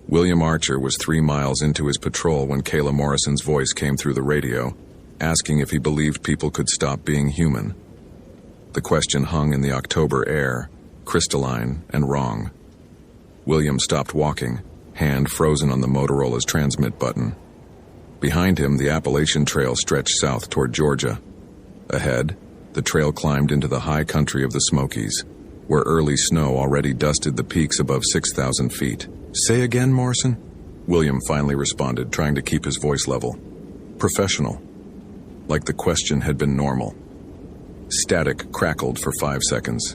William Archer was 3 miles into his patrol when Kayla Morrison's voice came through the radio, asking if he believed people could stop being human. The question hung in the October air, crystalline and wrong. William stopped walking, hand frozen on the Motorola's transmit button. Behind him, the Appalachian Trail stretched south toward Georgia. Ahead, the trail climbed into the high country of the Smokies, where early snow already dusted the peaks above 6,000 feet. "Say again, Morrison?" William finally responded, trying to keep his voice level. Professional. Like the question had been normal. Static crackled for 5 seconds.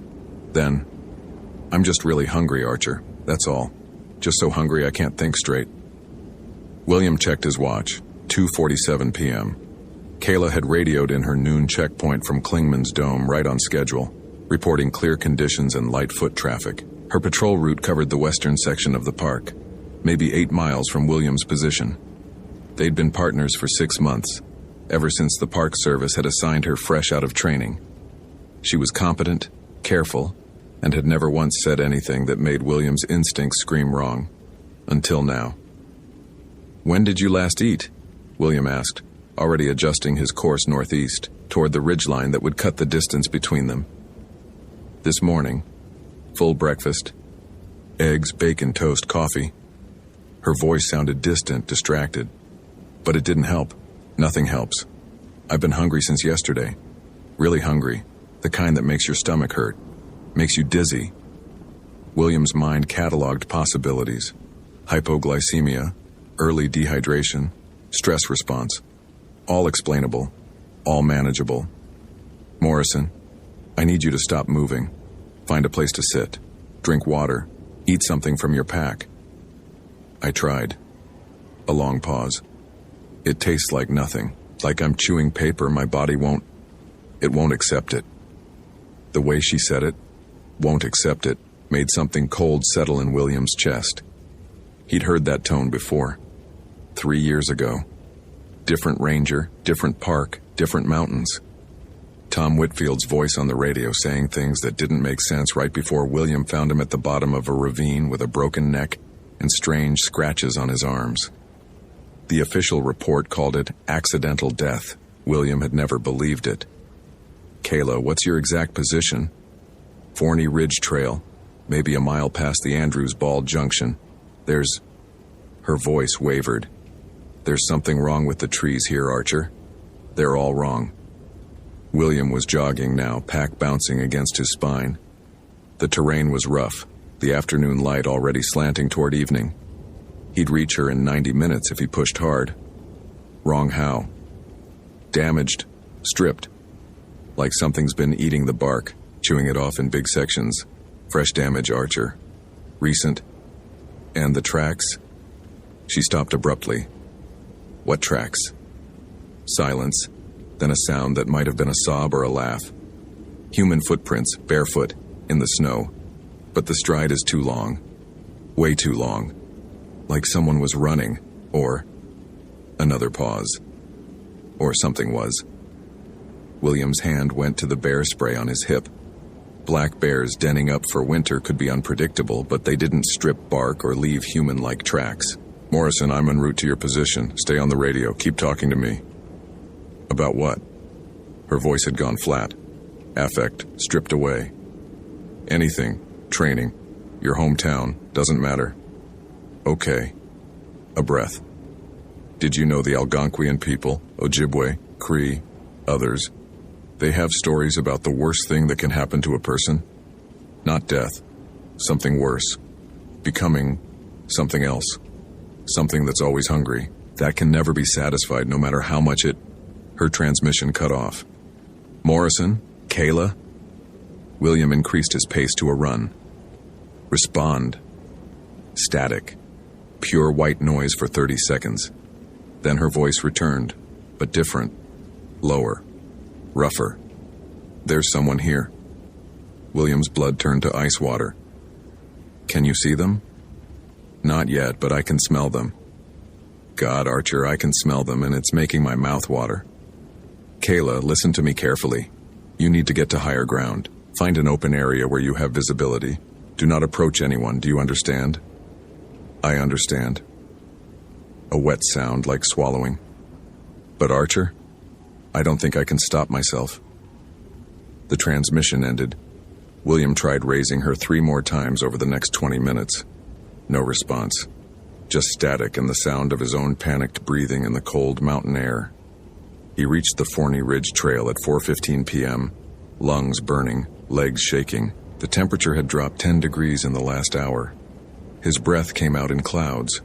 Then, "I'm just really hungry, Archer. That's all. Just so hungry I can't think straight." William checked his watch. 2:47 p.m. Kayla had radioed in her noon checkpoint from Klingman's Dome right on schedule, reporting clear conditions and light foot traffic. Her patrol route covered the western section of the park, maybe 8 miles from William's position. They'd been partners for 6 months, ever since the Park Service had assigned her fresh out of training. She was competent, careful, and had never once said anything that made William's instincts scream wrong. Until now. "When did you last eat?" William asked, already adjusting his course northeast, toward the ridgeline that would cut the distance between them. "This morning. Full breakfast. Eggs, bacon, toast, coffee." Her voice sounded distant, distracted. But it didn't help. Nothing helps. "I've been hungry since yesterday. Really hungry. The kind that makes your stomach hurt. Makes you dizzy." William's mind cataloged possibilities. Hypoglycemia, early dehydration, stress response. All explainable. All manageable. "Morrison, I need you to stop moving. Find a place to sit. Drink water. Eat something from your pack." I tried. A long pause. "It tastes like nothing. Like I'm chewing paper my body won't accept it." The way she said it, "won't accept it," made something cold settle in William's chest. He'd heard that tone before. 3 years ago. Different ranger, different park, different mountains. Tom Whitfield's voice on the radio saying things that didn't make sense right before William found him at the bottom of a ravine with a broken neck and strange scratches on his arms. The official report called it accidental death. William had never believed it. "Kayla, what's your exact position?" "Forney Ridge Trail, maybe a mile past the Andrews Bald Junction. There's..." Her voice wavered. "There's something wrong with the trees here, Archer. They're all wrong." William was jogging now, pack bouncing against his spine. The terrain was rough, the afternoon light already slanting toward evening. He'd reach her in 90 minutes if he pushed hard. Wrong how? Damaged, stripped. Like something's been eating the bark, chewing it off in big sections. Fresh damage, Archer. Recent. And the tracks? She stopped abruptly. What tracks? Silence, then a sound that might have been a sob or a laugh. Human footprints, barefoot, in the snow. But the stride is too long. Way too long. Like someone was running, or... Another pause. Or something was. William's hand went to the bear spray on his hip. Black bears denning up for winter could be unpredictable, but they didn't strip bark or leave human-like tracks. "Morrison, I'm en route to your position. Stay on the radio. Keep talking to me." "About what?" Her voice had gone flat. Affect stripped away. "Anything. Training. Your hometown. Doesn't matter." "Okay." A breath. "Did you know the Algonquian people, Ojibwe, Cree, others? They have stories about the worst thing that can happen to a person. Not death. Something worse. Becoming something else. Something that's always hungry. That can never be satisfied no matter how much it..." Her transmission cut off. "Morrison? Kayla?" William increased his pace to a run. "Respond." Static. Pure white noise for 30 seconds. Then her voice returned, but different. Lower. Rougher. "There's someone here." William's blood turned to ice water. "Can you see them?" "Not yet, but I can smell them." "God, Archer, I can smell them, and it's making my mouth water." "Kayla, listen to me carefully. You need to get to higher ground. Find an open area where you have visibility. Do not approach anyone, do you understand?" I understand. A wet sound like swallowing. But Archer, I don't think I can stop myself. The transmission ended. William tried raising her 3 more times over the next 20 minutes. No response. Just static and the sound of his own panicked breathing in the cold mountain air. He reached the Forney Ridge Trail at 4:15 p.m., lungs burning, legs shaking. The temperature had dropped 10 degrees in the last hour. His breath came out in clouds.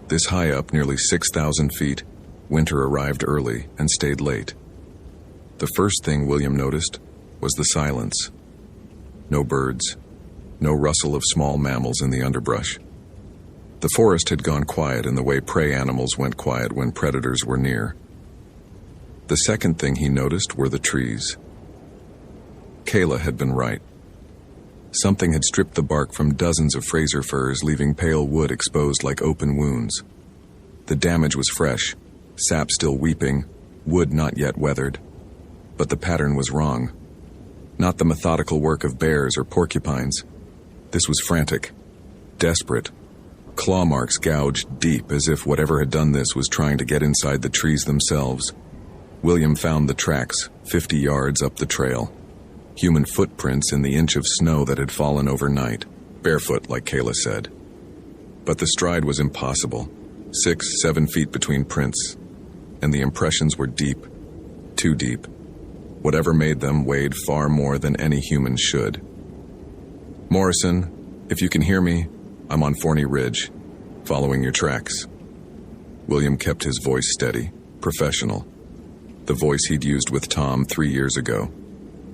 This high up, nearly 6,000 feet, winter arrived early and stayed late. The first thing William noticed was the silence. No birds, no rustle of small mammals in the underbrush. The forest had gone quiet in the way prey animals went quiet when predators were near. The second thing he noticed were the trees. Kayla had been right. Something had stripped the bark from dozens of Fraser firs, leaving pale wood exposed like open wounds. The damage was fresh, sap still weeping, wood not yet weathered. But the pattern was wrong. Not the methodical work of bears or porcupines. This was frantic, desperate. Claw marks gouged deep as if whatever had done this was trying to get inside the trees themselves. William found the tracks 50 yards up the trail. Human footprints in the inch of snow that had fallen overnight, barefoot like Kayla said. But the stride was impossible. 6-7 feet between prints, and the impressions were deep, too deep. Whatever made them weighed far more than any human should. Morrison, if you can hear me, I'm on Forney Ridge, following your tracks. William kept his voice steady, professional. The voice he'd used with Tom 3 years ago,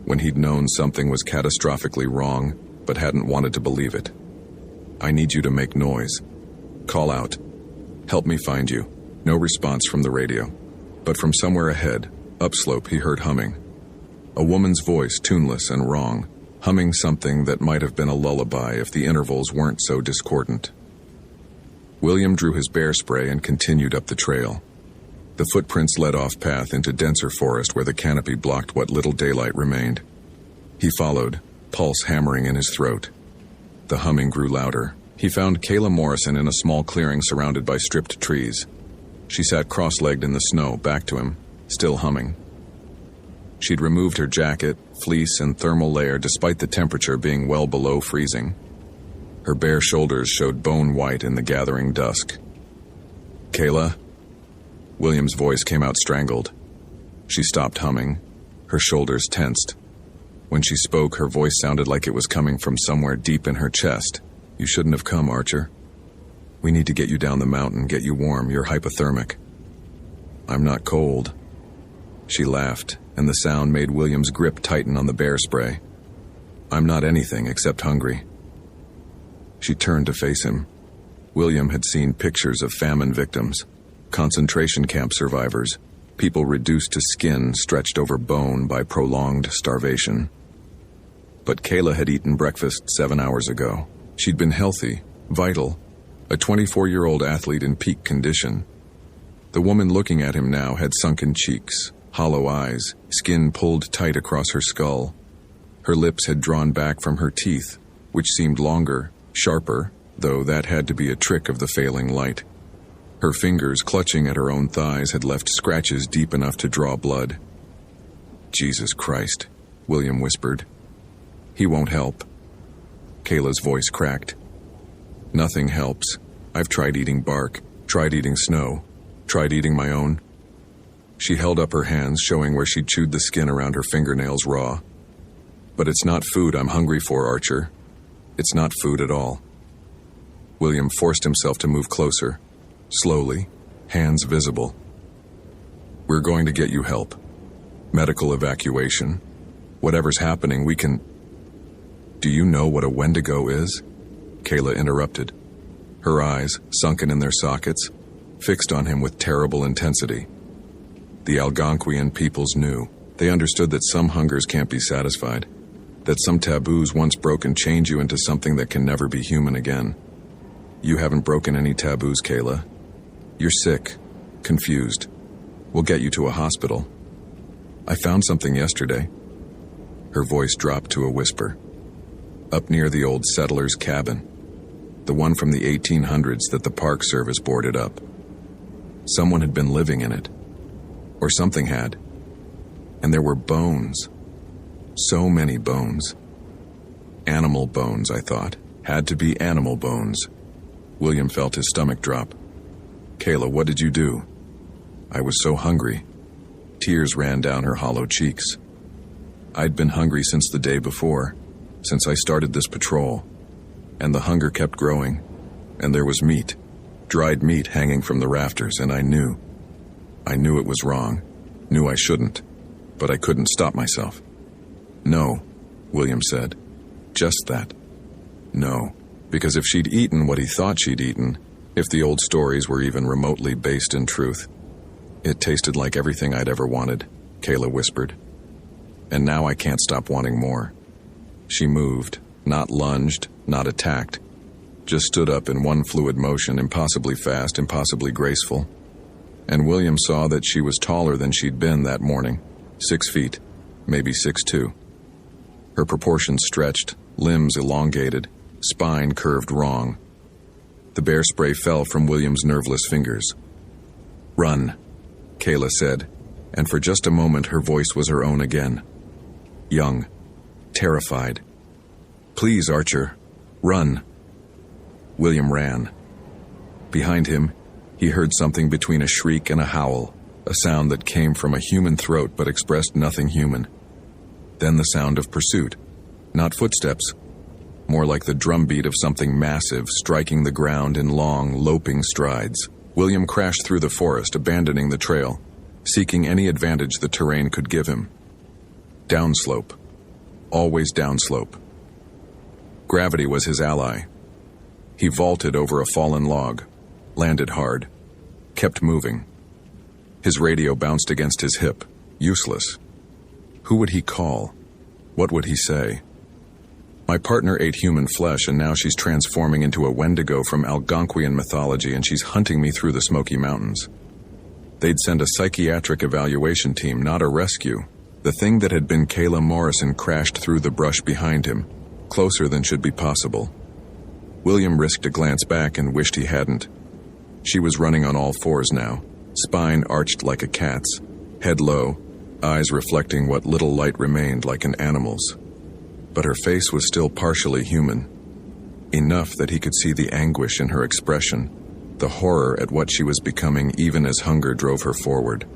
when he'd known something was catastrophically wrong, but hadn't wanted to believe it. I need you to make noise. Call out. Help me find you. No response from the radio. But from somewhere ahead, upslope, he heard humming. A woman's voice, tuneless and wrong, humming something that might have been a lullaby if the intervals weren't so discordant. William drew his bear spray and continued up the trail. The footprints led off path into denser forest where the canopy blocked what little daylight remained. He followed, pulse hammering in his throat. The humming grew louder. He found Kayla Morrison in a small clearing surrounded by stripped trees. She sat cross-legged in the snow, back to him, still humming. She'd removed her jacket, fleece, and thermal layer despite the temperature being well below freezing. Her bare shoulders showed bone white in the gathering dusk. Kayla? William's voice came out strangled. She stopped humming. Her shoulders tensed. When she spoke, her voice sounded like it was coming from somewhere deep in her chest. You shouldn't have come, Archer. We need to get you down the mountain, get you warm. You're hypothermic. I'm not cold. She laughed, and the sound made William's grip tighten on the bear spray. I'm not anything except hungry. She turned to face him. William had seen pictures of famine victims, concentration camp survivors, people reduced to skin stretched over bone by prolonged starvation. But Kayla had eaten breakfast 7 hours ago. She'd been healthy, vital, a 24-year-old athlete in peak condition. The woman looking at him now had sunken cheeks, hollow eyes, skin pulled tight across her skull. Her lips had drawn back from her teeth, which seemed longer, sharper, though that had to be a trick of the failing light. Her fingers, clutching at her own thighs, had left scratches deep enough to draw blood. Jesus Christ, William whispered. He won't help. Kayla's voice cracked. Nothing helps. I've tried eating bark, tried eating snow, tried eating my own. She held up her hands, showing where she'd chewed the skin around her fingernails raw. But it's not food I'm hungry for, Archer. It's not food at all. William forced himself to move closer, slowly, hands visible. We're going to get you help. Medical evacuation. Whatever's happening, we can... Do you know what a Wendigo is? Kayla interrupted. Her eyes, sunken in their sockets, fixed on him with terrible intensity. The Algonquian peoples knew. They understood that some hungers can't be satisfied, that some taboos once broken change you into something that can never be human again. You haven't broken any taboos, Kayla. You're sick, confused. We'll get you to a hospital. I found something yesterday. Her voice dropped to a whisper. Up near the old settler's cabin. the one from the 1800s that the Park Service boarded up. Someone had been living in it. Or something had. And there were bones. So many bones. Animal bones, I thought. Had to be animal bones. William felt his stomach drop. Kayla, what did you do? I was so hungry. Tears ran down her hollow cheeks. I'd been hungry since the day before, since I started this patrol. And the hunger kept growing. And there was meat, dried meat hanging from the rafters, and I knew. I knew it was wrong. Knew I shouldn't. But I couldn't stop myself. No, William said. Just that. No. Because if she'd eaten what he thought she'd eaten, if the old stories were even remotely based in truth, it tasted like everything I'd ever wanted, Kayla whispered. And now I can't stop wanting more. She moved, not lunged, not attacked, just stood up in one fluid motion, impossibly fast, impossibly graceful. And William saw that she was taller than she'd been that morning, 6 feet, maybe 6'2". Her proportions stretched, limbs elongated, spine curved wrong. The bear spray fell from William's nerveless fingers. Run, Kayla said, and for just a moment her voice was her own again. Young, terrified. Please, Archer, run. William ran. Behind him, he heard something between a shriek and a howl, a sound that came from a human throat but expressed nothing human. Then the sound of pursuit, not footsteps, more like the drumbeat of something massive striking the ground in long, loping strides. William crashed through the forest, abandoning the trail, seeking any advantage the terrain could give him. Downslope. Always downslope. Gravity was his ally. He vaulted over a fallen log, landed hard, kept moving. His radio bounced against his hip, useless. Who would he call? What would he say? My partner ate human flesh, and now she's transforming into a Wendigo from Algonquian mythology, and she's hunting me through the Smoky Mountains. They'd send a psychiatric evaluation team, not a rescue. The thing that had been Kayla Morrison crashed through the brush behind him, closer than should be possible. William risked a glance back and wished he hadn't. She was running on all fours now, spine arched like a cat's, head low, eyes reflecting what little light remained like an animal's. But her face was still partially human, enough that he could see the anguish in her expression, the horror at what she was becoming even as hunger drove her forward.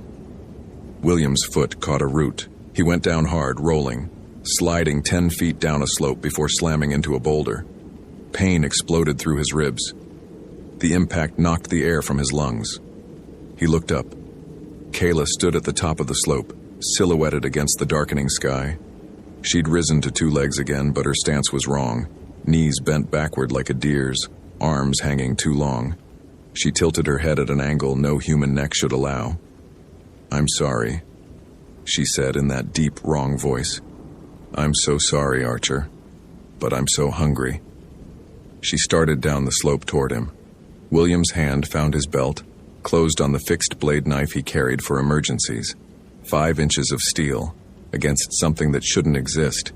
William's foot caught a root. He went down hard, rolling, sliding 10 feet down a slope before slamming into a boulder. Pain exploded through his ribs. The impact knocked the air from his lungs. He looked up. Kayla stood at the top of the slope, silhouetted against the darkening sky. She'd risen to 2 legs again, but her stance was wrong. Knees bent backward like a deer's, arms hanging too long. She tilted her head at an angle no human neck should allow. I'm sorry, she said in that deep, wrong voice. I'm so sorry, Archer, but I'm so hungry. She started down the slope toward him. William's hand found his belt, closed on the fixed blade knife he carried for emergencies. 5 inches of steel, against something that shouldn't exist.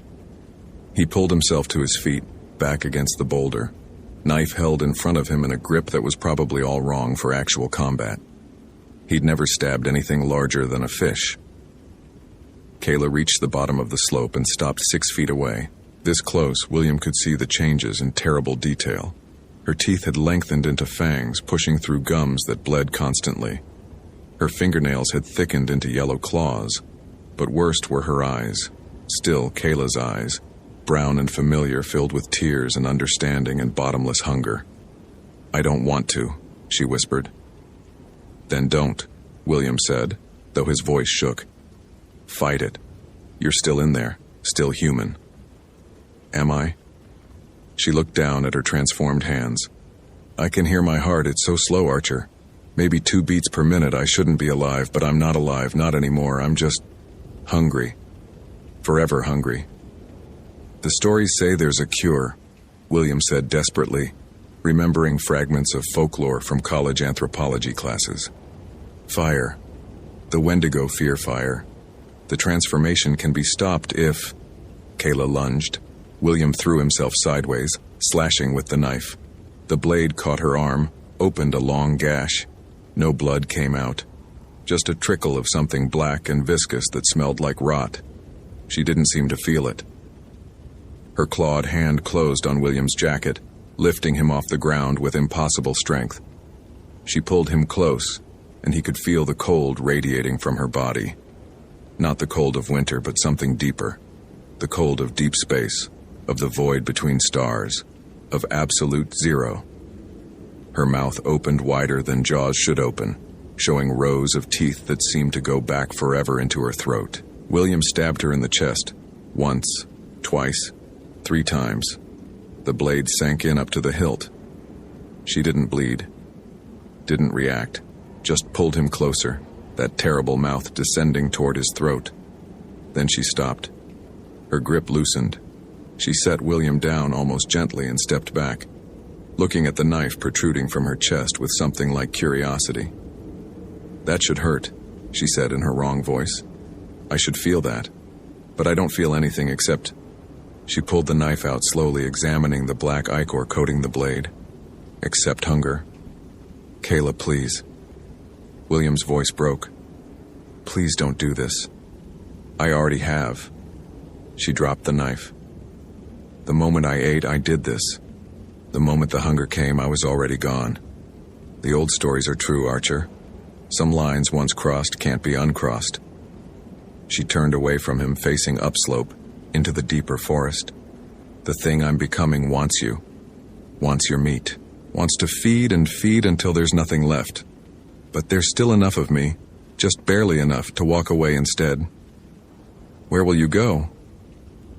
He pulled himself to his feet, back against the boulder, knife held in front of him in a grip that was probably all wrong for actual combat. He'd never stabbed anything larger than a fish. Kayla reached the bottom of the slope and stopped 6 feet away. This close, William could see the changes in terrible detail. Her teeth had lengthened into fangs, pushing through gums that bled constantly. Her fingernails had thickened into yellow claws. But worst were her eyes, still Kayla's eyes, brown and familiar, filled with tears and understanding and bottomless hunger. I don't want to, she whispered. Then don't, William said, though his voice shook. Fight it. You're still in there, still human. Am I? She looked down at her transformed hands. I can hear my heart, it's so slow, Archer. Maybe 2 beats per minute. I shouldn't be alive, but I'm not alive, not anymore. I'm just hungry. Forever hungry. The stories say there's a cure, William said desperately, remembering fragments of folklore from college anthropology classes. Fire. The Wendigo fear fire. The transformation can be stopped if... Kayla lunged. William threw himself sideways, slashing with the knife. The blade caught her arm, opened a long gash. No blood came out. Just a trickle of something black and viscous that smelled like rot. She didn't seem to feel it. Her clawed hand closed on William's jacket, lifting him off the ground with impossible strength. She pulled him close, and he could feel the cold radiating from her body. Not the cold of winter, but something deeper. The cold of deep space, of the void between stars, of absolute zero. Her mouth opened wider than jaws should open, showing rows of teeth that seemed to go back forever into her throat. William stabbed her in the chest, once, twice, 3 times. The blade sank in up to the hilt. She didn't bleed, didn't react, just pulled him closer, that terrible mouth descending toward his throat. Then she stopped. Her grip loosened. She set William down almost gently and stepped back, looking at the knife protruding from her chest with something like curiosity. "That should hurt," she said in her wrong voice. "I should feel that, but I don't feel anything except..." She pulled the knife out slowly, examining the black ichor coating the blade. "Except hunger. Kayla, please." William's voice broke. "Please don't do this. I already have." She dropped the knife. "The moment I ate, I did this. The moment the hunger came, I was already gone. The old stories are true, Archer. Some lines once crossed can't be uncrossed." She turned away from him, facing upslope, into the deeper forest. "The thing I'm becoming wants you. Wants your meat. Wants to feed and feed until there's nothing left. But there's still enough of me, just barely enough, to walk away instead." "Where will you go?"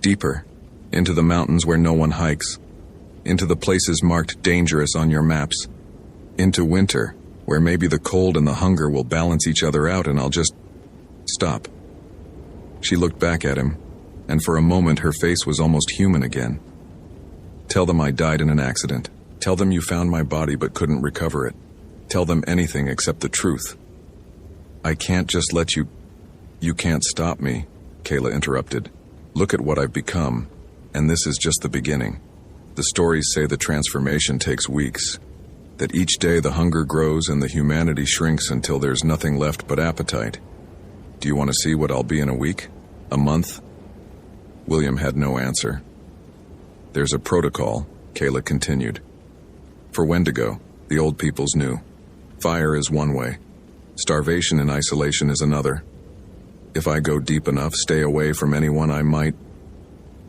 "Deeper. Into the mountains where no one hikes. Into the places marked dangerous on your maps. Into winter, where maybe the cold and the hunger will balance each other out and I'll just... stop." She looked back at him, and for a moment her face was almost human again. "Tell them I died in an accident. Tell them you found my body but couldn't recover it. Tell them anything except the truth. I can't just let you..." "You can't stop me," Kayla interrupted. "Look at what I've become, and this is just the beginning. The stories say the transformation takes weeks, that each day the hunger grows and the humanity shrinks until there's nothing left but appetite. Do you want to see what I'll be in a week? A month?" William had no answer. "There's a protocol," Kayla continued. "For Wendigo, the old peoples knew. Fire is one way. Starvation and isolation is another. If I go deep enough, stay away from anyone, I might..."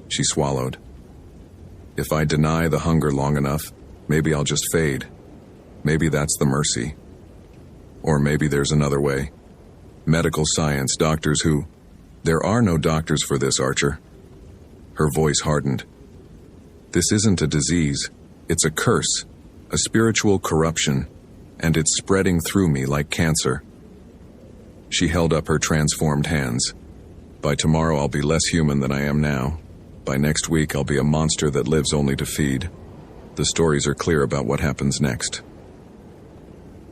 She swallowed. "If I deny the hunger long enough, maybe I'll just fade. Maybe that's the mercy. Or maybe there's another way. Medical science, doctors who..." "There are no doctors for this, Archer." Her voice hardened. "This isn't a disease. It's a curse, a spiritual corruption, and it's spreading through me like cancer." She held up her transformed hands. "By tomorrow I'll be less human than I am now. By next week I'll be a monster that lives only to feed. The stories are clear about what happens next."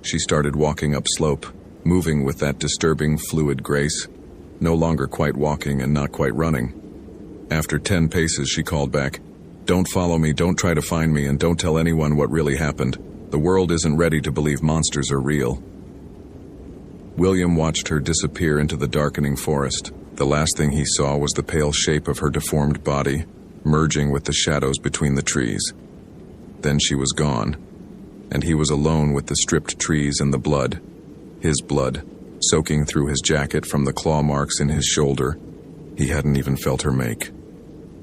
She started walking up slope, moving with that disturbing fluid grace, no longer quite walking and not quite running. After 10 paces she called back, "Don't follow me, don't try to find me, and don't tell anyone what really happened. The world isn't ready to believe monsters are real." William watched her disappear into the darkening forest. The last thing he saw was the pale shape of her deformed body, merging with the shadows between the trees. Then she was gone, and he was alone with the stripped trees and the blood. His blood, soaking through his jacket from the claw marks in his shoulder. He hadn't even felt her make.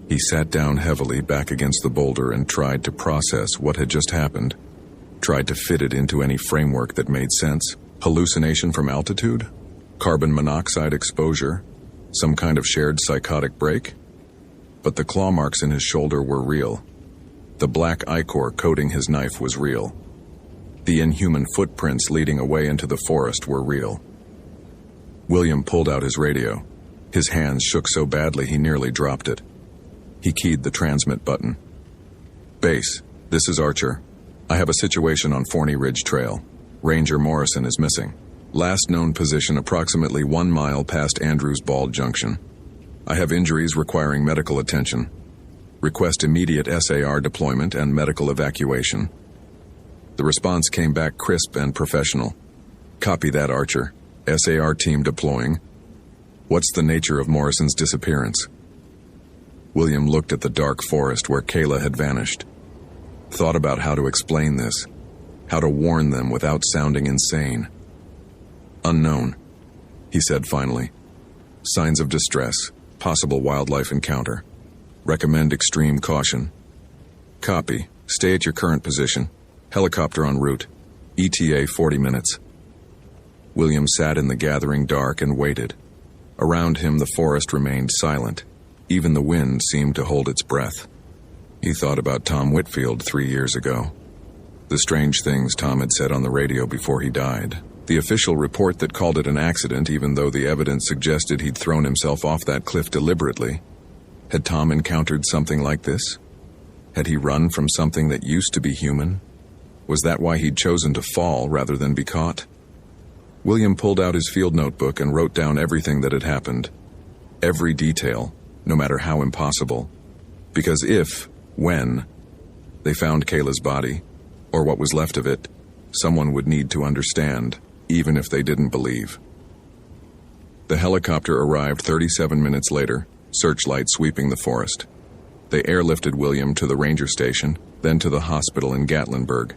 He sat down heavily back against the boulder and tried to process what had just happened. Tried to fit it into any framework that made sense. Hallucination from altitude? Carbon monoxide exposure? Some kind of shared psychotic break? But the claw marks in his shoulder were real. The black ichor coating his knife was real. The inhuman footprints leading away into the forest were real. William pulled out his radio. His hands shook so badly he nearly dropped it. He keyed the transmit button. "Base, this is Archer. I have a situation on Forney Ridge Trail. Ranger Morrison is missing. Last known position approximately 1 mile past Andrews Bald Junction. I have injuries requiring medical attention. Request immediate SAR deployment and medical evacuation. The response came back crisp and professional. Copy that, Archer. SAR team deploying. What's the nature of Morrison's disappearance? William looked at the dark forest where Kayla had vanished. Thought about how to explain this, how to warn them without sounding insane. Unknown, he said finally. Signs of distress, possible wildlife encounter. Recommend extreme caution. Copy. Stay at your current position. Helicopter en route. ETA 40 minutes. William sat in the gathering dark and waited. Around him the forest remained silent. Even the wind seemed to hold its breath. He thought about Tom Whitfield 3 years ago. The strange things Tom had said on the radio before he died. The official report that called it an accident, even though the evidence suggested he'd thrown himself off that cliff deliberately. Had Tom encountered something like this? Had he run from something that used to be human? Was that why he'd chosen to fall rather than be caught? William pulled out his field notebook and wrote down everything that had happened. Every detail, no matter how impossible. Because when they found Kayla's body, or what was left of it, someone would need to understand, even if they didn't believe. The helicopter arrived 37 minutes later, searchlight sweeping the forest. They airlifted William to the ranger station, then to the hospital in Gatlinburg.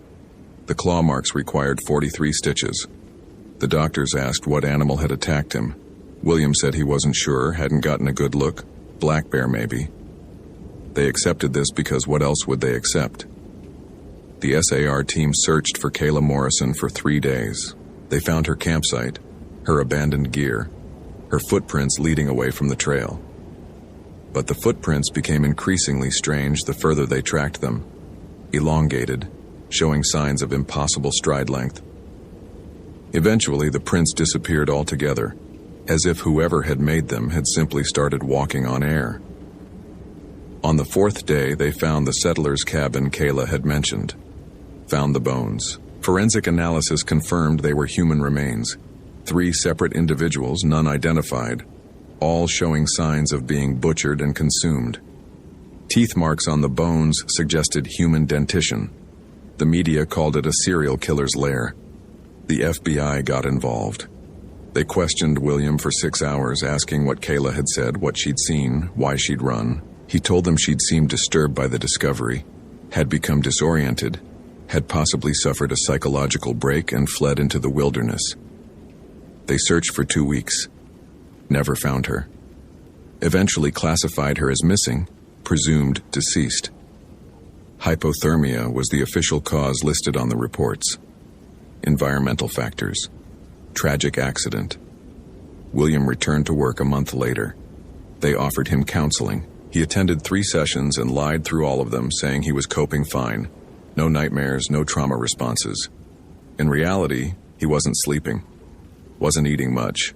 The claw marks required 43 stitches. The doctors asked what animal had attacked him. William said he wasn't sure, hadn't gotten a good look. Black bear, maybe. They accepted this because what else would they accept? The SAR team searched for Kayla Morrison for 3 days. They found her campsite, her abandoned gear, her footprints leading away from the trail. But the footprints became increasingly strange the further they tracked them. Elongated, showing signs of impossible stride length. Eventually, the prints disappeared altogether, as if whoever had made them had simply started walking on air. On the 4th day, they found the settler's cabin Kayla had mentioned. Found the bones. Forensic analysis confirmed they were human remains. 3 separate individuals, none identified, all showing signs of being butchered and consumed. Teeth marks on the bones suggested human dentition. The media called it a serial killer's lair. The FBI got involved. They questioned William for 6 hours, asking what Kayla had said, what she'd seen, why she'd run. He told them she'd seemed disturbed by the discovery, had become disoriented, had possibly suffered a psychological break and fled into the wilderness. They searched for 2 weeks. Never found her. Eventually classified her as missing, presumed deceased. Hypothermia was the official cause listed on the reports. Environmental factors. Tragic accident. William returned to work a month later. They offered him counseling. He attended 3 sessions and lied through all of them, saying he was coping fine. No nightmares, no trauma responses. In reality, he wasn't sleeping. Wasn't eating much.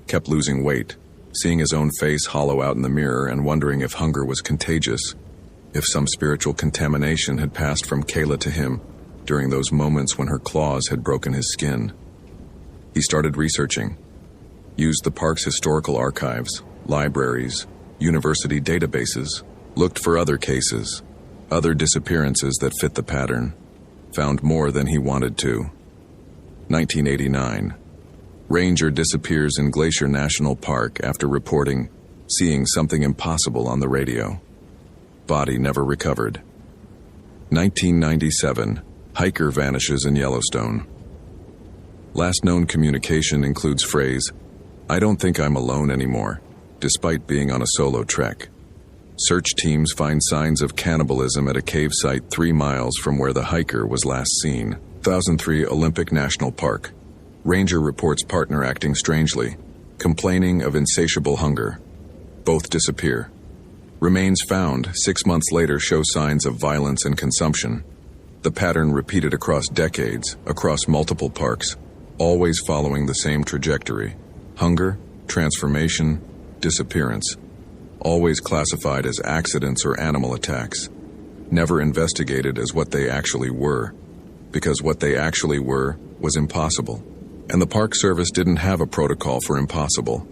Kept losing weight, seeing his own face hollow out in the mirror and wondering if hunger was contagious, if some spiritual contamination had passed from Kayla to him during those moments when her claws had broken his skin. He started researching, used the park's historical archives, libraries, university databases, looked for other cases, other disappearances that fit the pattern, found more than he wanted to. 1989. Ranger disappears in Glacier National Park after reporting seeing something impossible on the radio. Body never recovered. 1997. Hiker vanishes in Yellowstone. Last known communication includes phrase, "I don't think I'm alone anymore," despite being on a solo trek. Search teams find signs of cannibalism at a cave site 3 miles from where the hiker was last seen. 2003 Olympic National Park. Ranger reports partner acting strangely, complaining of insatiable hunger. Both disappear. Remains found 6 months later show signs of violence and consumption. The pattern repeated across decades, across multiple parks, always following the same trajectory. Hunger, transformation, disappearance. Always classified as accidents or animal attacks. Never investigated as what they actually were, because what they actually were was impossible. And the Park Service didn't have a protocol for impossible.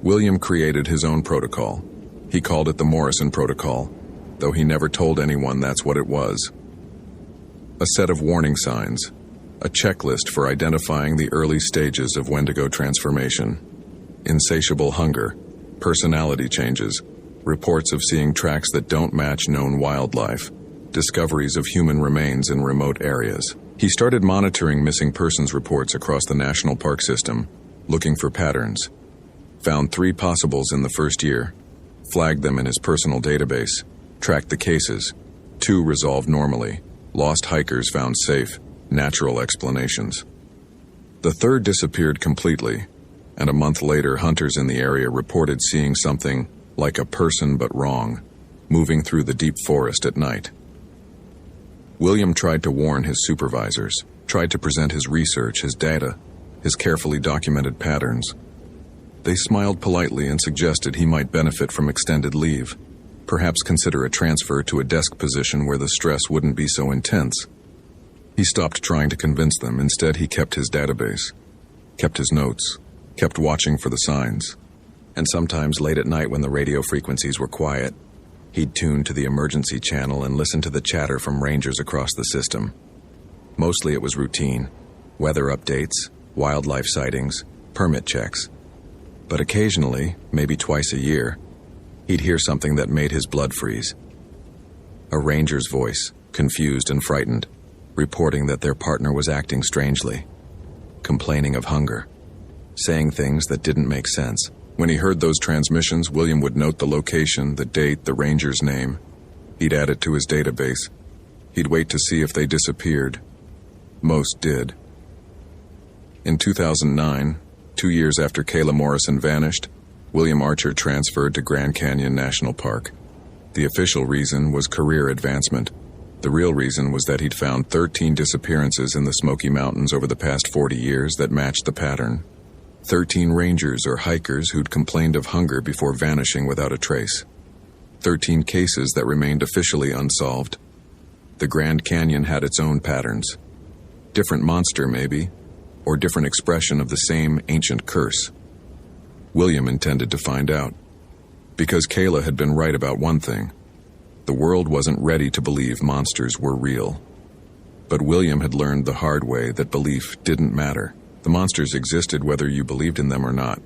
William created his own protocol. He called it the Morrison Protocol, though he never told anyone that's what it was. A set of warning signs, a checklist for identifying the early stages of Wendigo transformation. Insatiable hunger, personality changes, reports of seeing tracks that don't match known wildlife, discoveries of human remains in remote areas. He started monitoring missing persons reports across the national park system, looking for patterns. Found 3 possibles in the first year, flagged them in his personal database, tracked the cases. 2 resolved normally, lost hikers found safe, natural explanations. The third disappeared completely, and a month later hunters in the area reported seeing something like a person but wrong, moving through the deep forest at night. William tried to warn his supervisors, tried to present his research, his data, his carefully documented patterns. They smiled politely and suggested he might benefit from extended leave, perhaps consider a transfer to a desk position where the stress wouldn't be so intense. He stopped trying to convince them. Instead, he kept his database, kept his notes, kept watching for the signs. And sometimes late at night when the radio frequencies were quiet, he'd tune to the emergency channel and listen to the chatter from rangers across the system. Mostly it was routine, weather updates, wildlife sightings, permit checks. But occasionally, maybe twice a year, he'd hear something that made his blood freeze. A ranger's voice, confused and frightened, reporting that their partner was acting strangely, complaining of hunger, saying things that didn't make sense. When he heard those transmissions, William would note the location, the date, the ranger's name. He'd add it to his database. He'd wait to see if they disappeared. Most did. In 2009, 2 years after Kayla Morrison vanished, William Archer transferred to Grand Canyon National Park. The official reason was career advancement. The real reason was that he'd found 13 disappearances in the Smoky Mountains over the past 40 years that matched the pattern. 13 rangers or hikers who'd complained of hunger before vanishing without a trace. 13 cases that remained officially unsolved. The Grand Canyon had its own patterns. Different monster, maybe, or different expression of the same ancient curse. William intended to find out. Because Kayla had been right about one thing. The world wasn't ready to believe monsters were real. But William had learned the hard way that belief didn't matter. The monsters existed whether you believed in them or not.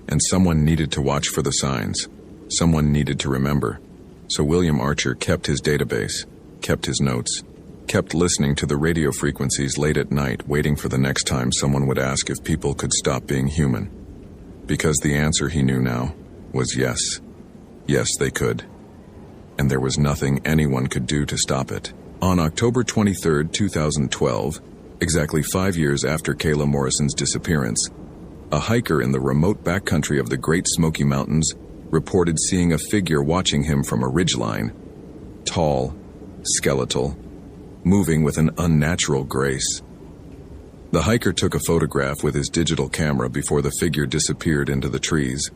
And someone needed to watch for the signs. Someone needed to remember. So William Archer kept his database, kept his notes, kept listening to the radio frequencies late at night, waiting for the next time someone would ask if people could stop being human. Because the answer he knew now was yes. Yes, they could. And there was nothing anyone could do to stop it. On October 23, 2012, exactly 5 years after Kayla Morrison's disappearance, a hiker in the remote backcountry of the Great Smoky Mountains reported seeing a figure watching him from a ridgeline. Tall, skeletal, moving with an unnatural grace. The hiker took a photograph with his digital camera before the figure disappeared into the trees.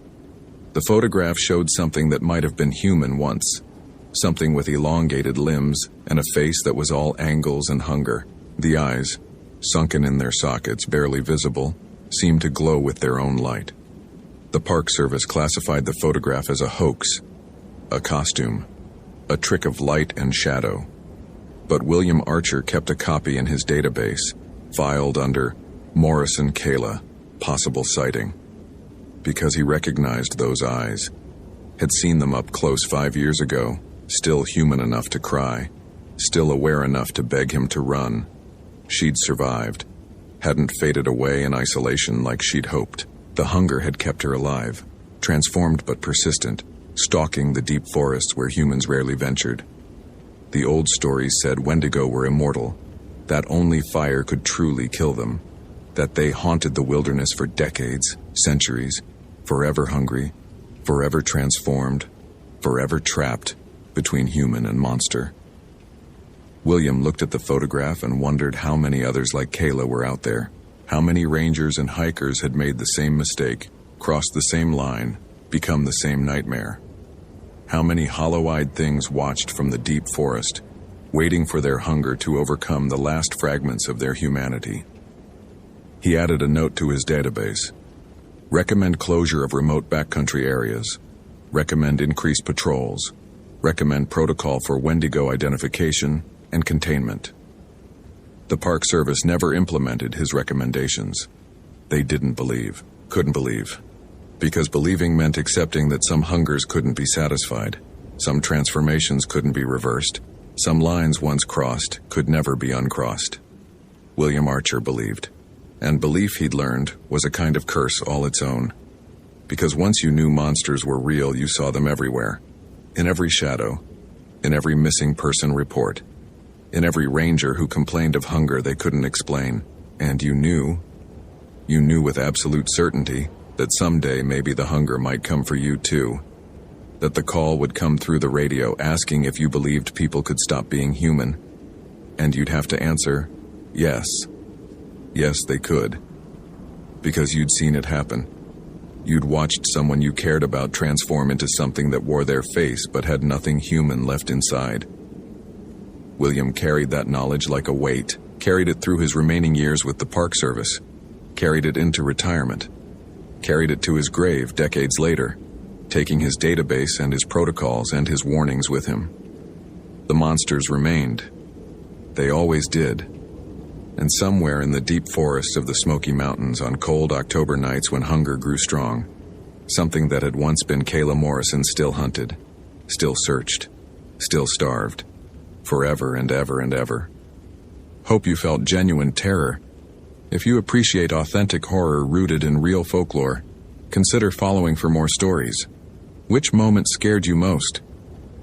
The photograph showed something that might have been human once, something with elongated limbs and a face that was all angles and hunger. The eyes, sunken in their sockets, barely visible, seemed to glow with their own light. The Park Service classified the photograph as a hoax, a costume, a trick of light and shadow. But William Archer kept a copy in his database, filed under Morrison Kayla, possible sighting. Because he recognized those eyes, had seen them up close 5 years ago, still human enough to cry, still aware enough to beg him to run. She'd survived, hadn't faded away in isolation like she'd hoped. The hunger had kept her alive, transformed but persistent, stalking the deep forests where humans rarely ventured. The old stories said Wendigo were immortal, that only fire could truly kill them, that they haunted the wilderness for decades, centuries, forever hungry, forever transformed, forever trapped between human and monster. William looked at the photograph and wondered how many others like Kayla were out there. How many rangers and hikers had made the same mistake, crossed the same line, become the same nightmare. How many hollow-eyed things watched from the deep forest, waiting for their hunger to overcome the last fragments of their humanity. He added a note to his database. Recommend closure of remote backcountry areas. Recommend increased patrols. Recommend protocol for Wendigo identification and containment. The Park Service never implemented his recommendations. They didn't believe, couldn't believe. Because believing meant accepting that some hungers couldn't be satisfied, some transformations couldn't be reversed, some lines once crossed could never be uncrossed. William Archer believed. And belief, he'd learned, was a kind of curse all its own. Because once you knew monsters were real, you saw them everywhere. In every shadow, in every missing person report, in every ranger who complained of hunger they couldn't explain. And you knew with absolute certainty that someday maybe the hunger might come for you too. That the call would come through the radio asking if you believed people could stop being human. And you'd have to answer, yes. Yes, they could. Because you'd seen it happen. You'd watched someone you cared about transform into something that wore their face but had nothing human left inside. William carried that knowledge like a weight, carried it through his remaining years with the Park Service, carried it into retirement, carried it to his grave decades later, taking his database and his protocols and his warnings with him. The monsters remained. They always did. And somewhere in the deep forests of the Smoky Mountains on cold October nights when hunger grew strong, something that had once been Kayla Morrison still hunted, still searched, still starved, forever and ever and ever. Hope you felt genuine terror. If you appreciate authentic horror rooted in real folklore, consider following for more stories. Which moment scared you most?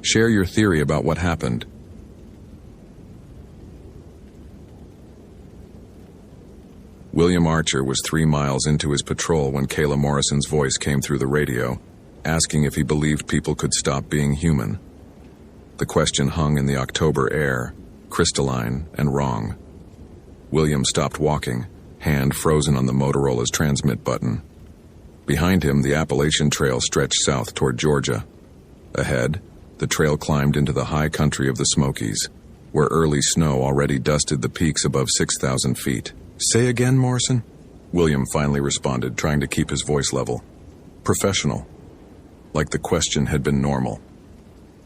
Share your theory about what happened. William Archer was 3 miles into his patrol when Kayla Morrison's voice came through the radio, asking if he believed people could stop being human. The question hung in the October air, crystalline and wrong. William stopped walking, hand frozen on the Motorola's transmit button. Behind him, the Appalachian Trail stretched south toward Georgia. Ahead, the trail climbed into the high country of the Smokies, where early snow already dusted the peaks above 6,000 feet. Say again, Morrison? William finally responded, trying to keep his voice level. Professional. Like the question had been normal.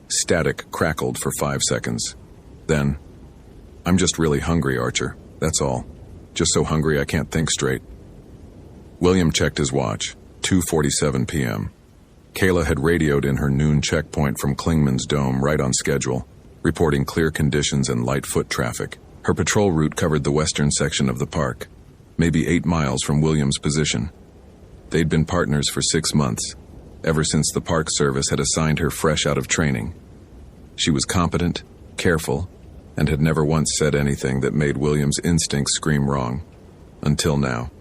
Static crackled for 5 seconds. Then, I'm just really hungry, Archer. That's all. Just so hungry I can't think straight. William checked his watch. 2:47 p.m. Kayla had radioed in her noon checkpoint from Klingman's Dome right on schedule, reporting clear conditions and light foot traffic. Her patrol route covered the western section of the park, maybe 8 miles from William's position. They'd been partners for 6 months, ever since the Park Service had assigned her fresh out of training. She was competent, careful, and had never once said anything that made William's instincts scream wrong. Until now.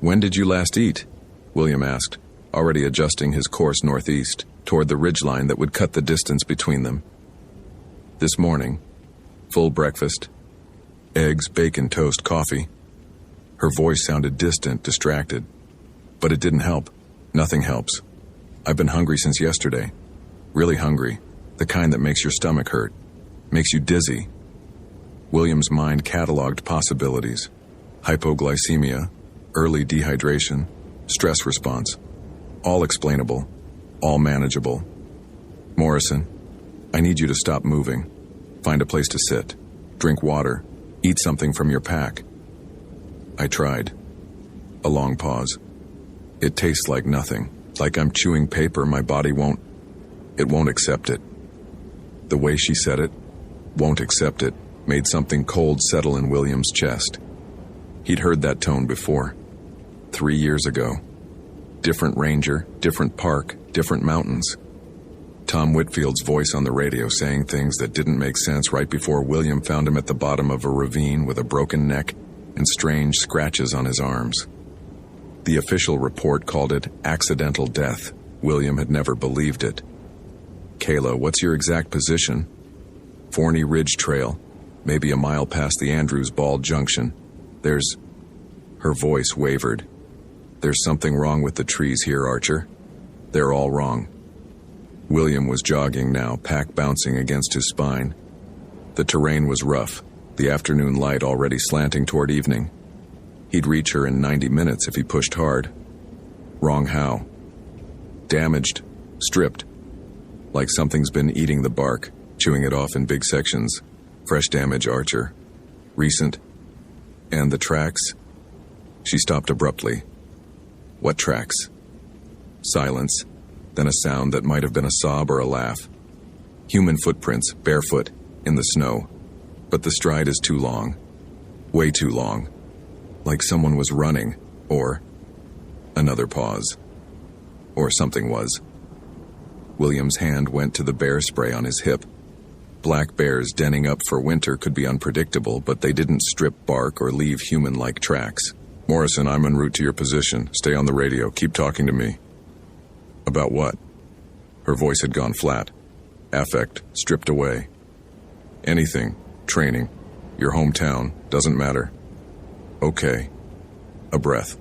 When did you last eat? William asked, already adjusting his course northeast, toward the ridgeline that would cut the distance between them. This morning. Full breakfast. Eggs, bacon, toast, coffee. Her voice sounded distant, distracted. But it didn't help. Nothing helps. I've been hungry since yesterday. Really hungry. The kind that makes your stomach hurt. Makes you dizzy. William's mind cataloged possibilities. Hypoglycemia, early dehydration, stress response. All explainable. All manageable. Morrison, I need you to stop moving. Find a place to sit. Drink water. Eat something from your pack. I tried. A long pause. It tastes like nothing. Like I'm chewing paper my body won't accept it. The way she said it, won't accept it, made something cold settle in William's chest. He'd heard that tone before. 3 years ago. Different ranger, different park, different mountains. Tom Whitfield's voice on the radio saying things that didn't make sense right before William found him at the bottom of a ravine with a broken neck and strange scratches on his arms. The official report called it accidental death. William had never believed it. Kayla, what's your exact position? Forney Ridge Trail, maybe a mile past the Andrews Bald Junction. Her voice wavered. There's something wrong with the trees here, Archer. They're all wrong. William was jogging now, pack bouncing against his spine. The terrain was rough, the afternoon light already slanting toward evening. He'd reach her in 90 minutes if he pushed hard. Wrong how? Damaged, stripped. Like something's been eating the bark, chewing it off in big sections. Fresh damage, Archer. Recent. And the tracks? She stopped abruptly. What tracks? Silence, then a sound that might have been a sob or a laugh. Human footprints, barefoot, in the snow. But the stride is too long. Way too long. Like someone was running, or another pause. Or something was. William's hand went to the bear spray on his hip. Black bears denning up for winter could be unpredictable, but they didn't strip bark or leave human-like tracks. Morrison, I'm en route to your position. Stay on the radio. Keep talking to me. About what? Her voice had gone flat. Affect stripped away. Anything. Training. Your hometown. Doesn't matter. Okay. A breath.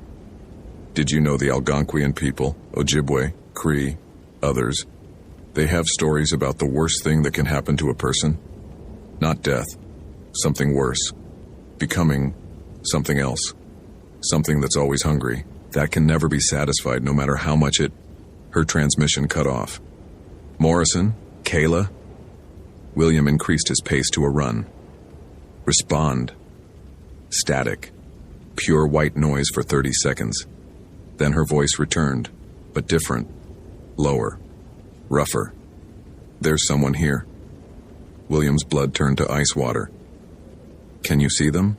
Did you know the Algonquian people, Ojibwe, Cree, others? They have stories about the worst thing that can happen to a person. Not death. Something worse. Becoming something else. Something that's always hungry. That can never be satisfied no matter how much it... Her transmission cut off. Morrison? Kayla? William increased his pace to a run. Respond. Static. Pure white noise for 30 seconds. Then her voice returned, but different. Lower. Rougher. There's someone here. William's blood turned to ice water. Can you see them?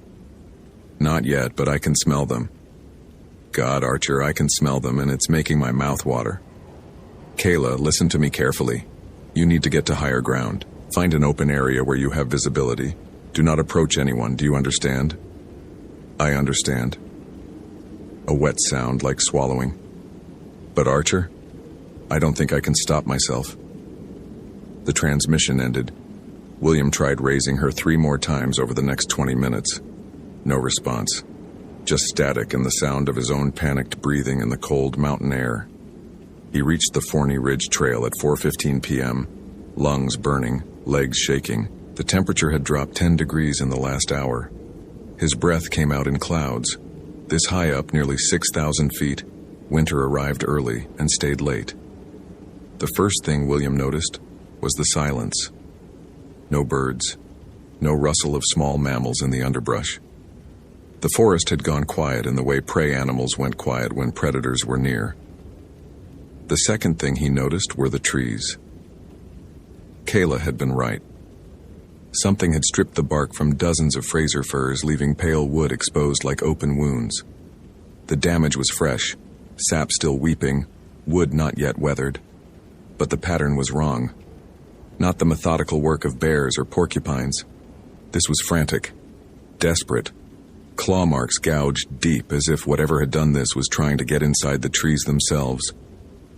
Not yet, but I can smell them. God, Archer, I can smell them, and it's making my mouth water. Kayla, listen to me carefully. You need to get to higher ground. Find an open area where you have visibility. Do not approach anyone, do you understand? I understand. A wet sound like swallowing. But Archer, I don't think I can stop myself. The transmission ended. William tried raising her 3 more times over the next 20 minutes. No response. Just static and the sound of his own panicked breathing in the cold mountain air. He reached the Forney Ridge Trail at 4:15 p.m., lungs burning, legs shaking. The temperature had dropped 10 degrees in the last hour. His breath came out in clouds. This high up, nearly 6,000 feet, winter arrived early and stayed late. The first thing William noticed was the silence. No birds, no rustle of small mammals in the underbrush. The forest had gone quiet in the way prey animals went quiet when predators were near. The second thing he noticed were the trees. Kayla had been right. Something had stripped the bark from dozens of Fraser firs, leaving pale wood exposed like open wounds. The damage was fresh, sap still weeping, wood not yet weathered. But the pattern was wrong. Not the methodical work of bears or porcupines. This was frantic, desperate. Claw marks gouged deep as if whatever had done this was trying to get inside the trees themselves.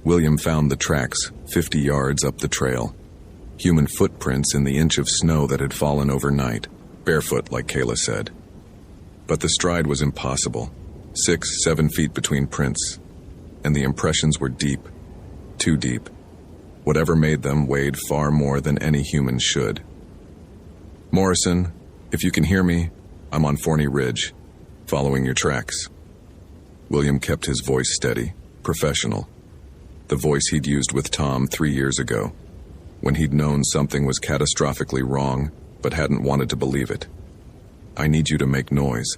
William found the tracks 50 yards up the trail. Human footprints in the inch of snow that had fallen overnight, barefoot like Kayla said. But the stride was impossible. 6-7 feet between prints. And the impressions were deep. Too deep. Whatever made them weighed far more than any human should. Morrison, if you can hear me, I'm on Forney Ridge, following your tracks. William kept his voice steady, professional. The voice he'd used with Tom 3 years ago, when he'd known something was catastrophically wrong, but hadn't wanted to believe it. I need you to make noise.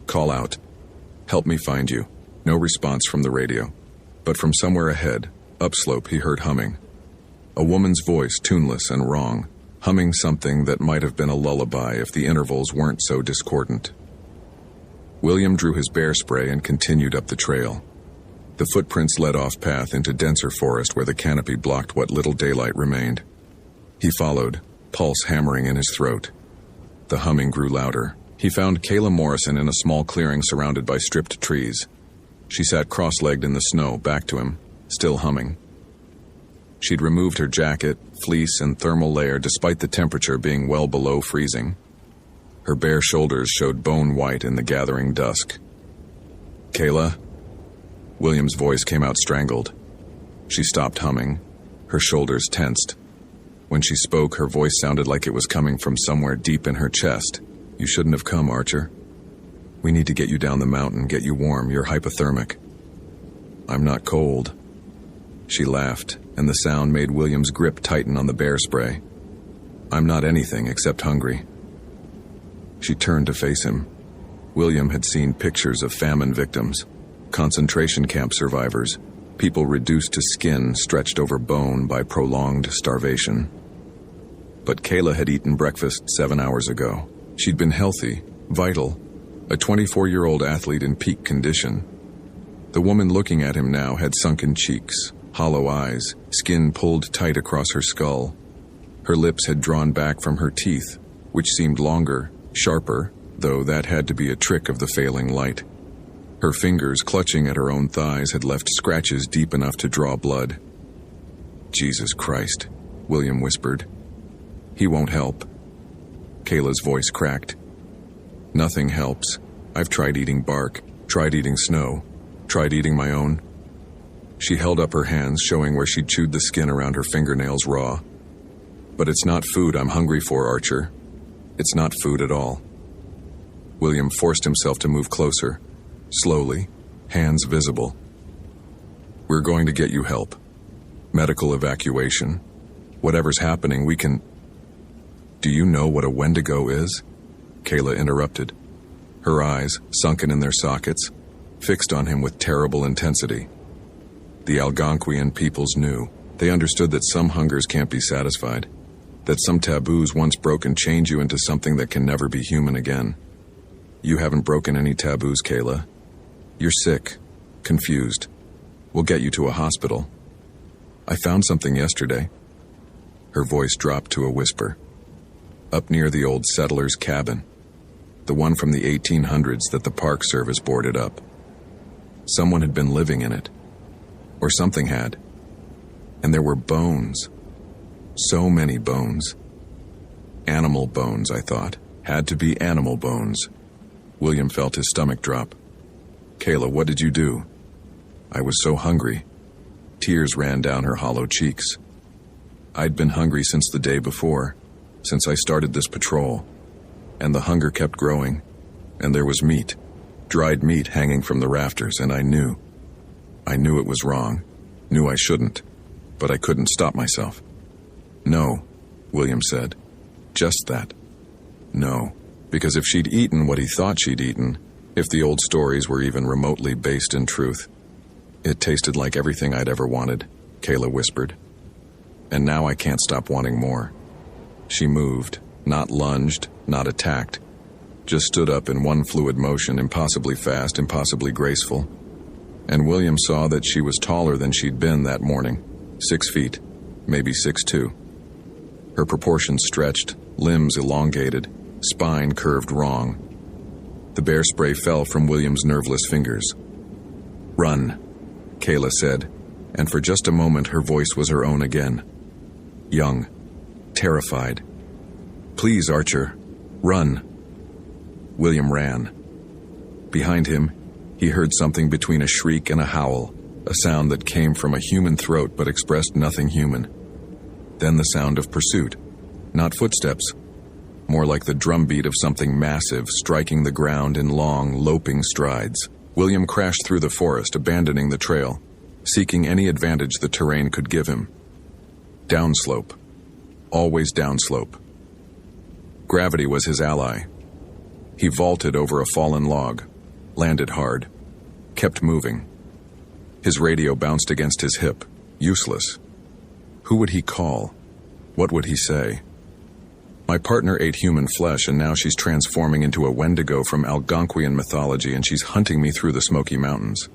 Call out. Help me find you. No response from the radio. But from somewhere ahead, upslope, he heard humming. A woman's voice, tuneless and wrong, humming something that might have been a lullaby if the intervals weren't so discordant. William drew his bear spray and continued up the trail. The footprints led off path into denser forest where the canopy blocked what little daylight remained. He followed, pulse hammering in his throat. The humming grew louder. He found Kayla Morrison in a small clearing surrounded by stripped trees. She sat cross-legged in the snow, back to him, still humming. She'd removed her jacket, fleece, and thermal layer despite the temperature being well below freezing. Her bare shoulders showed bone white in the gathering dusk. Kayla? William's voice came out strangled. She stopped humming. Her shoulders tensed. When she spoke, her voice sounded like it was coming from somewhere deep in her chest. You shouldn't have come, Archer. We need to get you down the mountain, get you warm. You're hypothermic. I'm not cold. She laughed, and the sound made William's grip tighten on the bear spray. I'm not anything except hungry. She turned to face him. William had seen pictures of famine victims, concentration camp survivors, people reduced to skin stretched over bone by prolonged starvation. But Kayla had eaten breakfast 7 hours ago. She'd been healthy, vital, a 24-year-old athlete in peak condition. The woman looking at him now had sunken cheeks, hollow eyes, skin pulled tight across her skull. Her lips had drawn back from her teeth, which seemed longer, sharper, though that had to be a trick of the failing light. Her fingers clutching at her own thighs had left scratches deep enough to draw blood. "Jesus Christ," William whispered. "He won't help." Kayla's voice cracked. "Nothing helps. I've tried eating bark, tried eating snow, tried eating my own." She held up her hands, showing where she'd chewed the skin around her fingernails raw. "But it's not food I'm hungry for, Archer. It's not food at all." William forced himself to move closer, slowly, hands visible. "We're going to get you help. Medical evacuation. Whatever's happening, we can—" "Do you know what a Wendigo is?" Kayla interrupted. Her eyes, sunken in their sockets, fixed on him with terrible intensity. The Algonquian peoples knew. They understood that some hungers can't be satisfied, that some taboos once broken change you into something that can never be human again. "You haven't broken any taboos, Kayla. You're sick, confused. We'll get you to a hospital. I found something yesterday." Her voice dropped to a whisper. "Up near the old settler's cabin. The one from the 1800s that the Park Service boarded up. Someone had been living in it. Or something had. And there were bones. So many bones. Animal bones, I thought. Had to be animal bones." William felt his stomach drop. "Kayla, what did you do?" "I was so hungry." Tears ran down her hollow cheeks. "I'd been hungry since the day before, since I started this patrol. And the hunger kept growing. And there was meat, dried meat hanging from the rafters, and I knew it was wrong, knew I shouldn't, but I couldn't stop myself." "No," William said. "Just that. No. Because if she'd eaten what he thought she'd eaten, if the old stories were even remotely based in truth, it tasted like everything I'd ever wanted," Kayla whispered. "And now I can't stop wanting more." She moved, not lunged, not attacked, just stood up in one fluid motion, impossibly fast, impossibly graceful. And William saw that she was taller than she'd been that morning, 6 feet, maybe 6'2". Her proportions stretched, limbs elongated, spine curved wrong. The bear spray fell from William's nerveless fingers. "Run," Kayla said, and for just a moment her voice was her own again. Young, terrified. "Please, Archer, run." William ran. Behind him, he heard something between a shriek and a howl, a sound that came from a human throat but expressed nothing human. Then the sound of pursuit, not footsteps, more like the drumbeat of something massive striking the ground in long, loping strides. William crashed through the forest, abandoning the trail, seeking any advantage the terrain could give him. Downslope. Always downslope. Gravity was his ally. He vaulted over a fallen log, landed hard, kept moving. His radio bounced against his hip, useless. Who would he call? What would he say? "My partner ate human flesh, and now she's transforming into a Wendigo from Algonquian mythology, and she's hunting me through the Smoky Mountains."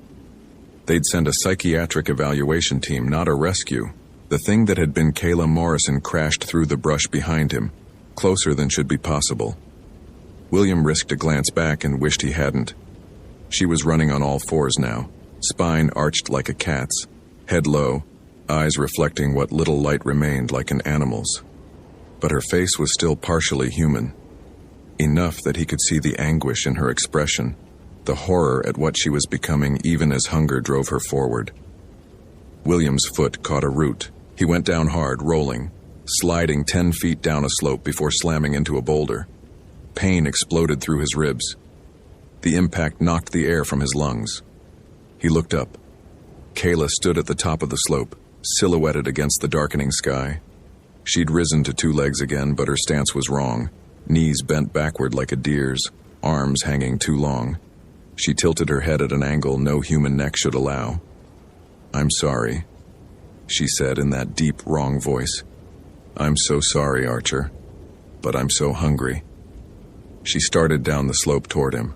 They'd send a psychiatric evaluation team, not a rescue. The thing that had been Kayla Morrison crashed through the brush behind him, closer than should be possible. William risked a glance back and wished he hadn't. She was running on all fours now, spine arched like a cat's, head low, eyes reflecting what little light remained like an animal's. But her face was still partially human, enough that he could see the anguish in her expression, the horror at what she was becoming even as hunger drove her forward. William's foot caught a root. He went down hard, rolling, sliding 10 feet down a slope before slamming into a boulder. Pain exploded through his ribs. The impact knocked the air from his lungs. He looked up. Kayla stood at the top of the slope, silhouetted against the darkening sky. She'd risen to 2 legs again, but her stance was wrong. knees bent backward like a deer's, arms hanging too long. She tilted her head at an angle no human neck should allow. "I'm sorry," she said in that deep, wrong voice. "I'm so sorry, Archer, but I'm so hungry." She started down the slope toward him.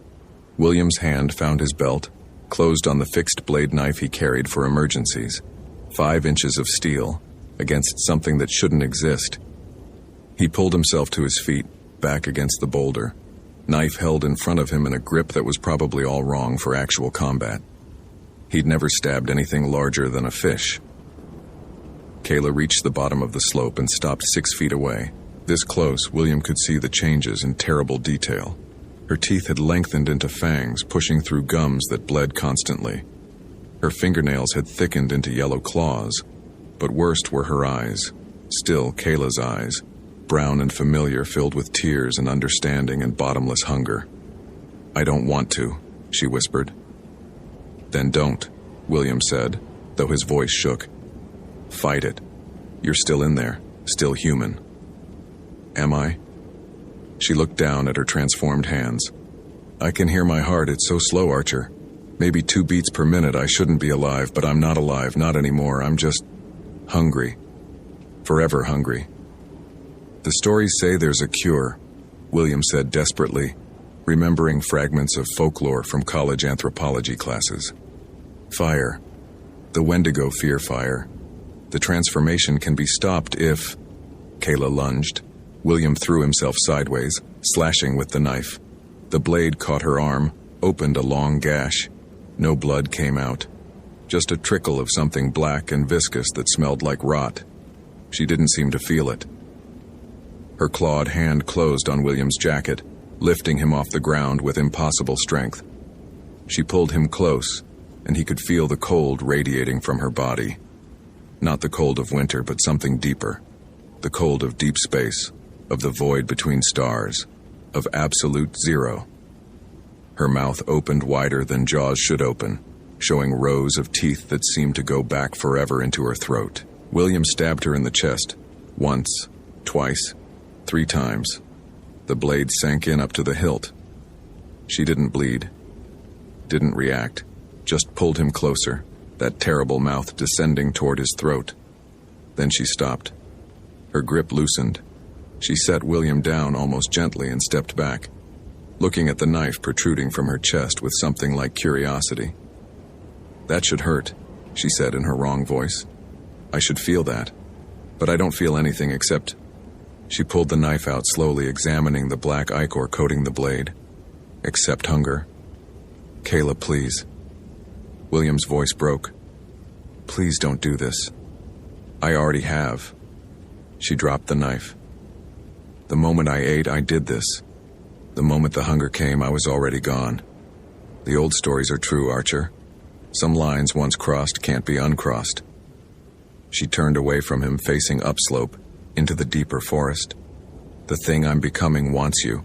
William's hand found his belt, closed on the fixed blade knife he carried for emergencies. 5 inches of steel against something that shouldn't exist. He pulled himself to his feet, back against the boulder, knife held in front of him in a grip that was probably all wrong for actual combat. He'd never stabbed anything larger than a fish. Kayla reached the bottom of the slope and stopped 6 feet away. This close, William could see the changes in terrible detail. Her teeth had lengthened into fangs, pushing through gums that bled constantly. Her fingernails had thickened into yellow claws, but worst were her eyes. Still Kayla's eyes, brown and familiar, filled with tears and understanding and bottomless hunger. "I don't want to," she whispered. "Then don't," William said, though his voice shook. "Fight it. You're still in there, still human." "Am I?" She looked down at her transformed hands. "I can hear my heart. It's so slow, Archer. Maybe 2 beats per minute. I shouldn't be alive, but I'm not alive, not anymore. I'm just hungry. Forever hungry." "The stories say there's a cure," William said desperately, remembering fragments of folklore from college anthropology classes. "Fire. The Wendigo fear fire. The transformation can be stopped if..." Kayla lunged. William threw himself sideways, slashing with the knife. The blade caught her arm, opened a long gash. No blood came out. Just a trickle of something black and viscous that smelled like rot. She didn't seem to feel it. Her clawed hand closed on William's jacket, lifting him off the ground with impossible strength. She pulled him close, and he could feel the cold radiating from her body. Not the cold of winter, but something deeper. The cold of deep space, of the void between stars, of absolute zero. Her mouth opened wider than jaws should open, showing rows of teeth that seemed to go back forever into her throat. William stabbed her in the chest, once, twice, 3 times. The blade sank in up to the hilt. She didn't bleed, didn't react, just pulled him closer, that terrible mouth descending toward his throat. Then she stopped. Her grip loosened. She set William down almost gently and stepped back, looking at the knife protruding from her chest with something like curiosity. "That should hurt," she said in her wrong voice. "I should feel that. But I don't feel anything except..." She pulled the knife out slowly, examining the black ichor coating the blade. "Except hunger. Kayla, please." William's voice broke. "Please don't do this. I already have." She dropped the knife. "The moment I ate, I did this. The moment the hunger came, I was already gone. The old stories are true, Archer. Some lines once crossed can't be uncrossed." She turned away from him, facing upslope, into the deeper forest. "The thing I'm becoming wants you.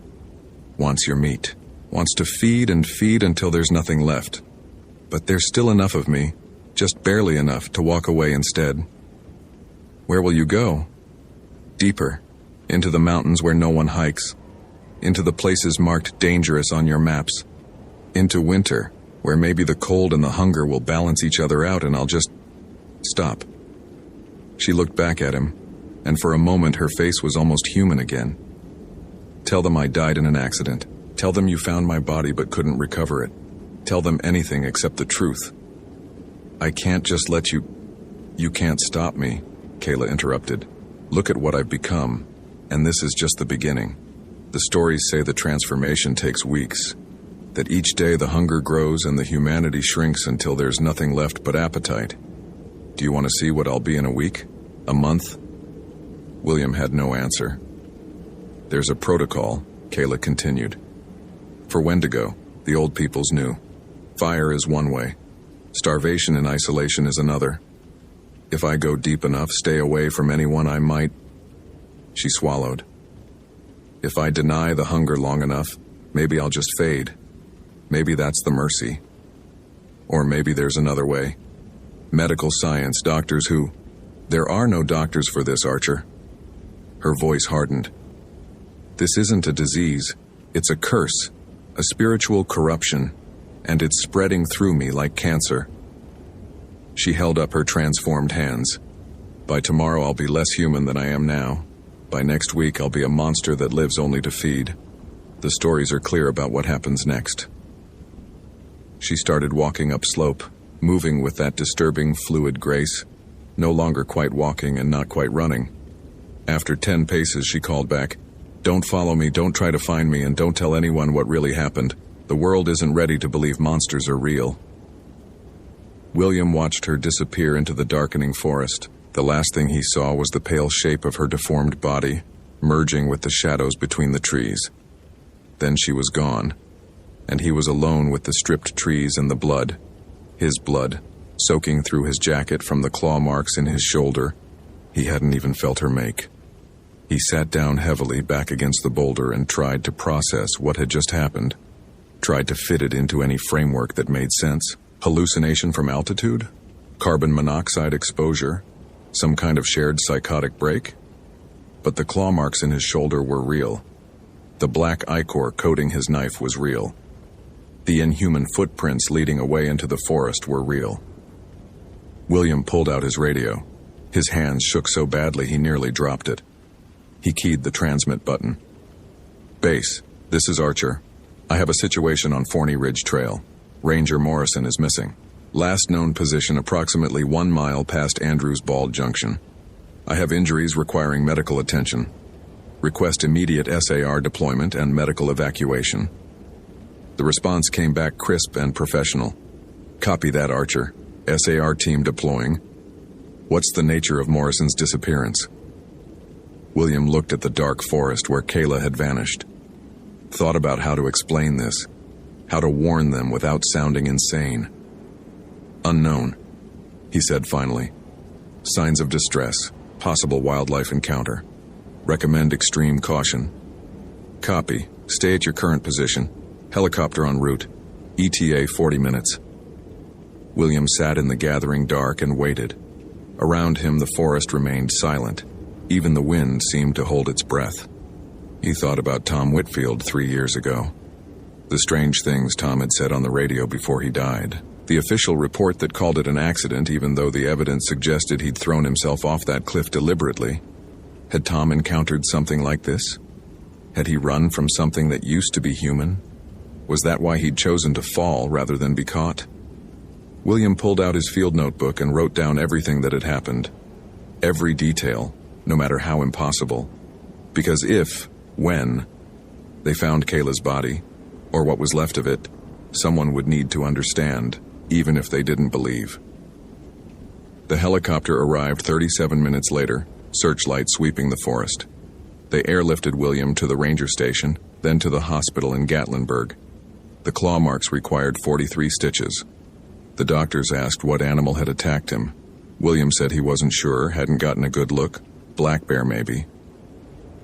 Wants your meat. Wants to feed and feed until there's nothing left. But there's still enough of me, just barely enough, to walk away instead." "Where will you go?" "Deeper. Into the mountains where no one hikes. Into the places marked dangerous on your maps. Into winter, where maybe the cold and the hunger will balance each other out and I'll just... stop." She looked back at him, and for a moment her face was almost human again. "Tell them I died in an accident. Tell them you found my body but couldn't recover it. Tell them anything except the truth." "I can't just let you..." "You can't stop me," Kayla interrupted. "Look at what I've become, and this is just the beginning. The stories say the transformation takes weeks, that each day the hunger grows and the humanity shrinks until there's nothing left but appetite. Do you want to see what I'll be in a week? A month?" William had no answer. "There's a protocol," Kayla continued. "For Wendigo, the old peoples knew. Fire is one way. Starvation and isolation is another. If I go deep enough, stay away from anyone, I might..." She swallowed. "If I deny the hunger long enough, maybe I'll just fade. Maybe that's the mercy. Or maybe there's another way. Medical science, doctors who..." "There are no doctors for this, Archer." Her voice hardened. This isn't a disease. It's a curse, a spiritual corruption, and it's spreading through me like cancer. She held up her transformed hands. By tomorrow I'll be less human than I am now. By next week I'll be a monster that lives only to feed. The stories are clear about what happens next. She started walking up slope, moving with that disturbing fluid grace, no longer quite walking and not quite running. After 10 paces she called back, "Don't follow me, don't try to find me, and don't tell anyone what really happened. The world isn't ready to believe monsters are real." William watched her disappear into the darkening forest. The last thing he saw was the pale shape of her deformed body, merging with the shadows between the trees. Then she was gone, and he was alone with the stripped trees and the blood, his blood, soaking through his jacket from the claw marks in his shoulder. He hadn't even felt her make. He sat down heavily back against the boulder and tried to process what had just happened, tried to fit it into any framework that made sense. Hallucination from altitude? Carbon monoxide exposure? Some kind of shared psychotic break? But the claw marks in his shoulder were real. The black ichor coating his knife was real. The inhuman footprints leading away into the forest were real. William pulled out his radio. His hands shook so badly he nearly dropped it. He keyed the transmit button. "Base, this is Archer. I have a situation on Forney Ridge Trail. Ranger Morrison is missing. Last known position approximately 1 mile past Andrews Bald Junction. I have injuries requiring medical attention. Request immediate SAR deployment and medical evacuation." The response came back crisp and professional. "Copy that, Archer. SAR team deploying. What's the nature of Morrison's disappearance?" William looked at the dark forest where Kayla had vanished. Thought about how to explain this, how to warn them without sounding insane. "Unknown," he said finally. "Signs of distress, possible wildlife encounter. Recommend extreme caution." "Copy. Stay at your current position. Helicopter en route. ETA 40 minutes. William sat in the gathering dark and waited. Around him the forest remained silent. Even the wind seemed to hold its breath. He thought about Tom Whitfield 3 years ago. The strange things Tom had said on the radio before he died. The official report that called it an accident, even though the evidence suggested he'd thrown himself off that cliff deliberately. Had Tom encountered something like this? Had he run from something that used to be human? Was that why he'd chosen to fall rather than be caught? William pulled out his field notebook and wrote down everything that had happened. Every detail, no matter how impossible. Because when they found Kayla's body, or what was left of it, someone would need to understand, even if they didn't believe. The helicopter arrived 37 minutes later, searchlight sweeping the forest. They airlifted William to the ranger station, then to the hospital in Gatlinburg. The claw marks required 43 stitches. The doctors asked what animal had attacked him. William said he wasn't sure, hadn't gotten a good look. Black bear, maybe.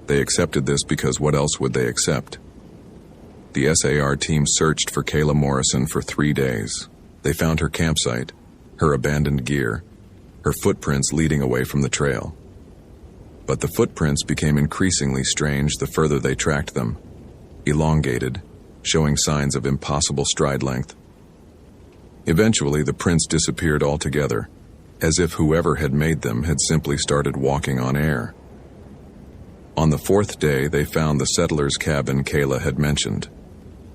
They accepted this because what else would they accept? The SAR team searched for Kayla Morrison for 3 days. They found her campsite, her abandoned gear, her footprints leading away from the trail. But the footprints became increasingly strange the further they tracked them. Elongated, showing signs of impossible stride length. Eventually, the prints disappeared altogether, as if whoever had made them had simply started walking on air. On the 4th day, they found the settler's cabin Kayla had mentioned.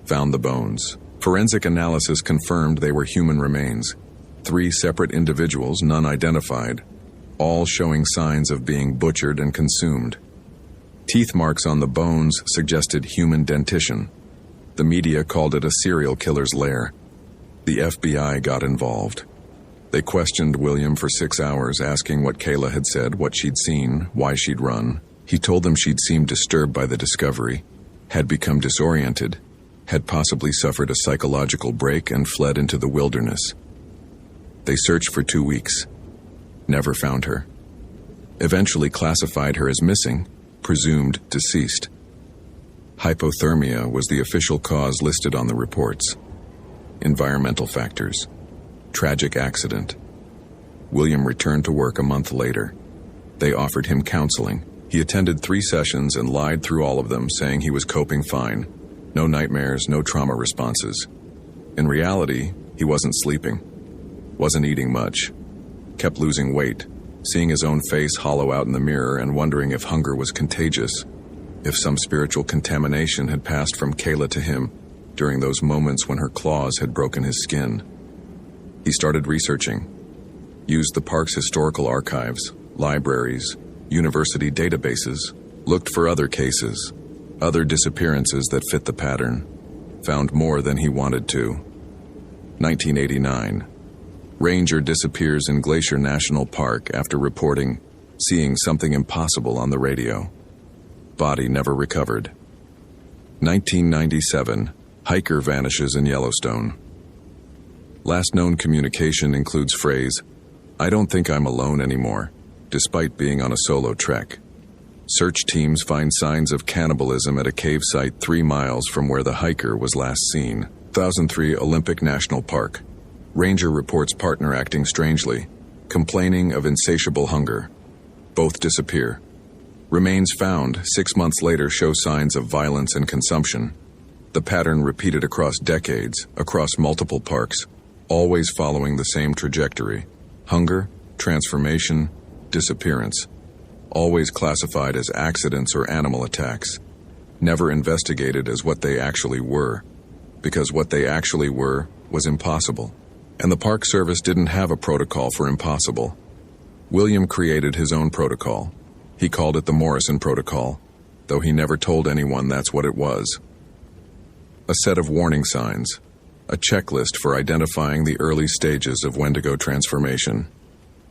Found the bones. Forensic analysis confirmed they were human remains. 3 separate individuals, none identified, all showing signs of being butchered and consumed. Teeth marks on the bones suggested human dentition. The media called it a serial killer's lair. The FBI got involved. They questioned William for 6 hours, asking what Kayla had said, what she'd seen, why she'd run. He told them she'd seemed disturbed by the discovery, had become disoriented, had possibly suffered a psychological break and fled into the wilderness. They searched for 2 weeks. Never found her. Eventually classified her as missing, presumed deceased. Hypothermia was the official cause listed on the reports. Environmental factors. Tragic accident. William returned to work a month later. They offered him counseling. He attended 3 sessions and lied through all of them, saying he was coping fine. No nightmares, no trauma responses. In reality, he wasn't sleeping, wasn't eating much, kept losing weight, seeing his own face hollow out in the mirror and wondering if hunger was contagious, if some spiritual contamination had passed from Kayla to him during those moments when her claws had broken his skin. He started researching, used the park's historical archives, libraries, university databases, looked for other cases, other disappearances that fit the pattern, found more than he wanted to. 1989. Ranger disappears in Glacier National Park after reporting seeing something impossible on the radio. Body never recovered. 1997. Hiker vanishes in Yellowstone. Last known communication includes phrase, "I don't think I'm alone anymore," despite being on a solo trek. Search teams find signs of cannibalism at a cave site 3 miles from where the hiker was last seen. 2003 Olympic National Park. Ranger reports partner acting strangely, complaining of insatiable hunger. Both disappear. Remains found 6 months later show signs of violence and consumption. The pattern repeated across decades, across multiple parks, always following the same trajectory. Hunger, transformation, disappearance. Always classified as accidents or animal attacks. Never investigated as what they actually were, because what they actually were was impossible. And the Park Service didn't have a protocol for impossible. William created his own protocol. He called it the Morrison Protocol, though he never told anyone that's what it was. A set of warning signs, a checklist for identifying the early stages of Wendigo transformation.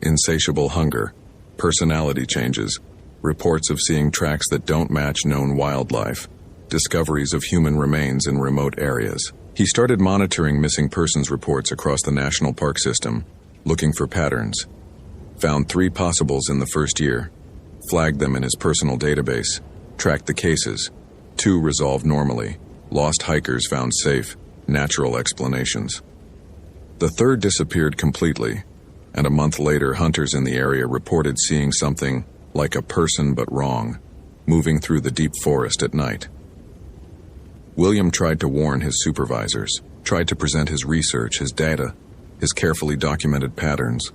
Insatiable hunger, personality changes, reports of seeing tracks that don't match known wildlife, discoveries of human remains in remote areas. He started monitoring missing persons reports across the national park system, looking for patterns. Found 3 possibles in the first year, flagged them in his personal database, tracked the cases. 2 resolved normally, lost hikers found safe, natural explanations. The 3rd disappeared completely, and a month later hunters in the area reported seeing something like a person but wrong, moving through the deep forest at night. William tried to warn his supervisors, tried to present his research, his data, his carefully documented patterns.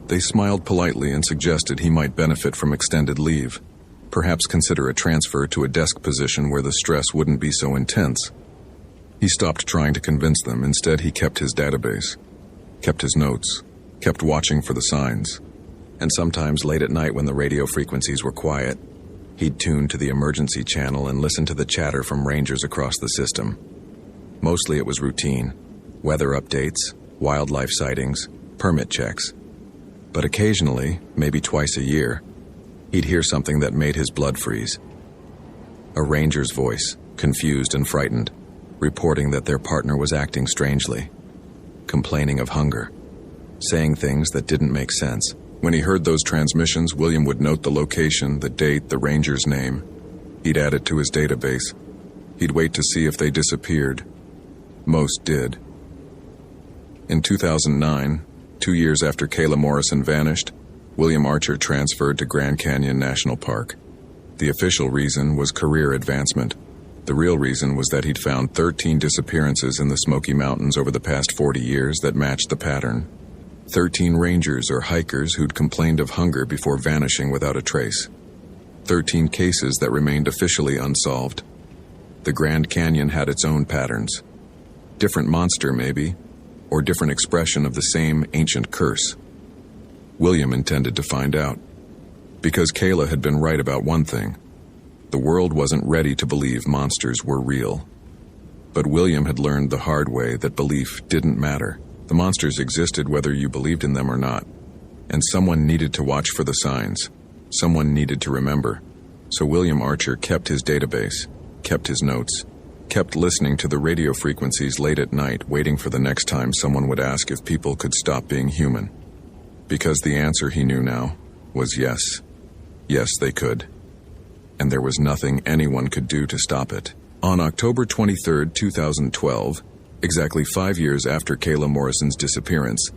They smiled politely and suggested he might benefit from extended leave, perhaps consider a transfer to a desk position where the stress wouldn't be so intense. He stopped trying to convince them. Instead, he kept his database, kept his notes, kept watching for the signs. And sometimes late at night when the radio frequencies were quiet, he'd tune to the emergency channel and listen to the chatter from rangers across the system. Mostly it was routine, weather updates, wildlife sightings, permit checks. But occasionally, maybe twice a year, he'd hear something that made his blood freeze. A ranger's voice, confused and frightened, reporting that their partner was acting strangely, complaining of hunger, saying things that didn't make sense. When he heard those transmissions, William would note the location, the date, the ranger's name. He'd add it to his database. He'd wait to see if they disappeared. Most did. In 2009, 2 years after Kayla Morrison vanished, William Archer transferred to Grand Canyon National Park. The official reason was career advancement. The real reason was that he'd found 13 disappearances in the Smoky Mountains over the past 40 years that matched the pattern. 13 rangers or hikers who'd complained of hunger before vanishing without a trace. 13 cases that remained officially unsolved. The Grand Canyon had its own patterns. Different monster, maybe, or different expression of the same ancient curse. William intended to find out. Because Kayla had been right about one thing. The world wasn't ready to believe monsters were real. But William had learned the hard way that belief didn't matter. The monsters existed whether you believed in them or not. And someone needed to watch for the signs. Someone needed to remember. So William Archer kept his database, kept his notes, kept listening to the radio frequencies late at night, waiting for the next time someone would ask if people could stop being human. Because the answer he knew now was yes. Yes, they could. And there was nothing anyone could do to stop it. On October 23, 2012, exactly 5 years after Kayla Morrison's disappearance,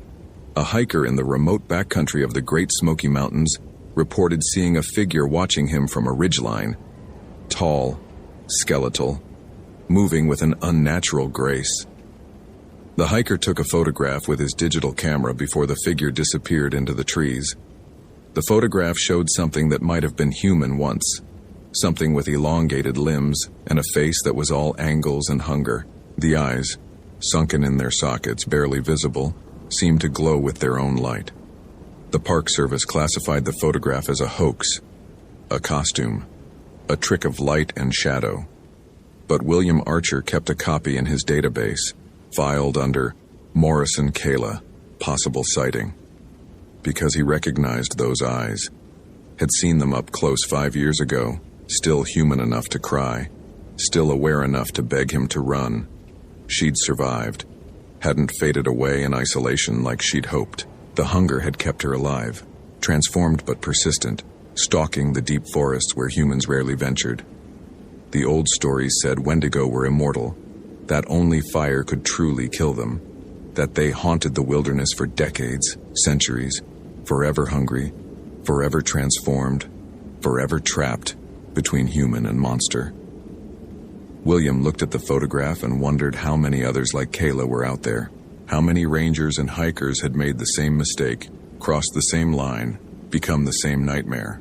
a hiker in the remote backcountry of the Great Smoky Mountains reported seeing a figure watching him from a ridgeline, tall, skeletal, moving with an unnatural grace. The hiker took a photograph with his digital camera before the figure disappeared into the trees. The photograph showed something that might have been human once, something with elongated limbs and a face that was all angles and hunger. The eyes, sunken in their sockets, barely visible, seemed to glow with their own light. The Park Service classified the photograph as a hoax, a costume, a trick of light and shadow. But William Archer kept a copy in his database, filed under Morrison Kayla, possible sighting, because he recognized those eyes, had seen them up close 5 years ago, still human enough to cry, still aware enough to beg him to run. She'd survived, hadn't faded away in isolation like she'd hoped. The hunger had kept her alive, transformed but persistent, stalking the deep forests where humans rarely ventured. The old stories said Wendigo were immortal, that only fire could truly kill them, that they haunted the wilderness for decades, centuries, forever hungry, forever transformed, forever trapped between human and monster. William looked at the photograph and wondered how many others like Kayla were out there. How many rangers and hikers had made the same mistake, crossed the same line, become the same nightmare?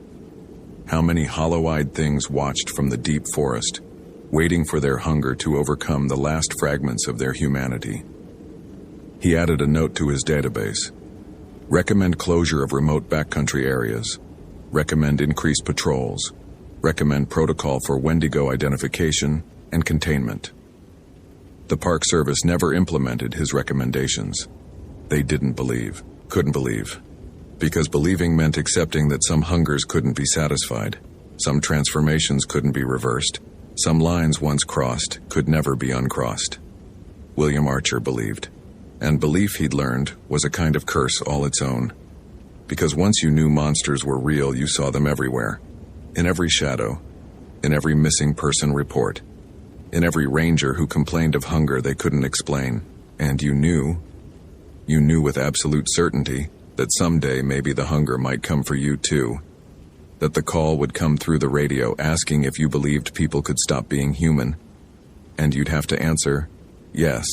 How many hollow-eyed things watched from the deep forest, waiting for their hunger to overcome the last fragments of their humanity? He added a note to his database. Recommend closure of remote backcountry areas. Recommend increased patrols. Recommend protocol for Wendigo identification and containment. The Park Service never implemented his recommendations. They didn't believe, couldn't believe, because believing meant accepting that some hungers couldn't be satisfied, some transformations couldn't be reversed, some lines once crossed could never be uncrossed. William Archer believed, and belief, he'd learned, was a kind of curse all its own, because once you knew monsters were real, you saw them everywhere, in every shadow, in every missing person report, in every ranger who complained of hunger they couldn't explain, and you knew with absolute certainty that someday maybe the hunger might come for you too, that the call would come through the radio asking if you believed people could stop being human, and you'd have to answer, yes.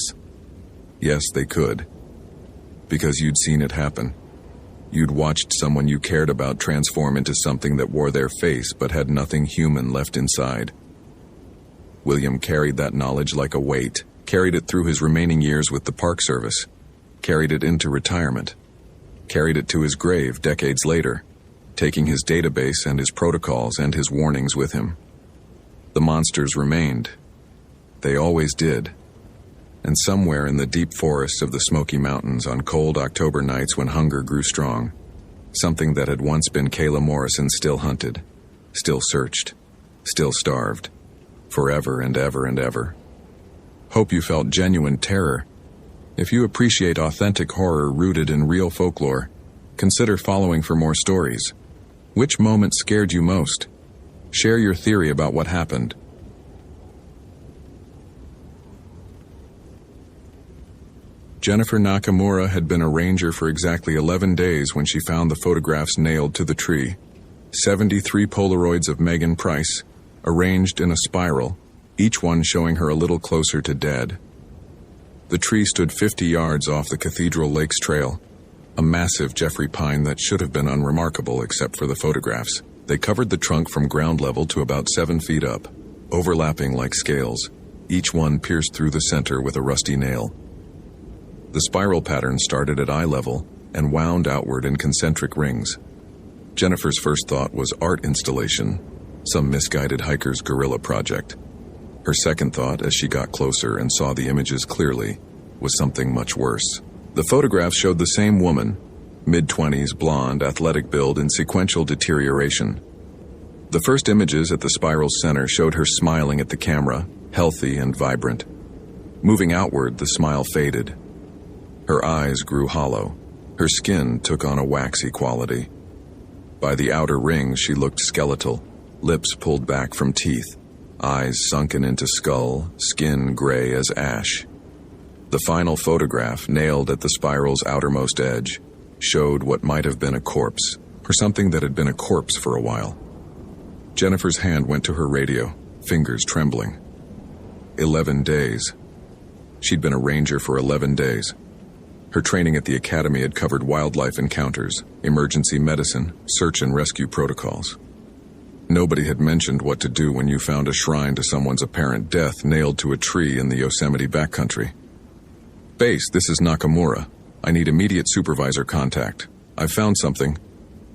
Yes, they could, because you'd seen it happen. You'd watched someone you cared about transform into something that wore their face but had nothing human left inside. William carried that knowledge like a weight, carried it through his remaining years with the Park Service, carried it into retirement, carried it to his grave decades later, taking his database and his protocols and his warnings with him. The monsters remained. They always did. And somewhere in the deep forests of the Smoky Mountains on cold October nights when hunger grew strong, something that had once been Kayla Morrison still hunted, still searched, still starved, forever and ever and ever. Hope you felt genuine terror. If you appreciate authentic horror rooted in real folklore, consider following for more stories. Which moment scared you most? Share your theory about what happened. Jennifer Nakamura had been a ranger for exactly 11 days when she found the photographs nailed to the tree. 73 Polaroids of Megan Price, arranged in a spiral, each one showing her a little closer to dead. The tree stood 50 yards off the Cathedral Lakes Trail, a massive Jeffrey pine that should have been unremarkable except for the photographs. They covered the trunk from ground level to about 7 feet up, overlapping like scales, each one pierced through the center with a rusty nail. The spiral pattern started at eye level and wound outward in concentric rings. Jennifer's first thought was art installation, some misguided hiker's guerrilla project. Her second thought, as she got closer and saw the images clearly, was something much worse. The photographs showed the same woman, mid-20s, blonde, athletic build in sequential deterioration. The first images at the spiral's center showed her smiling at the camera, healthy and vibrant. Moving outward, the smile faded. Her eyes grew hollow. Her skin took on a waxy quality. By the outer rings, she looked skeletal, lips pulled back from teeth, eyes sunken into skull, skin gray as ash. The final photograph, nailed at the spiral's outermost edge, showed what might have been a corpse, or something that had been a corpse for a while. Jennifer's hand went to her radio, fingers trembling. 11 days. She'd been a ranger for 11 days. Her training at the academy had covered wildlife encounters, emergency medicine, search and rescue protocols. Nobody had mentioned what to do when you found a shrine to someone's apparent death nailed to a tree in the Yosemite backcountry. Base, this is Nakamura. I need immediate supervisor contact. I've found something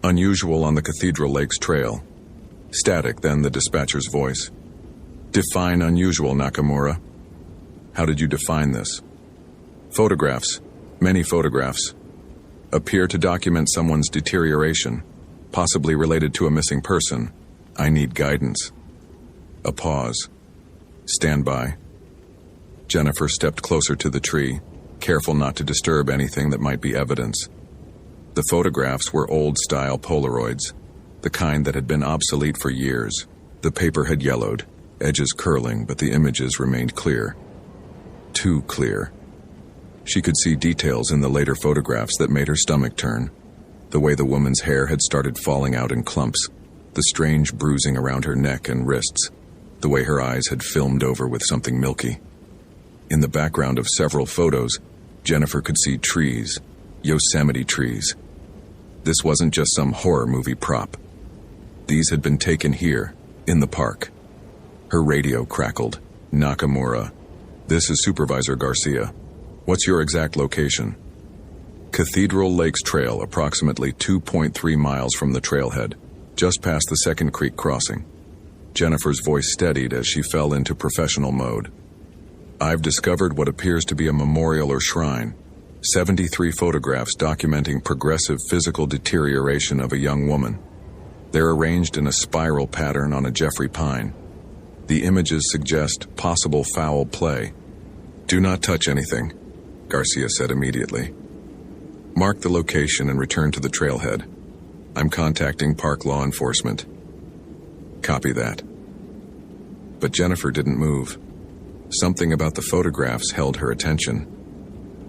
unusual on the Cathedral Lakes Trail. Static, then the dispatcher's voice. Define unusual, Nakamura. How did you define this? Photographs. Many photographs. Appear to document someone's deterioration, possibly related to a missing person. I need guidance. A pause. Stand by. Jennifer stepped closer to the tree, careful not to disturb anything that might be evidence. The photographs were old-style Polaroids, the kind that had been obsolete for years. The paper had yellowed, edges curling, but the images remained clear. Too clear. She could see details in the later photographs that made her stomach turn. The way the woman's hair had started falling out in clumps, the strange bruising around her neck and wrists, the way her eyes had filmed over with something milky. In the background of several photos, Jennifer could see trees, Yosemite trees. This wasn't just some horror movie prop. These had been taken here, in the park. Her radio crackled. Nakamura. This is Supervisor Garcia. What's your exact location? Cathedral Lakes Trail, approximately 2.3 miles from the trailhead, just past the Second Creek crossing. Jennifer's voice steadied as she fell into professional mode. I've discovered what appears to be a memorial or shrine. 73 photographs documenting progressive physical deterioration of a young woman. They're arranged in a spiral pattern on a Jeffrey pine. The images suggest possible foul play. Do not touch anything, Garcia said immediately. Mark the location and return to the trailhead. I'm contacting park law enforcement. Copy that. But Jennifer didn't move. Something about the photographs held her attention.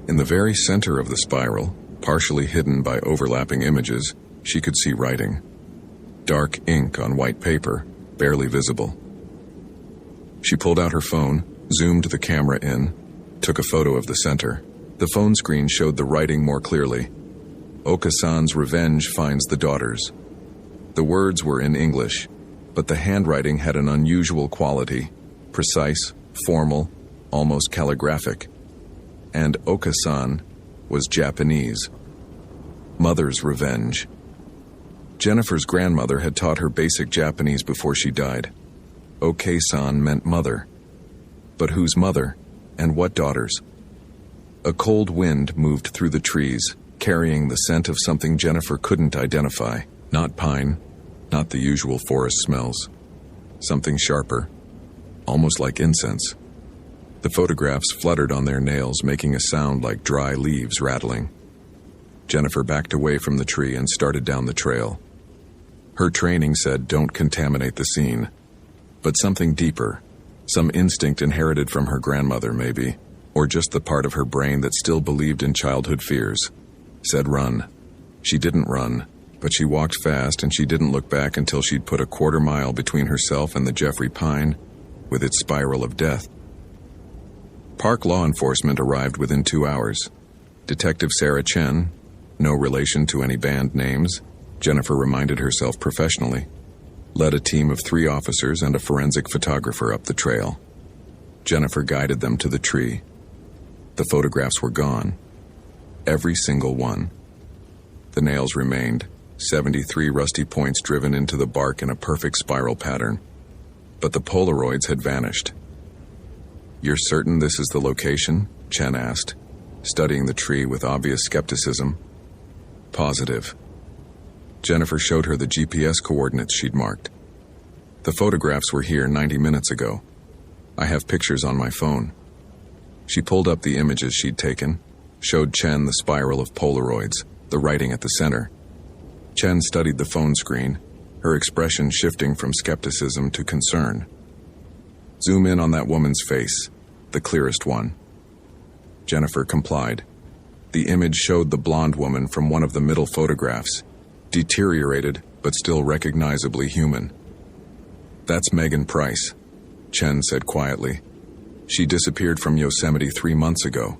In the very center of the spiral, partially hidden by overlapping images, she could see writing. Dark ink on white paper, barely visible. She pulled out her phone, zoomed the camera in, took a photo of the center. The phone screen showed the writing more clearly. Okasan's revenge finds the daughters. The words were in English, but the handwriting had an unusual quality, precise, formal, almost calligraphic. And Okasan was Japanese. Mother's revenge. Jennifer's grandmother had taught her basic Japanese before she died. Oke-san meant mother. But whose mother, and what daughters? A cold wind moved through the trees, carrying the scent of something Jennifer couldn't identify. Not pine, not the usual forest smells. Something sharper, almost like incense. The photographs fluttered on their nails, making a sound like dry leaves rattling. Jennifer backed away from the tree and started down the trail. Her training said don't contaminate the scene. But something deeper, some instinct inherited from her grandmother maybe, or just the part of her brain that still believed in childhood fears, said run. She didn't run, but she walked fast and she didn't look back until she'd put a quarter mile between herself and the Jeffrey Pine, with its spiral of death. Park law enforcement arrived within 2 hours. Detective Sarah Chen, no relation to any band names, Jennifer reminded herself professionally, led a team of 3 officers and a forensic photographer up the trail. Jennifer guided them to the tree. The photographs were gone. Every single one. The nails remained, 73 rusty points driven into the bark in a perfect spiral pattern. But the Polaroids had vanished. You're certain this is the location? Chen asked, studying the tree with obvious skepticism. Positive. Jennifer showed her the GPS coordinates she'd marked. The photographs were here 90 minutes ago. I have pictures on my phone. She pulled up the images she'd taken, showed Chen the spiral of Polaroids, the writing at the center. Chen studied the phone screen, her expression shifting from skepticism to concern. Zoom in on that woman's face, the clearest one. Jennifer complied. The image showed the blonde woman from one of the middle photographs, deteriorated, but still recognizably human. "That's Megan Price," Chen said quietly. "She disappeared from Yosemite 3 months ago,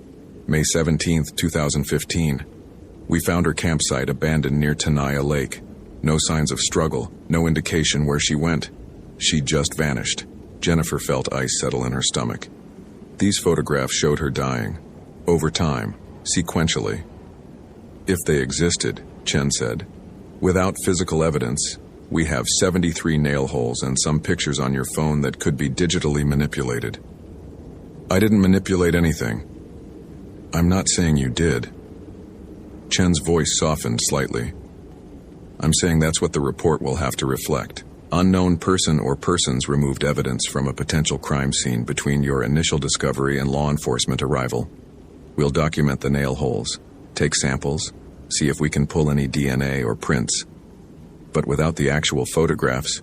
May 17th, 2015. We found her campsite abandoned near Tenaya Lake. No signs of struggle, no indication where she went. She just vanished." Jennifer felt ice settle in her stomach. These photographs showed her dying. Over time, sequentially. "If they existed," Chen said. "Without physical evidence, we have 73 nail holes and some pictures on your phone that could be digitally manipulated." "I didn't manipulate anything." "I'm not saying you did." Chen's voice softened slightly. "I'm saying that's what the report will have to reflect. Unknown person or persons removed evidence from a potential crime scene between your initial discovery and law enforcement arrival. We'll document the nail holes, take samples, see if we can pull any DNA or prints. But without the actual photographs..."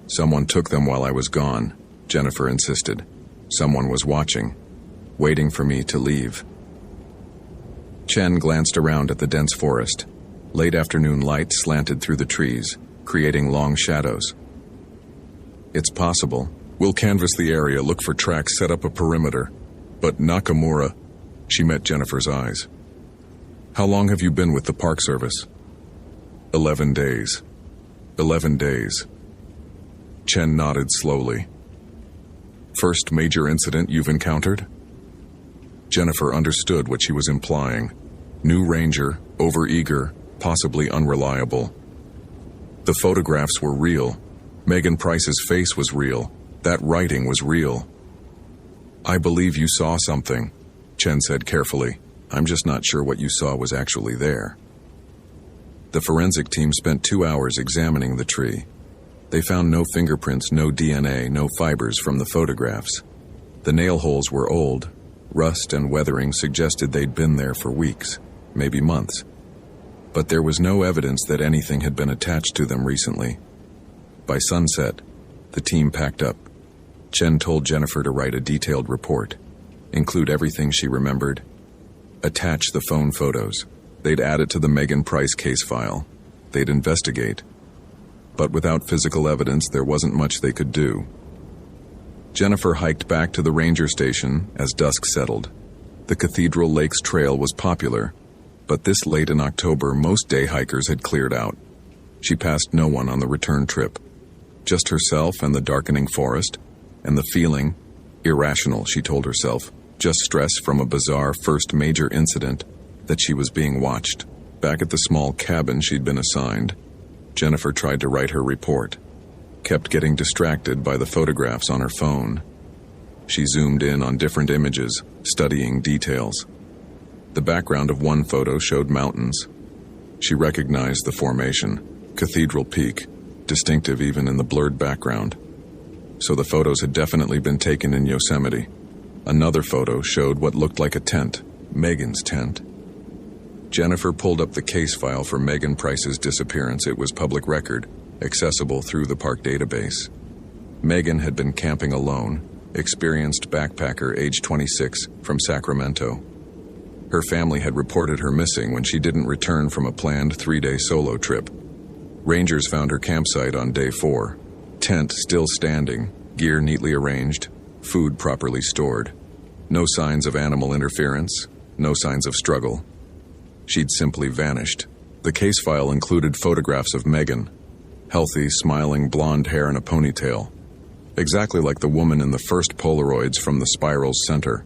"Someone took them while I was gone," Jennifer insisted. "Someone was watching, waiting for me to leave." Chen glanced around at the dense forest. Late afternoon light slanted through the trees, creating long shadows. "It's possible. We'll canvass the area, look for tracks, set up a perimeter. But Nakamura..." She met Jennifer's eyes. "How long have you been with the Park Service?" 11 days. 11 days. Chen nodded slowly. "First major incident you've encountered?" Jennifer understood what she was implying. New ranger, overeager, possibly unreliable. The photographs were real. Megan Price's face was real. That writing was real. "I believe you saw something," Chen said carefully. "I'm just not sure what you saw was actually there." The forensic team spent 2 hours examining the tree. They found no fingerprints, no DNA, no fibers from the photographs. The nail holes were old. Rust and weathering suggested they'd been there for weeks, maybe months. But there was no evidence that anything had been attached to them recently. By sunset, the team packed up. Chen told Jennifer to write a detailed report, include everything she remembered, attach the phone photos. They'd add it to the Megan Price case file. They'd investigate. But without physical evidence, there wasn't much they could do. Jennifer hiked back to the ranger station as dusk settled. The Cathedral Lakes Trail was popular, but this late in October, most day hikers had cleared out. She passed no one on the return trip. Just herself and the darkening forest, and the feeling, irrational, she told herself, just stress from a bizarre first major incident, that she was being watched. Back at the small cabin she'd been assigned, Jennifer tried to write her report, kept getting distracted by the photographs on her phone. She zoomed in on different images, studying details. The background of one photo showed mountains. She recognized the formation, Cathedral Peak, distinctive even in the blurred background. So the photos had definitely been taken in Yosemite. Another photo showed what looked like a tent, Megan's tent. Jennifer pulled up the case file for Megan Price's disappearance. It was public record, accessible through the park database. Megan had been camping alone, experienced backpacker, age 26, from Sacramento. Her family had reported her missing when she didn't return from a planned 3-day solo trip. Rangers found her campsite on day 4. Tent still standing, gear neatly arranged, food properly stored. No signs of animal interference, no signs of struggle. She'd simply vanished. The case file included photographs of Megan, healthy, smiling, blonde hair in a ponytail, exactly like the woman in the first Polaroids from the spiral's center.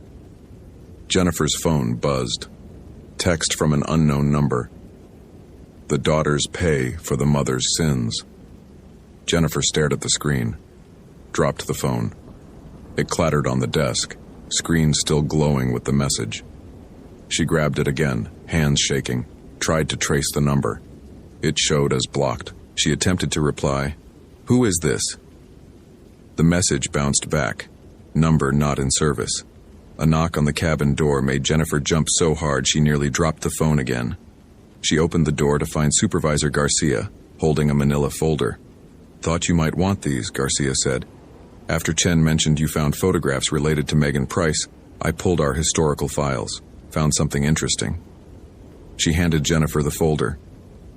Jennifer's phone buzzed. Text from an unknown number. The daughters pay for the mother's sins. Jennifer stared at the screen, dropped the phone. It clattered on the desk, screen still glowing with the message. She grabbed it again, hands shaking, tried to trace the number. It showed as blocked. She attempted to reply, "Who is this?" The message bounced back, number not in service. A knock on the cabin door made Jennifer jump so hard she nearly dropped the phone again. She opened the door to find Supervisor Garcia, holding a manila folder. "Thought you might want these," Garcia said. "After Chen mentioned you found photographs related to Megan Price, I pulled our historical files, found something interesting." She handed Jennifer the folder.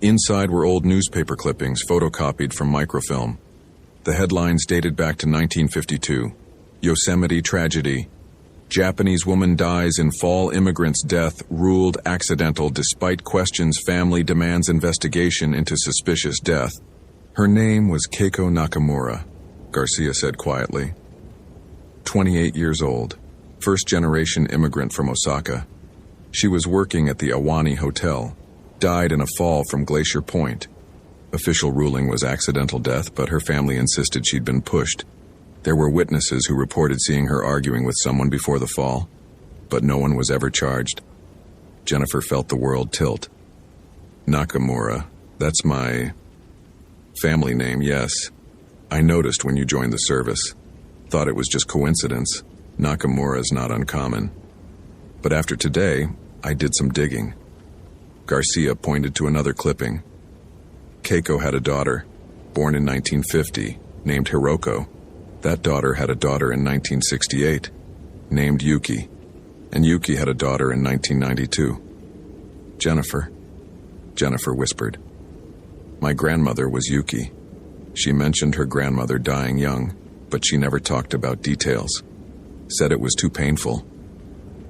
Inside were old newspaper clippings photocopied from microfilm. The headlines dated back to 1952. Yosemite tragedy. Japanese woman dies in fall immigrant's death ruled accidental despite questions family demands investigation into suspicious death. Her name was Keiko Nakamura, Garcia said quietly. 28 years old, first-generation immigrant from Osaka. She was working at the Awani Hotel, died in a fall from Glacier Point. Official ruling was accidental death, but her family insisted she'd been pushed. There were witnesses who reported seeing her arguing with someone before the fall, but no one was ever charged. Jennifer felt the world tilt. Nakamura, that's my family name, yes. I noticed when you joined the service. Thought it was just coincidence. Nakamura's not uncommon. But after today, I did some digging. Garcia pointed to another clipping. Keiko had a daughter, born in 1950, named Hiroko. That daughter had a daughter in 1968, named Yuki. And Yuki had a daughter in 1992. Jennifer whispered. My grandmother was Yuki. She mentioned her grandmother dying young, but she never talked about details. Said it was too painful.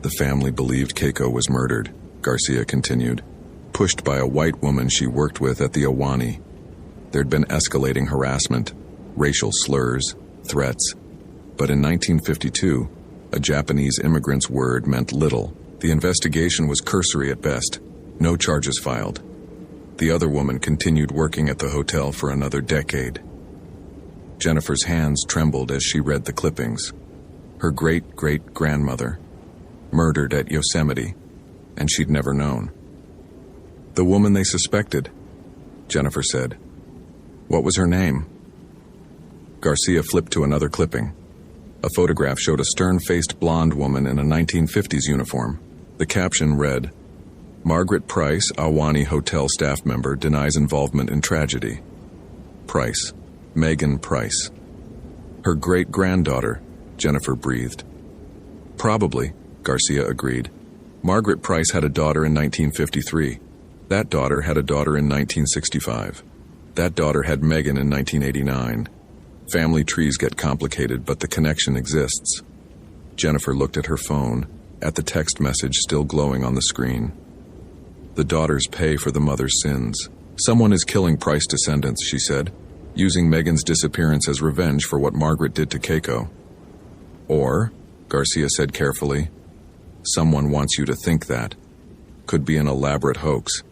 The family believed Keiko was murdered, Garcia continued, pushed by a white woman she worked with at the Awani. There'd been escalating harassment, racial slurs, threats. But in 1952, a Japanese immigrant's word meant little. The investigation was cursory at best. No charges filed. The other woman continued working at the hotel for another decade. Jennifer's hands trembled as she read the clippings. Her great-great-grandmother, murdered at Yosemite, and she'd never known. The woman they suspected, Jennifer said. What was her name? Garcia flipped to another clipping. A photograph showed a stern-faced blonde woman in a 1950s uniform. The caption read, Margaret Price, Awani Hotel staff member, denies involvement in tragedy. Price. Megan Price. Her great-granddaughter, Jennifer breathed. Probably, Garcia agreed. Margaret Price had a daughter in 1953. That daughter had a daughter in 1965. That daughter had Megan in 1989. Family trees get complicated, but the connection exists. Jennifer looked at her phone, at the text message still glowing on the screen. The daughters pay for the mother's sins. Someone is killing Price descendants, she said, using Megan's disappearance as revenge for what Margaret did to Keiko. Or, Garcia said carefully, someone wants you to think that. Could be an elaborate hoax.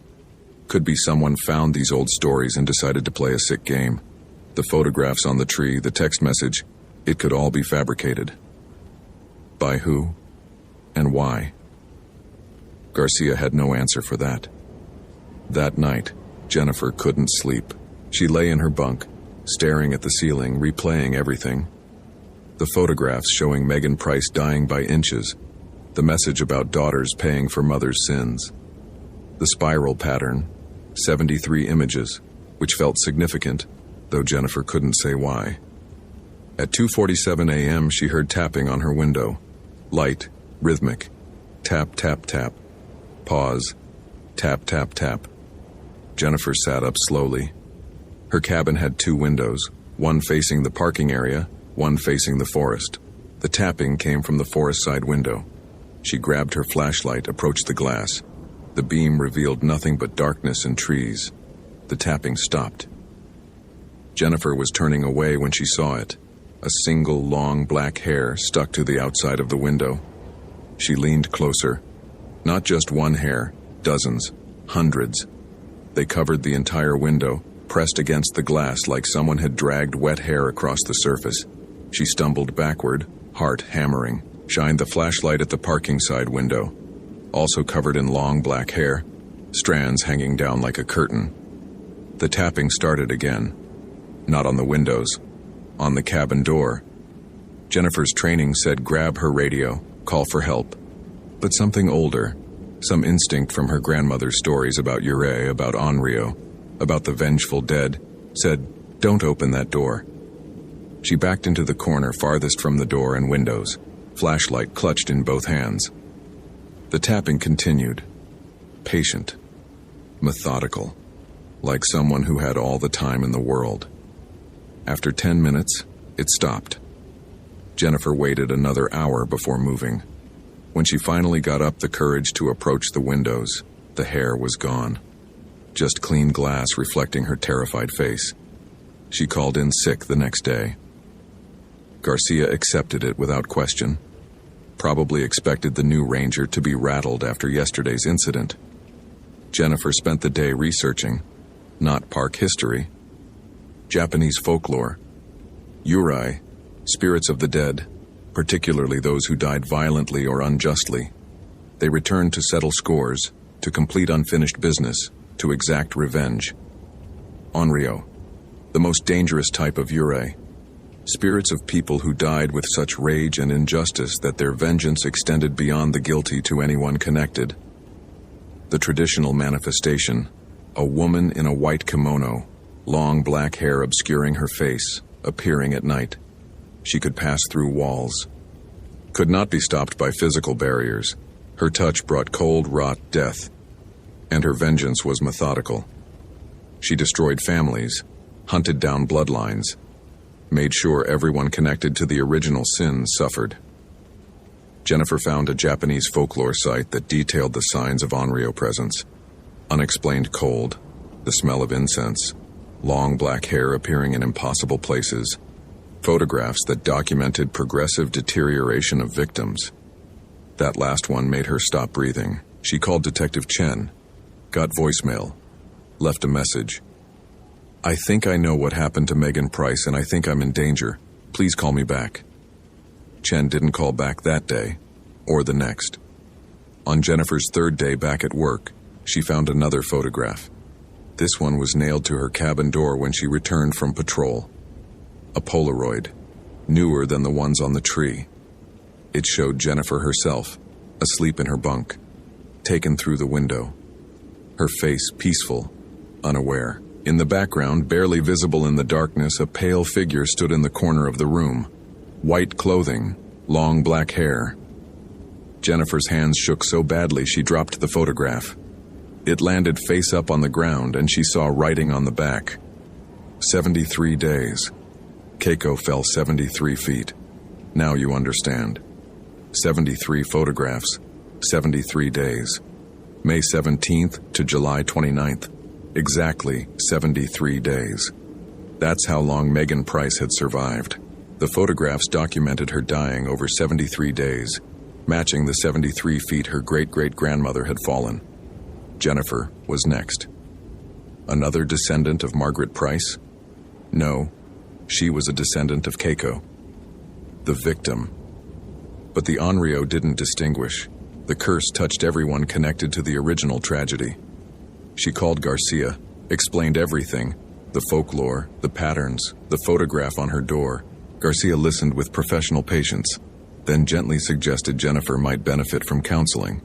Could be someone found these old stories and decided to play a sick game. The photographs on the tree, the text message, it could all be fabricated. By who? And why? Garcia had no answer for that. That night, Jennifer couldn't sleep. She lay in her bunk, staring at the ceiling, replaying everything. The photographs showing Megan Price dying by inches. The message about daughters paying for mother's sins. The spiral pattern, 73 images, which felt significant, though Jennifer couldn't say why. At 2:47 a.m., she heard tapping on her window. Light, rhythmic. Tap, tap, tap. Pause. Tap, tap, tap. Jennifer sat up slowly. Her cabin had 2 windows, one facing the parking area, one facing the forest. The tapping came from the forest side window. She grabbed her flashlight, approached the glass. The beam revealed nothing but darkness and trees. The tapping stopped. Jennifer was turning away when she saw it. A single long black hair stuck to the outside of the window. She leaned closer. Not just one hair, dozens, hundreds. They covered the entire window, pressed against the glass like someone had dragged wet hair across the surface. She stumbled backward, heart hammering, shined the flashlight at the parking side window, also covered in long black hair, strands hanging down like a curtain. The tapping started again. Not on the windows, on the cabin door. Jennifer's training said grab her radio, call for help. But something older, some instinct from her grandmother's stories about Yurei, about Onryo, about the vengeful dead, said, don't open that door. She backed into the corner farthest from the door and windows, flashlight clutched in both hands. The tapping continued, patient, methodical. like someone who had all the time in the world. After 10 minutes, it stopped. Jennifer waited another hour before moving. When she finally got up the courage to approach the windows, the hair was gone. Just clean glass reflecting her terrified face. She called in sick the next day. Garcia accepted it without question. Probably expected the new ranger to be rattled after yesterday's incident. Jennifer spent the day researching, not park history, Japanese folklore, yurei, spirits of the dead, particularly those who died violently or unjustly. They returned to settle scores, to complete unfinished business, to exact revenge. Onryo, the most dangerous type of yurei, spirits of people who died with such rage and injustice that their vengeance extended beyond the guilty to anyone connected. The traditional manifestation, a woman in a white kimono, long black hair obscuring her face, appearing at night. She could pass through walls. Could not be stopped by physical barriers. Her touch brought cold, rot death. And her vengeance was methodical. She destroyed families, hunted down bloodlines, made sure everyone connected to the original sin suffered. Jennifer found a Japanese folklore site that detailed the signs of Onryo presence. Unexplained cold, the smell of incense, long black hair appearing in impossible places, photographs that documented progressive deterioration of victims. That last one made her stop breathing. She called Detective Chen, got voicemail, left a message. "I think I know what happened to Megan Price and I think I'm in danger. Please call me back." Chen didn't call back that day, or the next. On Jennifer's third day back at work, she found another photograph. This one was nailed to her cabin door when she returned from patrol. A Polaroid, newer than the ones on the tree. It showed Jennifer herself, asleep in her bunk, taken through the window. Her face peaceful, unaware. In the background, barely visible in the darkness, a pale figure stood in the corner of the room. White clothing, long black hair. Jennifer's hands shook so badly she dropped the photograph. It landed face up on the ground and she saw writing on the back. 73 days. Keiko fell 73 feet. Now you understand. 73 photographs, 73 days. May 17th to July 29th. Exactly 73 days. That's how long Megan Price had survived. The photographs documented her dying over 73 days, matching the 73 feet her great-great-grandmother had fallen. Jennifer was next. Another descendant of Margaret Price? No, she was a descendant of Keiko. The victim. But the Onryo didn't distinguish. The curse touched everyone connected to the original tragedy. She called Garcia, explained everything, the folklore, the patterns, the photograph on her door. Garcia listened with professional patience, then gently suggested Jennifer might benefit from counseling.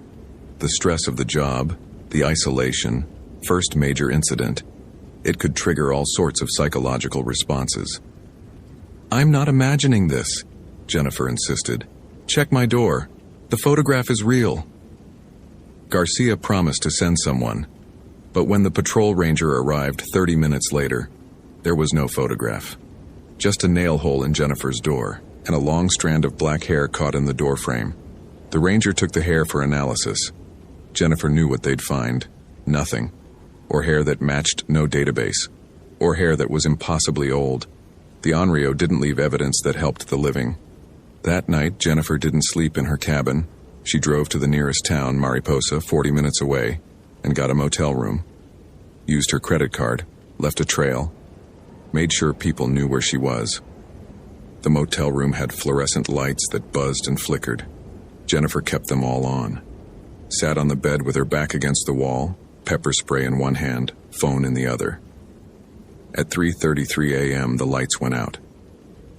The stress of the job, the isolation, first major incident, it could trigger all sorts of psychological responses. "I'm not imagining this," Jennifer insisted. "Check my door. The photograph is real." Garcia promised to send someone, but when the patrol ranger arrived 30 minutes later, there was no photograph. Just a nail hole in Jennifer's door, and a long strand of black hair caught in the door frame. The ranger took the hair for analysis. Jennifer knew what they'd find. Nothing. Or hair that matched no database. Or hair that was impossibly old. The Onryo didn't leave evidence that helped the living. That night, Jennifer didn't sleep in her cabin. She drove to the nearest town, Mariposa, 40 minutes away, and got a motel room. Used her credit card, left a trail, made sure people knew where she was. The motel room had fluorescent lights that buzzed and flickered. Jennifer kept them all on. Sat on the bed with her back against the wall, pepper spray in one hand, phone in the other. At 3:33 a.m., the lights went out.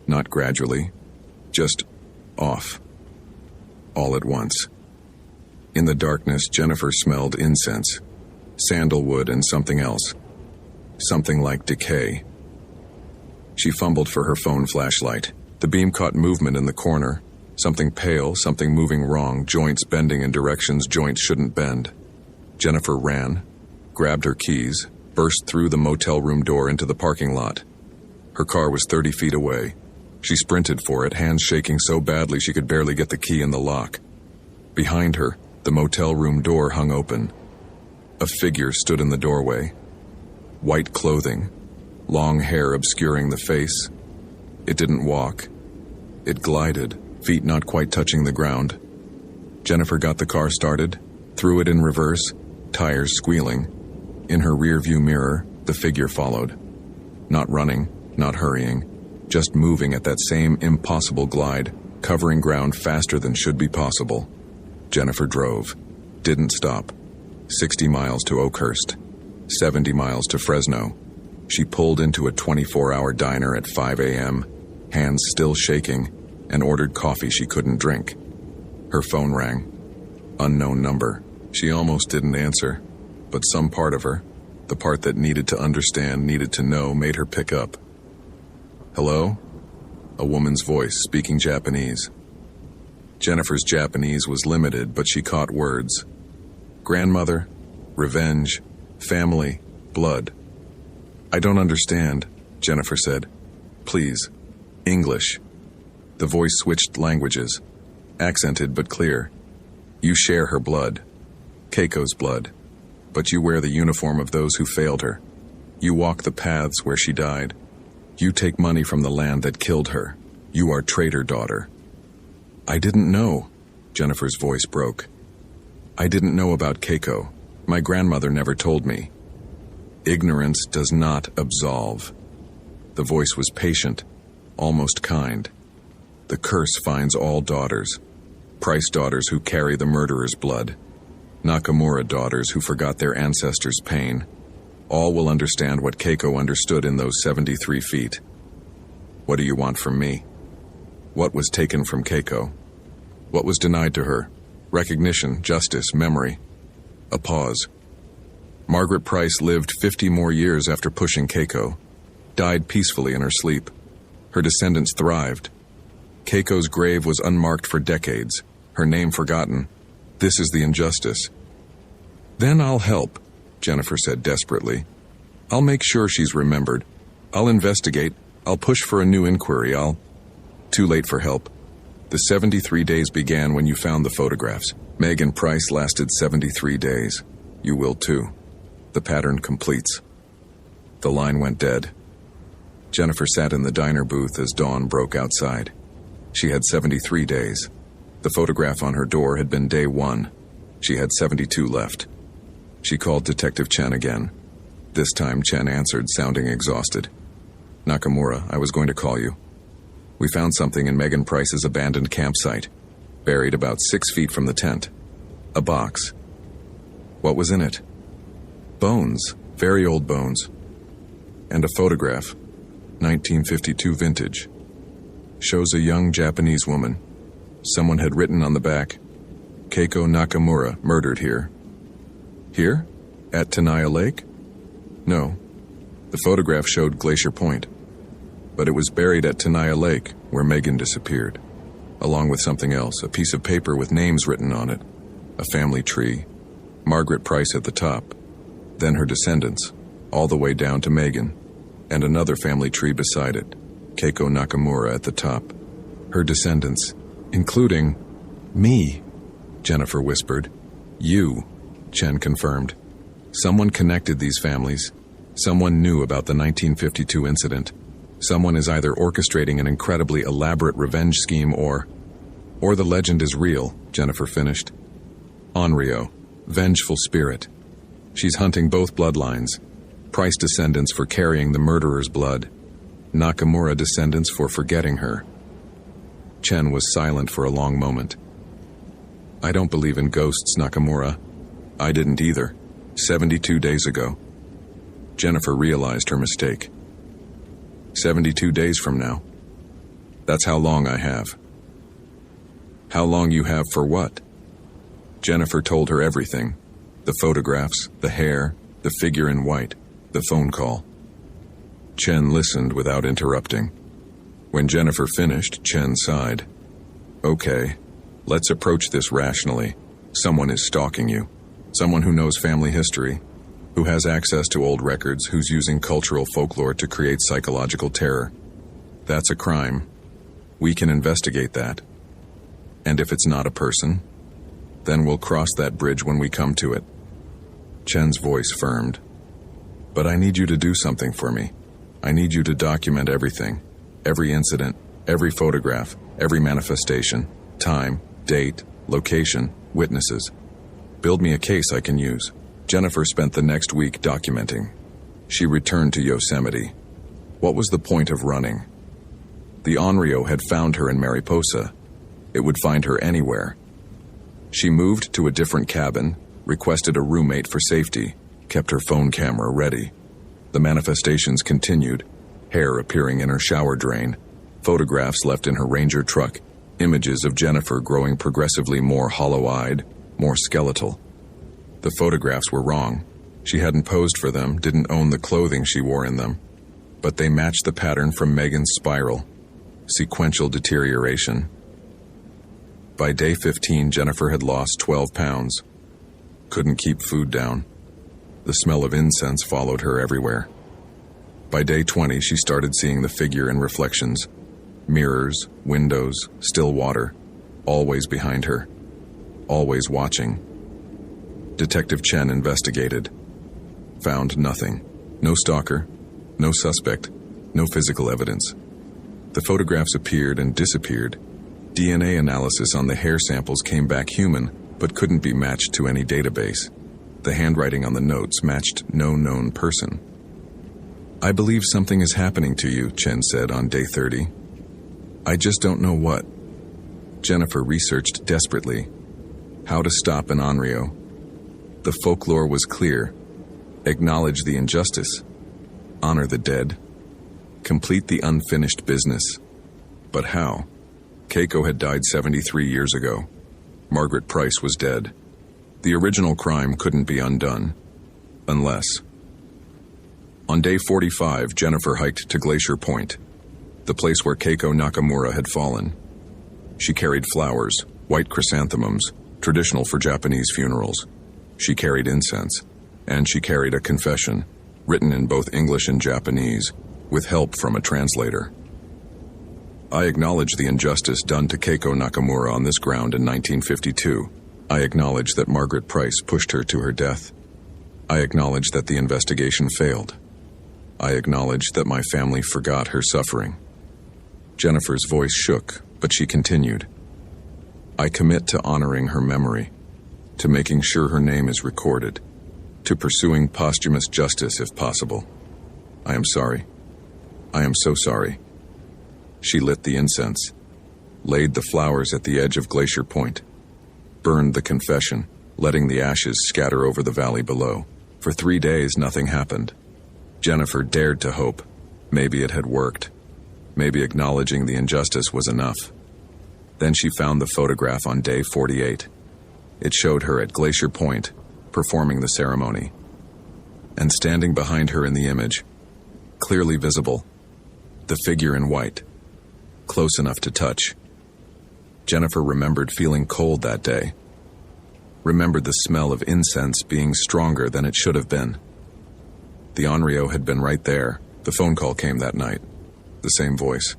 Not gradually, just off. All at once. In the darkness, Jennifer smelled incense, sandalwood, and something else. Something like decay. She fumbled for her phone flashlight. The beam caught movement in the corner. Something pale, something moving wrong, joints bending in directions joints shouldn't bend. Jennifer ran, grabbed her keys, burst through the motel room door into the parking lot. Her car was 30 feet away. She sprinted for it, hands shaking so badly she could barely get the key in the lock. Behind her, the motel room door hung open. A figure stood in the doorway. White clothing, long hair obscuring the face. It didn't walk. It glided, feet not quite touching the ground. Jennifer got the car started, threw it in reverse, tires squealing. In her rearview mirror, the figure followed. Not running, not hurrying, just moving at that same impossible glide, covering ground faster than should be possible. Jennifer drove. Didn't stop. 60 miles to Oakhurst. 70 miles to Fresno. She pulled into a 24-hour diner at 5 a.m., hands still shaking, and ordered coffee she couldn't drink. Her phone rang. Unknown number. She almost didn't answer, but some part of her, the part that needed to understand, needed to know, made her pick up. Hello? A woman's voice, speaking Japanese. Jennifer's Japanese was limited, but she caught words. Grandmother, revenge, family, blood. I don't understand, Jennifer said. Please, English. The voice switched languages, accented but clear. You share her blood, Keiko's blood, but you wear the uniform of those who failed her. You walk the paths where she died. You take money from the land that killed her. You are traitor daughter. I didn't know, Jennifer's voice broke. I didn't know about Keiko. My grandmother never told me. Ignorance does not absolve. The voice was patient, almost kind. The curse finds all daughters. Price daughters who carry the murderer's blood. Nakamura daughters who forgot their ancestors' pain. All will understand what Keiko understood in those 73 feet. What do you want from me? What was taken from Keiko? What was denied to her? Recognition, justice, memory. A pause. Margaret Price lived 50 more years after pushing Keiko. Died peacefully in her sleep. Her descendants thrived. Keiko's grave was unmarked for decades. Her name forgotten. This is the injustice. Then I'll help, Jennifer said desperately. I'll make sure she's remembered. I'll investigate. I'll push for a new inquiry. Too late for help. The 73 days began when you found the photographs. Megan Price lasted 73 days. You will too. The pattern completes. The line went dead. Jennifer sat in the diner booth as dawn broke outside. She had 73 days. The photograph on her door had been day 1. She had 72 left. She called Detective Chen again. This time Chen answered, sounding exhausted. Nakamura, I was going to call you. We found something in Megan Price's abandoned campsite, buried about 6 feet from the tent. A box. What was in it? Bones, very old bones. And a photograph, 1952 vintage. Shows a young Japanese woman. Someone had written on the back, Keiko Nakamura, murdered here. Here? At Tenaya Lake? No. The photograph showed Glacier Point. But it was buried at Tenaya Lake, where Megan disappeared. Along with something else, a piece of paper with names written on it. A family tree. Margaret Price at the top. Then her descendants, all the way down to Megan. And another family tree beside it. Keiko Nakamura at the top. Her descendants, including me, Jennifer whispered. You, Chen confirmed. Someone connected these families. Someone knew about the 1952 incident. Someone is either orchestrating an incredibly elaborate revenge scheme or the legend is real, Jennifer finished. Onryo, vengeful spirit. She's hunting both bloodlines. Price descendants for carrying the murderer's blood. Nakamura descendants for forgetting her. Chen was silent for a long moment. I don't believe in ghosts, Nakamura. I didn't either. 72 days ago. Jennifer realized her mistake. 72 days from now. That's how long I have. How long you have for what? Jennifer told her everything. The photographs, the hair, the figure in white, the phone call. Chen listened without interrupting. When Jennifer finished, Chen sighed. Okay, let's approach this rationally. Someone is stalking you. Someone who knows family history. Who has access to old records, who's using cultural folklore to create psychological terror. That's a crime. We can investigate that. And if it's not a person, then we'll cross that bridge when we come to it. Chen's voice firmed. But I need you to do something for me. I need you to document everything. Every incident, every photograph, every manifestation, time, date, location, witnesses. Build me a case I can use. Jennifer spent the next week documenting. She returned to Yosemite. What was the point of running? The Onryo had found her in Mariposa. It would find her anywhere. She moved to a different cabin, requested a roommate for safety, kept her phone camera ready. The manifestations continued, hair appearing in her shower drain, photographs left in her Ranger truck, images of Jennifer growing progressively more hollow-eyed, more skeletal. The photographs were wrong. She hadn't posed for them, didn't own the clothing she wore in them. But they matched the pattern from Megan's spiral. Sequential deterioration. By day 15, Jennifer had lost 12 pounds. Couldn't keep food down. The smell of incense followed her everywhere. By day 20, she started seeing the figure in reflections. Mirrors, windows, still water. Always behind her. Always watching. Detective Chen investigated. Found nothing. No stalker. No suspect. No physical evidence. The photographs appeared and disappeared. DNA analysis on the hair samples came back human, but couldn't be matched to any database. The handwriting on the notes matched no known person. I believe something is happening to you, Chen said on day 30. I just don't know what. Jennifer researched desperately. How to stop an Onryo. The folklore was clear. Acknowledge the injustice. Honor the dead. Complete the unfinished business. But how? Keiko had died 73 years ago. Margaret Price was dead. The original crime couldn't be undone. Unless. On day 45, Jennifer hiked to Glacier Point, the place where Keiko Nakamura had fallen. She carried flowers, white chrysanthemums, traditional for Japanese funerals. She carried incense, and she carried a confession, written in both English and Japanese, with help from a translator. I acknowledge the injustice done to Keiko Nakamura on this ground in 1952. I acknowledge that Margaret Price pushed her to her death. I acknowledge that the investigation failed. I acknowledge that my family forgot her suffering. Jennifer's voice shook, but she continued. I commit to honoring her memory, to making sure her name is recorded, to pursuing posthumous justice if possible. I am sorry. I am so sorry. She lit the incense, laid the flowers at the edge of Glacier Point, burned the confession, letting the ashes scatter over the valley below. For 3 days, nothing happened. Jennifer dared to hope. Maybe it had worked. Maybe acknowledging the injustice was enough. Then she found the photograph on day 48. It showed her at Glacier Point, performing the ceremony. And standing behind her in the image, clearly visible, the figure in white, close enough to touch. Jennifer remembered feeling cold that day. Remembered the smell of incense being stronger than it should have been. The Onryo had been right there. The phone call came that night. The same voice.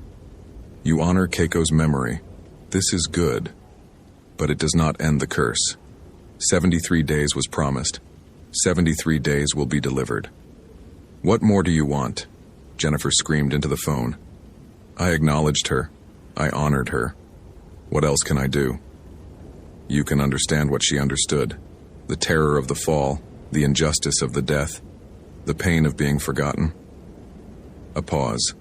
You honor Keiko's memory. This is good. But it does not end the curse. 73 days was promised. 73 days will be delivered. What more do you want? Jennifer screamed into the phone. I acknowledged her. I honored her. What else can I do? You can understand what she understood. The terror of the fall, the injustice of the death, the pain of being forgotten. A pause.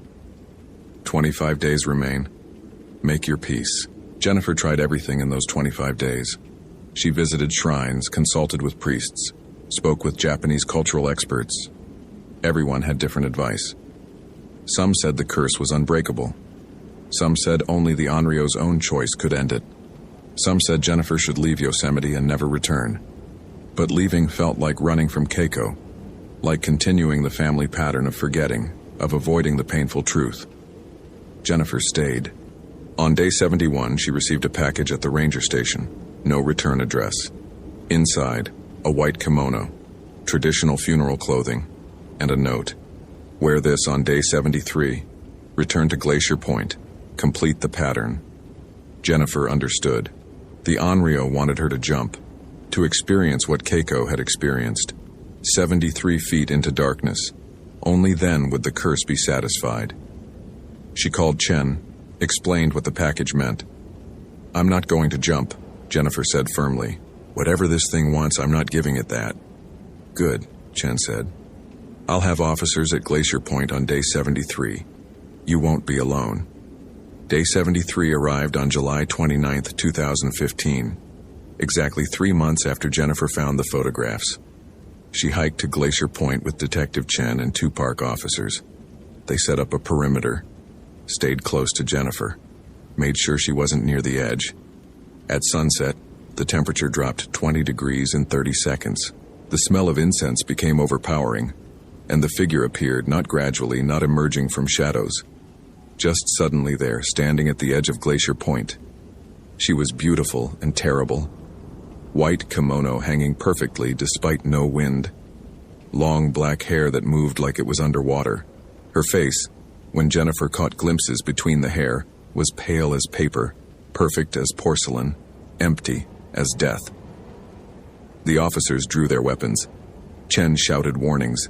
25 days remain. Make your peace. Jennifer tried everything in those 25 days. She visited shrines, consulted with priests, spoke with Japanese cultural experts. Everyone had different advice. Some said the curse was unbreakable. Some said only the Onryo's own choice could end it. Some said Jennifer should leave Yosemite and never return. But leaving felt like running from Keiko, like continuing the family pattern of forgetting, of avoiding the painful truth. Jennifer stayed. On day 71, she received a package at the ranger station. No return address. Inside, a white kimono. traditional funeral clothing, and a note. Wear this on day 73. Return to Glacier Point. Complete the pattern. Jennifer understood. The Onryo wanted her to jump, to experience what Keiko had experienced. 73 feet into darkness. Only then would the curse be satisfied. She called Chen, explained what the package meant. I'm not going to jump, Jennifer said firmly. Whatever this thing wants, I'm not giving it that. Good, Chen said. I'll have officers at Glacier Point on day 73. You won't be alone. Day 73 arrived on July 29, 2015, exactly 3 months after Jennifer found the photographs. She hiked to Glacier Point with Detective Chen and 2 park officers. They set up a perimeter, stayed close to Jennifer, made sure she wasn't near the edge. At sunset, the temperature dropped 20 degrees in 30 seconds. The smell of incense became overpowering, and the figure appeared, not gradually, not emerging from shadows, just suddenly there, standing at the edge of Glacier Point. She was beautiful and terrible. White kimono hanging perfectly despite no wind. Long black hair that moved like it was underwater. Her face, when Jennifer caught glimpses between the hair, was pale as paper, perfect as porcelain, empty as death. The officers drew their weapons. Chen shouted warnings.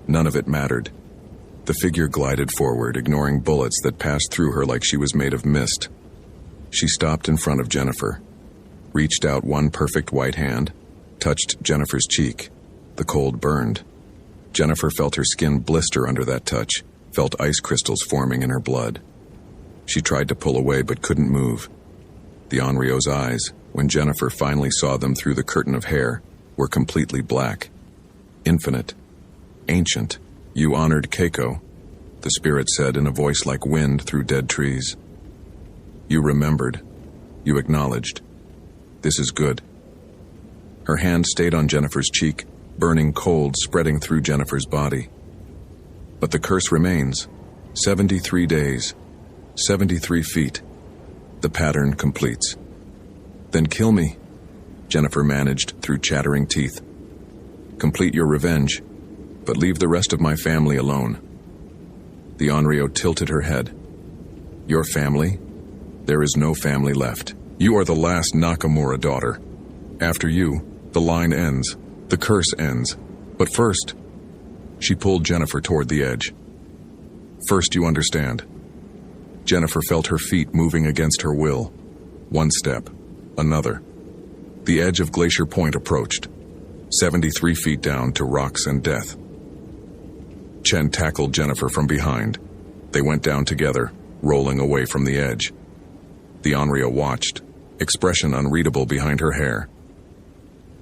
None of it mattered. The figure glided forward, ignoring bullets that passed through her like she was made of mist. She stopped in front of Jennifer, reached out one perfect white hand, touched Jennifer's cheek. The cold burned. Jennifer felt her skin blister under that touch, felt ice crystals forming in her blood. She tried to pull away but couldn't move. The Onryo's eyes, when Jennifer finally saw them through the curtain of hair, were completely black. Infinite. Ancient. You honored Keiko, the spirit said in a voice like wind through dead trees. You remembered. You acknowledged. This is good. Her hand stayed on Jennifer's cheek, burning cold spreading through Jennifer's body. But the curse remains. 73 days. 73 feet. The pattern completes. Then kill me, Jennifer managed through chattering teeth. Complete your revenge, but leave the rest of my family alone. The Onryo tilted her head. Your family? There is no family left. You are the last Nakamura daughter. After you, the line ends. The curse ends. But first, she pulled Jennifer toward the edge. First, you understand. Jennifer felt her feet moving against her will. One step, another. The edge of Glacier Point approached, 73 feet down to rocks and death. Chen tackled Jennifer from behind. They went down together, rolling away from the edge. The Onryo watched, expression unreadable behind her hair.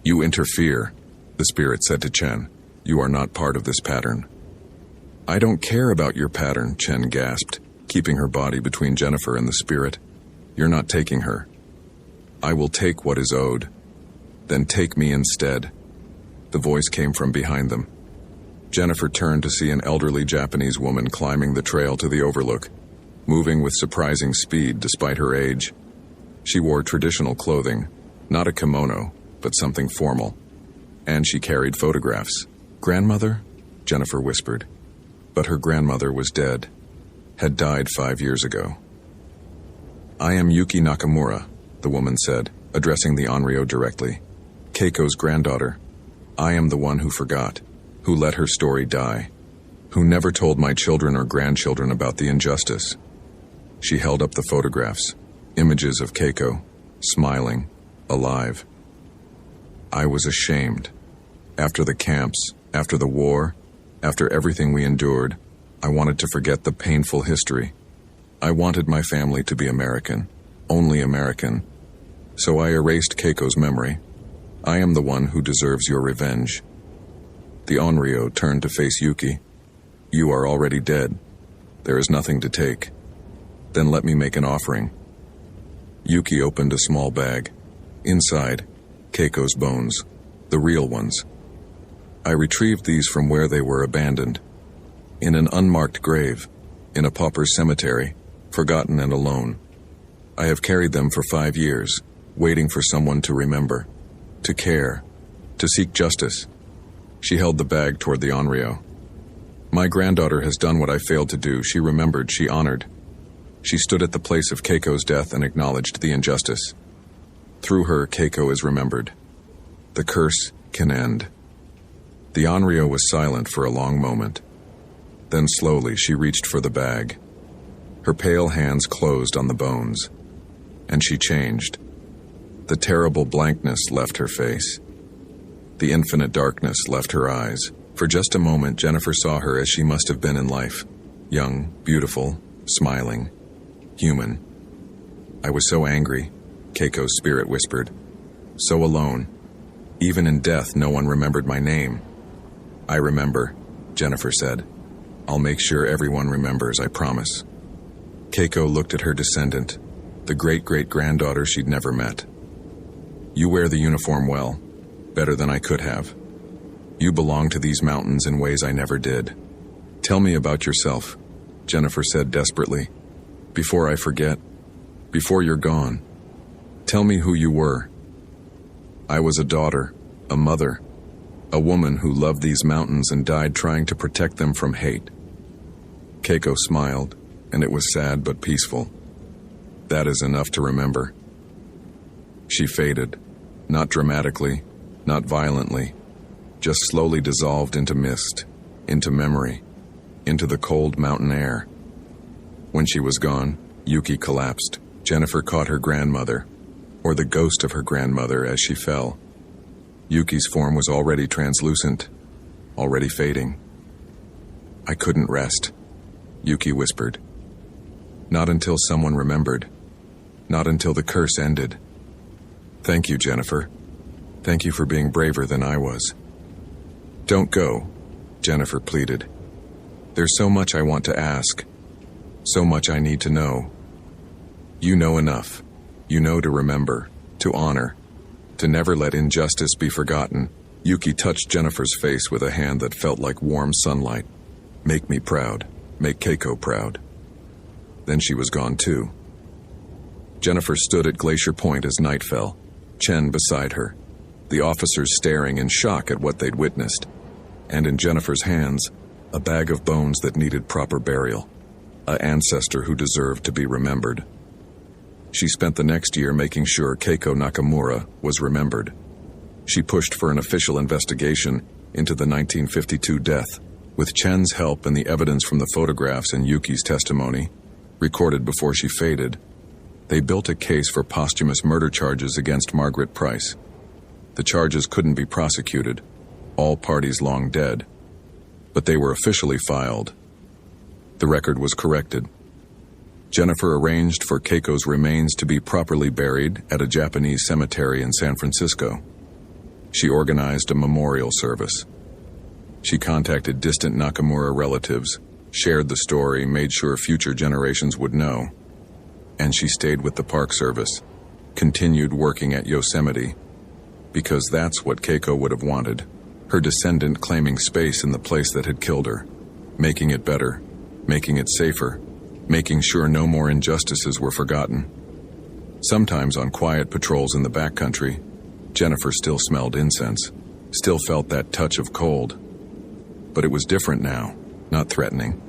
You interfere, the spirit said to Chen. You are not part of this pattern. I don't care about your pattern, Chen gasped, keeping her body between Jennifer and the spirit. You're not taking her. I will take what is owed. Then take me instead. The voice came from behind them. Jennifer turned to see an elderly Japanese woman climbing the trail to the overlook, moving with surprising speed despite her age. She wore traditional clothing, not a kimono, but something formal. And she carried photographs. Grandmother? Jennifer whispered. But her grandmother was dead. Had died 5 years ago. I am Yuki Nakamura, the woman said, addressing the Onryo directly. Keiko's granddaughter. I am the one who forgot, who let her story die, who never told my children or grandchildren about the injustice. She held up the photographs, images of Keiko, smiling, alive. I was ashamed. After the camps, after the war, after everything we endured, I wanted to forget the painful history. I wanted my family to be American, only American. So I erased Keiko's memory. I am the one who deserves your revenge. The Onryo turned to face Yuki. You are already dead. There is nothing to take. Then let me make an offering. Yuki opened a small bag. Inside, Keiko's bones, the real ones. I retrieved these from where they were abandoned. In an unmarked grave, in a pauper's cemetery, forgotten and alone. I have carried them for 5 years, waiting for someone to remember, to care, to seek justice. She held the bag toward the Onryo. My granddaughter has done what I failed to do. She remembered, she honored. She stood at the place of Keiko's death and acknowledged the injustice. Through her, Keiko is remembered. The curse can end. The Onryo was silent for a long moment. Then slowly she reached for the bag. Her pale hands closed on the bones. And she changed. The terrible blankness left her face. The infinite darkness left her eyes. For just a moment, Jennifer saw her as she must have been in life. Young, beautiful, smiling, human. I was so angry, Keiko's spirit whispered. So alone. Even in death, no one remembered my name. I remember, Jennifer said. I'll make sure everyone remembers, I promise. Keiko looked at her descendant, the great-great-granddaughter she'd never met. You wear the uniform well, better than I could have. You belong to these mountains in ways I never did. Tell me about yourself, Jennifer said desperately. Before I forget, before you're gone, tell me who you were. I was a daughter, a mother, a woman who loved these mountains and died trying to protect them from hate. Keiko smiled, and it was sad but peaceful. That is enough to remember. She faded, not dramatically, not violently, just slowly dissolved into mist, into memory, into the cold mountain air. When she was gone, Yuki collapsed. Jennifer caught her grandmother, or the ghost of her grandmother, as she fell. Yuki's form was already translucent, already fading. I couldn't rest, Yuki whispered. Not until someone remembered. Not until the curse ended. Thank you, Jennifer. Thank you for being braver than I was. Don't go, Jennifer pleaded. There's so much I want to ask. So much I need to know. You know enough. You know to remember, to honor, to never let injustice be forgotten. Yuki touched Jennifer's face with a hand that felt like warm sunlight. Make me proud. Make Keiko proud. Then she was gone too. Jennifer stood at Glacier Point as night fell, Chen beside her, the officers staring in shock at what they'd witnessed, and in Jennifer's hands, a bag of bones that needed proper burial, an ancestor who deserved to be remembered. She spent the next year making sure Keiko Nakamura was remembered. She pushed for an official investigation into the 1952 death. With Chen's help and the evidence from the photographs and Yuki's testimony, recorded before she faded, they built a case for posthumous murder charges against Margaret Price. The charges couldn't be prosecuted, all parties long dead, but they were officially filed. The record was corrected. Jennifer arranged for Keiko's remains to be properly buried at a Japanese cemetery in San Francisco. She organized a memorial service. She contacted distant Nakamura relatives, shared the story, made sure future generations would know. And she stayed with the Park Service, continued working at Yosemite, because that's what Keiko would have wanted, her descendant claiming space in the place that had killed her, making it better, making it safer, making sure no more injustices were forgotten. Sometimes on quiet patrols in the backcountry, Jennifer still smelled incense, still felt that touch of cold. But it was different now, not threatening.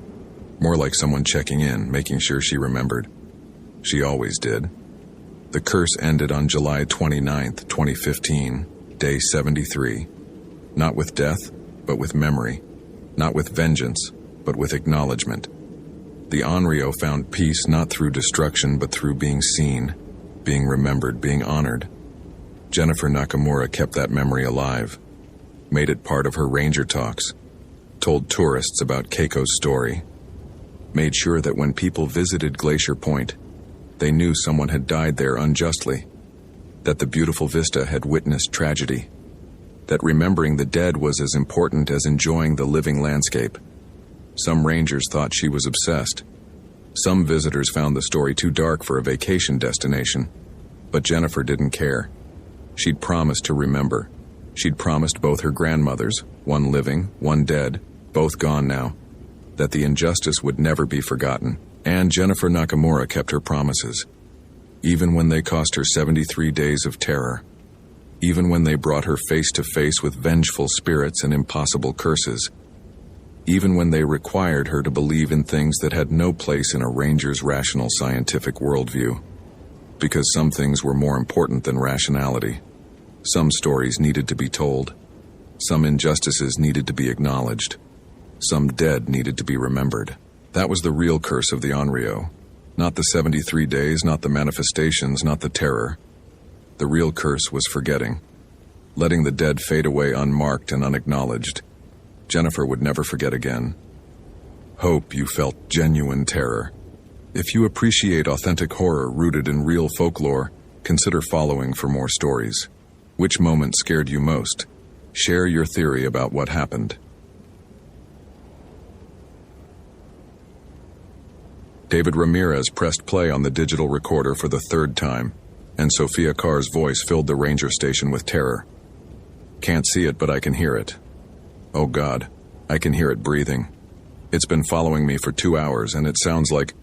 More like someone checking in, making sure she remembered. She always did. The curse ended on July 29th, 2015, day 73. Not with death, but with memory. Not with vengeance, but with acknowledgement. The Onryo found peace not through destruction, but through being seen, being remembered, being honored. Jennifer Nakamura kept that memory alive, made it part of her ranger talks, told tourists about Keiko's story, made sure that when people visited Glacier Point, they knew someone had died there unjustly, that the beautiful vista had witnessed tragedy, that remembering the dead was as important as enjoying the living landscape. Some rangers thought she was obsessed. Some visitors found the story too dark for a vacation destination, but Jennifer didn't care. She'd promised to remember. She'd promised both her grandmothers, one living, one dead, both gone now, that the injustice would never be forgotten. And Jennifer Nakamura kept her promises, even when they cost her 73 days of terror, even when they brought her face to face with vengeful spirits and impossible curses, even when they required her to believe in things that had no place in a ranger's rational scientific worldview. Because some things were more important than rationality. Some stories needed to be told. Some injustices needed to be acknowledged. Some dead needed to be remembered. That was the real curse of the Onryo. Not the 73 days, not the manifestations, not the terror. The real curse was forgetting. Letting the dead fade away unmarked and unacknowledged. Jennifer would never forget again. Hope you felt genuine terror. If you appreciate authentic horror rooted in real folklore, consider following for more stories. Which moment scared you most? Share your theory about what happened. David Ramirez pressed play on the digital recorder for the third time, and Sophia Carr's voice filled the ranger station with terror. Can't see it, but I can hear it. Oh God, I can hear it breathing. It's been following me for 2 hours, and it sounds like...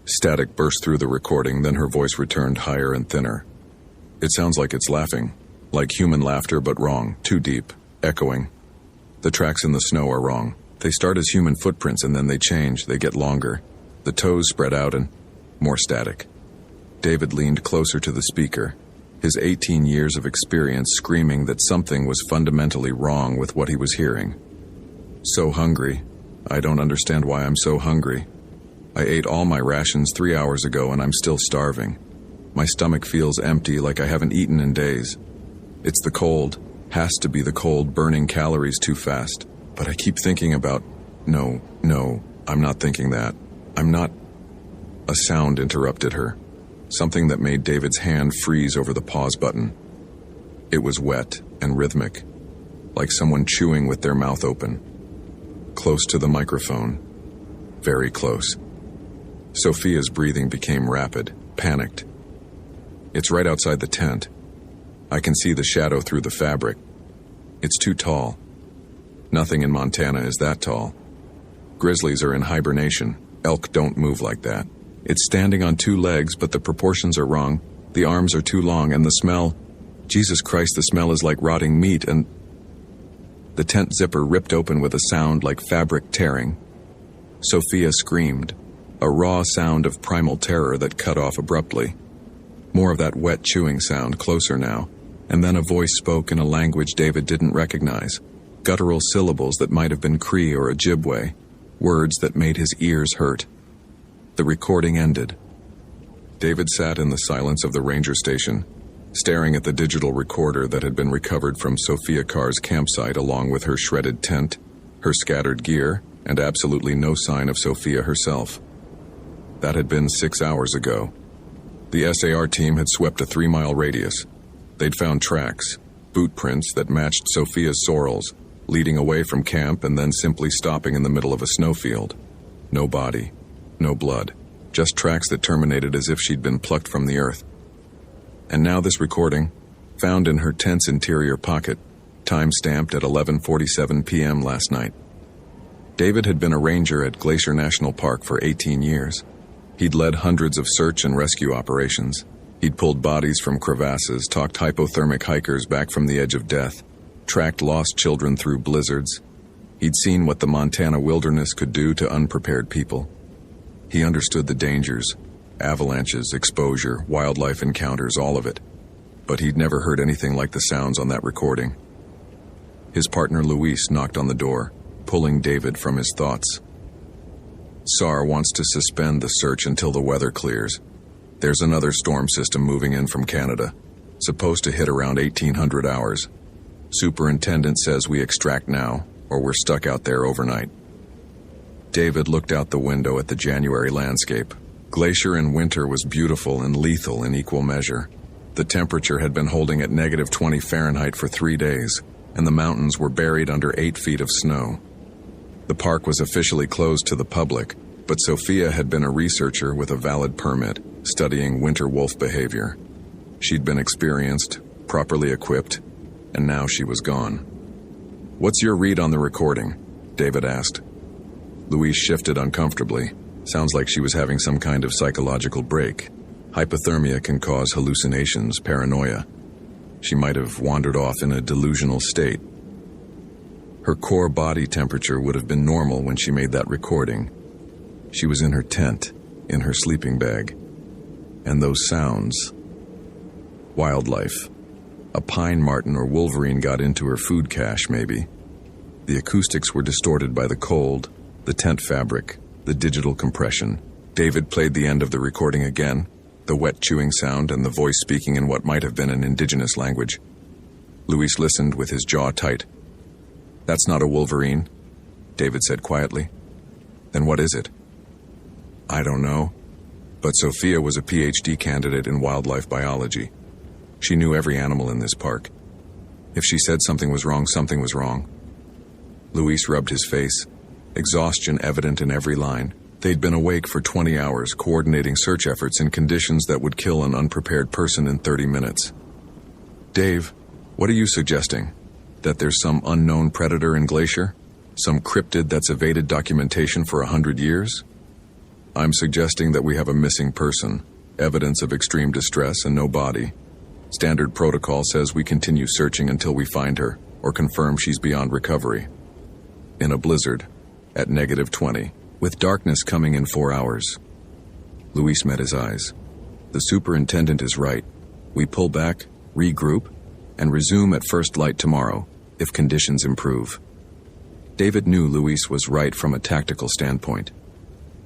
Static burst through the recording, then her voice returned higher and thinner. It sounds like it's laughing, like human laughter, but wrong, too deep, echoing. The tracks in the snow are wrong. They start as human footprints and then they change, they get longer. The toes spread out and more static. David leaned closer to the speaker, his 18 years of experience screaming that something was fundamentally wrong with what he was hearing. So hungry. I don't understand why I'm so hungry. I ate all my rations 3 hours ago and I'm still starving. My stomach feels empty, like I haven't eaten in days. It's the cold. Has to be the cold, burning calories too fast. But I keep thinking about... No, I'm not thinking that. I'm not... A sound interrupted her. Something that made David's hand freeze over the pause button. It was wet and rhythmic, like someone chewing with their mouth open. Close to the microphone. Very close. Sophia's breathing became rapid, panicked. It's right outside the tent. I can see the shadow through the fabric. It's too tall. Nothing in Montana is that tall. Grizzlies are in hibernation. Elk don't move like that. It's standing on 2 legs, but the proportions are wrong. The arms are too long, and the smell... Jesus Christ, the smell is like rotting meat, and... The tent zipper ripped open with a sound like fabric tearing. Sophia screamed, a raw sound of primal terror that cut off abruptly. More of that wet chewing sound, closer now, and then a voice spoke in a language David didn't recognize, guttural syllables that might have been Cree or Ojibwe, words that made his ears hurt. The recording ended. David sat in the silence of the ranger station, staring at the digital recorder that had been recovered from Sophia Carr's campsite along with her shredded tent, her scattered gear, and absolutely no sign of Sophia herself. That had been 6 hours ago. The SAR team had swept a 3-mile radius. They'd found tracks, boot prints that matched Sophia's sorrels, leading away from camp and then simply stopping in the middle of a snowfield. No body, no blood, just tracks that terminated as if she'd been plucked from the earth. And now this recording, found in her tent's interior pocket, time-stamped at 11:47 p.m. last night. David had been a ranger at Glacier National Park for 18 years. He'd led hundreds of search and rescue operations. He'd pulled bodies from crevasses, talked hypothermic hikers back from the edge of death, tracked lost children through blizzards. He'd seen what the Montana wilderness could do to unprepared people. He understood the dangers, avalanches, exposure, wildlife encounters, all of it. But he'd never heard anything like the sounds on that recording. His partner Luis knocked on the door, pulling David from his thoughts. SAR wants to suspend the search until the weather clears. There's another storm system moving in from Canada, supposed to hit around 1800 hours. Superintendent says we extract now, or we're stuck out there overnight. David looked out the window at the January landscape. Glacier in winter was beautiful and lethal in equal measure. The temperature had been holding at -20 Fahrenheit for 3 days, and the mountains were buried under 8 feet of snow. The park was officially closed to the public, but Sophia had been a researcher with a valid permit, studying winter wolf behavior. She'd been experienced, properly equipped, and now she was gone. "What's your read on the recording?" David asked. Louise shifted uncomfortably. Sounds like she was having some kind of psychological break. Hypothermia can cause hallucinations, paranoia. She might have wandered off in a delusional state. Her core body temperature would have been normal when she made that recording. She was in her tent, in her sleeping bag. And those sounds. Wildlife. A pine marten or wolverine got into her food cache, maybe. The acoustics were distorted by the cold, the tent fabric, the digital compression. David played the end of the recording again, the wet chewing sound and the voice speaking in what might have been an indigenous language. Luis listened with his jaw tight. "That's not a wolverine," David said quietly. "Then what is it?" "I don't know." But Sophia was a PhD candidate in wildlife biology. She knew every animal in this park. If she said something was wrong, something was wrong. Luis rubbed his face, exhaustion evident in every line. They'd been awake for 20 hours, coordinating search efforts in conditions that would kill an unprepared person in 30 minutes. "Dave, what are you suggesting? That there's some unknown predator in Glacier? Some cryptid that's evaded documentation for 100 years? I'm suggesting that we have a missing person, evidence of extreme distress and no body. Standard protocol says we continue searching until we find her, or confirm she's beyond recovery. In a blizzard, at -20, with darkness coming in 4 hours. Luis met his eyes. The superintendent is right. We pull back, regroup, and resume at first light tomorrow, if conditions improve. David knew Luis was right from a tactical standpoint.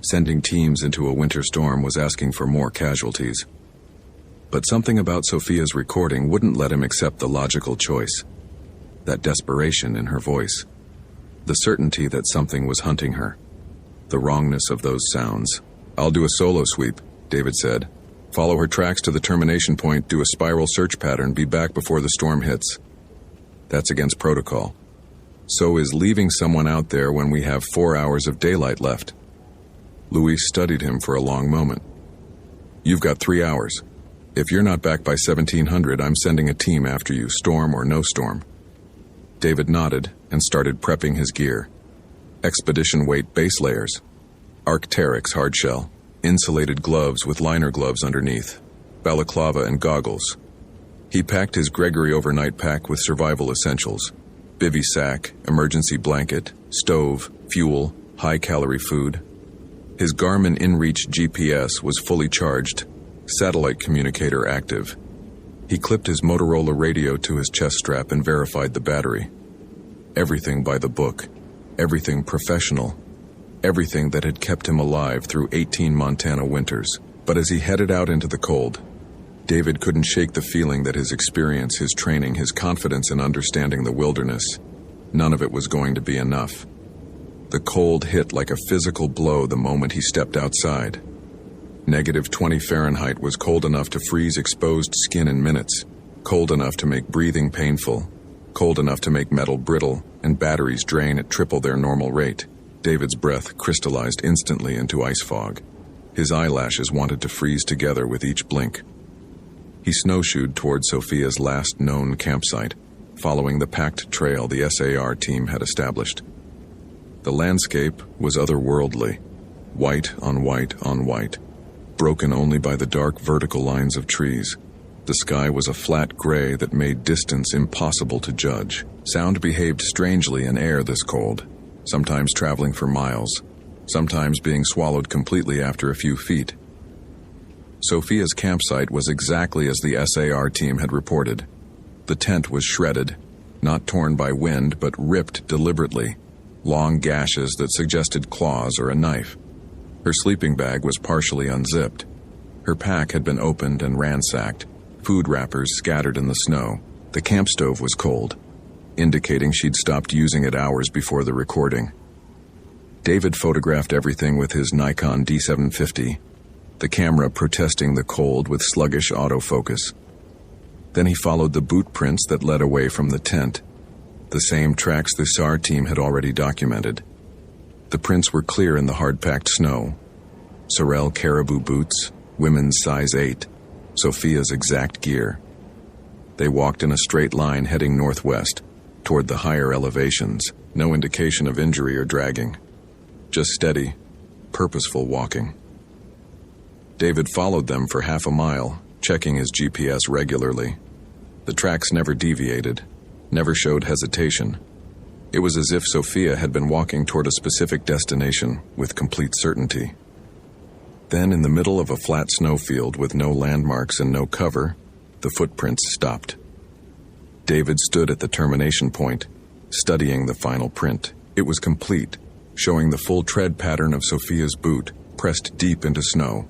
Sending teams into a winter storm was asking for more casualties. But something about Sophia's recording wouldn't let him accept the logical choice. That desperation in her voice. The certainty that something was hunting her. The wrongness of those sounds. "I'll do a solo sweep," David said. "Follow her tracks to the termination point, do a spiral search pattern, be back before the storm hits." That's against protocol. So is leaving someone out there when we have 4 hours of daylight left. Luis studied him for a long moment. "You've got 3 hours. If you're not back by 1700, I'm sending a team after you, storm or no storm." David nodded and started prepping his gear. Expedition weight base layers. Arc'teryx hardshell. Insulated gloves with liner gloves underneath. Balaclava and goggles. He packed his Gregory overnight pack with survival essentials. Bivy sack, emergency blanket, stove, fuel, high-calorie food. His Garmin InReach GPS was fully charged, satellite communicator active. He clipped his Motorola radio to his chest strap and verified the battery. Everything by the book. Everything professional. Everything that had kept him alive through 18 Montana winters. But as he headed out into the cold, David couldn't shake the feeling that his experience, his training, his confidence in understanding the wilderness, none of it was going to be enough. The cold hit like a physical blow the moment he stepped outside. -20 Fahrenheit was cold enough to freeze exposed skin in minutes, cold enough to make breathing painful, cold enough to make metal brittle, and batteries drain at triple their normal rate. David's breath crystallized instantly into ice fog. His eyelashes wanted to freeze together with each blink. He snowshoed toward Sophia's last known campsite, following the packed trail the SAR team had established. The landscape was otherworldly, white on white on white, broken only by the dark vertical lines of trees. The sky was a flat gray that made distance impossible to judge. Sound behaved strangely in air this cold, sometimes traveling for miles, sometimes being swallowed completely after a few feet. Sophia's campsite was exactly as the SAR team had reported. The tent was shredded, not torn by wind, but ripped deliberately, long gashes that suggested claws or a knife. Her sleeping bag was partially unzipped. Her pack had been opened and ransacked, food wrappers scattered in the snow. The camp stove was cold, indicating she'd stopped using it hours before the recording. David photographed everything with his Nikon D750, the camera protesting the cold with sluggish autofocus. Then he followed the boot prints that led away from the tent, the same tracks the SAR team had already documented. The prints were clear in the hard-packed snow. Sorel caribou boots, women's size 8, Sophia's exact gear. They walked in a straight line heading northwest, toward the higher elevations, no indication of injury or dragging. Just steady, purposeful walking. David followed them for half a mile, checking his GPS regularly. The tracks never deviated, never showed hesitation. It was as if Sophia had been walking toward a specific destination with complete certainty. Then, in the middle of a flat snowfield with no landmarks and no cover, the footprints stopped. David stood at the termination point, studying the final print. It was complete, showing the full tread pattern of Sophia's boot, pressed deep into snow.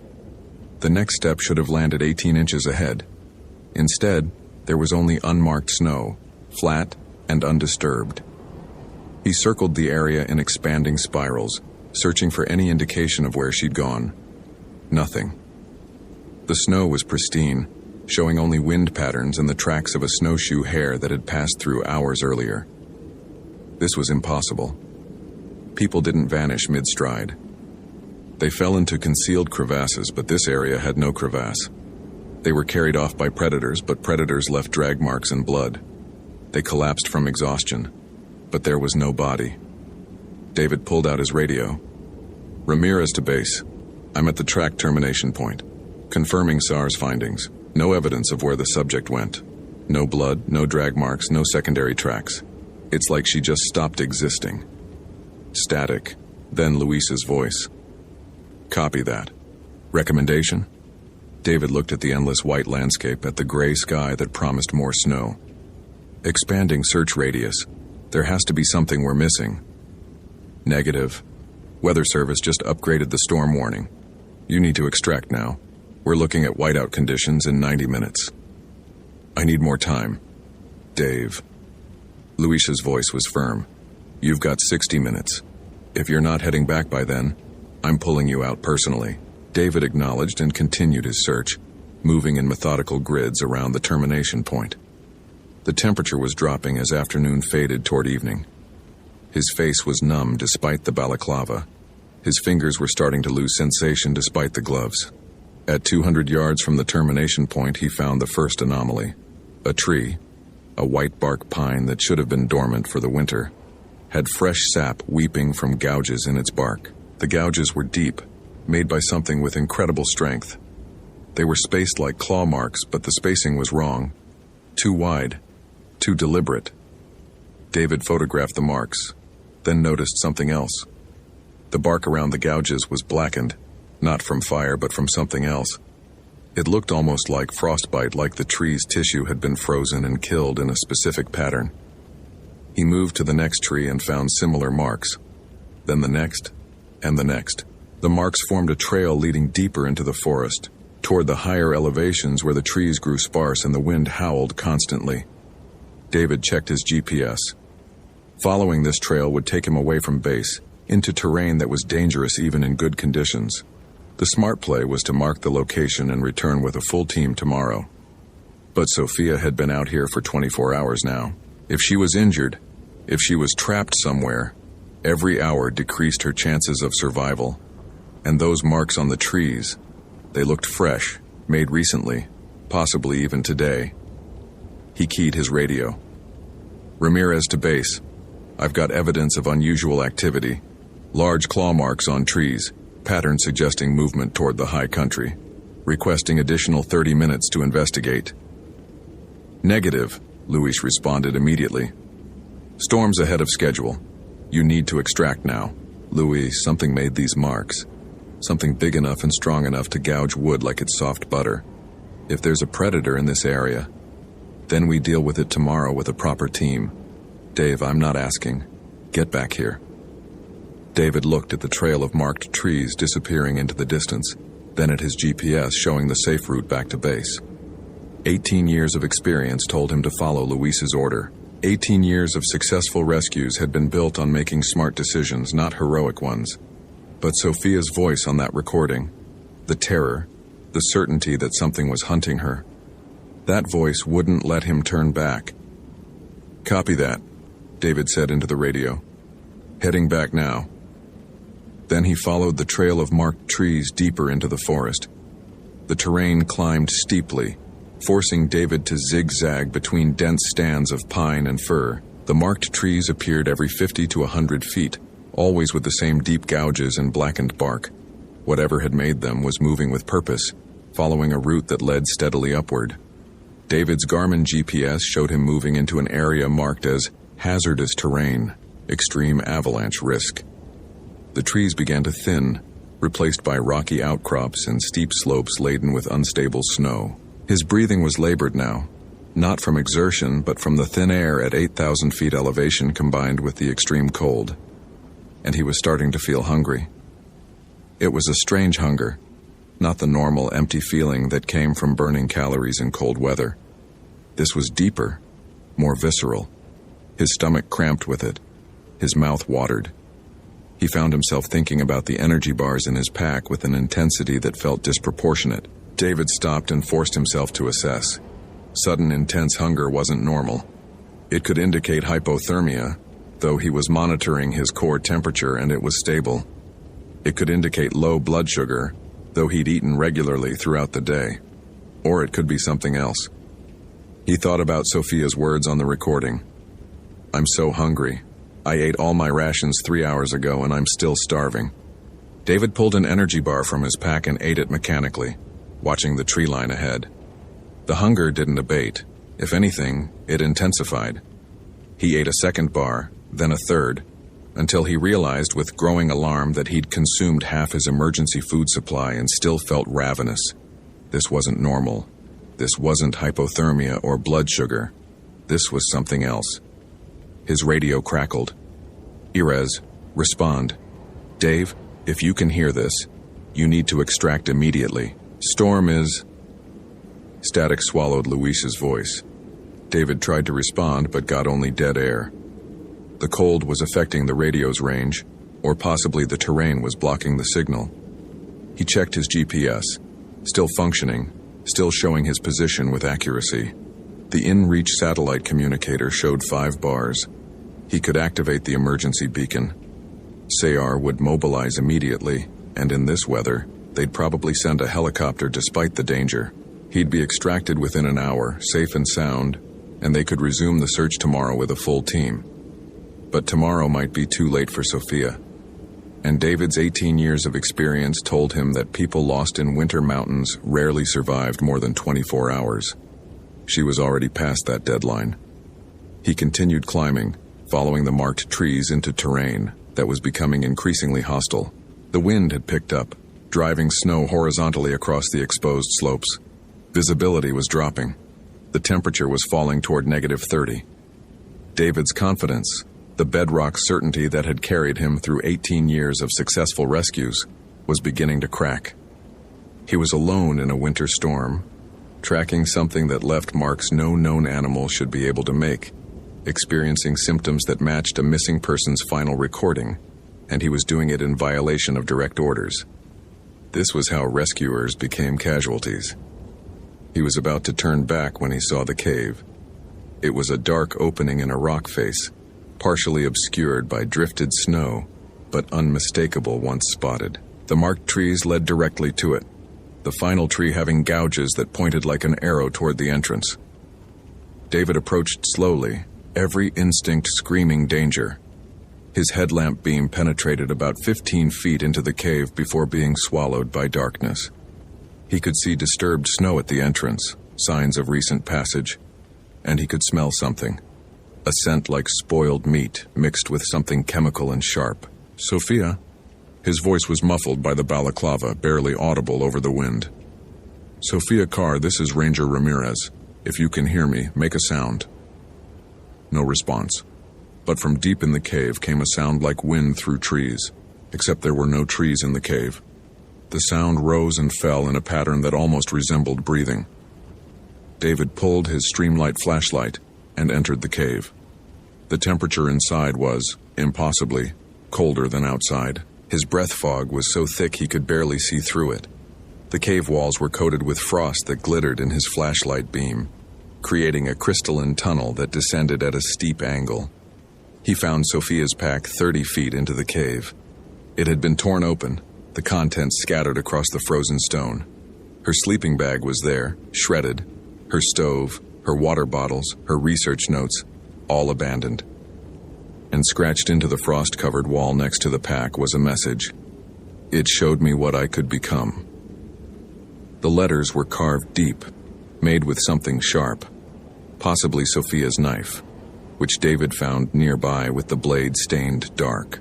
The next step should have landed 18 inches ahead. Instead, there was only unmarked snow, flat and undisturbed. He circled the area in expanding spirals, searching for any indication of where she'd gone. Nothing. The snow was pristine, showing only wind patterns and the tracks of a snowshoe hare that had passed through hours earlier. This was impossible. People didn't vanish mid-stride. They fell into concealed crevasses, but this area had no crevasse. They were carried off by predators, but predators left drag marks and blood. They collapsed from exhaustion, but there was no body. David pulled out his radio. "Ramirez to base. I'm at the track termination point. Confirming SAR's findings. No evidence of where the subject went. No blood, no drag marks, no secondary tracks. It's like she just stopped existing." Static. Then Luis's voice. "Copy that. Recommendation?" David looked at the endless white landscape, at the gray sky that promised more snow. "Expanding search radius. There has to be something we're missing." "Negative. Weather Service just upgraded the storm warning. You need to extract now. We're looking at whiteout conditions in 90 minutes. I need more time. Dave." Luis's voice was firm. "You've got 60 minutes. If you're not heading back by then, I'm pulling you out personally." David acknowledged and continued his search, moving in methodical grids around the termination point. The temperature was dropping as afternoon faded toward evening. His face was numb despite the balaclava. His fingers were starting to lose sensation despite the gloves. At 200 yards from the termination point, he found the first anomaly. A tree, a white bark pine that should have been dormant for the winter, had fresh sap weeping from gouges in its bark. The gouges were deep, made by something with incredible strength. They were spaced like claw marks, but the spacing was wrong. Too wide, too deliberate. David photographed the marks, then noticed something else. The bark around the gouges was blackened, not from fire but from something else. It looked almost like frostbite, like the tree's tissue had been frozen and killed in a specific pattern. He moved to the next tree and found similar marks. Then the next, and the next. The marks formed a trail leading deeper into the forest, toward the higher elevations where the trees grew sparse and the wind howled constantly. David checked his GPS. Following this trail would take him away from base, into terrain that was dangerous even in good conditions. The smart play was to mark the location and return with a full team tomorrow. But Sophia had been out here for 24 hours now. If she was injured, if she was trapped somewhere, every hour decreased her chances of survival. And those marks on the trees, they looked fresh, made recently, possibly even today. He keyed his radio. "Ramirez to base. I've got evidence of unusual activity. Large claw marks on trees, pattern suggesting movement toward the high country. Requesting additional 30 minutes to investigate." "Negative," Luis responded immediately. "Storm's ahead of schedule. You need to extract now." "Luis, something made these marks. Something big enough and strong enough to gouge wood like it's soft butter. If there's a predator in this area, then we deal with it tomorrow with a proper team. Dave, I'm not asking. Get back here." David looked at the trail of marked trees disappearing into the distance, then at his GPS showing the safe route back to base. 18 years of experience told him to follow Luis's order. 18 years of successful rescues had been built on making smart decisions, not heroic ones. But Sophia's voice on that recording, the terror, the certainty that something was hunting her, that voice wouldn't let him turn back. "Copy that," David said into the radio. "Heading back now." Then he followed the trail of marked trees deeper into the forest. The terrain climbed steeply, forcing David to zigzag between dense stands of pine and fir. The marked trees appeared every 50 to 100 feet, always with the same deep gouges and blackened bark. Whatever had made them was moving with purpose, following a route that led steadily upward. David's Garmin GPS showed him moving into an area marked as hazardous terrain, extreme avalanche risk. The trees began to thin, replaced by rocky outcrops and steep slopes laden with unstable snow. His breathing was labored now, not from exertion but from the thin air at 8,000 feet elevation combined with the extreme cold. And he was starting to feel hungry. It was a strange hunger, not the normal empty feeling that came from burning calories in cold weather. This was deeper, more visceral. His stomach cramped with it. His mouth watered. He found himself thinking about the energy bars in his pack with an intensity that felt disproportionate. David stopped and forced himself to assess. Sudden intense hunger wasn't normal. It could indicate hypothermia, though he was monitoring his core temperature and it was stable. It could indicate low blood sugar, though he'd eaten regularly throughout the day. Or it could be something else. He thought about Sophia's words on the recording. "I'm so hungry. I ate all my rations 3 hours ago and I'm still starving." David pulled an energy bar from his pack and ate it mechanically, watching the tree line ahead. The hunger didn't abate. If anything, it intensified. He ate a second bar, then a third, until he realized with growing alarm that he'd consumed half his emergency food supply and still felt ravenous. This wasn't normal. This wasn't hypothermia or blood sugar. This was something else. His radio crackled. "Irez, respond. Dave, if you can hear this, you need to extract immediately. Storm is..." Static swallowed Luis's voice. David tried to respond but got only dead air. The cold was affecting the radio's range, or possibly the terrain was blocking the signal. He checked his GPS, still functioning, still showing his position with accuracy. The in-reach satellite communicator showed 5 bars. He could activate the emergency beacon. Sayar would mobilize immediately, and in this weather, they'd probably send a helicopter despite the danger. He'd be extracted within an hour, safe and sound, and they could resume the search tomorrow with a full team. But tomorrow might be too late for Sophia. And David's 18 years of experience told him that people lost in winter mountains rarely survived more than 24 hours. She was already past that deadline. He continued climbing, following the marked trees into terrain that was becoming increasingly hostile. The wind had picked up, driving snow horizontally across the exposed slopes. Visibility was dropping. The temperature was falling toward -30. David's confidence, the bedrock certainty that had carried him through 18 years of successful rescues, was beginning to crack. He was alone in a winter storm, tracking something that left marks no known animal should be able to make, experiencing symptoms that matched a missing person's final recording, and he was doing it in violation of direct orders. This was how rescuers became casualties. He was about to turn back when he saw the cave. It was a dark opening in a rock face, partially obscured by drifted snow, but unmistakable once spotted. The marked trees led directly to it, the final tree having gouges that pointed like an arrow toward the entrance. David approached slowly, every instinct screaming danger. His headlamp beam penetrated about 15 feet into the cave before being swallowed by darkness. He could see disturbed snow at the entrance, signs of recent passage, and he could smell something. A scent like spoiled meat mixed with something chemical and sharp. "Sophia?" His voice was muffled by the balaclava, barely audible over the wind. "Sophia Carr, this is Ranger Ramirez. If you can hear me, make a sound." No response. But from deep in the cave came a sound like wind through trees, except there were no trees in the cave. The sound rose and fell in a pattern that almost resembled breathing. David pulled his streamlight flashlight and entered the cave. The temperature inside was, impossibly, colder than outside. His breath fog was so thick he could barely see through it. The cave walls were coated with frost that glittered in his flashlight beam, creating a crystalline tunnel that descended at a steep angle. He found Sophia's pack 30 feet into the cave. It had been torn open, the contents scattered across the frozen stone. Her sleeping bag was there, shredded. Her stove, her water bottles, her research notes, all abandoned. And scratched into the frost-covered wall next to the pack was a message. It showed me what I could become. The letters were carved deep, made with something sharp, possibly Sophia's knife, which David found nearby with the blade stained dark.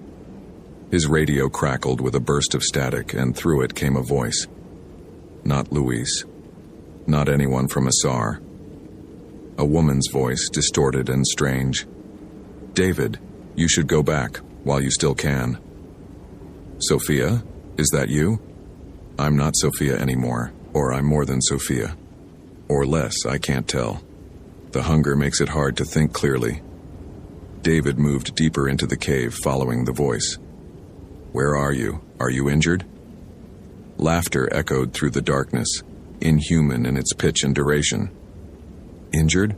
His radio crackled with a burst of static, and through it came a voice. Not Louise. Not anyone from Asar. A woman's voice, distorted and strange. David, you should go back while you still can. Sophia, is that you? I'm not Sophia anymore, or I'm more than Sophia. Or less, I can't tell. The hunger makes it hard to think clearly. David moved deeper into the cave, following the voice. Where are you? Are you injured? Laughter echoed through the darkness, inhuman in its pitch and duration. Injured?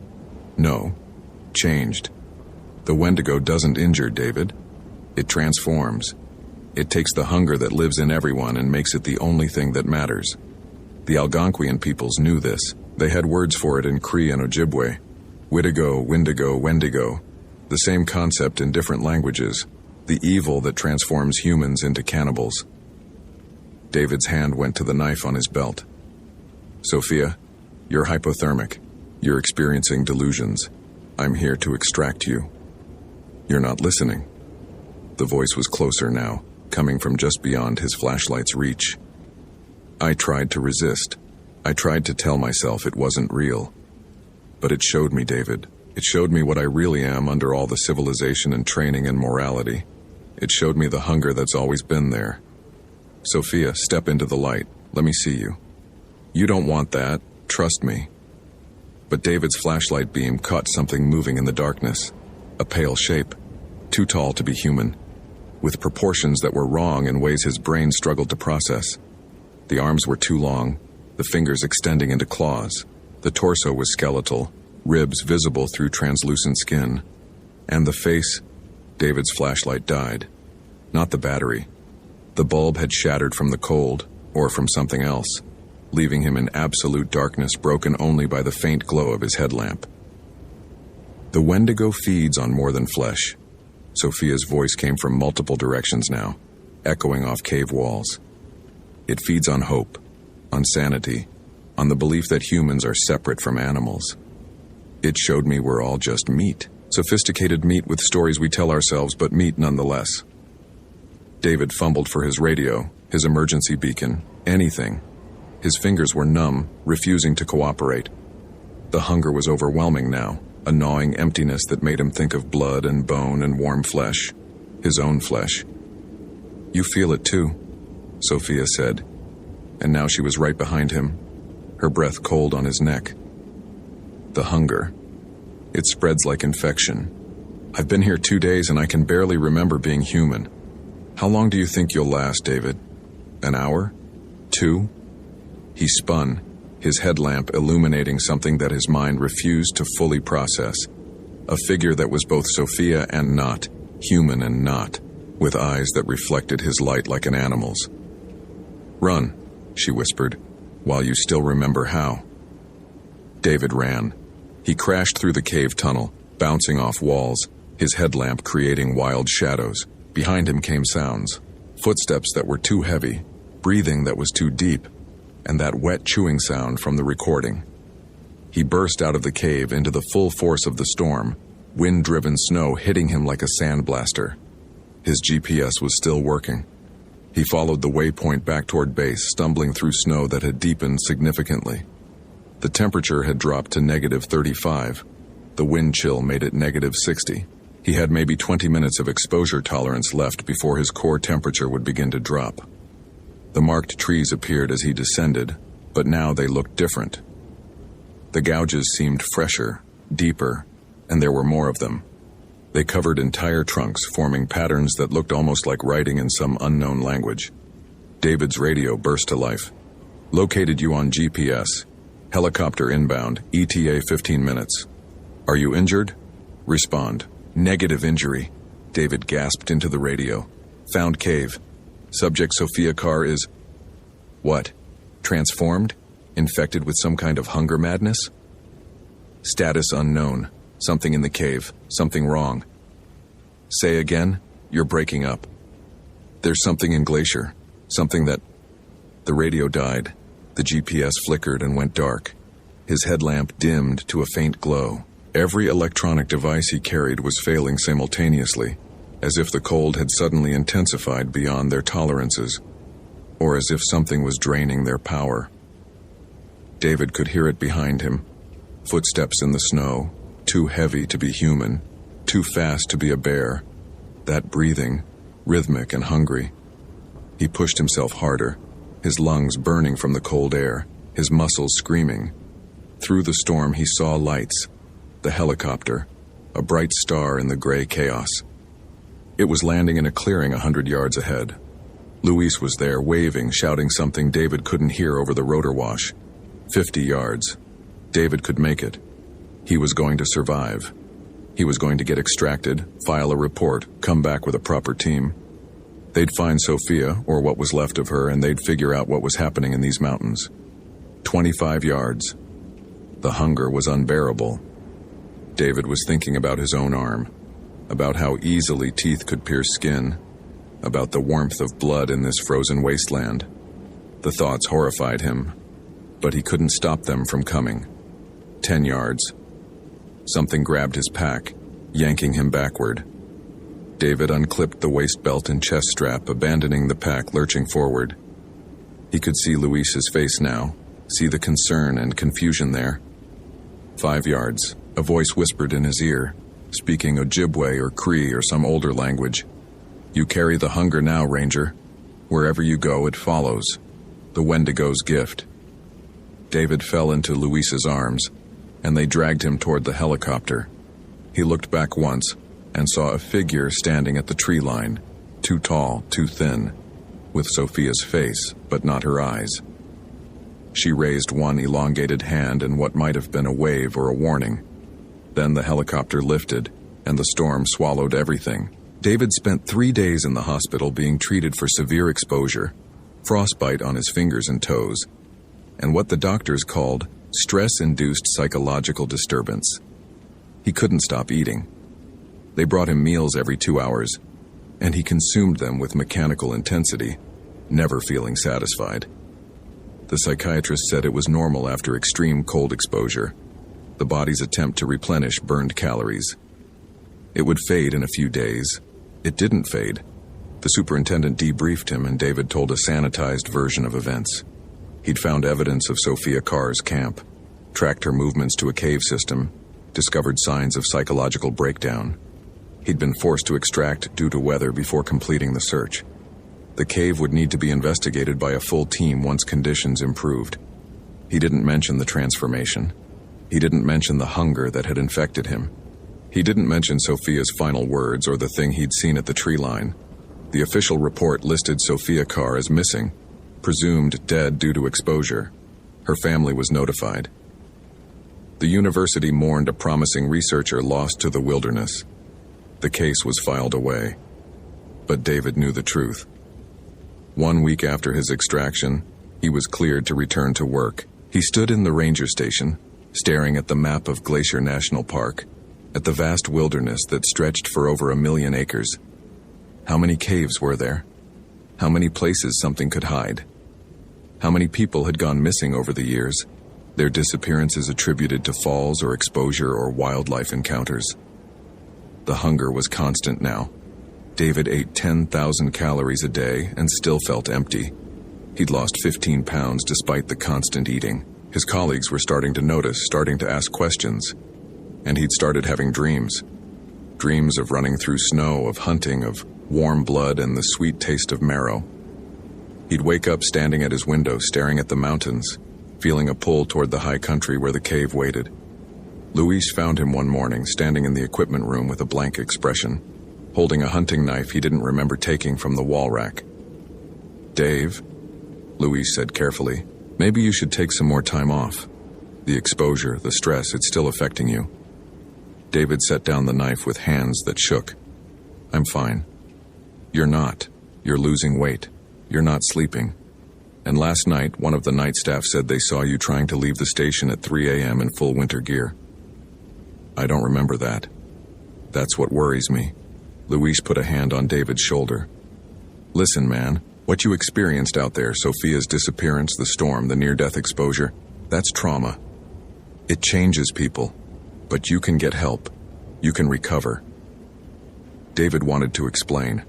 No. Changed. The Wendigo doesn't injure, David. It transforms. It takes the hunger that lives in everyone and makes it the only thing that matters. The Algonquian peoples knew this. They had words for it in Cree and Ojibwe. Witigo, Windigo, Wendigo. The same concept in different languages. The evil that transforms humans into cannibals. David's hand went to the knife on his belt. Sophia, you're hypothermic. You're experiencing delusions. I'm here to extract you. You're not listening. The voice was closer now, coming from just beyond his flashlight's reach. I tried to resist. I tried to tell myself it wasn't real. But it showed me, David. It showed me what I really am under all the civilization and training and morality. It showed me the hunger that's always been there. Sophia, step into the light. Let me see you. You don't want that. Trust me. But David's flashlight beam caught something moving in the darkness. A pale shape. Too tall to be human. With proportions that were wrong in ways his brain struggled to process. The arms were too long, the fingers extending into claws. The torso was skeletal, ribs visible through translucent skin. And the face, David's flashlight died. Not the battery. The bulb had shattered from the cold, or from something else, leaving him in absolute darkness broken only by the faint glow of his headlamp. The Wendigo feeds on more than flesh. Sophia's voice came from multiple directions now, echoing off cave walls. It feeds on hope, on sanity, on the belief that humans are separate from animals. It showed me we're all just meat, sophisticated meat with stories we tell ourselves, but meat nonetheless. David fumbled for his radio, his emergency beacon, anything. His fingers were numb, refusing to cooperate. The hunger was overwhelming now, a gnawing emptiness that made him think of blood and bone and warm flesh, his own flesh. You feel it too, Sophia said, and now she was right behind him, her breath cold on his neck. The hunger. It spreads like infection. I've been here 2 days and I can barely remember being human. How long do you think you'll last, David? An hour? 2? He spun, his headlamp illuminating something that his mind refused to fully process. A figure that was both Sophia and not, human and not, with eyes that reflected his light like an animal's. Run, she whispered, while you still remember how. David ran. He crashed through the cave tunnel, bouncing off walls, his headlamp creating wild shadows. Behind him came sounds, footsteps that were too heavy, breathing that was too deep, and that wet chewing sound from the recording. He burst out of the cave into the full force of the storm, wind-driven snow hitting him like a sandblaster. His GPS was still working. He followed the waypoint back toward base, stumbling through snow that had deepened significantly. The temperature had dropped to -35. The wind chill made it -60. He had maybe 20 minutes of exposure tolerance left before his core temperature would begin to drop. The marked trees appeared as he descended, but now they looked different. The gouges seemed fresher, deeper, and there were more of them. They covered entire trunks, forming patterns that looked almost like writing in some unknown language. David's radio burst to life. Located you on GPS. Helicopter inbound, ETA 15 minutes. Are you injured? Respond. Negative injury. David gasped into the radio. Found cave. Subject Sophia Carr is... What? Transformed? Infected with some kind of hunger madness? Status unknown. Something in the cave. Something wrong. Say again? You're breaking up. There's something in Glacier. Something that... The radio died. The GPS flickered and went dark. His headlamp dimmed to a faint glow. Every electronic device he carried was failing simultaneously, as if the cold had suddenly intensified beyond their tolerances, or as if something was draining their power. David could hear it behind him. Footsteps in the snow, too heavy to be human, too fast to be a bear. That breathing, rhythmic and hungry. He pushed himself harder, his lungs burning from the cold air, his muscles screaming. Through the storm he saw lights, the helicopter, a bright star in the gray chaos. It was landing in a clearing 100 yards ahead. Luis was there, waving, shouting something David couldn't hear over the rotor wash. 50 yards. David could make it. He was going to survive. He was going to get extracted, file a report, come back with a proper team. They'd find Sophia, or what was left of her, and they'd figure out what was happening in these mountains. 25 yards. The hunger was unbearable. David was thinking about his own arm, about how easily teeth could pierce skin, about the warmth of blood in this frozen wasteland. The thoughts horrified him, but he couldn't stop them from coming. 10 yards. Something grabbed his pack, yanking him backward. David unclipped the waist belt and chest strap, abandoning the pack, lurching forward. He could see Luis's face now, see the concern and confusion there. 5 yards. A voice whispered in his ear, speaking Ojibwe or Cree or some older language. "You carry the hunger now, Ranger. Wherever you go, it follows. The Wendigo's gift." David fell into Luis's arms, and they dragged him toward the helicopter. He looked back once and saw a figure standing at the tree line, too tall, too thin, with Sophia's face, but not her eyes. She raised one elongated hand in what might have been a wave or a warning. Then the helicopter lifted, and the storm swallowed everything. David spent 3 days in the hospital being treated for severe exposure, frostbite on his fingers and toes, and what the doctors called stress-induced psychological disturbance. He couldn't stop eating. They brought him meals every 2 hours, and he consumed them with mechanical intensity, never feeling satisfied. The psychiatrist said it was normal after extreme cold exposure, the body's attempt to replenish burned calories. It would fade in a few days. It didn't fade. The superintendent debriefed him, and David told a sanitized version of events. He'd found evidence of Sophia Carr's camp, tracked her movements to a cave system, discovered signs of psychological breakdown. He'd been forced to extract due to weather before completing the search. The cave would need to be investigated by a full team once conditions improved. He didn't mention the transformation. He didn't mention the hunger that had infected him. He didn't mention Sophia's final words or the thing he'd seen at the tree line. The official report listed Sophia Carr as missing, presumed dead due to exposure. Her family was notified. The university mourned a promising researcher lost to the wilderness. The case was filed away. But David knew the truth. 1 week after his extraction, he was cleared to return to work. He stood in the ranger station, staring at the map of Glacier National Park, at the vast wilderness that stretched for over 1 million acres. How many caves were there? How many places something could hide? How many people had gone missing over the years, their disappearances attributed to falls or exposure or wildlife encounters? The hunger was constant now. David ate 10,000 calories a day and still felt empty. He'd lost 15 pounds despite the constant eating. His colleagues were starting to notice, starting to ask questions. And he'd started having dreams. Dreams of running through snow, of hunting, of warm blood and the sweet taste of marrow. He'd wake up standing at his window, staring at the mountains, feeling a pull toward the high country where the cave waited. Luis found him one morning, standing in the equipment room with a blank expression, holding a hunting knife he didn't remember taking from the wall rack. "Dave," Luis said carefully, "maybe you should take some more time off. The exposure, the stress, it's still affecting you." David set down the knife with hands that shook. "I'm fine." "You're not. You're losing weight. You're not sleeping. And last night, one of the night staff said they saw you trying to leave the station at 3 a.m. in full winter gear." "I don't remember that. That's what worries me." Luis put a hand on David's shoulder. "Listen, man, what you experienced out there, Sophia's disappearance, the storm, the near-death exposure, that's trauma. It changes people, but you can get help. You can recover. David wanted to explain.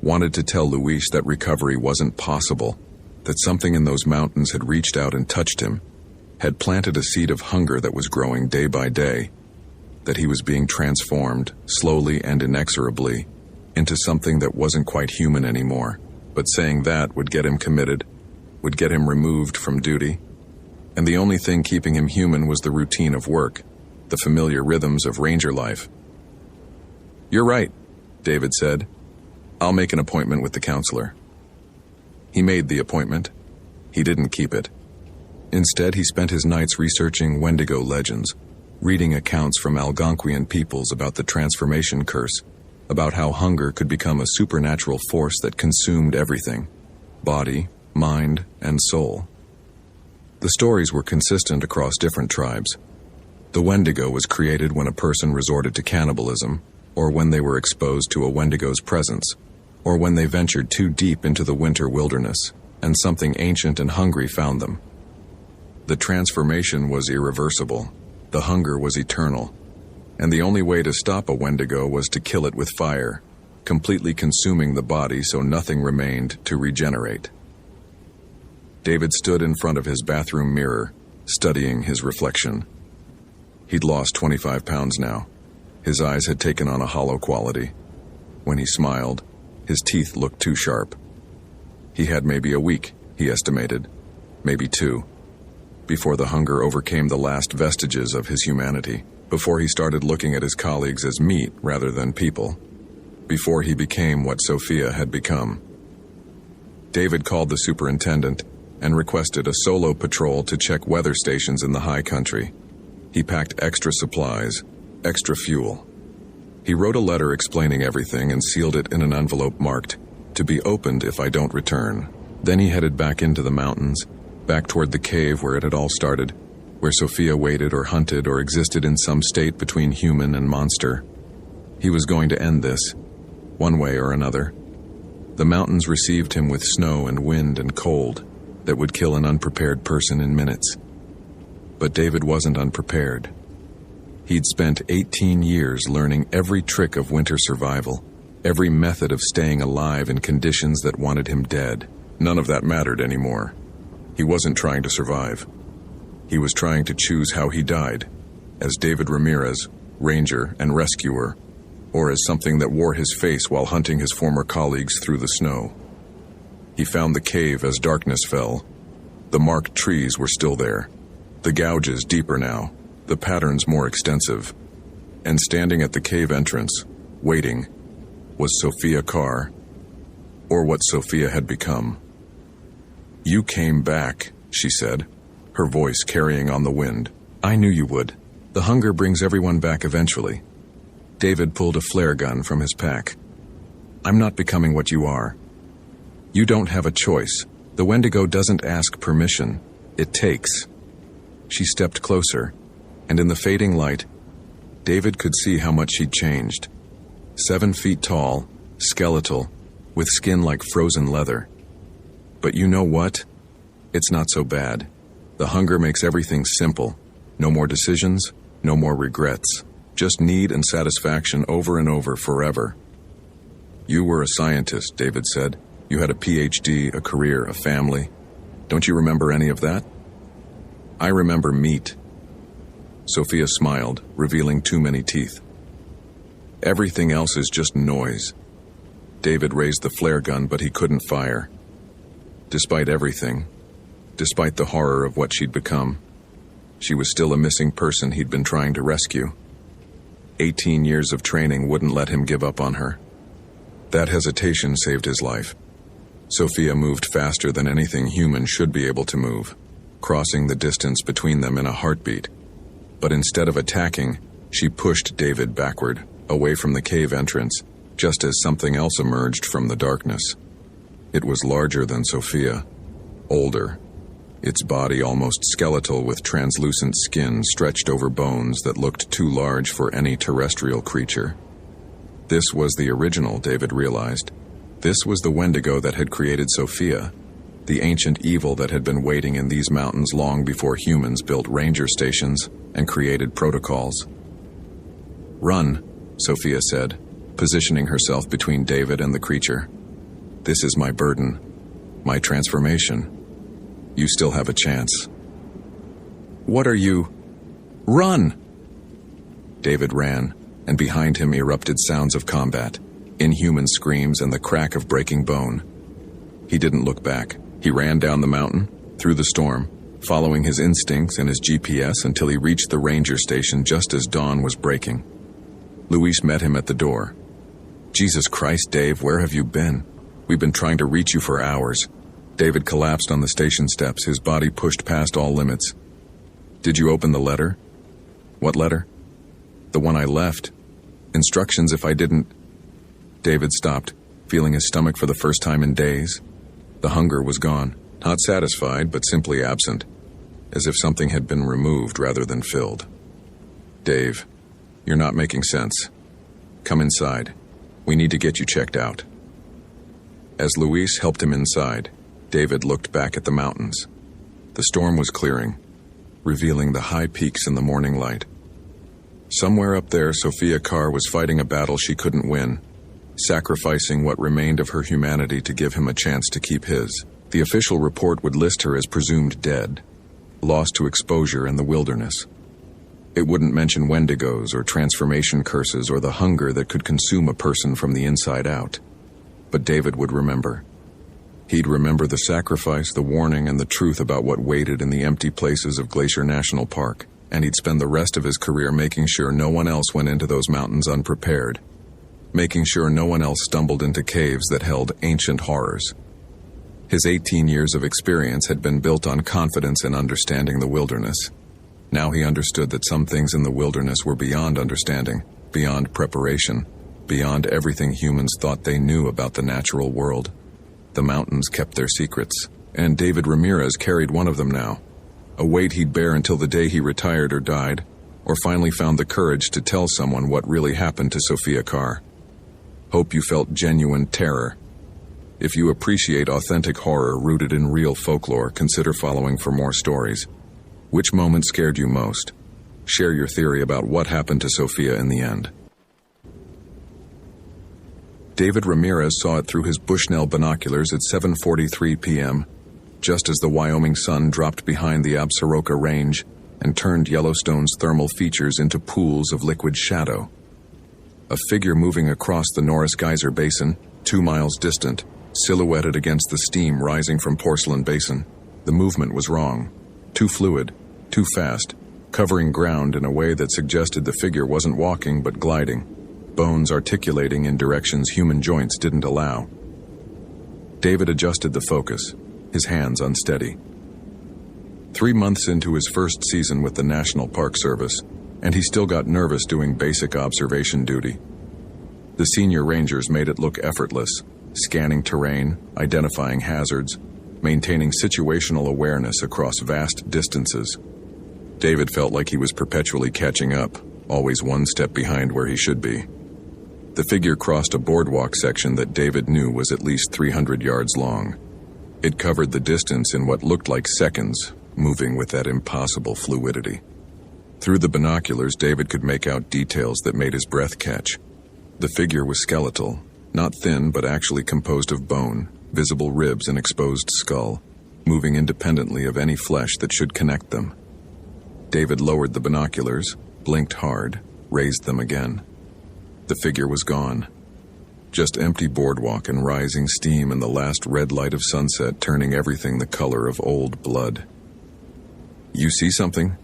Wanted to tell Luis that recovery wasn't possible, that something in those mountains had reached out and touched him, had planted a seed of hunger that was growing day by day, that he was being transformed, slowly and inexorably, into something that wasn't quite human anymore. But saying that would get him committed, would get him removed from duty. And the only thing keeping him human was the routine of work, the familiar rhythms of ranger life. "You're right," David said. "I'll make an appointment with the counselor." He made the appointment. He didn't keep it. Instead, he spent his nights researching Wendigo legends, reading accounts from Algonquian peoples about the transformation curse, about how hunger could become a supernatural force that consumed everything, body, mind, and soul. The stories were consistent across different tribes. The Wendigo was created when a person resorted to cannibalism, or when they were exposed to a Wendigo's presence, or when they ventured too deep into the winter wilderness, and something ancient and hungry found them. The transformation was irreversible. The hunger was eternal. And the only way to stop a Wendigo was to kill it with fire, completely consuming the body so nothing remained to regenerate. David stood in front of his bathroom mirror, studying his reflection. He'd lost 25 pounds now. His eyes had taken on a hollow quality. When he smiled, his teeth looked too sharp. He had maybe a week, he estimated, maybe 2, before the hunger overcame the last vestiges of his humanity, before he started looking at his colleagues as meat rather than people, before he became what Sophia had become. David called the superintendent and requested a solo patrol to check weather stations in the high country. He packed extra supplies, extra fuel. He wrote a letter explaining everything and sealed it in an envelope marked, "To be opened if I don't return." Then he headed back into the mountains, back toward the cave where it had all started, where Sophia waited or hunted or existed in some state between human and monster. He was going to end this, one way or another. The mountains received him with snow and wind and cold that would kill an unprepared person in minutes. But David wasn't unprepared. He'd spent 18 years learning every trick of winter survival, every method of staying alive in conditions that wanted him dead. None of that mattered anymore. He wasn't trying to survive. He was trying to choose how he died, as David Ramirez, ranger and rescuer, or as something that wore his face while hunting his former colleagues through the snow. He found the cave as darkness fell. The marked trees were still there, the gouges deeper now, the patterns more extensive. And standing at the cave entrance, waiting, was Sophia Carr, or what Sophia had become. "You came back," she said, her voice carrying on the wind. "I knew you would. The hunger brings everyone back eventually." David pulled a flare gun from his pack. "I'm not becoming what you are. You don't have a choice. The Wendigo doesn't ask permission. It takes." She stepped closer, and in the fading light, David could see how much she'd changed. 7 feet tall, skeletal, with skin like frozen leather. But you know what? It's not so bad. The hunger makes everything simple. No more decisions, no more regrets. Just need and satisfaction over and over forever. "You were a scientist," David said. "You had a PhD, a career, a family. Don't you remember any of that?" "I remember meat." Sophia smiled, revealing too many teeth. "Everything else is just noise." David raised the flare gun, but he couldn't fire. Despite everything, despite the horror of what she'd become, she was still a missing person he'd been trying to rescue. 18 years of training wouldn't let him give up on her. That hesitation saved his life. Sophia moved faster than anything human should be able to move, crossing the distance between them in a heartbeat. But instead of attacking, she pushed David backward, away from the cave entrance, just as something else emerged from the darkness. It was larger than Sophia, older, its body almost skeletal with translucent skin stretched over bones that looked too large for any terrestrial creature. This was the original, David realized. This was the Wendigo that had created Sophia, the ancient evil that had been waiting in these mountains long before humans built ranger stations and created protocols. "Run," Sophia said, positioning herself between David and the creature. "This is my burden, my transformation. You still have a chance." "What are you?" "Run!" David ran, and behind him erupted sounds of combat, inhuman screams and the crack of breaking bone. He didn't look back. He ran down the mountain, through the storm, following his instincts and his GPS until he reached the ranger station just as dawn was breaking. Luis met him at the door. "Jesus Christ, Dave, where have you been? We've been trying to reach you for hours." David collapsed on the station steps, his body pushed past all limits. "Did you open the letter?" "What letter?" "The one I left. Instructions if I didn't—" David stopped, feeling his stomach for the first time in days. The hunger was gone, not satisfied, but simply absent, as if something had been removed rather than filled. "Dave, you're not making sense. Come inside. We need to get you checked out." As Luis helped him inside, David looked back at the mountains. The storm was clearing, revealing the high peaks in the morning light. Somewhere up there, Sophia Carr was fighting a battle she couldn't win, sacrificing what remained of her humanity to give him a chance to keep his. The official report would list her as presumed dead, lost to exposure in the wilderness. It wouldn't mention wendigos or transformation curses or the hunger that could consume a person from the inside out. But David would remember. He'd remember the sacrifice, the warning, and the truth about what waited in the empty places of Glacier National Park, and he'd spend the rest of his career making sure no one else went into those mountains unprepared, making sure no one else stumbled into caves that held ancient horrors. His 18 years of experience had been built on confidence in understanding the wilderness. Now he understood that some things in the wilderness were beyond understanding, beyond preparation, beyond everything humans thought they knew about the natural world. The mountains kept their secrets, and David Ramirez carried one of them now, a weight he'd bear until the day he retired or died, or finally found the courage to tell someone what really happened to Sophia Carr. Hope you felt genuine terror. If you appreciate authentic horror rooted in real folklore, consider following for more stories. Which moment scared you most? Share your theory about what happened to Sophia in the end. David Ramirez saw it through his Bushnell binoculars at 7:43 p.m., just as the Wyoming sun dropped behind the Absaroka Range and turned Yellowstone's thermal features into pools of liquid shadow. A figure moving across the Norris Geyser Basin, 2 miles distant, silhouetted against the steam rising from Porcelain Basin. The movement was wrong. Too fluid, too fast, covering ground in a way that suggested the figure wasn't walking but gliding, bones articulating in directions human joints didn't allow. David adjusted the focus, his hands unsteady. 3 months into his first season with the National Park Service, and he still got nervous doing basic observation duty. The senior rangers made it look effortless, scanning terrain, identifying hazards, maintaining situational awareness across vast distances. David felt like he was perpetually catching up, always one step behind where he should be. The figure crossed a boardwalk section that David knew was at least 300 yards long. It covered the distance in what looked like seconds, moving with that impossible fluidity. Through the binoculars, David could make out details that made his breath catch. The figure was skeletal, not thin but actually composed of bone, visible ribs and exposed skull, moving independently of any flesh that should connect them. David lowered the binoculars, blinked hard, raised them again. The figure was gone. Just empty boardwalk and rising steam and the last red light of sunset turning everything the color of old blood. "You see something?"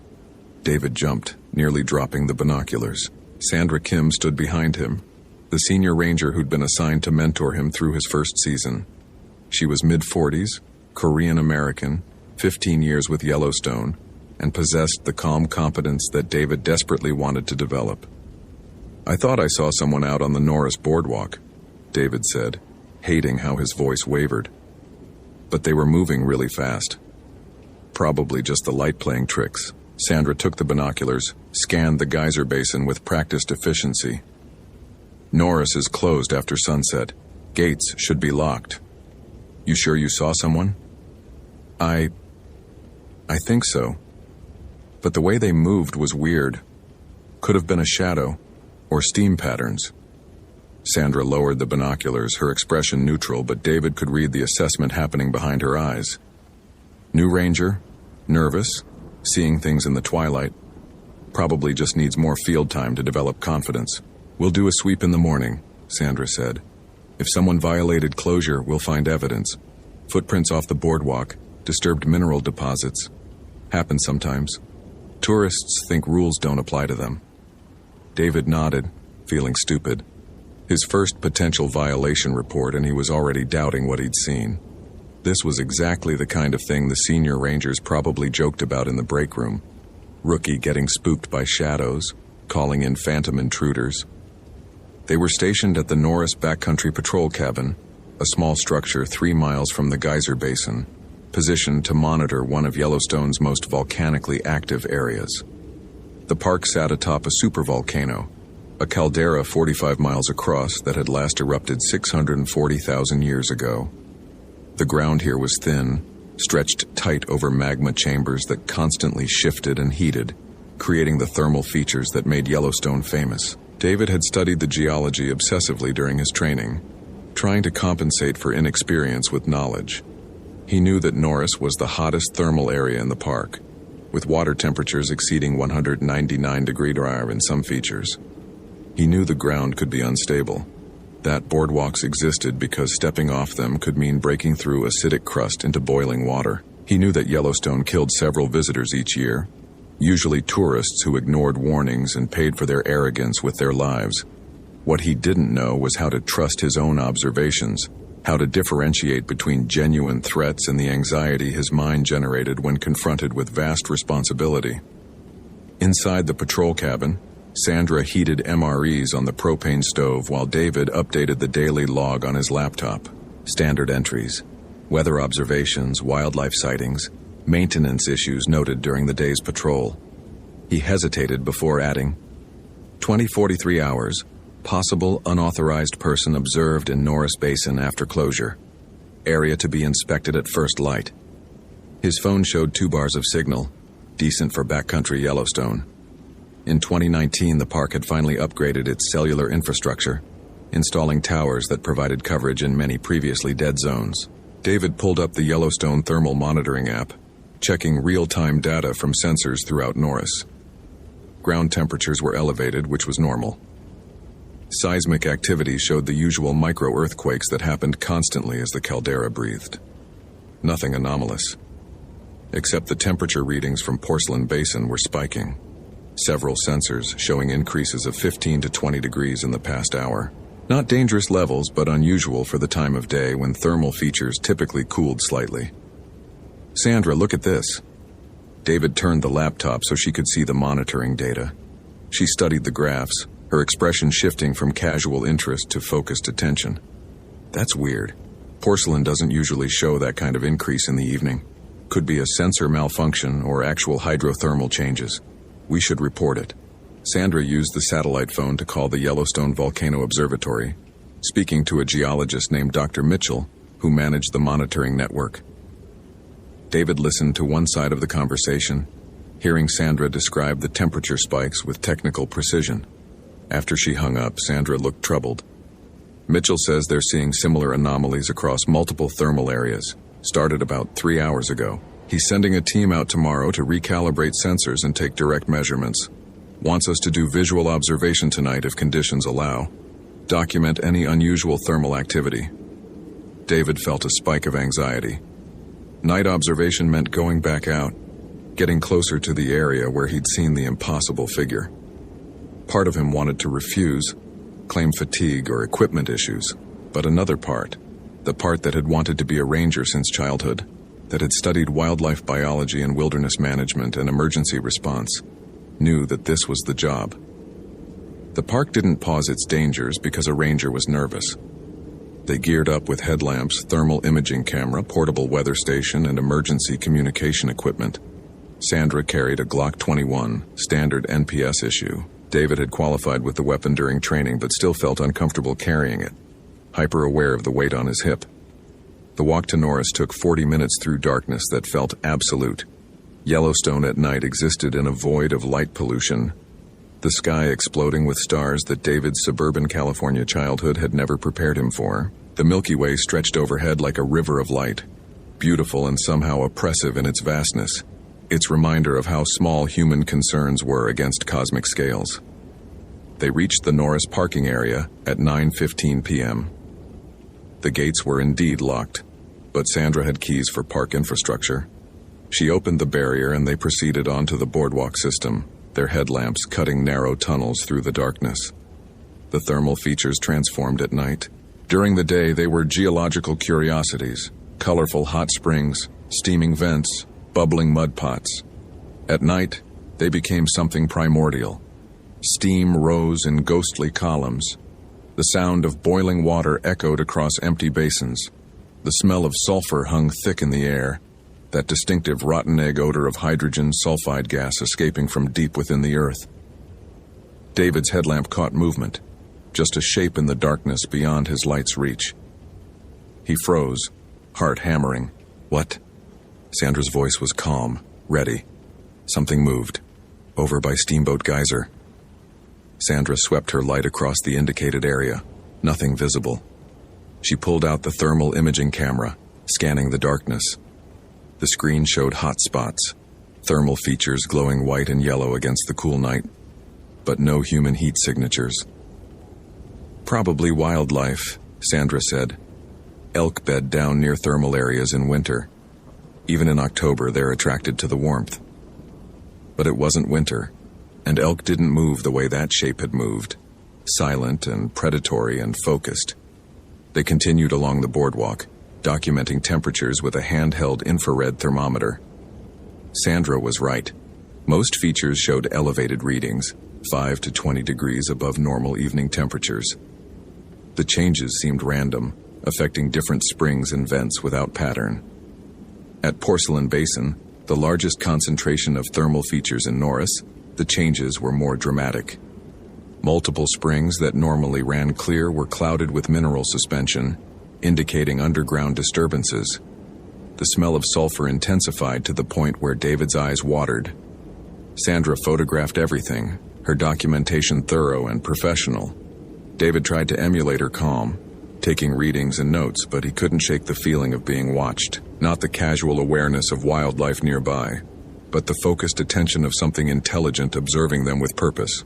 David jumped, nearly dropping the binoculars. Sandra Kim stood behind him, the senior ranger who'd been assigned to mentor him through his first season. She was mid-40s, Korean-American, 15 years with Yellowstone, and possessed the calm competence that David desperately wanted to develop. "I thought I saw someone out on the Norris Boardwalk," David said, hating how his voice wavered. "But they were moving really fast. Probably just the light playing tricks." Sandra took the binoculars, scanned the geyser basin with practiced efficiency. "Norris is closed after sunset. Gates should be locked." "You sure you saw someone?" I think so. But the way they moved was weird. Could have been a shadow, or steam patterns. Sandra lowered the binoculars, her expression neutral, but David could read the assessment happening behind her eyes. New ranger, nervous, seeing things in the twilight. Probably just needs more field time to develop confidence. We'll do a sweep in the morning, Sandra said. If someone violated closure, we'll find evidence. Footprints off the boardwalk, disturbed mineral deposits. Happens sometimes. Tourists think rules don't apply to them. David nodded, feeling stupid. His first potential violation report, and he was already doubting what he'd seen. This was exactly the kind of thing the senior rangers probably joked about in the break room. Rookie getting spooked by shadows, calling in phantom intruders. They were stationed at the Norris Backcountry Patrol Cabin, a small structure 3 miles from the geyser basin, positioned to monitor one of Yellowstone's most volcanically active areas. The park sat atop a supervolcano, a caldera 45 miles across that had last erupted 640,000 years ago. The ground here was thin, stretched tight over magma chambers that constantly shifted and heated, creating the thermal features that made Yellowstone famous. David had studied the geology obsessively during his training, trying to compensate for inexperience with knowledge. He knew that Norris was the hottest thermal area in the park, with water temperatures exceeding 199 degrees in some features. He knew the ground could be unstable, that boardwalks existed because stepping off them could mean breaking through acidic crust into boiling water. He knew that Yellowstone killed several visitors each year, usually tourists who ignored warnings and paid for their arrogance with their lives. What he didn't know was how to trust his own observations, how to differentiate between genuine threats and the anxiety his mind generated when confronted with vast responsibility. Inside the patrol cabin, Sandra heated MREs on the propane stove while David updated the daily log on his laptop. Standard entries, weather observations, wildlife sightings, maintenance issues noted during the day's patrol. He hesitated before adding, 20:43 hours, possible unauthorized person observed in Norris Basin after closure. Area to be inspected at first light. His phone showed 2 bars of signal, decent for backcountry Yellowstone. In 2019, the park had finally upgraded its cellular infrastructure, installing towers that provided coverage in many previously dead zones. David pulled up the Yellowstone thermal monitoring app, checking real-time data from sensors throughout Norris. Ground temperatures were elevated, which was normal. Seismic activity showed the usual micro-earthquakes that happened constantly as the caldera breathed. Nothing anomalous. Except the temperature readings from Porcelain Basin were spiking. Several sensors showing increases of 15 to 20 degrees in the past hour. Not dangerous levels, but unusual for the time of day when thermal features typically cooled slightly. Sandra, look at this. David turned the laptop so she could see the monitoring data. She studied the graphs, her expression shifting from casual interest to focused attention. That's weird. Porcelain doesn't usually show that kind of increase in the evening. Could be a sensor malfunction or actual hydrothermal changes. We should report it. Sandra used the satellite phone to call the Yellowstone Volcano Observatory, speaking to a geologist named Dr. Mitchell, who managed the monitoring network. David listened to one side of the conversation, hearing Sandra describe the temperature spikes with technical precision. After she hung up, Sandra looked troubled. Mitchell says they're seeing similar anomalies across multiple thermal areas. Started about 3 hours ago. He's sending a team out tomorrow to recalibrate sensors and take direct measurements. Wants us to do visual observation tonight if conditions allow. Document any unusual thermal activity. David felt a spike of anxiety. Night observation meant going back out, getting closer to the area where he'd seen the impossible figure. Part of him wanted to refuse, claim fatigue or equipment issues, but another part, the part that had wanted to be a ranger since childhood, that had studied wildlife biology and wilderness management and emergency response, knew that this was the job. The park didn't pause its dangers because a ranger was nervous. They geared up with headlamps, thermal imaging camera, portable weather station, and emergency communication equipment. Sandra carried a Glock 21, standard NPS issue. David had qualified with the weapon during training but still felt uncomfortable carrying it, hyper-aware of the weight on his hip. The walk to Norris took 40 minutes through darkness that felt absolute. Yellowstone at night existed in a void of light pollution, the sky exploding with stars that David's suburban California childhood had never prepared him for. The Milky Way stretched overhead like a river of light, beautiful and somehow oppressive in its vastness, its reminder of how small human concerns were against cosmic scales. They reached the Norris parking area at 9:15 p.m. The gates were indeed locked, but Sandra had keys for park infrastructure. She opened the barrier and they proceeded onto the boardwalk system, their headlamps cutting narrow tunnels through the darkness. The thermal features transformed at night. During the day, they were geological curiosities, colorful hot springs, steaming vents, bubbling mud pots. At night, they became something primordial. Steam rose in ghostly columns. The sound of boiling water echoed across empty basins. The smell of sulfur hung thick in the air, that distinctive rotten egg odor of hydrogen sulfide gas escaping from deep within the earth. David's headlamp caught movement, just a shape in the darkness beyond his light's reach. He froze, heart hammering. What? Sandra's voice was calm, ready. Something moved, over by Steamboat Geyser. Sandra swept her light across the indicated area, nothing visible. She pulled out the thermal imaging camera, scanning the darkness. The screen showed hot spots, thermal features glowing white and yellow against the cool night, but no human heat signatures. Probably wildlife, Sandra said. Elk bed down near thermal areas in winter. Even in October, they're attracted to the warmth. But it wasn't winter, and elk didn't move the way that shape had moved, silent and predatory and focused. They continued along the boardwalk, documenting temperatures with a handheld infrared thermometer. Sandra was right. Most features showed elevated readings, 5 to 20 degrees above normal evening temperatures. The changes seemed random, affecting different springs and vents without pattern. At Porcelain Basin, the largest concentration of thermal features in Norris, the changes were more dramatic. Multiple springs that normally ran clear were clouded with mineral suspension, indicating underground disturbances. The smell of sulfur intensified to the point where David's eyes watered. Sandra photographed everything, her documentation thorough and professional. David tried to emulate her calm, taking readings and notes, but he couldn't shake the feeling of being watched. Not the casual awareness of wildlife nearby, but the focused attention of something intelligent observing them with purpose.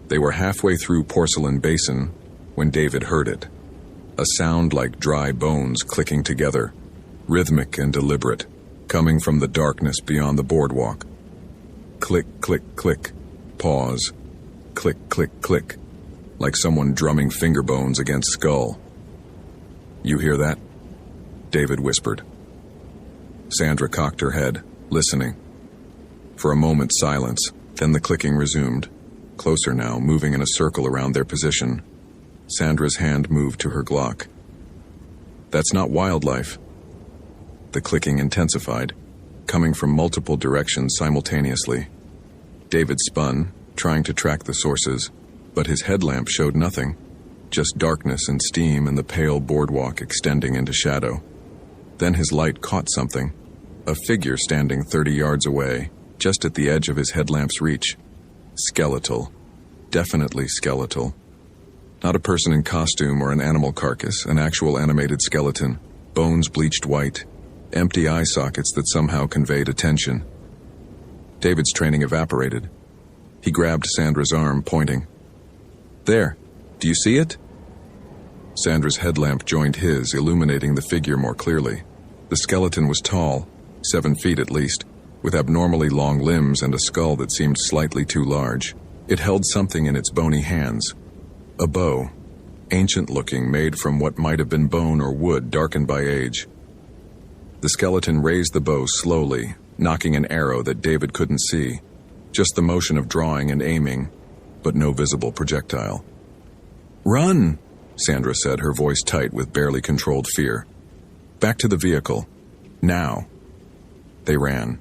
They were halfway through Porcelain Basin when David heard it. A sound like dry bones clicking together, rhythmic and deliberate, coming from the darkness beyond the boardwalk. Click, click, click. Pause. Click, click, click. Like someone drumming finger bones against skull. You hear that? David whispered. Sandra cocked her head, listening. For a moment, silence, then the clicking resumed. Closer now, moving in a circle around their position. Sandra's hand moved to her Glock. That's not wildlife. The clicking intensified, coming from multiple directions simultaneously. David spun, trying to track the sources, but his headlamp showed nothing, just darkness and steam and the pale boardwalk extending into shadow. Then his light caught something, a figure standing 30 yards away, just at the edge of his headlamp's reach. Skeletal. Definitely skeletal. Not a person in costume or an animal carcass, an actual animated skeleton, bones bleached white, empty eye sockets that somehow conveyed attention. David's training evaporated. He grabbed Sandra's arm, pointing. There, do you see it? Sandra's headlamp joined his, illuminating the figure more clearly. The skeleton was tall, 7 feet at least, with abnormally long limbs and a skull that seemed slightly too large. It held something in its bony hands. A bow, ancient-looking, made from what might have been bone or wood darkened by age. The skeleton raised the bow slowly, knocking an arrow that David couldn't see. Just the motion of drawing and aiming, but no visible projectile. Run, Sandra said, her voice tight with barely controlled fear. Back to the vehicle. Now. They ran.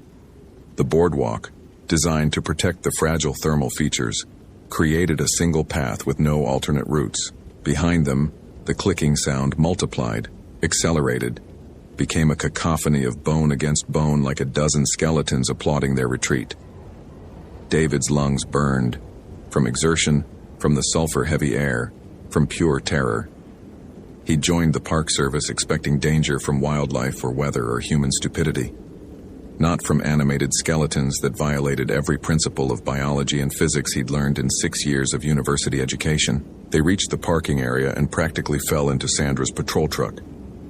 The boardwalk, designed to protect the fragile thermal features, created a single path with no alternate routes. Behind them, the clicking sound multiplied, accelerated, became a cacophony of bone against bone, like a dozen skeletons applauding their retreat. David's lungs burned, from exertion, from the sulfur-heavy air, from pure terror. He joined the Park Service expecting danger from wildlife or weather or human stupidity, not from animated skeletons that violated every principle of biology and physics he'd learned in 6 years of university education. They reached the parking area and practically fell into Sandra's patrol truck.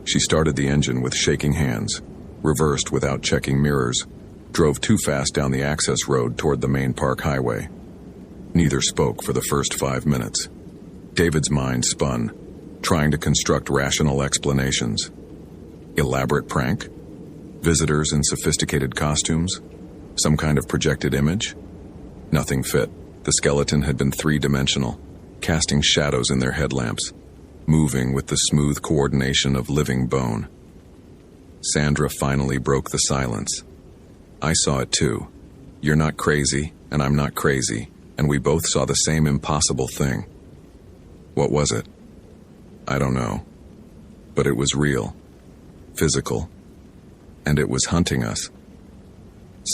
She started the engine with shaking hands, reversed without checking mirrors, drove too fast down the access road toward the main park highway. Neither spoke for the first 5 minutes. David's mind spun, trying to construct rational explanations. Elaborate prank? Visitors in sophisticated costumes? Some kind of projected image? Nothing fit. The skeleton had been three-dimensional, casting shadows in their headlamps, moving with the smooth coordination of living bone. Sandra finally broke the silence. I saw it too. You're not crazy, and I'm not crazy, and we both saw the same impossible thing. What was it? I don't know. But it was real, physical, and it was hunting us.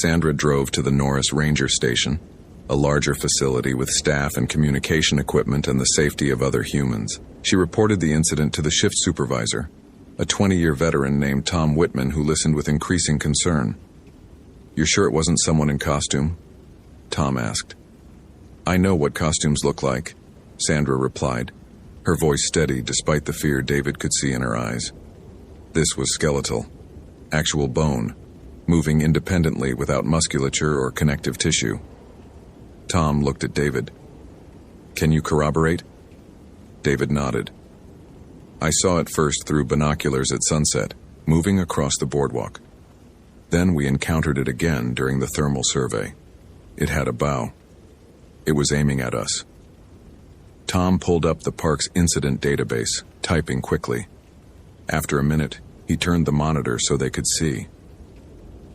Sandra drove to the Norris Ranger Station, a larger facility with staff and communication equipment and the safety of other humans. She reported the incident to the shift supervisor, a 20-year veteran named Tom Whitman, who listened with increasing concern. "You're sure it wasn't someone in costume?" Tom asked. "I know what costumes look like," Sandra replied, her voice steady despite the fear David could see in her eyes. This was skeletal, actual bone, moving independently without musculature or connective tissue. Tom looked at David. "Can you corroborate?" David nodded. "I saw it first through binoculars at sunset, moving across the boardwalk. Then we encountered it again during the thermal survey. It had a bow. It was aiming at us." Tom pulled up the park's incident database, typing quickly. After a minute, he turned the monitor so they could see.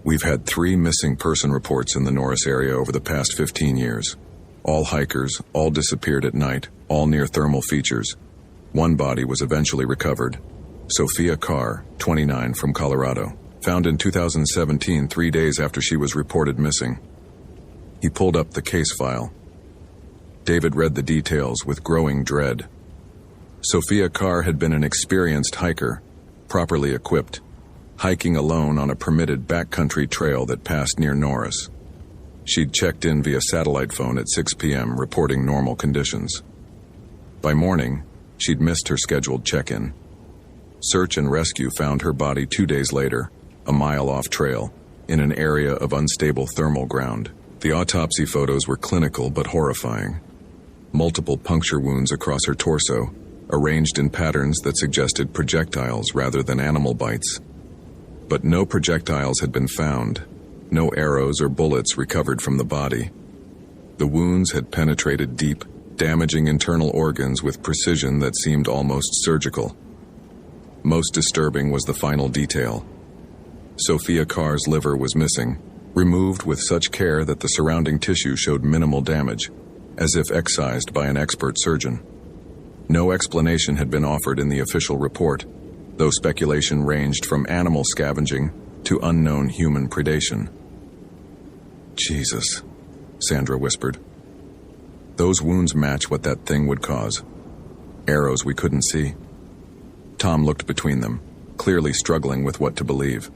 "We've had 3 missing person reports in the Norris area over the past 15 years. All hikers, all disappeared at night, all near thermal features. One body was eventually recovered. Sophia Carr, 29, from Colorado. Found in 2017, 3 days after she was reported missing." He pulled up the case file. David read the details with growing dread. Sophia Carr had been an experienced hiker, properly equipped, hiking alone on a permitted backcountry trail that passed near Norris. She'd checked in via satellite phone at 6 p.m., reporting normal conditions. By morning, she'd missed her scheduled check-in. Search and rescue found her body 2 days later, a mile off trail, in an area of unstable thermal ground. The autopsy photos were clinical but horrifying. Multiple puncture wounds across her torso, arranged in patterns that suggested projectiles rather than animal bites. But no projectiles had been found, no arrows or bullets recovered from the body. The wounds had penetrated deep, damaging internal organs with precision that seemed almost surgical. Most disturbing was the final detail. Sophia Carr's liver was missing, removed with such care that the surrounding tissue showed minimal damage, as if excised by an expert surgeon. No explanation had been offered in the official report, though speculation ranged from animal scavenging to unknown human predation. "Jesus," Sandra whispered. "Those wounds match what that thing would cause. Arrows we couldn't see." Tom looked between them, clearly struggling with what to believe.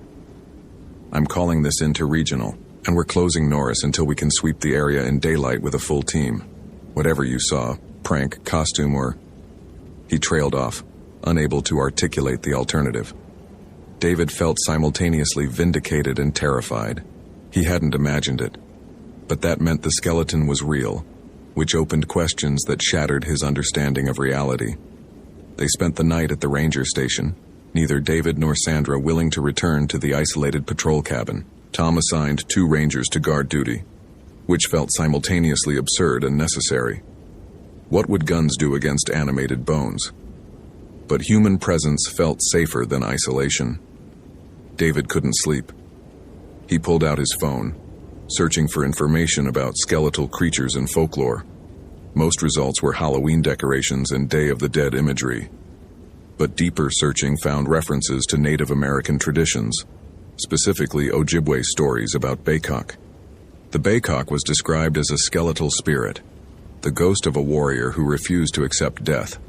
"I'm calling this interregional, and we're closing Norris until we can sweep the area in daylight with a full team. Whatever you saw, prank, costume, or..." He trailed off, unable to articulate the alternative. David felt simultaneously vindicated and terrified. He hadn't imagined it. But that meant the skeleton was real, which opened questions that shattered his understanding of reality. They spent the night at the ranger station, neither David nor Sandra willing to return to the isolated patrol cabin. Tom assigned 2 rangers to guard duty, which felt simultaneously absurd and necessary. What would guns do against animated bones? But human presence felt safer than isolation. David couldn't sleep. He pulled out his phone, searching for information about skeletal creatures and folklore. Most results were Halloween decorations and Day of the Dead imagery. But deeper searching found references to Native American traditions, specifically Ojibwe stories about Baycock. The Baycock was described as a skeletal spirit, the ghost of a warrior who refused to accept death.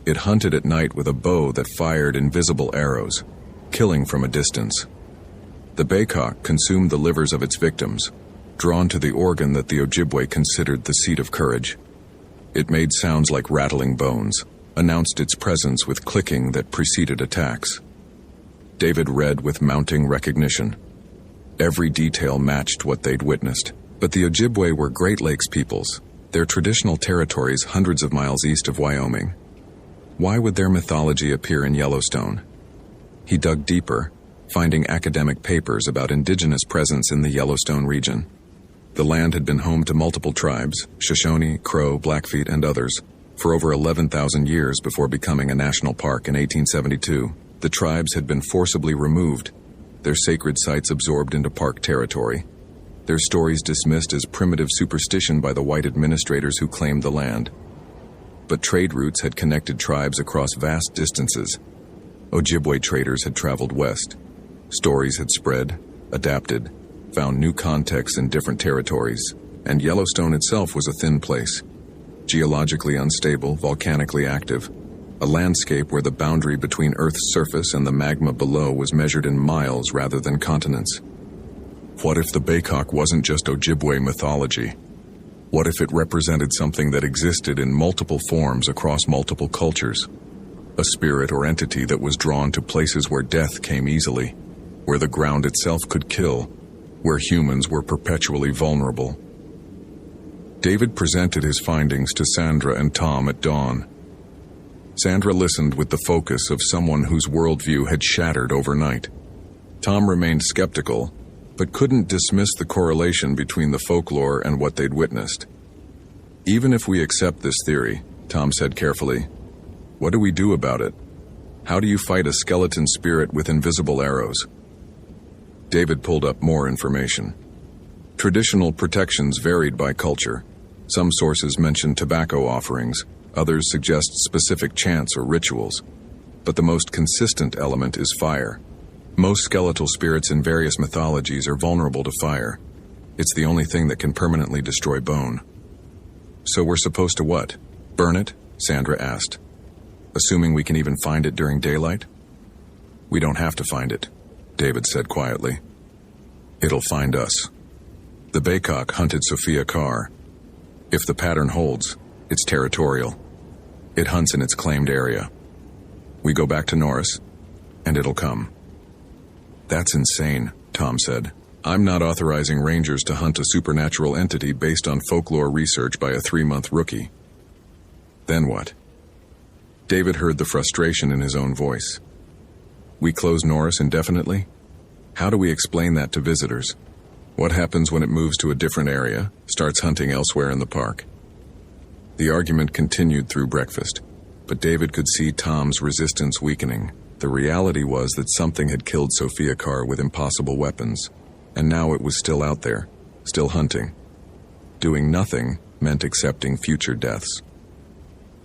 It hunted at night with a bow that fired invisible arrows, killing from a distance. The Baycock consumed the livers of its victims, drawn to the organ that the Ojibwe considered the seat of courage. It made sounds like rattling bones, announced its presence with clicking that preceded attacks. David read with mounting recognition. Every detail matched what they'd witnessed. But the Ojibwe were Great Lakes peoples, their traditional territories hundreds of miles east of Wyoming. Why would their mythology appear in Yellowstone? He dug deeper, finding academic papers about indigenous presence in the Yellowstone region. The land had been home to multiple tribes, Shoshone, Crow, Blackfeet, and others, for over 11,000 years before becoming a national park in 1872. The tribes had been forcibly removed, their sacred sites absorbed into park territory, their stories dismissed as primitive superstition by the white administrators who claimed the land. But trade routes had connected tribes across vast distances. Ojibwe traders had traveled west. Stories had spread, adapted, found new contexts in different territories, and Yellowstone itself was a thin place, geologically unstable, volcanically active, a landscape where the boundary between Earth's surface and the magma below was measured in miles rather than continents. What if the Baycock wasn't just Ojibwe mythology? What if it represented something that existed in multiple forms across multiple cultures? A spirit or entity that was drawn to places where death came easily, where the ground itself could kill, where humans were perpetually vulnerable. David presented his findings to Sandra and Tom at dawn. Sandra listened with the focus of someone whose worldview had shattered overnight. Tom remained skeptical, but couldn't dismiss the correlation between the folklore and what they'd witnessed. Even if we accept this theory, Tom said carefully, what do we do about it? How do you fight a skeleton spirit with invisible arrows? David pulled up more information. Traditional protections varied by culture. Some sources mention tobacco offerings, others suggest specific chants or rituals. But the most consistent element is fire. Most skeletal spirits in various mythologies are vulnerable to fire. It's the only thing that can permanently destroy bone. So we're supposed to what? Burn it? Sandra asked. Assuming we can even find it during daylight? We don't have to find it, David said quietly. It'll find us. The Baycock hunted Sophia Carr. If the pattern holds, it's territorial. It hunts in its claimed area. We go back to Norris, and it'll come. That's insane, Tom said. I'm not authorizing rangers to hunt a supernatural entity based on folklore research by a 3-month rookie. Then what? David heard the frustration in his own voice. We close Norris indefinitely? How do we explain that to visitors? What happens when it moves to a different area, starts hunting elsewhere in the park? The argument continued through breakfast, but David could see Tom's resistance weakening. The reality was that something had killed Sophia Carr with impossible weapons, and now it was still out there, still hunting. Doing nothing meant accepting future deaths.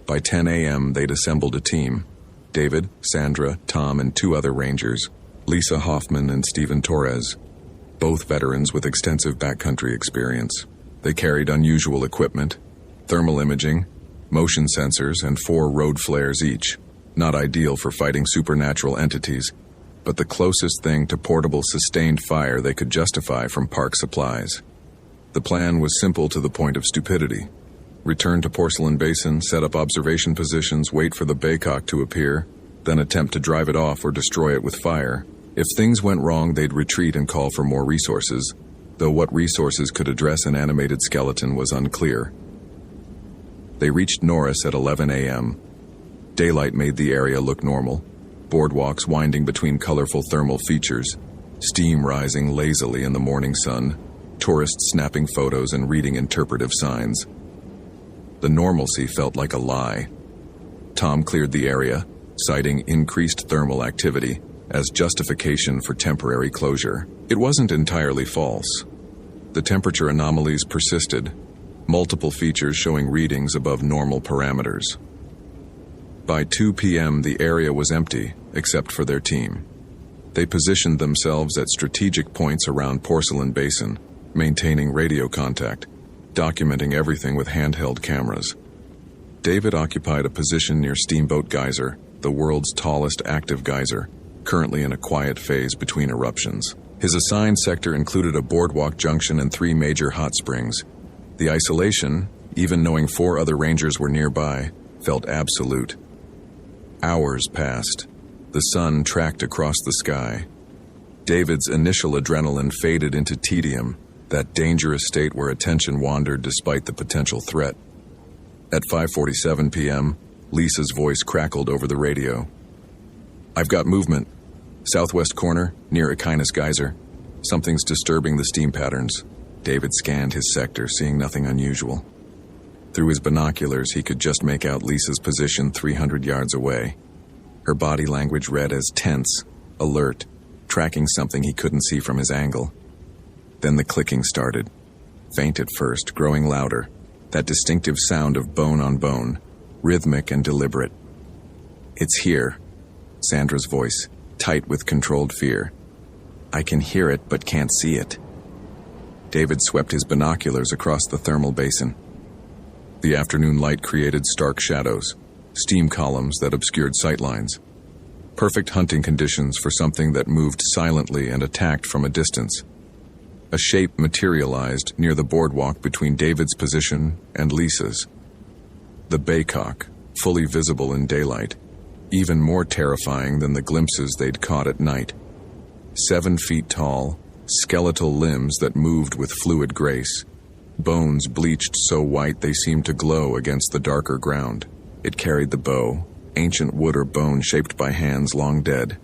By 10 a.m., they'd assembled a team. David, Sandra, Tom, and 2 other rangers, Lisa Hoffman and Stephen Torres, both veterans with extensive backcountry experience. They carried unusual equipment, thermal imaging, motion sensors, and 4 road flares each. Not ideal for fighting supernatural entities, but the closest thing to portable sustained fire they could justify from park supplies. The plan was simple to the point of stupidity. Return to Porcelain Basin, set up observation positions, wait for the Baycock to appear, then attempt to drive it off or destroy it with fire. If things went wrong, they'd retreat and call for more resources, though what resources could address an animated skeleton was unclear. They reached Norris at 11 a.m. Daylight made the area look normal. Boardwalks winding between colorful thermal features, steam rising lazily in the morning sun, tourists snapping photos and reading interpretive signs. The normalcy felt like a lie. Tom cleared the area, citing increased thermal activity as justification for temporary closure. It wasn't entirely false. The temperature anomalies persisted, multiple features showing readings above normal parameters. By 2 p.m., the area was empty, except for their team. They positioned themselves at strategic points around Porcelain Basin, maintaining radio contact, documenting everything with handheld cameras. David occupied a position near Steamboat Geyser, the world's tallest active geyser, currently in a quiet phase between eruptions. His assigned sector included a boardwalk junction and 3 major hot springs. The isolation, even knowing 4 other rangers were nearby, felt absolute. Hours passed. The sun tracked across the sky. David's initial adrenaline faded into tedium, that dangerous state where attention wandered despite the potential threat. At 5:47 p.m., Lisa's voice crackled over the radio. "I've got movement. Southwest corner, near Aquinas Geyser. Something's disturbing the steam patterns." David scanned his sector, seeing nothing unusual. Through his binoculars, he could just make out Lisa's position 300 yards away. Her body language read as tense, alert, tracking something he couldn't see from his angle. Then the clicking started. Faint at first, growing louder. That distinctive sound of bone on bone, rhythmic and deliberate. "It's here," Sandra's voice, tight with controlled fear. "I can hear it, but can't see it." David swept his binoculars across the thermal basin. The afternoon light created stark shadows, steam columns that obscured sightlines. Perfect hunting conditions for something that moved silently and attacked from a distance. A shape materialized near the boardwalk between David's position and Lisa's. The baycock, fully visible in daylight, even more terrifying than the glimpses they'd caught at night. 7 feet tall, skeletal limbs that moved with fluid grace. Bones bleached so white they seemed to glow against the darker ground. It carried the bow, ancient wood or bone shaped by hands long dead.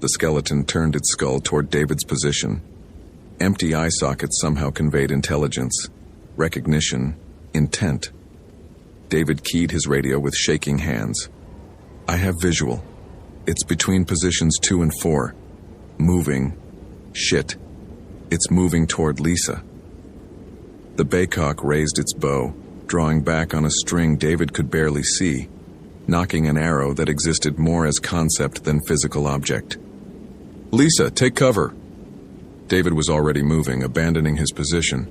The skeleton turned its skull toward David's position. Empty eye sockets somehow conveyed intelligence, recognition, intent. David keyed his radio with shaking hands. "I have visual. It's between positions 2 and 4. Moving. Shit. It's moving toward Lisa." The baycock raised its bow, drawing back on a string David could barely see, knocking an arrow that existed more as concept than physical object. "Lisa, take cover!" David was already moving, abandoning his position,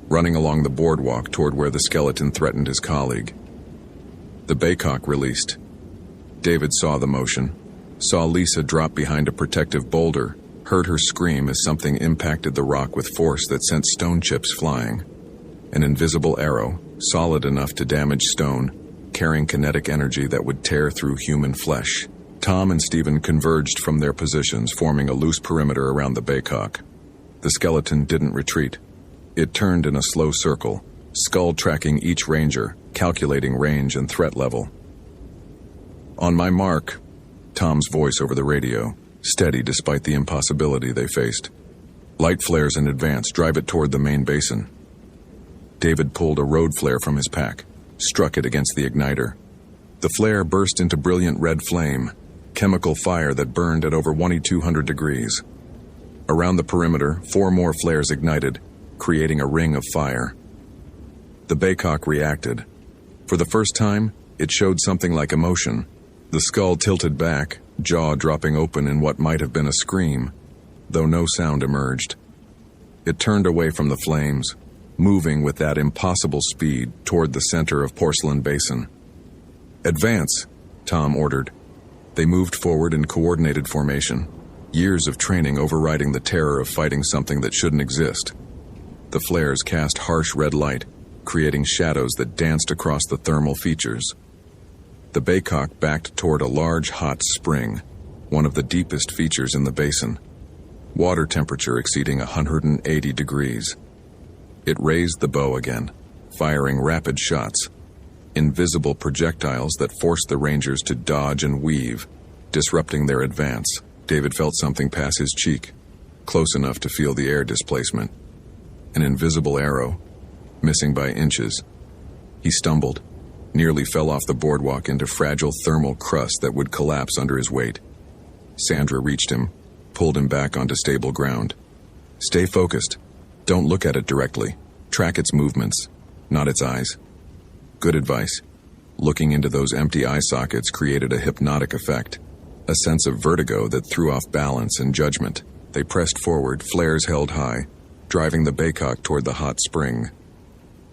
running along the boardwalk toward where the skeleton threatened his colleague. The baycock released. David saw the motion, saw Lisa drop behind a protective boulder, heard her scream as something impacted the rock with force that sent stone chips flying. An invisible arrow, solid enough to damage stone, carrying kinetic energy that would tear through human flesh. Tom and Stephen converged from their positions, forming a loose perimeter around the baycock. The skeleton didn't retreat. It turned in a slow circle, skull tracking each ranger, calculating range and threat level. "On my mark," Tom's voice over the radio, steady despite the impossibility they faced. "Light flares in advance, drive it toward the main basin." David pulled a road flare from his pack, struck it against the igniter. The flare burst into brilliant red flame, chemical fire that burned at over 2,200 degrees. Around the perimeter, 4 more flares ignited, creating a ring of fire. The baycock reacted. For the first time, it showed something like emotion. The skull tilted back, jaw dropping open in what might have been a scream, though no sound emerged. It turned away from the flames, moving with that impossible speed toward the center of Porcelain Basin. "Advance," Tom ordered. They moved forward in coordinated formation, years of training overriding the terror of fighting something that shouldn't exist. The flares cast harsh red light, creating shadows that danced across the thermal features. The baycock backed toward a large hot spring, one of the deepest features in the basin. Water temperature exceeding 180 degrees. It raised the bow again, firing rapid shots. Invisible projectiles that forced the rangers to dodge and weave, disrupting their advance. David felt something pass his cheek, close enough to feel the air displacement. An invisible arrow, missing by inches. He stumbled, nearly fell off the boardwalk into fragile thermal crust that would collapse under his weight. Sandra reached him, pulled him back onto stable ground. "Stay focused. Don't look at it directly. Track its movements, not its eyes." "Good advice." Looking into those empty eye sockets created a hypnotic effect, a sense of vertigo that threw off balance and judgment. They pressed forward, flares held high, driving the Baycock toward the hot spring.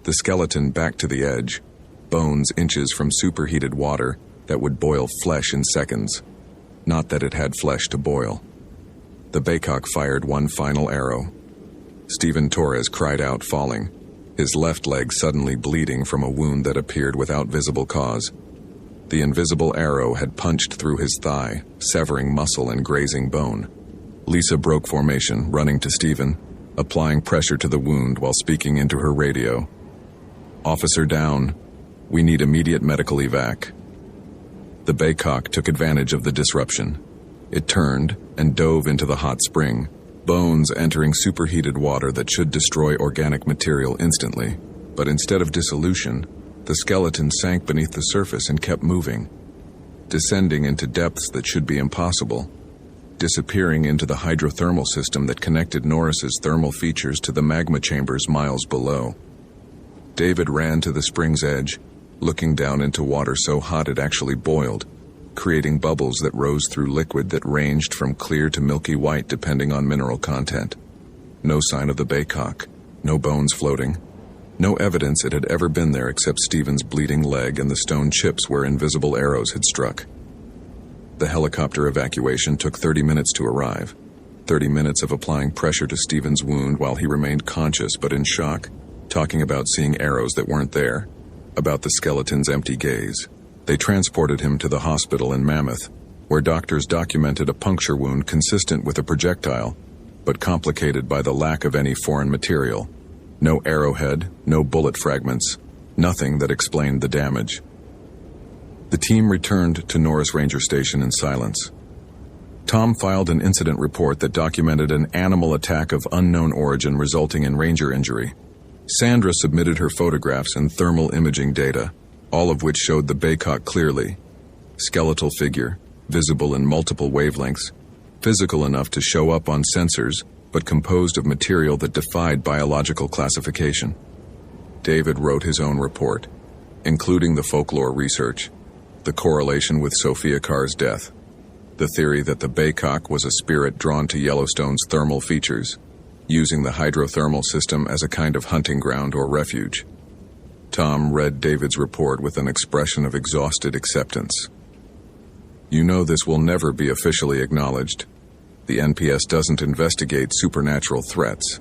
The skeleton backed to the edge, bones inches from superheated water that would boil flesh in seconds. Not that it had flesh to boil. The Baycock fired one final arrow. Stephen Torres cried out, falling, his left leg suddenly bleeding from a wound that appeared without visible cause. The invisible arrow had punched through his thigh, severing muscle and grazing bone. Lisa broke formation, running to Stephen, applying pressure to the wound while speaking into her radio. "Officer down. We need immediate medical evac." The Baycock took advantage of the disruption. It turned and dove into the hot spring, bones entering superheated water that should destroy organic material instantly. But instead of dissolution, the skeleton sank beneath the surface and kept moving, descending into depths that should be impossible, disappearing into the hydrothermal system that connected Norris's thermal features to the magma chambers miles below. David ran to the spring's edge, looking down into water so hot it actually boiled, creating bubbles that rose through liquid that ranged from clear to milky white depending on mineral content. No sign of the Baycock, no bones floating, no evidence it had ever been there except Stephen's bleeding leg and the stone chips where invisible arrows had struck. The helicopter evacuation took 30 minutes to arrive, 30 minutes of applying pressure to Stephen's wound while he remained conscious but in shock, talking about seeing arrows that weren't there, about the skeleton's empty gaze. They transported him to the hospital in Mammoth, where doctors documented a puncture wound consistent with a projectile, but complicated by the lack of any foreign material. No arrowhead, no bullet fragments, nothing that explained the damage. The team returned to Norris Ranger Station in silence. Tom filed an incident report that documented an animal attack of unknown origin resulting in ranger injury. Sandra submitted her photographs and thermal imaging data, all of which showed the Baycock clearly. Skeletal figure, visible in multiple wavelengths, physical enough to show up on sensors, but composed of material that defied biological classification. David wrote his own report, including the folklore research, the correlation with Sophia Carr's death, the theory that the Baycock was a spirit drawn to Yellowstone's thermal features, using the hydrothermal system as a kind of hunting ground or refuge. Tom read David's report with an expression of exhausted acceptance. "You know this will never be officially acknowledged. The NPS doesn't investigate supernatural threats.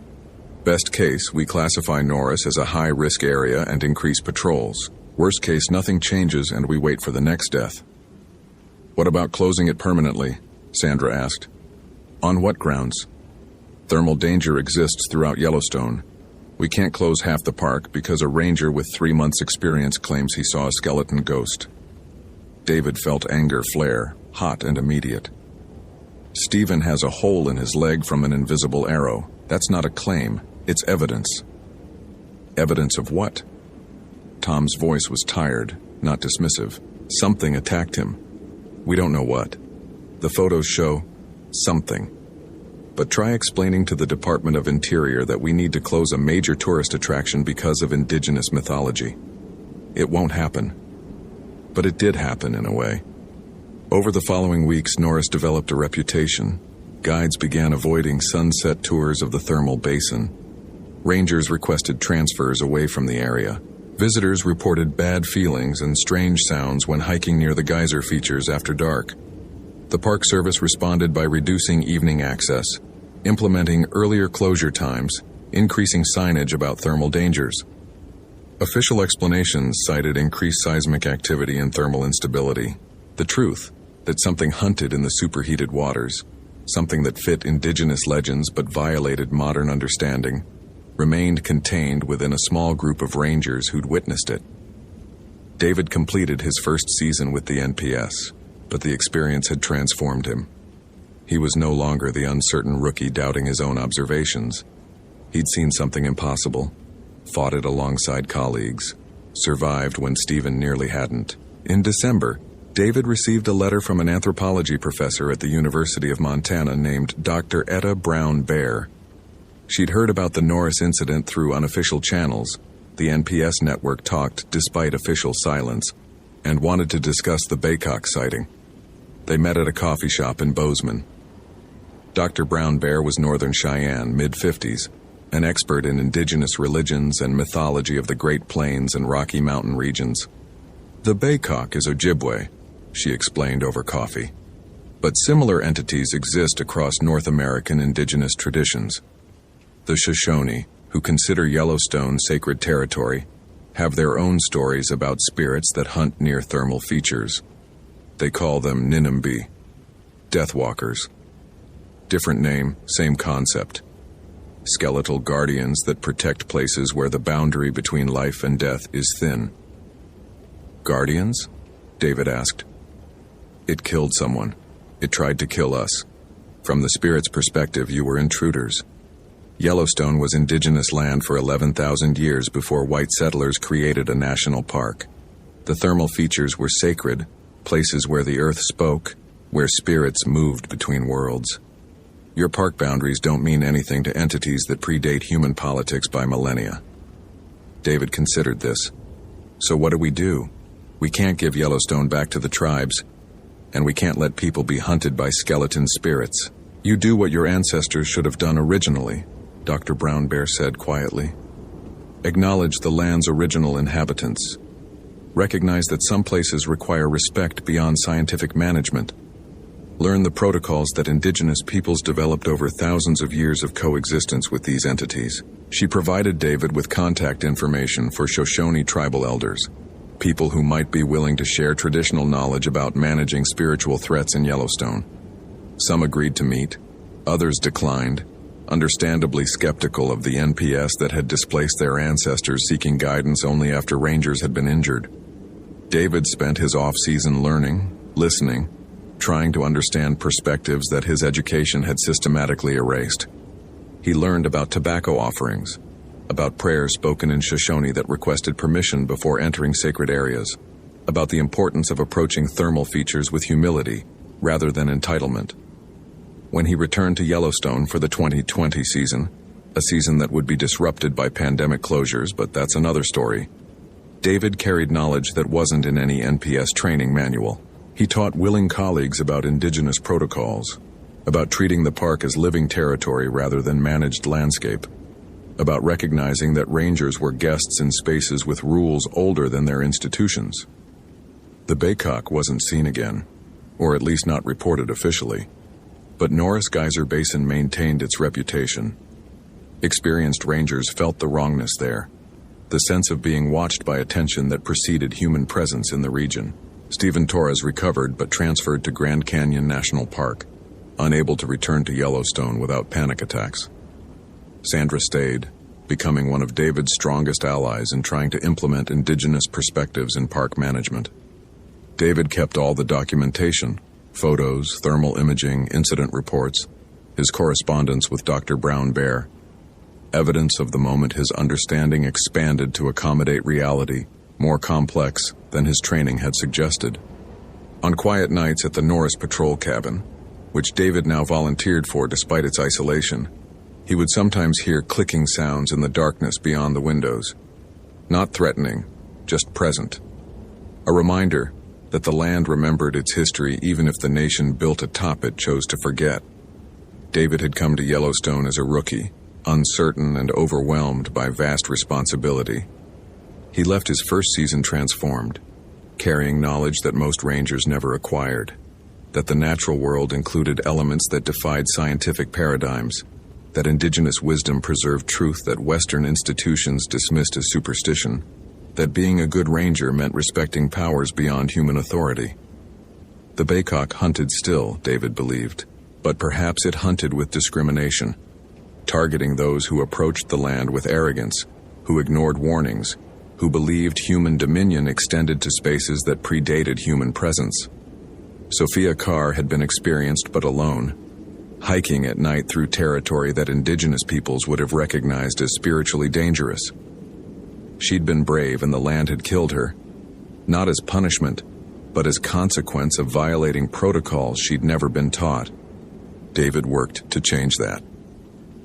Best case, we classify Norris as a high-risk area and increase patrols. Worst case, nothing changes and we wait for the next death." "What about closing it permanently?" Sandra asked. "On what grounds? Thermal danger exists throughout Yellowstone. We can't close half the park because a ranger with 3 months' experience claims he saw a skeleton ghost." David felt anger flare, hot and immediate. "Stephen has a hole in his leg from an invisible arrow. That's not a claim, it's evidence." "Evidence of what?" Tom's voice was tired, not dismissive. "Something attacked him. We don't know what. The photos show something. But try explaining to the Department of Interior that we need to close a major tourist attraction because of indigenous mythology. It won't happen." But it did happen in a way. Over the following weeks, Norris developed a reputation. Guides began avoiding sunset tours of the thermal basin. Rangers requested transfers away from the area. Visitors reported bad feelings and strange sounds when hiking near the geyser features after dark. The Park Service responded by reducing evening access, implementing earlier closure times, increasing signage about thermal dangers. Official explanations cited increased seismic activity and thermal instability. The truth, that something hunted in the superheated waters, something that fit indigenous legends but violated modern understanding, remained contained within a small group of rangers who'd witnessed it. David completed his first season with the NPS, but the experience had transformed him. He was no longer the uncertain rookie doubting his own observations. He'd seen something impossible, fought it alongside colleagues, survived when Stephen nearly hadn't. In December, David received a letter from an anthropology professor at the University of Montana named Dr. Etta Brown Bear. She'd heard about the Norris incident through unofficial channels. The NPS network talked despite official silence. and wanted to discuss the Baycock sighting. They met at a coffee shop in Bozeman. Dr. Brown Bear was Northern Cheyenne, mid-50s, an expert in indigenous religions and mythology of the Great Plains and Rocky Mountain regions. The Baycock is Ojibwe, she explained over coffee. But similar entities exist across North American indigenous traditions. The Shoshone, who consider Yellowstone sacred territory, have their own stories about spirits that hunt near thermal features. They call them Ninimbi, Deathwalkers. Different name, same concept. Skeletal guardians that protect places where the boundary between life and death is thin. Guardians? David asked. It killed someone. It tried to kill us. From the spirit's perspective, you were intruders. Yellowstone was indigenous land for 11,000 years before white settlers created a national park. The thermal features were sacred, places where the earth spoke, where spirits moved between worlds. Your park boundaries don't mean anything to entities that predate human politics by millennia. David considered this. So what do? We can't give Yellowstone back to the tribes, and we can't let people be hunted by skeleton spirits. You do what your ancestors should have done originally, Dr. Brown Bear said quietly. Acknowledge the land's original inhabitants. Recognize that some places require respect beyond scientific management. Learn the protocols that indigenous peoples developed over thousands of years of coexistence with these entities. She provided David with contact information for Shoshone tribal elders, people who might be willing to share traditional knowledge about managing spiritual threats in Yellowstone. Some agreed to meet, others declined, understandably skeptical of the NPS that had displaced their ancestors seeking guidance only after rangers had been injured. David spent his off-season learning, listening, trying to understand perspectives that his education had systematically erased. He learned about tobacco offerings, about prayers spoken in Shoshone that requested permission before entering sacred areas, about the importance of approaching thermal features with humility rather than entitlement. When he returned to Yellowstone for the 2020 season, a season that would be disrupted by pandemic closures, but that's another story, David carried knowledge that wasn't in any NPS training manual. He taught willing colleagues about indigenous protocols, about treating the park as living territory rather than managed landscape, about recognizing that rangers were guests in spaces with rules older than their institutions. The Baycock wasn't seen again, or at least not reported officially, but Norris Geyser Basin maintained its reputation. Experienced rangers felt the wrongness there, the sense of being watched by attention that preceded human presence in the region. Stephen Torres recovered but transferred to Grand Canyon National Park, unable to return to Yellowstone without panic attacks. Sandra stayed, becoming one of David's strongest allies in trying to implement indigenous perspectives in park management. David kept all the documentation, photos, thermal imaging, incident reports, his correspondence with Dr. Brown Bear, evidence of the moment his understanding expanded to accommodate reality more complex than his training had suggested. On quiet nights at the Norris Patrol Cabin, which David now volunteered for despite its isolation, he would sometimes hear clicking sounds in the darkness beyond the windows. Not threatening, just present. A reminder that the land remembered its history even if the nation built atop it chose to forget. David had come to Yellowstone as a rookie, uncertain and overwhelmed by vast responsibility. He left his first season transformed, carrying knowledge that most rangers never acquired, that the natural world included elements that defied scientific paradigms, that indigenous wisdom preserved truth that Western institutions dismissed as superstition, that being a good ranger meant respecting powers beyond human authority. The Baycock hunted still, David believed, but perhaps it hunted with discrimination, targeting those who approached the land with arrogance, who ignored warnings, who believed human dominion extended to spaces that predated human presence. Sophia Carr had been experienced but alone, hiking at night through territory that indigenous peoples would have recognized as spiritually dangerous. She'd been brave and the land had killed her, not as punishment, but as consequence of violating protocols she'd never been taught. David worked to change that.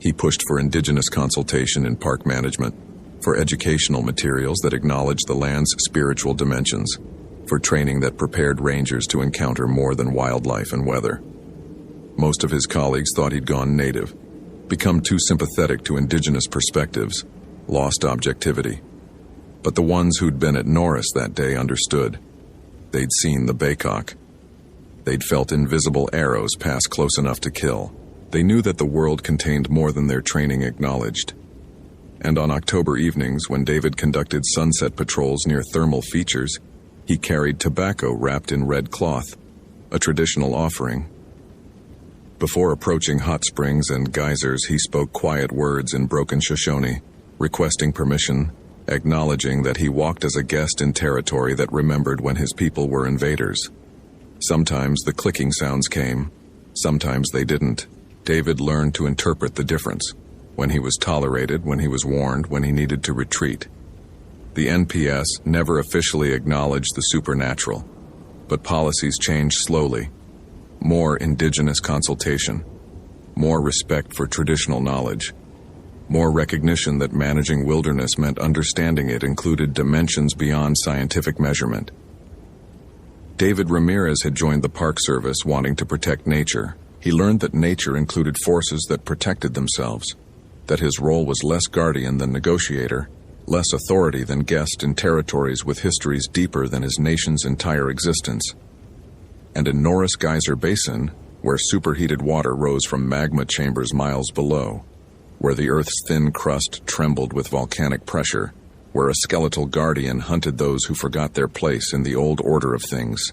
He pushed for indigenous consultation in park management, for educational materials that acknowledged the land's spiritual dimensions, for training that prepared rangers to encounter more than wildlife and weather. Most of his colleagues thought he'd gone native, become too sympathetic to indigenous perspectives, lost objectivity. But the ones who'd been at Norris that day understood. They'd seen the Baycock. They'd felt invisible arrows pass close enough to kill. They knew that the world contained more than their training acknowledged. And on October evenings, when David conducted sunset patrols near thermal features, he carried tobacco wrapped in red cloth, a traditional offering. Before approaching hot springs and geysers, he spoke quiet words in broken Shoshone, requesting permission, acknowledging that he walked as a guest in territory that remembered when his people were invaders. Sometimes the clicking sounds came, sometimes they didn't. David learned to interpret the difference, when he was tolerated, when he was warned, when he needed to retreat. The NPS never officially acknowledged the supernatural, but policies changed slowly. More indigenous consultation, more respect for traditional knowledge, more recognition that managing wilderness meant understanding it included dimensions beyond scientific measurement. David Ramirez had joined the Park Service wanting to protect nature. He learned that nature included forces that protected themselves, that his role was less guardian than negotiator, less authority than guest in territories with histories deeper than his nation's entire existence. And in Norris Geyser Basin, where superheated water rose from magma chambers miles below, where the Earth's thin crust trembled with volcanic pressure, where a skeletal guardian hunted those who forgot their place in the old order of things,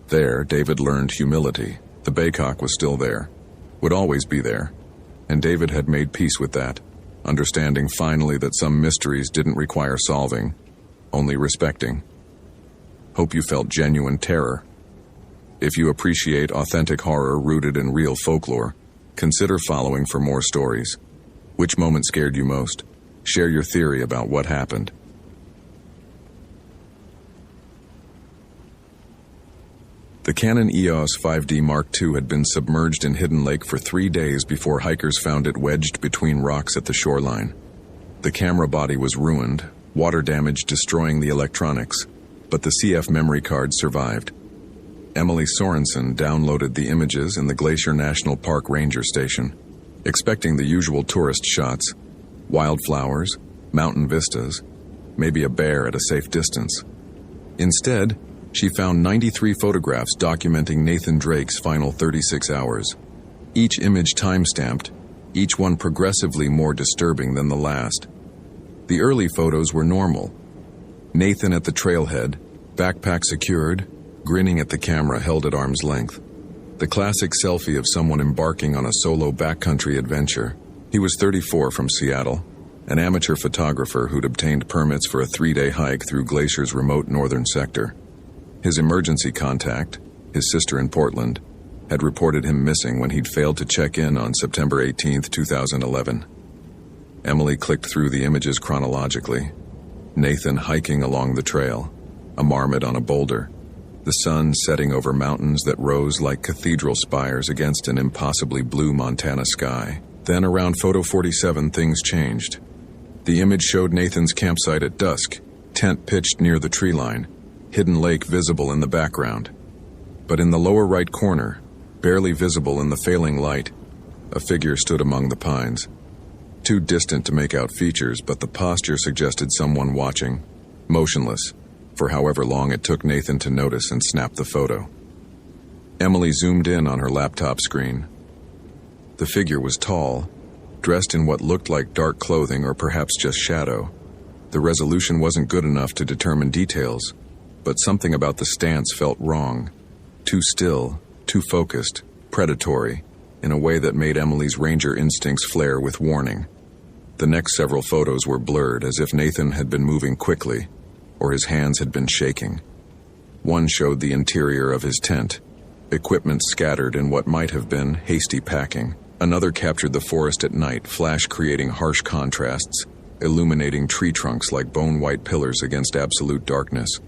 there David learned humility. The Baycock was still there, would always be there, and David had made peace with that, understanding finally that some mysteries didn't require solving, only respecting. Hope you felt genuine terror. If you appreciate authentic horror rooted in real folklore, consider following for more stories. Which moment scared you most? Share your theory about what happened. The Canon EOS 5D Mark II had been submerged in Hidden Lake for 3 days before hikers found it wedged between rocks at the shoreline. The camera body was ruined, water damage destroying the electronics, but the CF memory card survived. Emily Sorensen downloaded the images in the Glacier National Park Ranger Station, expecting the usual tourist shots, wildflowers, mountain vistas, maybe a bear at a safe distance. Instead, she found 93 photographs documenting Nathan Drake's final 36 hours. Each image time-stamped, each one progressively more disturbing than the last. The early photos were normal. Nathan at the trailhead, backpack secured, grinning at the camera held at arm's length. The classic selfie of someone embarking on a solo backcountry adventure. He was 34 from Seattle, an amateur photographer who'd obtained permits for a 3-day hike through Glacier's remote northern sector. His emergency contact, his sister in Portland, had reported him missing when he'd failed to check in on September 18, 2011. Emily clicked through the images chronologically. Nathan hiking along the trail, a marmot on a boulder, the sun setting over mountains that rose like cathedral spires against an impossibly blue Montana sky. Then around photo 47 things changed. The image showed Nathan's campsite at dusk, tent pitched near the tree line, Hidden Lake visible in the background. But in the lower right corner, barely visible in the failing light, a figure stood among the pines. Too distant to make out features, but the posture suggested someone watching, motionless, for however long it took Nathan to notice and snap the photo. Emily zoomed in on her laptop screen. The figure was tall, dressed in what looked like dark clothing or perhaps just shadow. The resolution wasn't good enough to determine details, but something about the stance felt wrong. Too still, too focused, predatory, in a way that made Emily's ranger instincts flare with warning. The next several photos were blurred, as if Nathan had been moving quickly, or his hands had been shaking. One showed the interior of his tent, equipment scattered in what might have been hasty packing. Another captured the forest at night, flash creating harsh contrasts, illuminating tree trunks like bone-white pillars against absolute darkness.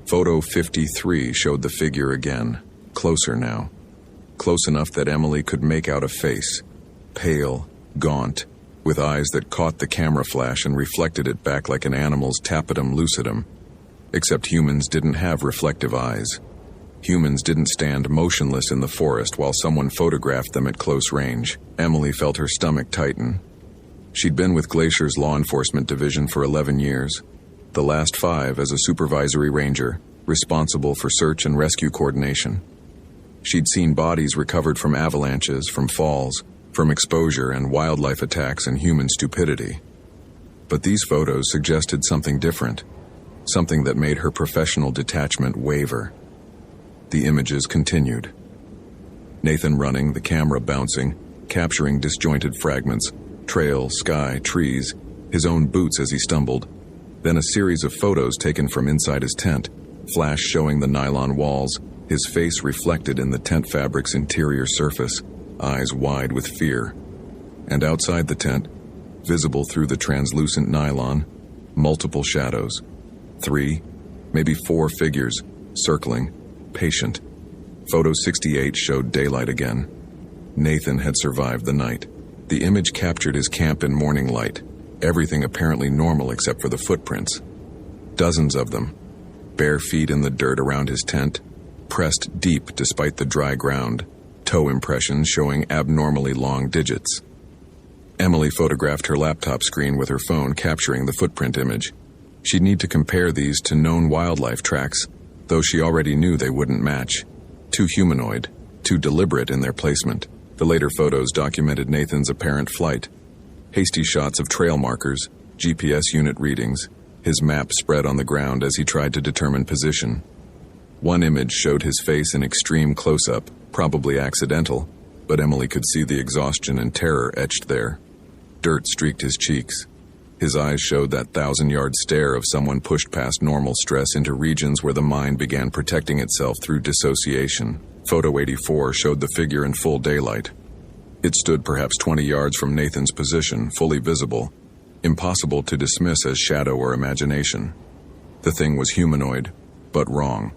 Photo 53 showed the figure again, closer now. Close enough that Emily could make out a face, pale, gaunt, with eyes that caught the camera flash and reflected it back like an animal's tapetum lucidum. Except humans didn't have reflective eyes. Humans didn't stand motionless in the forest while someone photographed them at close range. Emily felt her stomach tighten. She'd been with Glacier's law enforcement division for 11 years, the last 5 as a supervisory ranger, responsible for search and rescue coordination. She'd seen bodies recovered from avalanches, from falls, from exposure and wildlife attacks and human stupidity. But these photos suggested something different, something that made her professional detachment waver. The images continued. Nathan running, the camera bouncing, capturing disjointed fragments, trail, sky, trees, his own boots as he stumbled. Then a series of photos taken from inside his tent, flash showing the nylon walls, his face reflected in the tent fabric's interior surface, eyes wide with fear. And outside the tent, visible through the translucent nylon, multiple shadows. 3, maybe 4 figures, circling, patient. Photo 68 showed daylight again. Nathan had survived the night. The image captured his camp in morning light, everything apparently normal except for the footprints. Dozens of them, bare feet in the dirt around his tent, pressed deep despite the dry ground, toe impressions showing abnormally long digits. Emily photographed her laptop screen with her phone, capturing the footprint image. She'd need to compare these to known wildlife tracks, though she already knew they wouldn't match. Too humanoid, too deliberate in their placement. The later photos documented Nathan's apparent flight. Hasty shots of trail markers, GPS unit readings, his map spread on the ground as he tried to determine position. One image showed his face in extreme close-up, probably accidental, but Emily could see the exhaustion and terror etched there. Dirt streaked his cheeks. His eyes showed that 1,000-yard stare of someone pushed past normal stress into regions where the mind began protecting itself through dissociation. Photo 84 showed the figure in full daylight. It stood perhaps 20 yards from Nathan's position, fully visible, impossible to dismiss as shadow or imagination. The thing was humanoid, but wrong.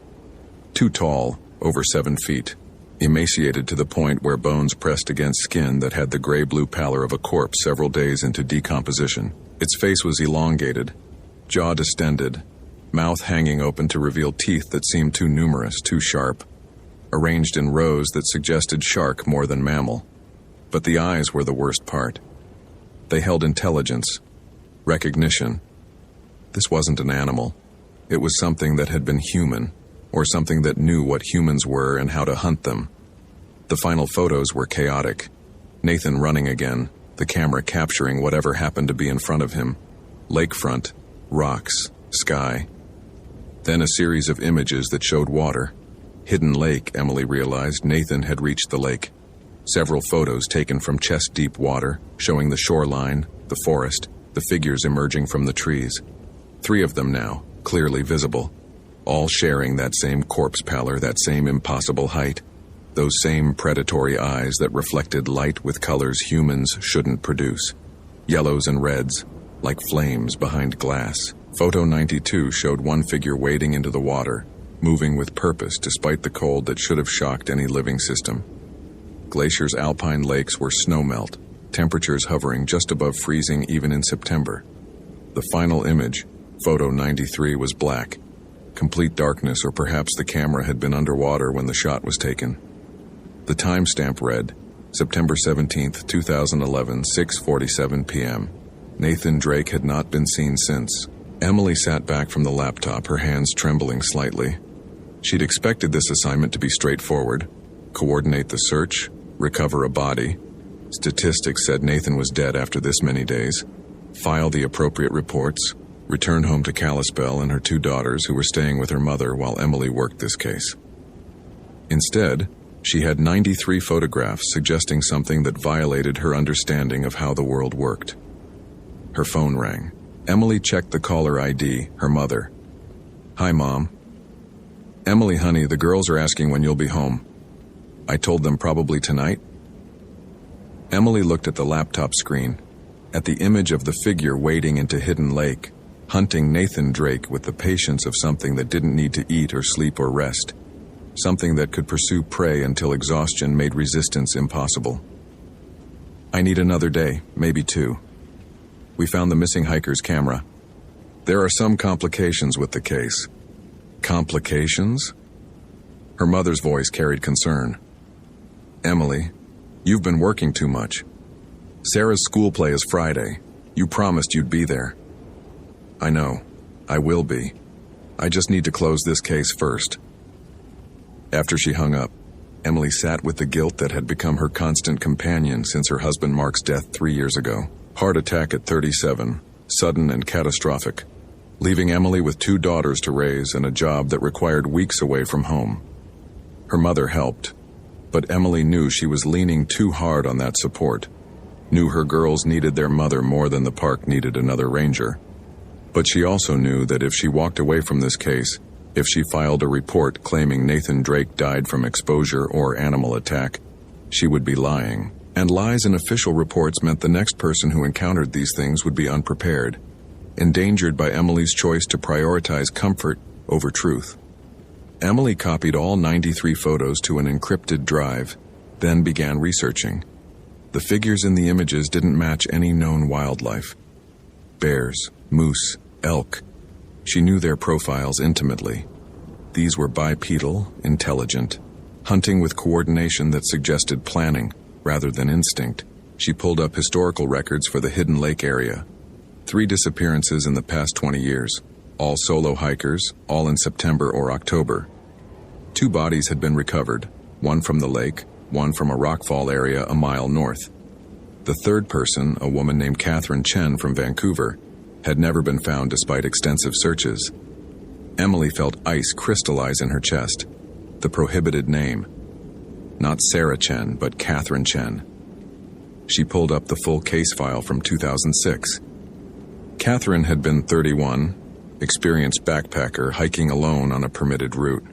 Too tall, over 7 feet, emaciated to the point where bones pressed against skin that had the gray-blue pallor of a corpse several days into decomposition. Its face was elongated, jaw distended, mouth hanging open to reveal teeth that seemed too numerous, too sharp, arranged in rows that suggested shark more than mammal. But the eyes were the worst part. They held intelligence, recognition. This wasn't an animal. It was something that had been human, or something that knew what humans were and how to hunt them. The final photos were chaotic. Nathan running again, the camera capturing whatever happened to be in front of him. Lakefront, rocks, sky. Then a series of images that showed water. Hidden lake, Emily realized. Nathan had reached the lake. Several photos taken from chest-deep water, showing the shoreline, the forest, the figures emerging from the trees. 3 of them now, clearly visible, all sharing that same corpse pallor, that same impossible height, those same predatory eyes that reflected light with colors humans shouldn't produce. Yellows and reds, like flames behind glass. Photo 92 showed one figure wading into the water, moving with purpose despite the cold that should have shocked any living system. Glacier's alpine lakes were snowmelt, temperatures hovering just above freezing even in September. The final image, photo 93, was black, complete darkness, or perhaps the camera had been underwater when the shot was taken. The timestamp read, September 17, 2011, 6:47 p.m. Nathan Drake had not been seen since. Emily sat back from the laptop, her hands trembling slightly. She'd expected this assignment to be straightforward. Coordinate the search, recover a body. Statistics said Nathan was dead after this many days. File the appropriate reports. Return home to Kalispell and her 2 daughters who were staying with her mother while Emily worked this case. Instead, she had 93 photographs suggesting something that violated her understanding of how the world worked. Her phone rang. Emily checked the caller ID, her mother. "Hi, Mom." "Emily, honey, the girls are asking when you'll be home." "I told them probably tonight." Emily looked at the laptop screen, at the image of the figure wading into Hidden Lake, hunting Nathan Drake with the patience of something that didn't need to eat or sleep or rest, something that could pursue prey until exhaustion made resistance impossible. "I need another day, maybe 2. We found the missing hiker's camera. There are some complications with the case. Complications? Her mother's voice carried concern. Emily, you've been working too much. Sarah's school play is Friday. You promised you'd be there. I know. I will be. I just need to close this case first. After she hung up, Emily sat with the guilt that had become her constant companion since her husband Mark's death 3 years ago. Heart attack at 37, sudden and catastrophic, leaving Emily with 2 daughters to raise and a job that required weeks away from home. Her mother helped, but Emily knew she was leaning too hard on that support, knew her girls needed their mother more than the park needed another ranger. But she also knew that if she walked away from this case, if she filed a report claiming Nathan Drake died from exposure or animal attack, she would be lying. And lies in official reports meant the next person who encountered these things would be unprepared, endangered by Emily's choice to prioritize comfort over truth. Emily copied all 93 photos to an encrypted drive, then began researching. The figures in the images didn't match any known wildlife. Bears, moose, elk. She knew their profiles intimately. These were bipedal, intelligent, hunting with coordination that suggested planning rather than instinct. She pulled up historical records for the Hidden Lake area. 3 disappearances in the past 20 years, all solo hikers, all in September or October. 2 bodies had been recovered, one from the lake, one from a rockfall area a mile north. The third person, a woman named Catherine Chen from Vancouver, had never been found despite extensive searches. Emily felt ice crystallize in her chest. The prohibited name. Not Sarah Chen, but Catherine Chen. She pulled up the full case file from 2006. Catherine had been 31, experienced backpacker hiking alone on a permitted route.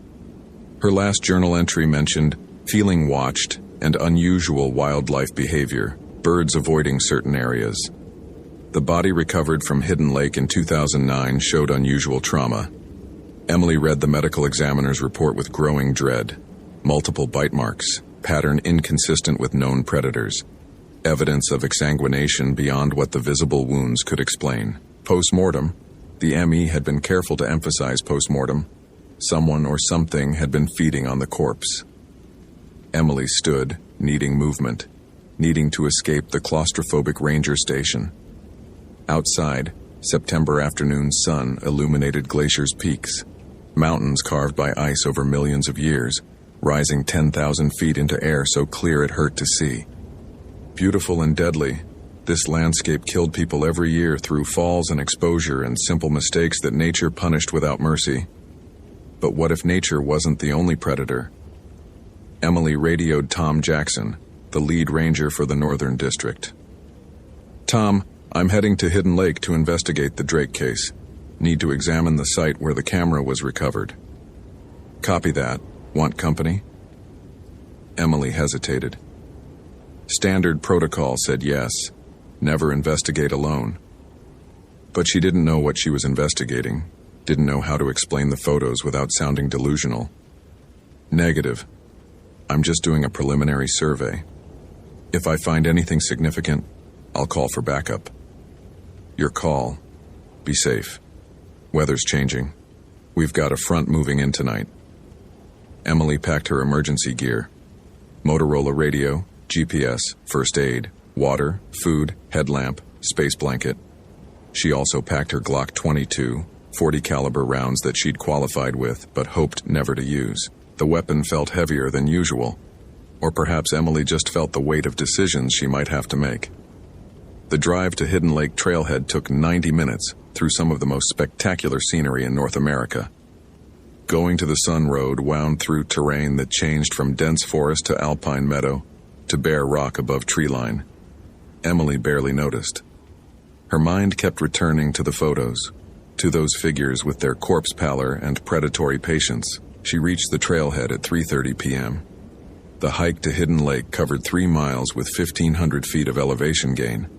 Her last journal entry mentioned feeling watched and unusual wildlife behavior, birds avoiding certain areas. The body recovered from Hidden Lake in 2009 showed unusual trauma. Emily read the medical examiner's report with growing dread. Multiple bite marks, pattern inconsistent with known predators. Evidence of exsanguination beyond what the visible wounds could explain. Post-mortem, the ME had been careful to emphasize post-mortem. Someone or something had been feeding on the corpse. Emily stood, needing movement, needing to escape the claustrophobic ranger station. Outside, September afternoon sun illuminated Glacier's peaks, mountains carved by ice over millions of years, rising 10,000 feet into air so clear it hurt to see. Beautiful and deadly, this landscape killed people every year through falls and exposure and simple mistakes that nature punished without mercy. But what if nature wasn't the only predator? Emily radioed Tom Jackson, the lead ranger for the Northern District. Tom, I'm heading to Hidden Lake to investigate the Drake case. Need to examine the site where the camera was recovered. Copy that. Want company? Emily hesitated. Standard protocol said yes. Never investigate alone. But she didn't know what she was investigating. Didn't know how to explain the photos without sounding delusional. Negative. I'm just doing a preliminary survey. If I find anything significant, I'll call for backup. Your call. Be safe. Weather's changing. We've got a front moving in tonight. Emily packed her emergency gear. Motorola radio, GPS, first aid, water, food, headlamp, space blanket. She also packed her Glock 22, .40 caliber rounds that she'd qualified with but hoped never to use. The weapon felt heavier than usual. Or perhaps Emily just felt the weight of decisions she might have to make. The drive to Hidden Lake Trailhead took 90 minutes through some of the most spectacular scenery in North America. Going to the Sun Road wound through terrain that changed from dense forest to alpine meadow to bare rock above treeline. Emily barely noticed. Her mind kept returning to the photos, to those figures with their corpse pallor and predatory patience. She reached the trailhead at 3:30 p.m. The hike to Hidden Lake covered 3 miles with 1,500 feet of elevation gain.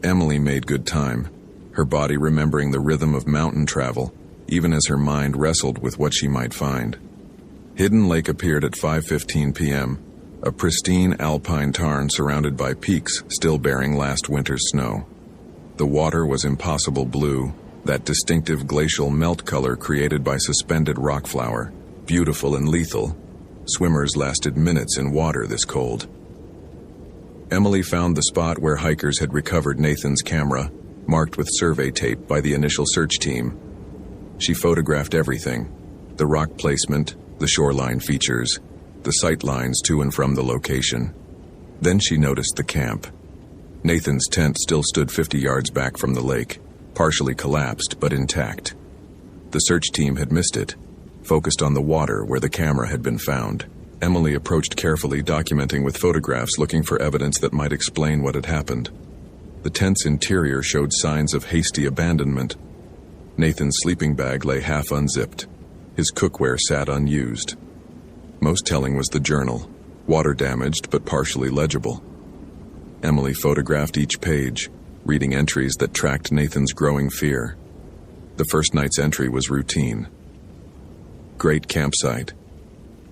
Emily made good time, her body remembering the rhythm of mountain travel, even as her mind wrestled with what she might find. Hidden Lake appeared at 5:15 p.m., a pristine alpine tarn surrounded by peaks still bearing last winter's snow. The water was impossible blue, that distinctive glacial melt color created by suspended rock flour, beautiful and lethal. Swimmers lasted minutes in water this cold. Emily found the spot where hikers had recovered Nathan's camera, marked with survey tape by the initial search team. She photographed everything: the rock placement, the shoreline features, the sight lines to and from the location. Then she noticed the camp. Nathan's tent still stood 50 yards back from the lake, partially collapsed but intact. The search team had missed it, focused on the water where the camera had been found. Emily approached carefully, documenting with photographs, looking for evidence that might explain what had happened. The tent's interior showed signs of hasty abandonment. Nathan's sleeping bag lay half unzipped. His cookware sat unused. Most telling was the journal, water damaged but partially legible. Emily photographed each page, reading entries that tracked Nathan's growing fear. The first night's entry was routine. Great campsite.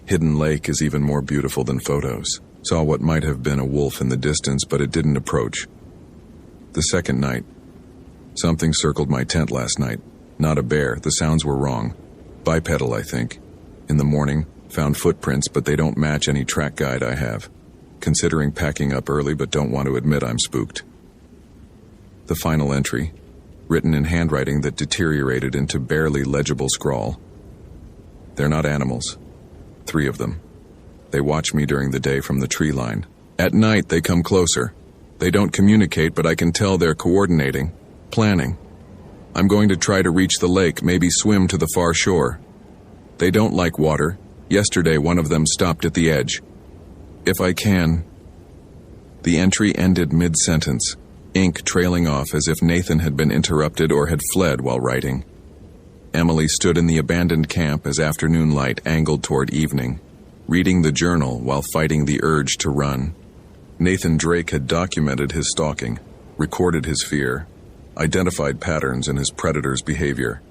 Hidden lake is even more beautiful than photos. Saw what might have been a wolf in the distance, but it didn't approach. The second night. Something circled my tent last night. Not a bear, the sounds were wrong. Bipedal, I think. In the morning, found footprints, but they don't match any track guide I have. Considering packing up early, but don't want to admit I'm spooked. The final entry, written in handwriting that deteriorated into barely legible scrawl. They're not animals. 3 of them. They watch me during the day from the tree line. At night, they come closer. They don't communicate, but I can tell they're coordinating, planning. I'm going to try to reach the lake, maybe swim to the far shore. They don't like water. Yesterday, one of them stopped at the edge. If I can. The entry ended mid-sentence, ink trailing off as if Nathan had been interrupted or had fled while writing. Emily stood in the abandoned camp as afternoon light angled toward evening, reading the journal while fighting the urge to run. Nathan Drake had documented his stalking, recorded his fear, identified patterns in his predator's behavior.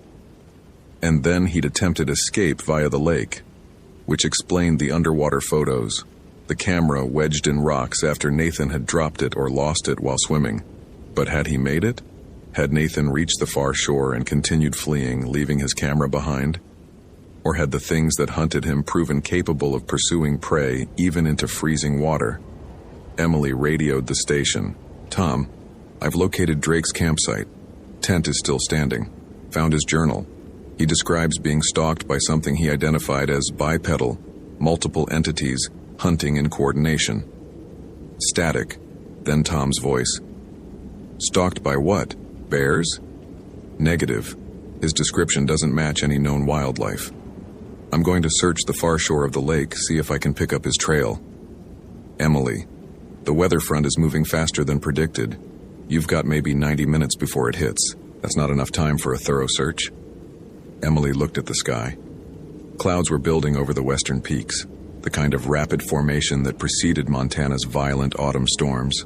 And then he'd attempted escape via the lake, which explained the underwater photos, the camera wedged in rocks after Nathan had dropped it or lost it while swimming. But had he made it? Had Nathan reached the far shore and continued fleeing, leaving his camera behind? Or had the things that hunted him proven capable of pursuing prey even into freezing water? Emily radioed the station. "Tom, I've located Drake's campsite. Tent is still standing. Found his journal. He describes being stalked by something he identified as bipedal, multiple entities, hunting in coordination." Static, then Tom's voice. "Stalked by what? Bears?" "Negative. His description doesn't match any known wildlife. I'm going to search the far shore of the lake, see if I can pick up his trail." Emily, "The weather front is moving faster than predicted. You've got maybe 90 minutes before it hits. That's not enough time for a thorough search." Emily looked at the sky. Clouds were building over the western peaks, the kind of rapid formation that preceded Montana's violent autumn storms.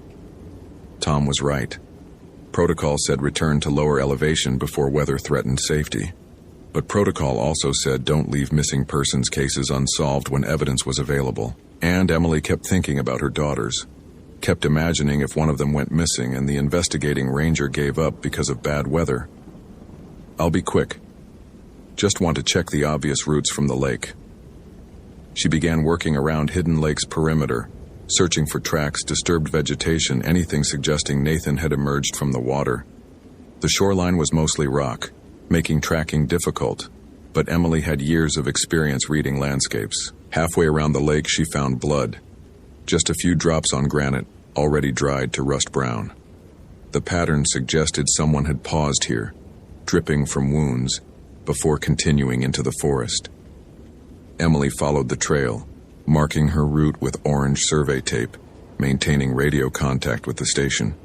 Tom was right. Protocol said return to lower elevation before weather threatened safety. But protocol also said don't leave missing persons cases unsolved when evidence was available. And Emily kept thinking about her daughters. Kept imagining if one of them went missing and the investigating ranger gave up because of bad weather. "I'll be quick. Just want to check the obvious routes from the lake." She began working around Hidden Lake's perimeter, searching for tracks, disturbed vegetation, anything suggesting Nathan had emerged from the water. The shoreline was mostly rock, making tracking difficult, but Emily had years of experience reading landscapes. Halfway around the lake, she found blood. Just a few drops on granite, already dried to rust brown. The pattern suggested someone had paused here, dripping from wounds, before continuing into the forest. Emily followed the trail, marking her route with orange survey tape, maintaining radio contact with the station.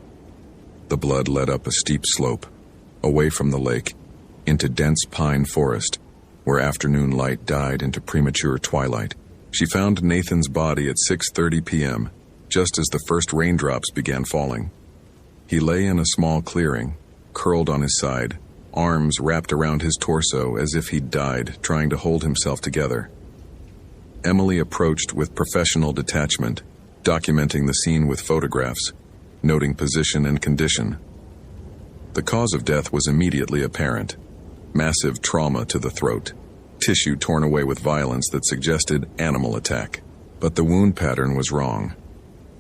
The blood led up a steep slope, away from the lake, into dense pine forest, where afternoon light died into premature twilight. She found Nathan's body at 6:30 p.m., just as the first raindrops began falling. He lay in a small clearing, curled on his side, arms wrapped around his torso as if he'd died, trying to hold himself together. Emily approached with professional detachment, documenting the scene with photographs, noting position and condition. The cause of death was immediately apparent. Massive trauma to the throat. Tissue torn away with violence that suggested animal attack. But the wound pattern was wrong.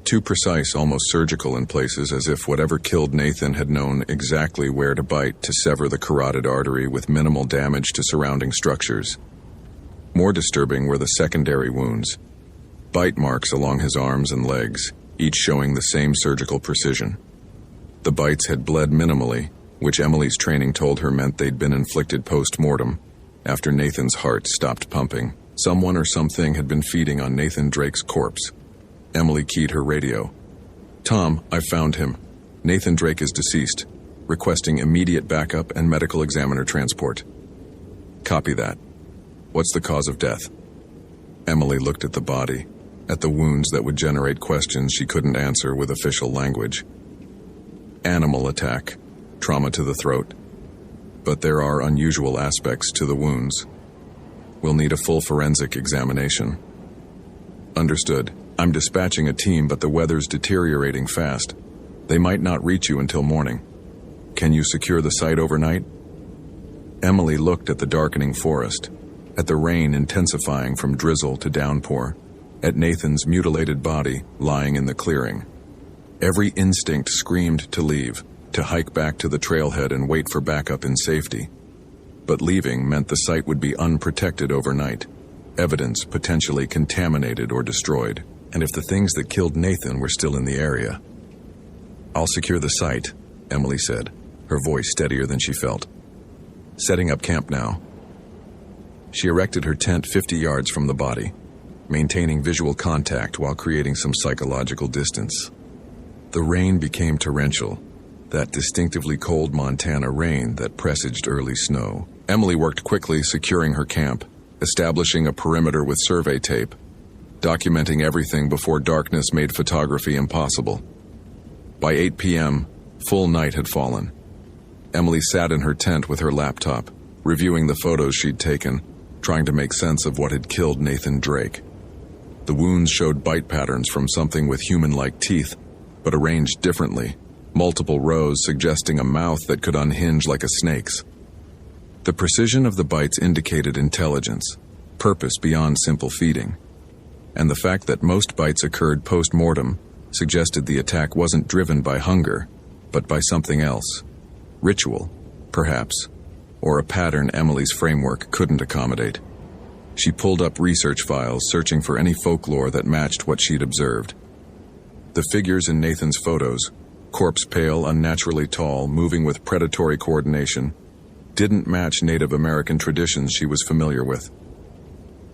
Too precise, almost surgical in places, as if whatever killed Nathan had known exactly where to bite to sever the carotid artery with minimal damage to surrounding structures. More disturbing were the secondary wounds. Bite marks along his arms and legs, each showing the same surgical precision. The bites had bled minimally, which Emily's training told her meant they'd been inflicted post-mortem, after Nathan's heart stopped pumping. Someone or something had been feeding on Nathan Drake's corpse. Emily keyed her radio. "Tom, I've found him. Nathan Drake is deceased, requesting immediate backup and medical examiner transport." "Copy that. What's the cause of death?" Emily looked at the body, at the wounds that would generate questions she couldn't answer with official language. "Animal attack, trauma to the throat. But there are unusual aspects to the wounds. We'll need a full forensic examination." "Understood. I'm dispatching a team, but the weather's deteriorating fast. They might not reach you until morning. Can you secure the site overnight?" Emily looked at the darkening forest, at the rain intensifying from drizzle to downpour, at Nathan's mutilated body lying in the clearing. Every instinct screamed to leave, to hike back to the trailhead and wait for backup in safety. But leaving meant the site would be unprotected overnight, evidence potentially contaminated or destroyed, and if the things that killed Nathan were still in the area. "I'll secure the site," Emily said, her voice steadier than she felt. "Setting up camp now." She erected her tent 50 yards from the body, maintaining visual contact while creating some psychological distance. The rain became torrential, that distinctively cold Montana rain that presaged early snow. Emily worked quickly, securing her camp, establishing a perimeter with survey tape, documenting everything before darkness made photography impossible. By 8 p.m., full night had fallen. Emily sat in her tent with her laptop, reviewing the photos she'd taken, trying to make sense of what had killed Nathan Drake. The wounds showed bite patterns from something with human-like teeth, but arranged differently, multiple rows suggesting a mouth that could unhinge like a snake's. The precision of the bites indicated intelligence, purpose beyond simple feeding. And the fact that most bites occurred post-mortem suggested the attack wasn't driven by hunger, but by something else. Ritual, perhaps, or a pattern Emily's framework couldn't accommodate. She pulled up research files, searching for any folklore that matched what she'd observed. The figures in Nathan's photos, corpse pale, unnaturally tall, moving with predatory coordination, didn't match Native American traditions she was familiar with.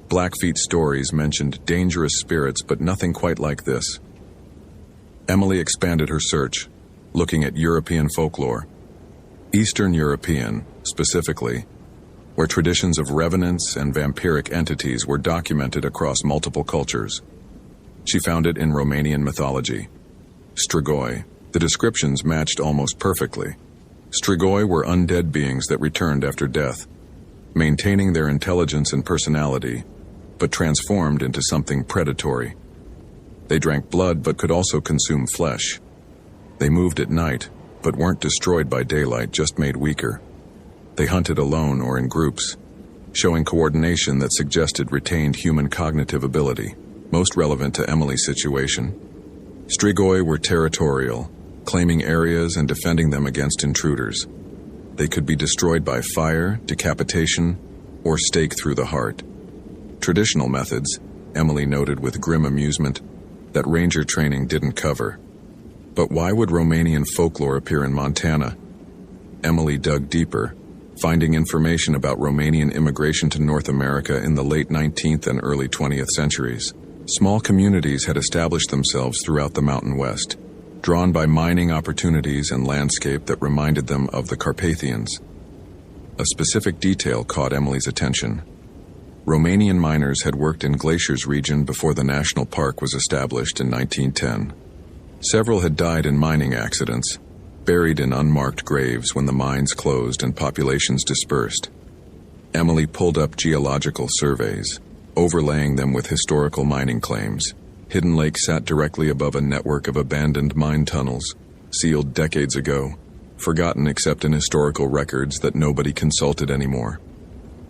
Blackfeet stories mentioned dangerous spirits, but nothing quite like this. Emily expanded her search, looking at European folklore. Eastern European, specifically, where traditions of revenants and vampiric entities were documented across multiple cultures. She found it in Romanian mythology. Strigoi. The descriptions matched almost perfectly. Strigoi were undead beings that returned after death, maintaining their intelligence and personality, but transformed into something predatory. They drank blood but could also consume flesh. They moved at night, but weren't destroyed by daylight, just made weaker. They hunted alone or in groups, showing coordination that suggested retained human cognitive ability, most relevant to Emily's situation. Strigoi were territorial, claiming areas and defending them against intruders. They could be destroyed by fire, decapitation, or stake through the heart. Traditional methods, Emily noted with grim amusement, that ranger training didn't cover. But why would Romanian folklore appear in Montana? Emily dug deeper, finding information about Romanian immigration to North America in the late 19th and early 20th centuries. Small communities had established themselves throughout the Mountain West, drawn by mining opportunities and landscape that reminded them of the Carpathians. A specific detail caught Emily's attention. Romanian miners had worked in Glaciers region before the national park was established in 1910. Several had died in mining accidents, buried in unmarked graves when the mines closed and populations dispersed. Emily pulled up geological surveys, overlaying them with historical mining claims. Hidden Lake sat directly above a network of abandoned mine tunnels, sealed decades ago, forgotten except in historical records that nobody consulted anymore.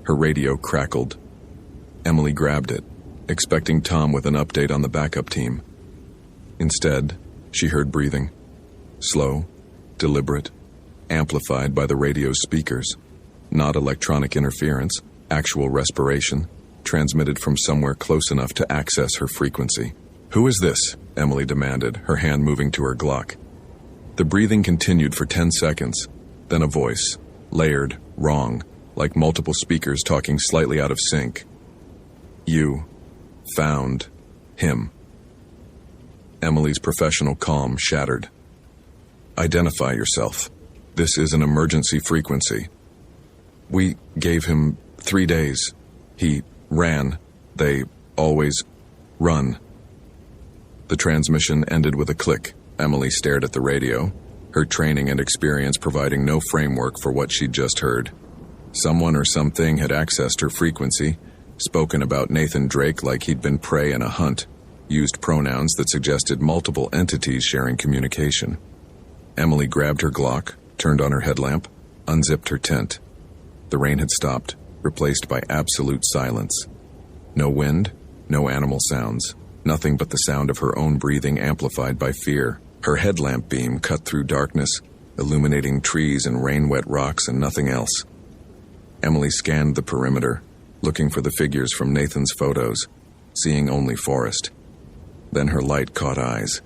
Her radio crackled. Emily grabbed it, expecting Tom with an update on the backup team. Instead, she heard breathing. Slow, deliberate, amplified by the radio's speakers. Not electronic interference, actual respiration, transmitted from somewhere close enough to access her frequency. "Who is this?" Emily demanded, her hand moving to her Glock. The breathing continued for 10 seconds, then a voice, layered, wrong, like multiple speakers talking slightly out of sync. "You found him." Emily's professional calm shattered. "Identify yourself. This is an emergency frequency. We gave him 3 days. He ran. They always run." The transmission ended with a click. Emily stared at the radio, her training and experience providing no framework for what she'd just heard. Someone or something had accessed her frequency, spoken about Nathan Drake like he'd been prey in a hunt, used pronouns that suggested multiple entities sharing communication. Emily grabbed her Glock, turned on her headlamp, unzipped her tent. The rain had stopped, replaced by absolute silence. No wind, no animal sounds, nothing but the sound of her own breathing amplified by fear. Her headlamp beam cut through darkness, illuminating trees and rain-wet rocks and nothing else. Emily scanned the perimeter, looking for the figures from Nathan's photos, seeing only forest. Then her light caught eyes.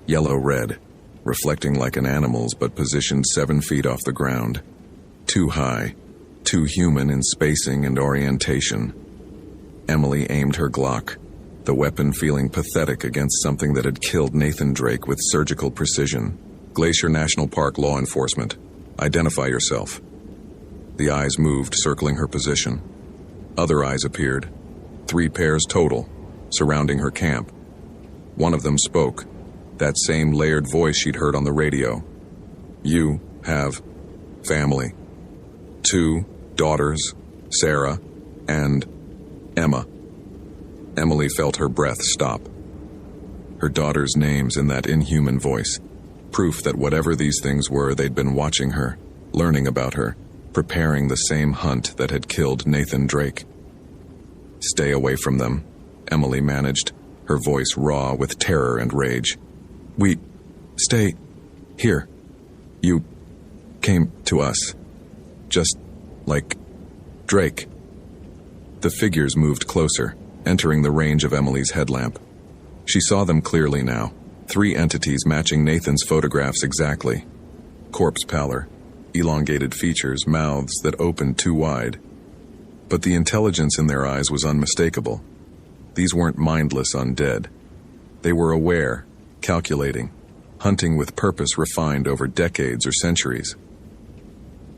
Yellow-red, reflecting like an animal's but positioned 7 feet off the ground. Too high, too human in spacing and orientation. Emily aimed her Glock, the weapon feeling pathetic against something that had killed Nathan Drake with surgical precision. "Glacier National Park law enforcement. Identify yourself." The eyes moved, circling her position. Other eyes appeared, 3 pairs total, surrounding her camp. One of them spoke, that same layered voice she'd heard on the radio. "You have family. 2 daughters, Sarah and Emma." Emily felt her breath stop. Her daughters' names in that inhuman voice, proof that whatever these things were, they'd been watching her, learning about her, preparing the same hunt that had killed Nathan Drake. "Stay away from them," Emily managed, her voice raw with terror and rage. "We stay here. You came to us. Just like Drake." The figures moved closer, entering the range of Emily's headlamp. She saw them clearly now, 3 entities matching Nathan's photographs exactly. Corpse pallor, elongated features, mouths that opened too wide. But the intelligence in their eyes was unmistakable. These weren't mindless undead. They were aware, calculating, hunting with purpose refined over decades or centuries.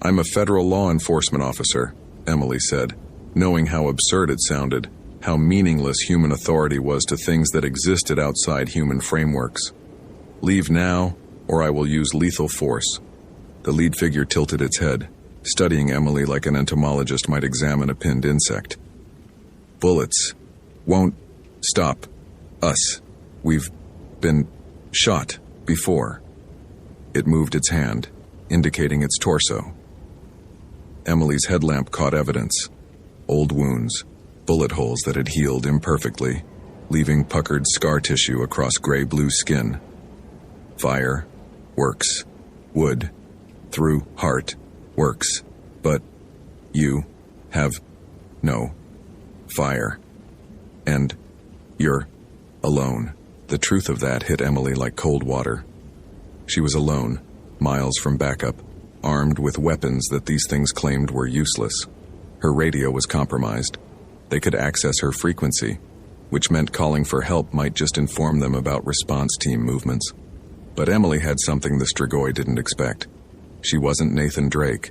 "I'm a federal law enforcement officer," Emily said, knowing how absurd it sounded, how meaningless human authority was to things that existed outside human frameworks. "Leave now, or I will use lethal force." The lead figure tilted its head, studying Emily like an entomologist might examine a pinned insect. "Bullets won't stop us. We've been shot before." It moved its hand, indicating its torso. Emily's headlamp caught evidence. Old wounds, bullet holes that had healed imperfectly, leaving puckered scar tissue across gray-blue skin. Fire works. Wood through heart works. But you have no fire. And you're alone. The truth of that hit Emily like cold water. She was alone, miles from backup, armed with weapons that these things claimed were useless. Her radio was compromised. They could access her frequency, which meant calling for help might just inform them about response team movements. But Emily had something the Strigoi didn't expect. She wasn't Nathan Drake.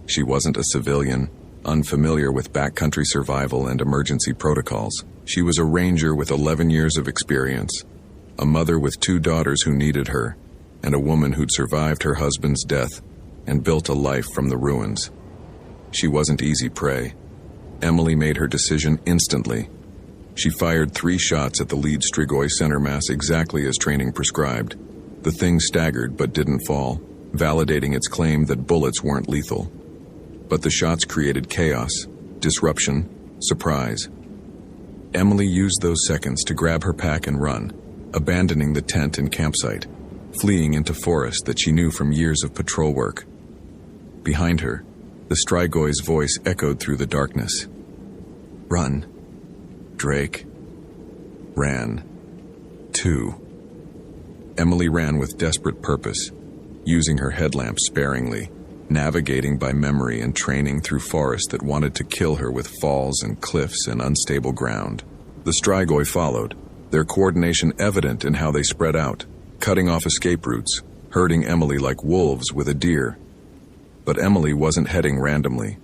She wasn't a civilian, unfamiliar with backcountry survival and emergency protocols. She was a ranger with 11 years of experience, a mother with 2 daughters who needed her, and a woman who'd survived her husband's death and built a life from the ruins. She wasn't easy prey. Emily made her decision instantly. She fired 3 shots at the lead Strigoi center mass exactly as training prescribed. The thing staggered but didn't fall, validating its claim that bullets weren't lethal. But the shots created chaos, disruption, surprise. Emily used those seconds to grab her pack and run, abandoning the tent and campsite, fleeing into forest that she knew from years of patrol work. Behind her, the Strigoy's voice echoed through the darkness. Run. Drake ran, too. Emily ran with desperate purpose, using her headlamp sparingly, navigating by memory and training through forest that wanted to kill her with falls and cliffs and unstable ground. The Strigoi followed, their coordination evident in how they spread out, cutting off escape routes, herding Emily like wolves with a deer. But Emily wasn't heading randomly.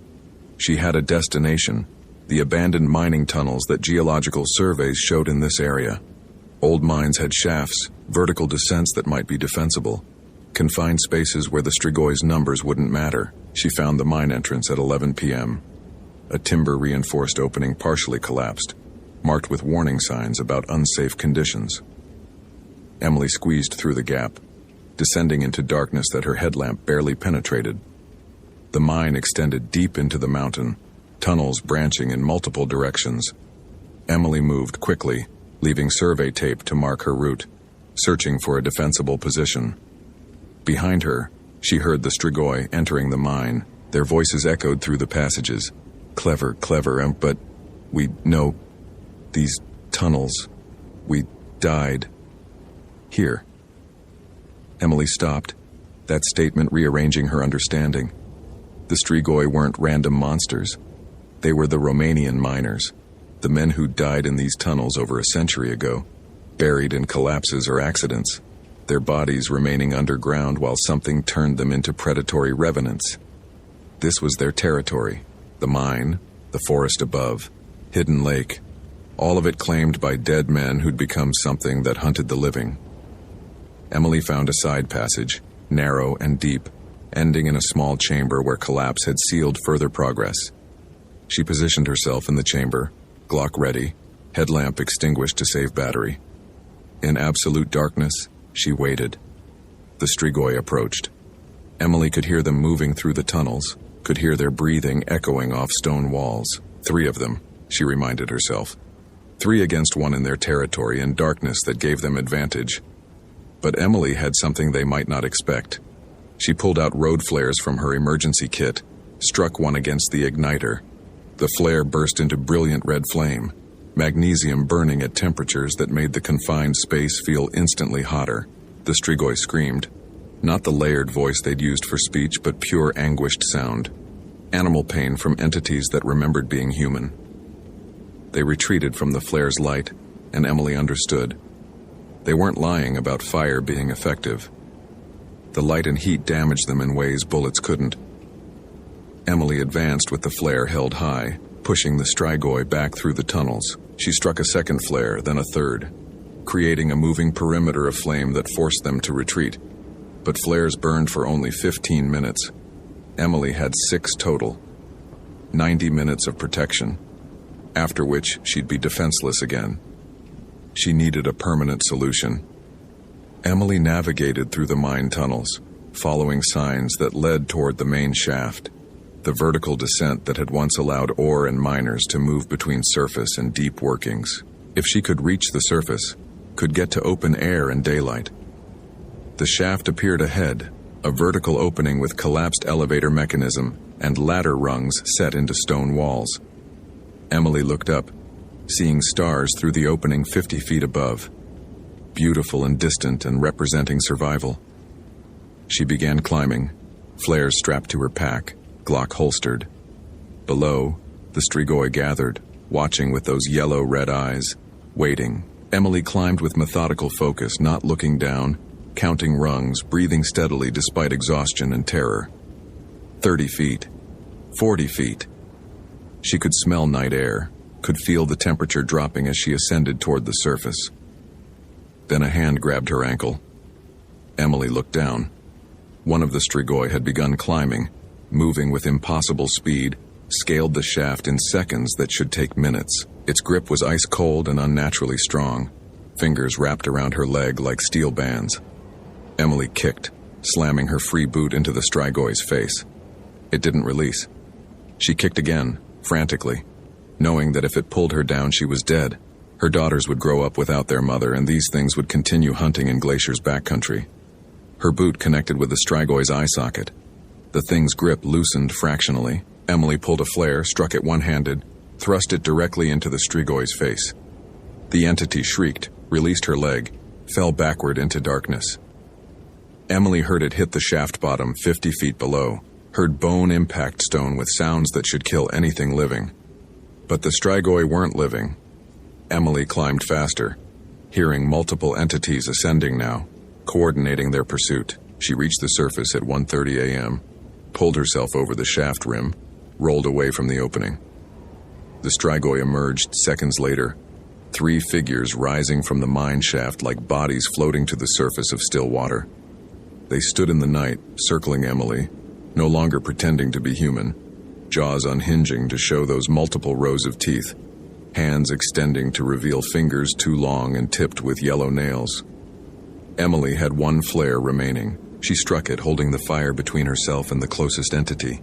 She had a destination, the abandoned mining tunnels that geological surveys showed in this area. Old mines had shafts, vertical descents that might be defensible, confined spaces where the Strigoi's numbers wouldn't matter. She found the mine entrance at 11 p.m. A timber-reinforced opening partially collapsed, marked with warning signs about unsafe conditions. Emily squeezed through the gap, descending into darkness that her headlamp barely penetrated. The mine extended deep into the mountain, tunnels branching in multiple directions. Emily moved quickly, leaving survey tape to mark her route, searching for a defensible position. Behind her, she heard the Strigoi entering the mine. Their voices echoed through the passages. Clever, but we know these tunnels. We died here. Emily stopped, that statement rearranging her understanding. The Strigoi weren't random monsters. They were the Romanian miners, the men who died in these tunnels over a century ago, buried in collapses or accidents, their bodies remaining underground while something turned them into predatory revenants. This was their territory, the mine, the forest above, hidden lake, all of it claimed by dead men who'd become something that hunted the living. Emily found a side passage, narrow and deep, ending in a small chamber where collapse had sealed further progress. She positioned herself in the chamber, Glock ready, headlamp extinguished to save battery. In absolute darkness, she waited. The Strigoi approached. Emily could hear them moving through the tunnels, could hear their breathing echoing off stone walls. 3 of them, she reminded herself. 3 against 1 in their territory and darkness that gave them advantage. But Emily had something they might not expect. She pulled out road flares from her emergency kit, struck one against the igniter. The flare burst into brilliant red flame, magnesium burning at temperatures that made the confined space feel instantly hotter. The Strigoi screamed, not the layered voice they'd used for speech, but pure anguished sound, animal pain from entities that remembered being human. They retreated from the flare's light, and Emily understood. They weren't lying about fire being effective. The light and heat damaged them in ways bullets couldn't. Emily advanced with the flare held high, pushing the Strigoi back through the tunnels. She struck a second flare, then a third, creating a moving perimeter of flame that forced them to retreat. But flares burned for only 15 minutes. Emily had 6 total. 90 minutes of protection, after which she'd be defenseless again. She needed a permanent solution. Emily navigated through the mine tunnels, following signs that led toward the main shaft, the vertical descent that had once allowed ore and miners to move between surface and deep workings. If she could reach the surface, could get to open air and daylight. The shaft appeared ahead, a vertical opening with collapsed elevator mechanism and ladder rungs set into stone walls. Emily looked up, seeing stars through the opening 50 feet above, beautiful and distant and representing survival. She began climbing, flares strapped to her pack, Glock holstered. Below, the Strigoi gathered, watching with those yellow-red eyes, waiting. Emily climbed with methodical focus, not looking down, counting rungs, breathing steadily despite exhaustion and terror. 30 feet, 40 feet. She could smell night air, could feel the temperature dropping as she ascended toward the surface. Then a hand grabbed her ankle. Emily looked down. One of the Strigoi had begun climbing, moving with impossible speed, scaled the shaft in seconds that should take minutes. Its grip was ice cold and unnaturally strong, fingers wrapped around her leg like steel bands. Emily kicked, slamming her free boot into the Strigoy's face. It didn't release. She kicked again, frantically, knowing that if it pulled her down she was dead. Her daughters would grow up without their mother, and these things would continue hunting in Glacier's backcountry. Her boot connected with the Strigoy's eye socket. The thing's grip loosened fractionally. Emily pulled a flare, struck it one-handed, thrust it directly into the Strigoy's face. The entity shrieked, released her leg, fell backward into darkness. Emily heard it hit the shaft bottom 50 feet below, heard bone impact stone with sounds that should kill anything living. But the Strigoi weren't living. Emily climbed faster, hearing multiple entities ascending now, coordinating their pursuit. She reached the surface at 1:30 a.m., pulled herself over the shaft rim, rolled away from the opening. The Strigoi emerged seconds later, 3 figures rising from the mine shaft like bodies floating to the surface of still water. They stood in the night, circling Emily, no longer pretending to be human, jaws unhinging to show those multiple rows of teeth, hands extending to reveal fingers too long and tipped with yellow nails. Emily had 1 flare remaining. She struck it, holding the fire between herself and the closest entity.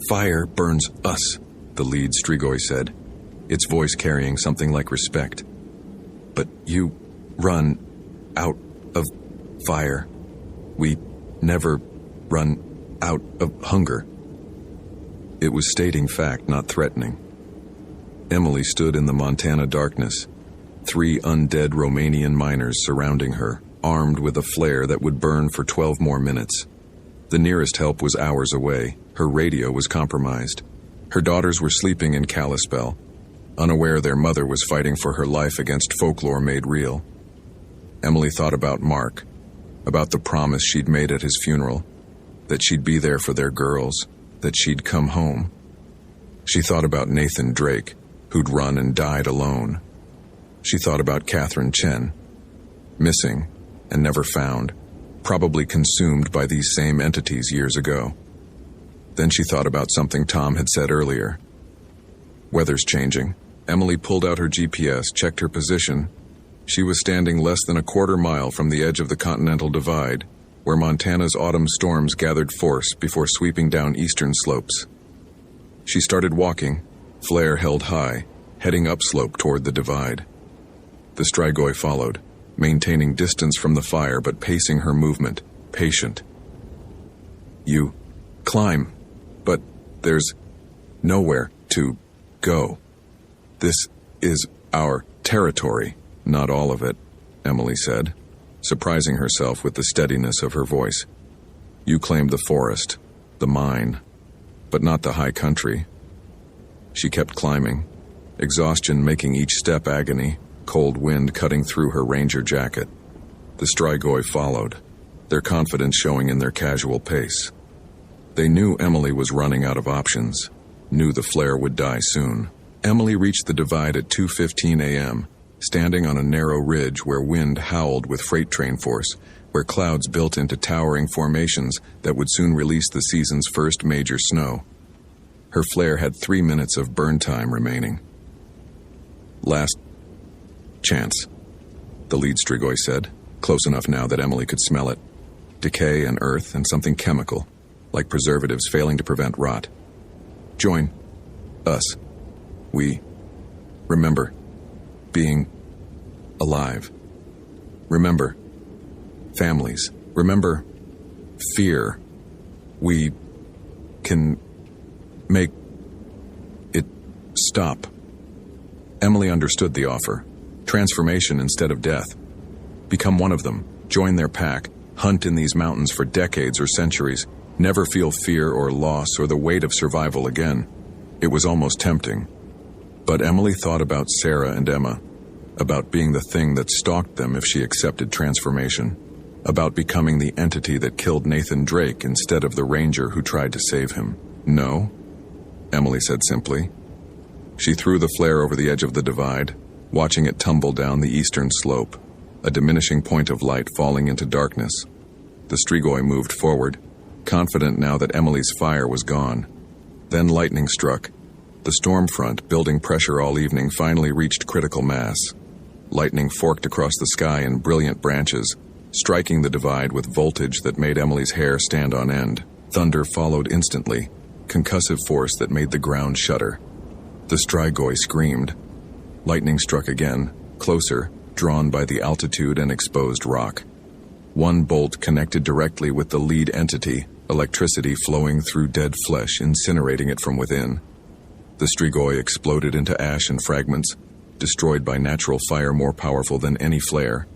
"Fire burns us," the lead Strigoi said, its voice carrying something like respect. "But you run out of fire. We never run out of hunger." It was stating fact, not threatening. Emily stood in the Montana darkness, 3 undead Romanian miners surrounding her, armed with a flare that would burn for 12 more minutes. The nearest help was hours away. Her radio was compromised. Her daughters were sleeping in Kalispell, unaware their mother was fighting for her life against folklore made real. Emily thought about Mark, about the promise she'd made at his funeral, that she'd be there for their girls, that she'd come home. She thought about Nathan Drake, who'd run and died alone. She thought about Catherine Chen, missing and never found, probably consumed by these same entities years ago. Then she thought about something Tom had said earlier. Weather's changing. Emily pulled out her GPS, checked her position. She was standing less than a quarter mile from the edge of the Continental Divide, where Montana's autumn storms gathered force before sweeping down eastern slopes. She started walking, flare held high, heading upslope toward the divide. The Strigoi followed, maintaining distance from the fire but pacing her movement, patient. "You climb, but there's nowhere to go. This is our territory." "Not all of it," Emily said, surprising herself with the steadiness of her voice. "You claimed the forest, the mine, but not the high country." She kept climbing, exhaustion making each step agony, cold wind cutting through her ranger jacket. The Strigoi followed, their confidence showing in their casual pace. They knew Emily was running out of options, knew the flare would die soon. Emily reached the divide at 2:15 a.m., standing on a narrow ridge where wind howled with freight train force, where clouds built into towering formations that would soon release the season's first major snow. Her flare had 3 minutes of burn time remaining. "Last chance," the lead Strigoi said, close enough now that Emily could smell it. Decay and earth and something chemical, like preservatives failing to prevent rot. "Join us. We remember being alive. Remember families. Remember fear. We can make it stop." Emily understood the offer. Transformation instead of death. Become one of them. Join their pack. Hunt in these mountains for decades or centuries. Never feel fear or loss or the weight of survival again. It was almost tempting. But Emily thought about Sarah and Emma, about being the thing that stalked them if she accepted transformation, about becoming the entity that killed Nathan Drake instead of the ranger who tried to save him. "No," Emily said simply. She threw the flare over the edge of the divide, watching it tumble down the eastern slope, a diminishing point of light falling into darkness. The Strigoi moved forward, confident now that Emily's fire was gone. Then lightning struck. The storm front, building pressure all evening, finally reached critical mass. Lightning forked across the sky in brilliant branches, striking the divide with voltage that made Emily's hair stand on end. Thunder followed instantly, concussive force that made the ground shudder. The Strigoi screamed. Lightning struck again, closer, drawn by the altitude and exposed rock. One bolt connected directly with the lead entity, electricity flowing through dead flesh, incinerating it from within. The Strigoi exploded into ash and fragments, destroyed by natural fire more powerful than any flare.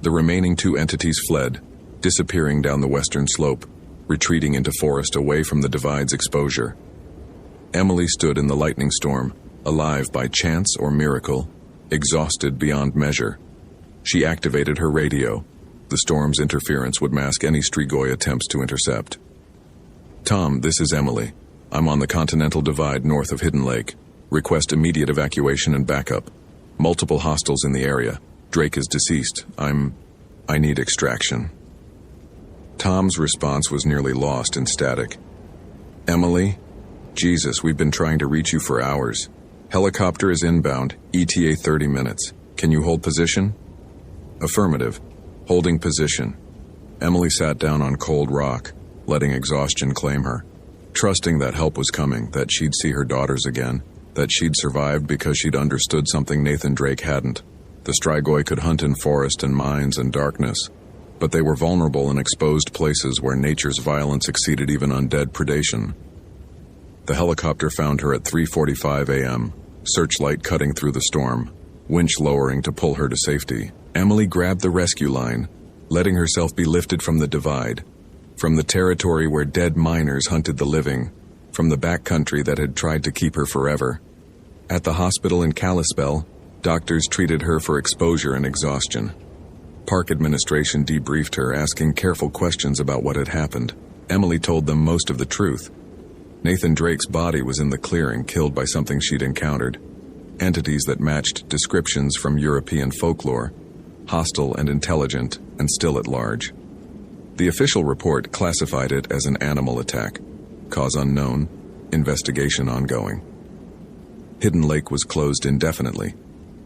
The remaining two entities fled, disappearing down the western slope, retreating into forest away from the divide's exposure. Emily stood in the lightning storm, alive by chance or miracle, exhausted beyond measure. She activated her radio. The storm's interference would mask any Strigoi attempts to intercept. "Tom, this is Emily. I'm on the Continental Divide north of Hidden Lake. Request immediate evacuation and backup. Multiple hostiles in the area. Drake is deceased. I need extraction." Tom's response was nearly lost in static. "Emily? Jesus, we've been trying to reach you for hours. Helicopter is inbound, ETA 30 minutes. Can you hold position?" "Affirmative. Holding position." Emily sat down on cold rock, letting exhaustion claim her, trusting that help was coming, that she'd see her daughters again, that she'd survived because she'd understood something Nathan Drake hadn't. The Strigoi could hunt in forest and mines and darkness, but they were vulnerable in exposed places where nature's violence exceeded even undead predation. The helicopter found her at 3:45 a.m., searchlight cutting through the storm, winch lowering to pull her to safety. Emily grabbed the rescue line, letting herself be lifted from the divide, from the territory where dead miners hunted the living, from the backcountry that had tried to keep her forever. At the hospital in Kalispell, doctors treated her for exposure and exhaustion. Park administration debriefed her, asking careful questions about what had happened. Emily told them most of the truth. Nathan Drake's body was in the clearing, killed by something she'd encountered. Entities that matched descriptions from European folklore, hostile and intelligent, and still at large. The official report classified it as an animal attack. Cause unknown, investigation ongoing. Hidden Lake was closed indefinitely.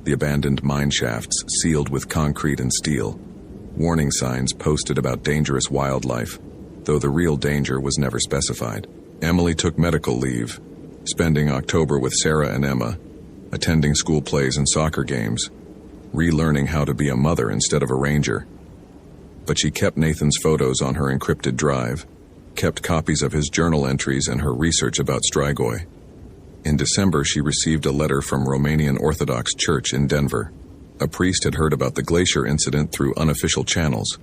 The abandoned mine shafts sealed with concrete and steel. Warning signs posted about dangerous wildlife, though the real danger was never specified. Emily took medical leave, spending October with Sarah and Emma, attending school plays and soccer games, relearning how to be a mother instead of a ranger. But she kept Nathan's photos on her encrypted drive, kept copies of his journal entries and her research about Strigoi. In December, she received a letter from Romanian Orthodox Church in Denver. A priest had heard about the glacier incident through unofficial channels,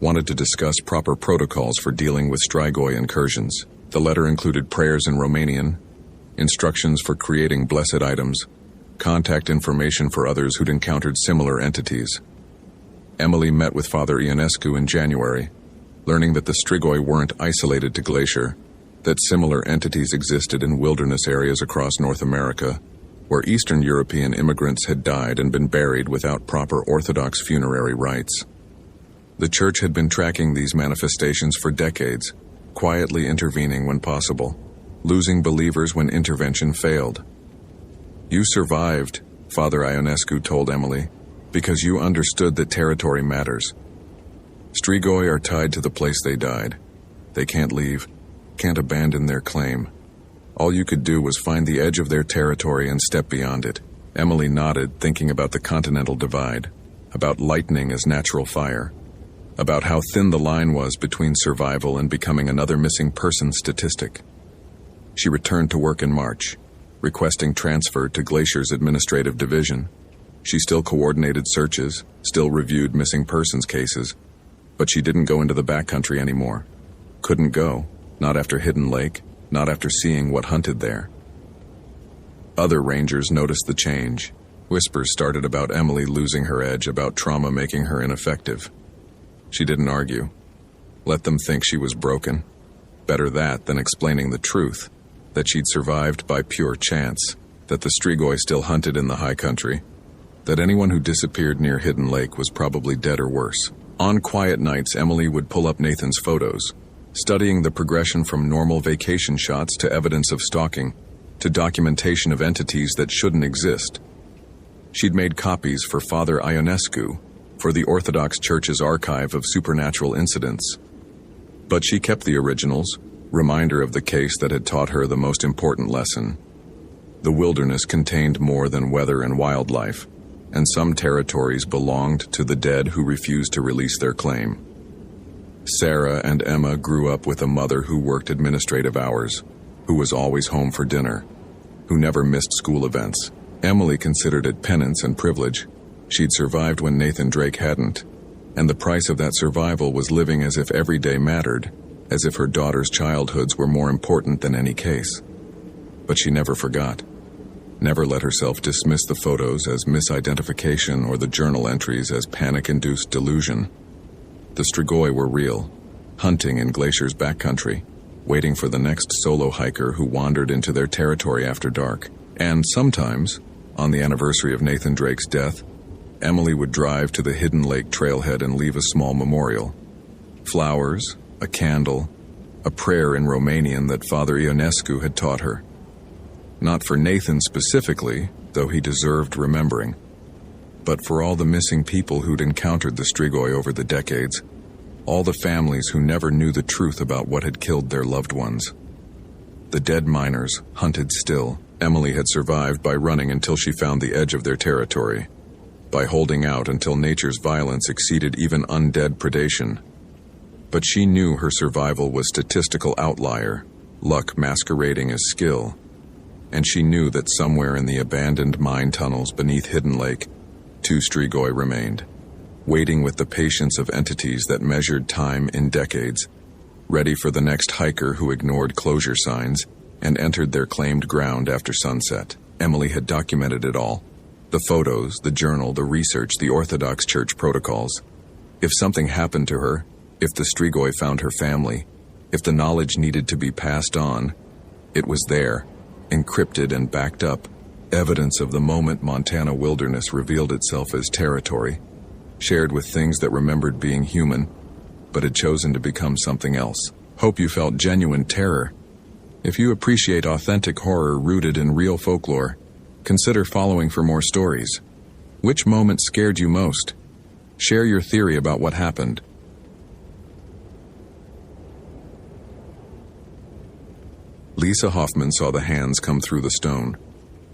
wanted to discuss proper protocols for dealing with Strigoi incursions. The letter included prayers in Romanian, instructions for creating blessed items, contact information for others who'd encountered similar entities. Emily met with Father Ionescu in January, learning that the Strigoi weren't isolated to Glacier, that similar entities existed in wilderness areas across North America, where Eastern European immigrants had died and been buried without proper Orthodox funerary rites. The Church had been tracking these manifestations for decades, quietly intervening when possible, losing believers when intervention failed. "You survived," Father Ionescu told Emily, "because you understood that territory matters. Strigoi are tied to the place they died. They can't leave, can't abandon their claim. All you could do was find the edge of their territory and step beyond it." Emily nodded, thinking about the Continental Divide, about lightning as natural fire, about how thin the line was between survival and becoming another missing person statistic. She returned to work in March, requesting transfer to Glacier's administrative division. She still coordinated searches, still reviewed missing persons cases, but she didn't go into the backcountry anymore. Couldn't go, not after Hidden Lake, not after seeing what hunted there. Other rangers noticed the change. Whispers started about Emily losing her edge, about trauma making her ineffective. She didn't argue. Let them think she was broken. Better that than explaining the truth, that she'd survived by pure chance, that the Strigoi still hunted in the high country, that anyone who disappeared near Hidden Lake was probably dead or worse. On quiet nights, Emily would pull up Nathan's photos, studying the progression from normal vacation shots to evidence of stalking, to documentation of entities that shouldn't exist. She'd made copies for Father Ionescu, for the Orthodox Church's archive of supernatural incidents. But she kept the originals, reminder of the case that had taught her the most important lesson. The wilderness contained more than weather and wildlife, and some territories belonged to the dead who refused to release their claim. Sarah and Emma grew up with a mother who worked administrative hours, who was always home for dinner, who never missed school events. Emily considered it penance and privilege. She'd survived when Nathan Drake hadn't, and the price of that survival was living as if every day mattered, as if her daughter's childhoods were more important than any case. But she never forgot, never let herself dismiss the photos as misidentification or the journal entries as panic-induced delusion. The Strigoi were real, hunting in Glacier's backcountry, waiting for the next solo hiker who wandered into their territory after dark. And sometimes, on the anniversary of Nathan Drake's death, Emily would drive to the hidden lake trailhead and leave a small memorial. Flowers, a candle, a prayer in Romanian that Father Ionescu had taught her. Not for Nathan specifically, though he deserved remembering, but for all the missing people who'd encountered the Strigoi over the decades, all the families who never knew the truth about what had killed their loved ones. The dead miners hunted still. Emily had survived by running until she found the edge of their territory, by holding out until nature's violence exceeded even undead predation. But she knew her survival was statistical outlier, luck masquerading as skill, and she knew that somewhere in the abandoned mine tunnels beneath Hidden Lake, 2 Strigoi remained, waiting with the patience of entities that measured time in decades, ready for the next hiker who ignored closure signs and entered their claimed ground after sunset. Emily had documented it all. The photos, the journal, the research, the Orthodox Church protocols. If something happened to her, if the Strigoi found her family, if the knowledge needed to be passed on, it was there, encrypted and backed up, evidence of the moment Montana wilderness revealed itself as territory, shared with things that remembered being human, but had chosen to become something else. Hope you felt genuine terror. If you appreciate authentic horror rooted in real folklore, consider following for more stories. Which moment scared you most? Share your theory about what happened. Lisa Hoffman saw the hands come through the stone.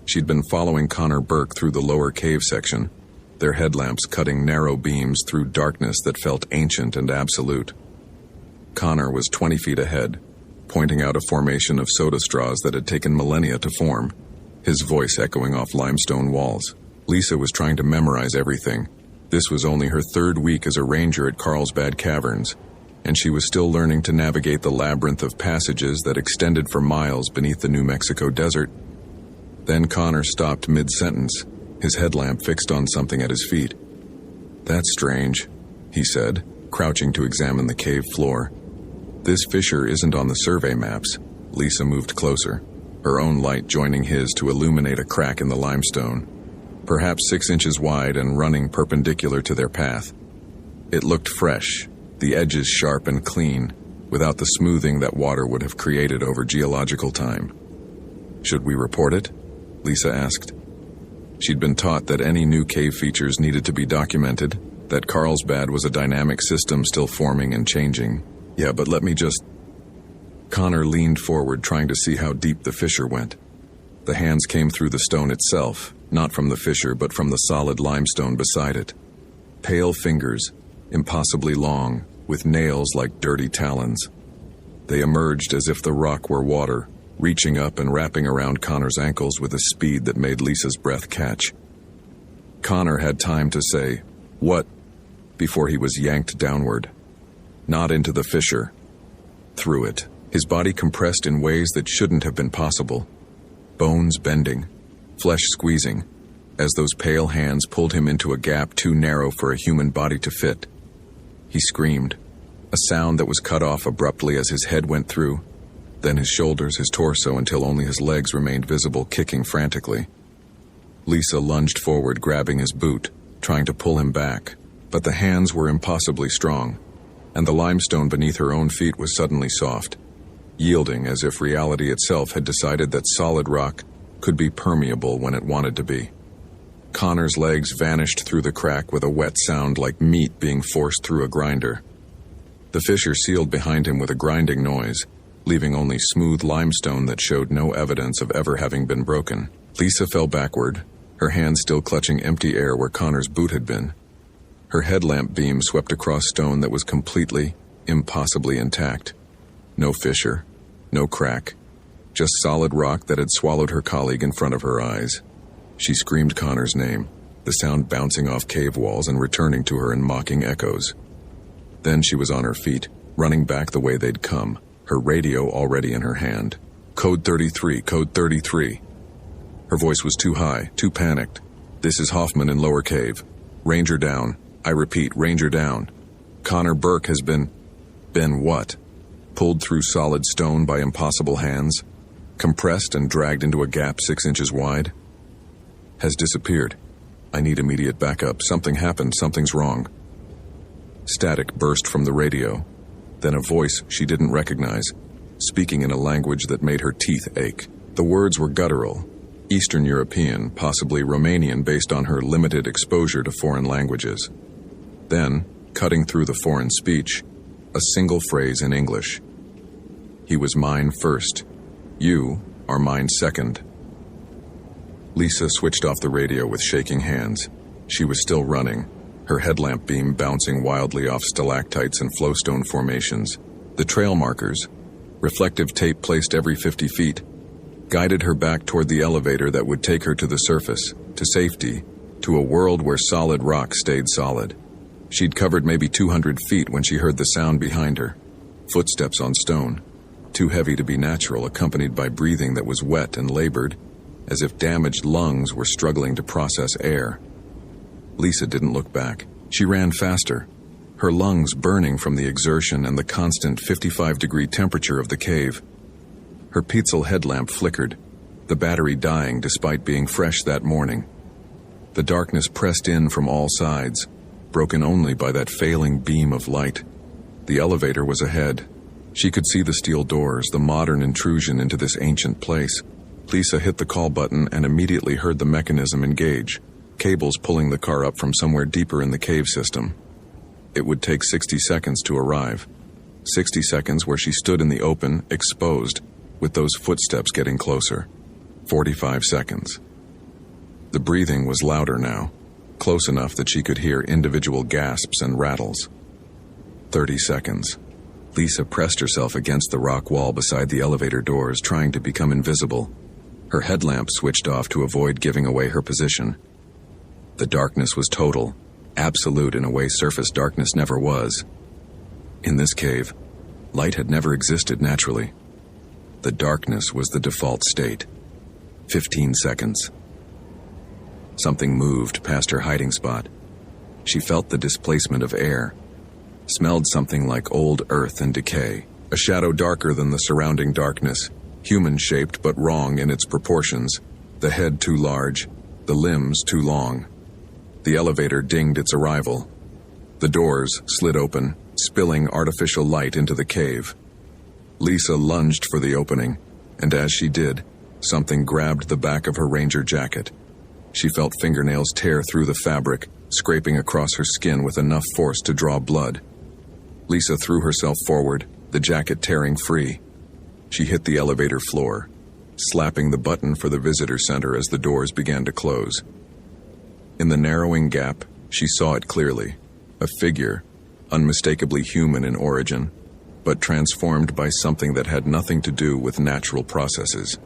She'd been following Connor Burke through the lower cave section, their headlamps cutting narrow beams through darkness that felt ancient and absolute. Connor was 20 feet ahead, pointing out a formation of soda straws that had taken millennia to form, his voice echoing off limestone walls. Lisa was trying to memorize everything. This was only her 3rd week as a ranger at Carlsbad Caverns, and she was still learning to navigate the labyrinth of passages that extended for miles beneath the New Mexico desert. Then Connor stopped mid-sentence, his headlamp fixed on something at his feet. "That's strange," he said, crouching to examine the cave floor. "This fissure isn't on the survey maps." Lisa moved closer, her own light joining his to illuminate a crack in the limestone, perhaps 6 inches wide and running perpendicular to their path. It looked fresh, the edges sharp and clean, without the smoothing that water would have created over geological time. "Should we report it?" Lisa asked. She'd been taught that any new cave features needed to be documented, that Carlsbad was a dynamic system still forming and changing. "Yeah, but let me just..." Connor leaned forward, trying to see how deep the fissure went. The hands came through the stone itself, not from the fissure but from the solid limestone beside it. Pale fingers, impossibly long, with nails like dirty talons. They emerged as if the rock were water, reaching up and wrapping around Connor's ankles with a speed that made Lisa's breath catch. Connor had time to say, "What?" before he was yanked downward. Not into the fissure. Through it. His body compressed in ways that shouldn't have been possible. Bones bending, flesh squeezing, as those pale hands pulled him into a gap too narrow for a human body to fit. He screamed, a sound that was cut off abruptly as his head went through, then his shoulders, his torso, until only his legs remained visible, kicking frantically. Lisa lunged forward, grabbing his boot, trying to pull him back, but the hands were impossibly strong, and the limestone beneath her own feet was suddenly soft, yielding as if reality itself had decided that solid rock could be permeable when it wanted to be. Connor's legs vanished through the crack with a wet sound like meat being forced through a grinder. The fissure sealed behind him with a grinding noise, leaving only smooth limestone that showed no evidence of ever having been broken. Lisa fell backward, her hand still clutching empty air where Connor's boot had been. Her headlamp beam swept across stone that was completely, impossibly intact. No fissure, no crack, just solid rock that had swallowed her colleague in front of her eyes. She screamed Connor's name, the sound bouncing off cave walls and returning to her in mocking echoes. Then she was on her feet, running back the way they'd come, her radio already in her hand. Code 33, code 33. Her voice was too high, too panicked. This is Hoffman in Lower Cave. Ranger down. I repeat, Ranger down. Connor Burke has been what? Pulled through solid stone by impossible hands? Compressed and dragged into a gap 6 inches wide? Has disappeared. I need immediate backup. Something happened. Something's wrong. Static burst from the radio. Then a voice she didn't recognize, speaking in a language that made her teeth ache. The words were guttural, Eastern European, possibly Romanian based on her limited exposure to foreign languages. Then, cutting through the foreign speech, a single phrase in English. He was mine first. You are mine second. Lisa switched off the radio with shaking hands. She was still running, her headlamp beam bouncing wildly off stalactites and flowstone formations. The trail markers, reflective tape placed every 50 feet, guided her back toward the elevator that would take her to the surface, to safety, to a world where solid rock stayed solid. She'd covered maybe 200 feet when she heard the sound behind her. Footsteps on stone, too heavy to be natural, accompanied by breathing that was wet and labored, as if damaged lungs were struggling to process air. Lisa didn't look back. She ran faster, her lungs burning from the exertion and the constant 55-degree temperature of the cave. Her Petzl headlamp flickered, the battery dying despite being fresh that morning. The darkness pressed in from all sides, broken only by that failing beam of light. The elevator was ahead. She could see the steel doors, the modern intrusion into this ancient place. Lisa hit the call button and immediately heard the mechanism engage, cables pulling the car up from somewhere deeper in the cave system. It would take 60 seconds to arrive. 60 seconds where she stood in the open, exposed, with those footsteps getting closer. 45 seconds. The breathing was louder now, close enough that she could hear individual gasps and rattles. 30 seconds. Lisa pressed herself against the rock wall beside the elevator doors, trying to become invisible. Her headlamp switched off to avoid giving away her position. The darkness was total, absolute in a way surface darkness never was. In this cave, light had never existed naturally. The darkness was the default state. 15 seconds. Something moved past her hiding spot. She felt the displacement of air, smelled something like old earth and decay, a shadow darker than the surrounding darkness, human-shaped but wrong in its proportions, the head too large, the limbs too long. The elevator dinged its arrival. The doors slid open, spilling artificial light into the cave. Lisa lunged for the opening, and as she did, something grabbed the back of her ranger jacket. She felt fingernails tear through the fabric, scraping across her skin with enough force to draw blood. Lisa threw herself forward, the jacket tearing free. She hit the elevator floor, slapping the button for the visitor center as the doors began to close. In the narrowing gap, she saw it clearly, a figure, unmistakably human in origin, but transformed by something that had nothing to do with natural processes.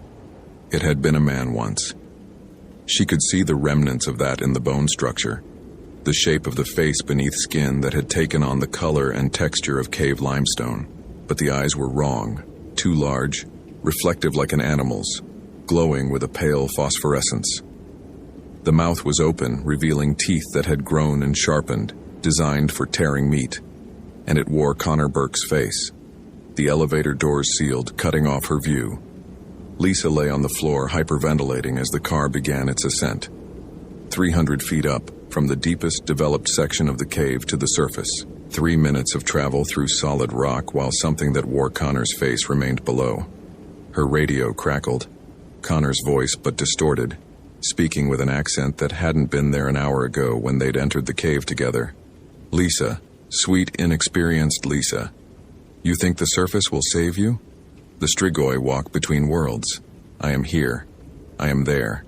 It had been a man once. She could see the remnants of that in the bone structure, the shape of the face beneath skin that had taken on the color and texture of cave limestone. But the eyes were wrong, too large, reflective like an animal's, glowing with a pale phosphorescence. The mouth was open, revealing teeth that had grown and sharpened, designed for tearing meat, and it wore Connor Burke's face. The elevator doors sealed, cutting off her view. Lisa lay on the floor, hyperventilating as the car began its ascent. 300 feet up, from the deepest developed section of the cave to the surface. 3 minutes of travel through solid rock while something that wore Connor's face remained below. Her radio crackled, Connor's voice but distorted, speaking with an accent that hadn't been there an hour ago when they'd entered the cave together. "Lisa, sweet, inexperienced Lisa. You think the surface will save you? The Strigoi walk between worlds. I am here. I am there.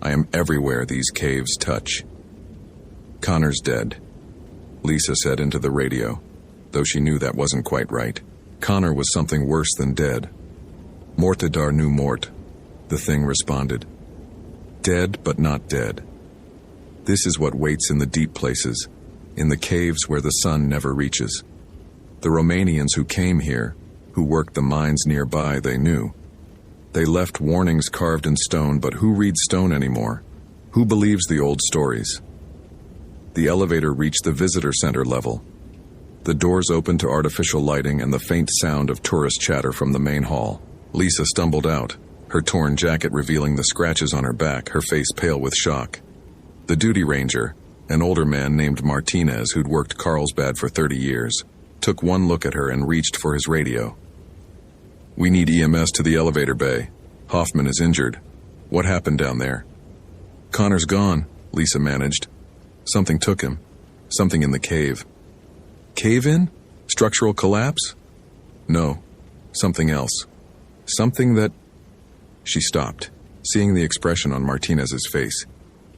I am everywhere these caves touch." "Connor's dead," Lisa said into the radio, though she knew that wasn't quite right. Connor was something worse than dead. "Morte dar nu mort," the thing responded. Dead but not dead. This is what waits in the deep places, in the caves where the sun never reaches. The Romanians who came here, who worked the mines nearby, they knew. They left warnings carved in stone, but who reads stone anymore? Who believes the old stories? The elevator reached the visitor center level. The doors opened to artificial lighting and the faint sound of tourist chatter from the main hall. Lisa stumbled out, her torn jacket revealing the scratches on her back, her face pale with shock. The duty ranger, an older man named Martinez who'd worked Carlsbad for 30 years, took one look at her and reached for his radio. "We need EMS to the elevator bay. Hoffman is injured. What happened down there?" "Connor's gone," Lisa managed. "Something took him. Something in the cave." "Cave-in? Structural collapse?" "No. Something else. Something that—" She stopped, seeing the expression on Martinez's face.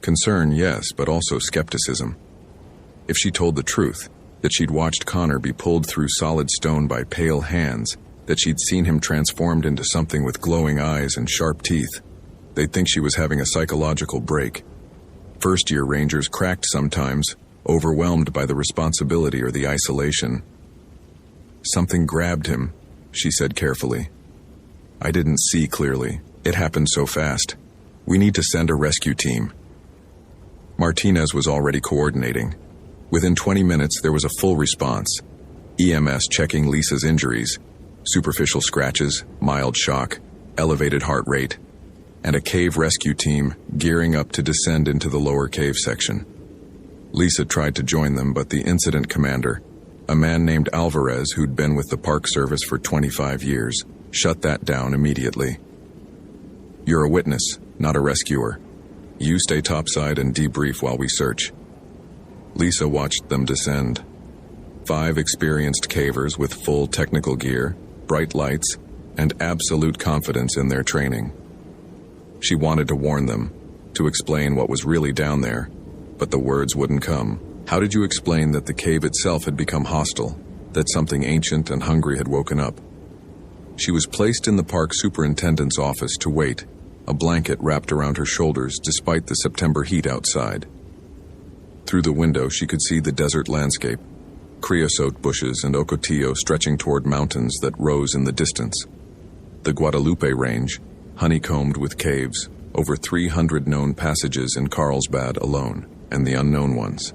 Concern, yes, but also skepticism. If she told the truth, that she'd watched Connor be pulled through solid stone by pale hands, that she'd seen him transformed into something with glowing eyes and sharp teeth, they'd think she was having a psychological break. First-year rangers cracked sometimes, overwhelmed by the responsibility or the isolation. "Something grabbed him," she said carefully. "I didn't see clearly. It happened so fast. We need to send a rescue team." Martinez was already coordinating. Within 20 minutes, there was a full response. EMS checking Lisa's injuries, superficial scratches, mild shock, elevated heart rate, and a cave rescue team gearing up to descend into the lower cave section. Lisa tried to join them, but the incident commander, a man named Alvarez who'd been with the Park Service for 25 years, shut that down immediately. "You're a witness, not a rescuer. You stay topside and debrief while we search." Lisa watched them descend. 5 experienced cavers with full technical gear, bright lights, and absolute confidence in their training. She wanted to warn them, to explain what was really down there, but the words wouldn't come. How did you explain that the cave itself had become hostile, that something ancient and hungry had woken up? She was placed in the park superintendent's office to wait, a blanket wrapped around her shoulders despite the September heat outside. Through the window she could see the desert landscape, creosote bushes and ocotillo stretching toward mountains that rose in the distance. The Guadalupe Range, honeycombed with caves, over 300 known passages in Carlsbad alone, and the unknown ones.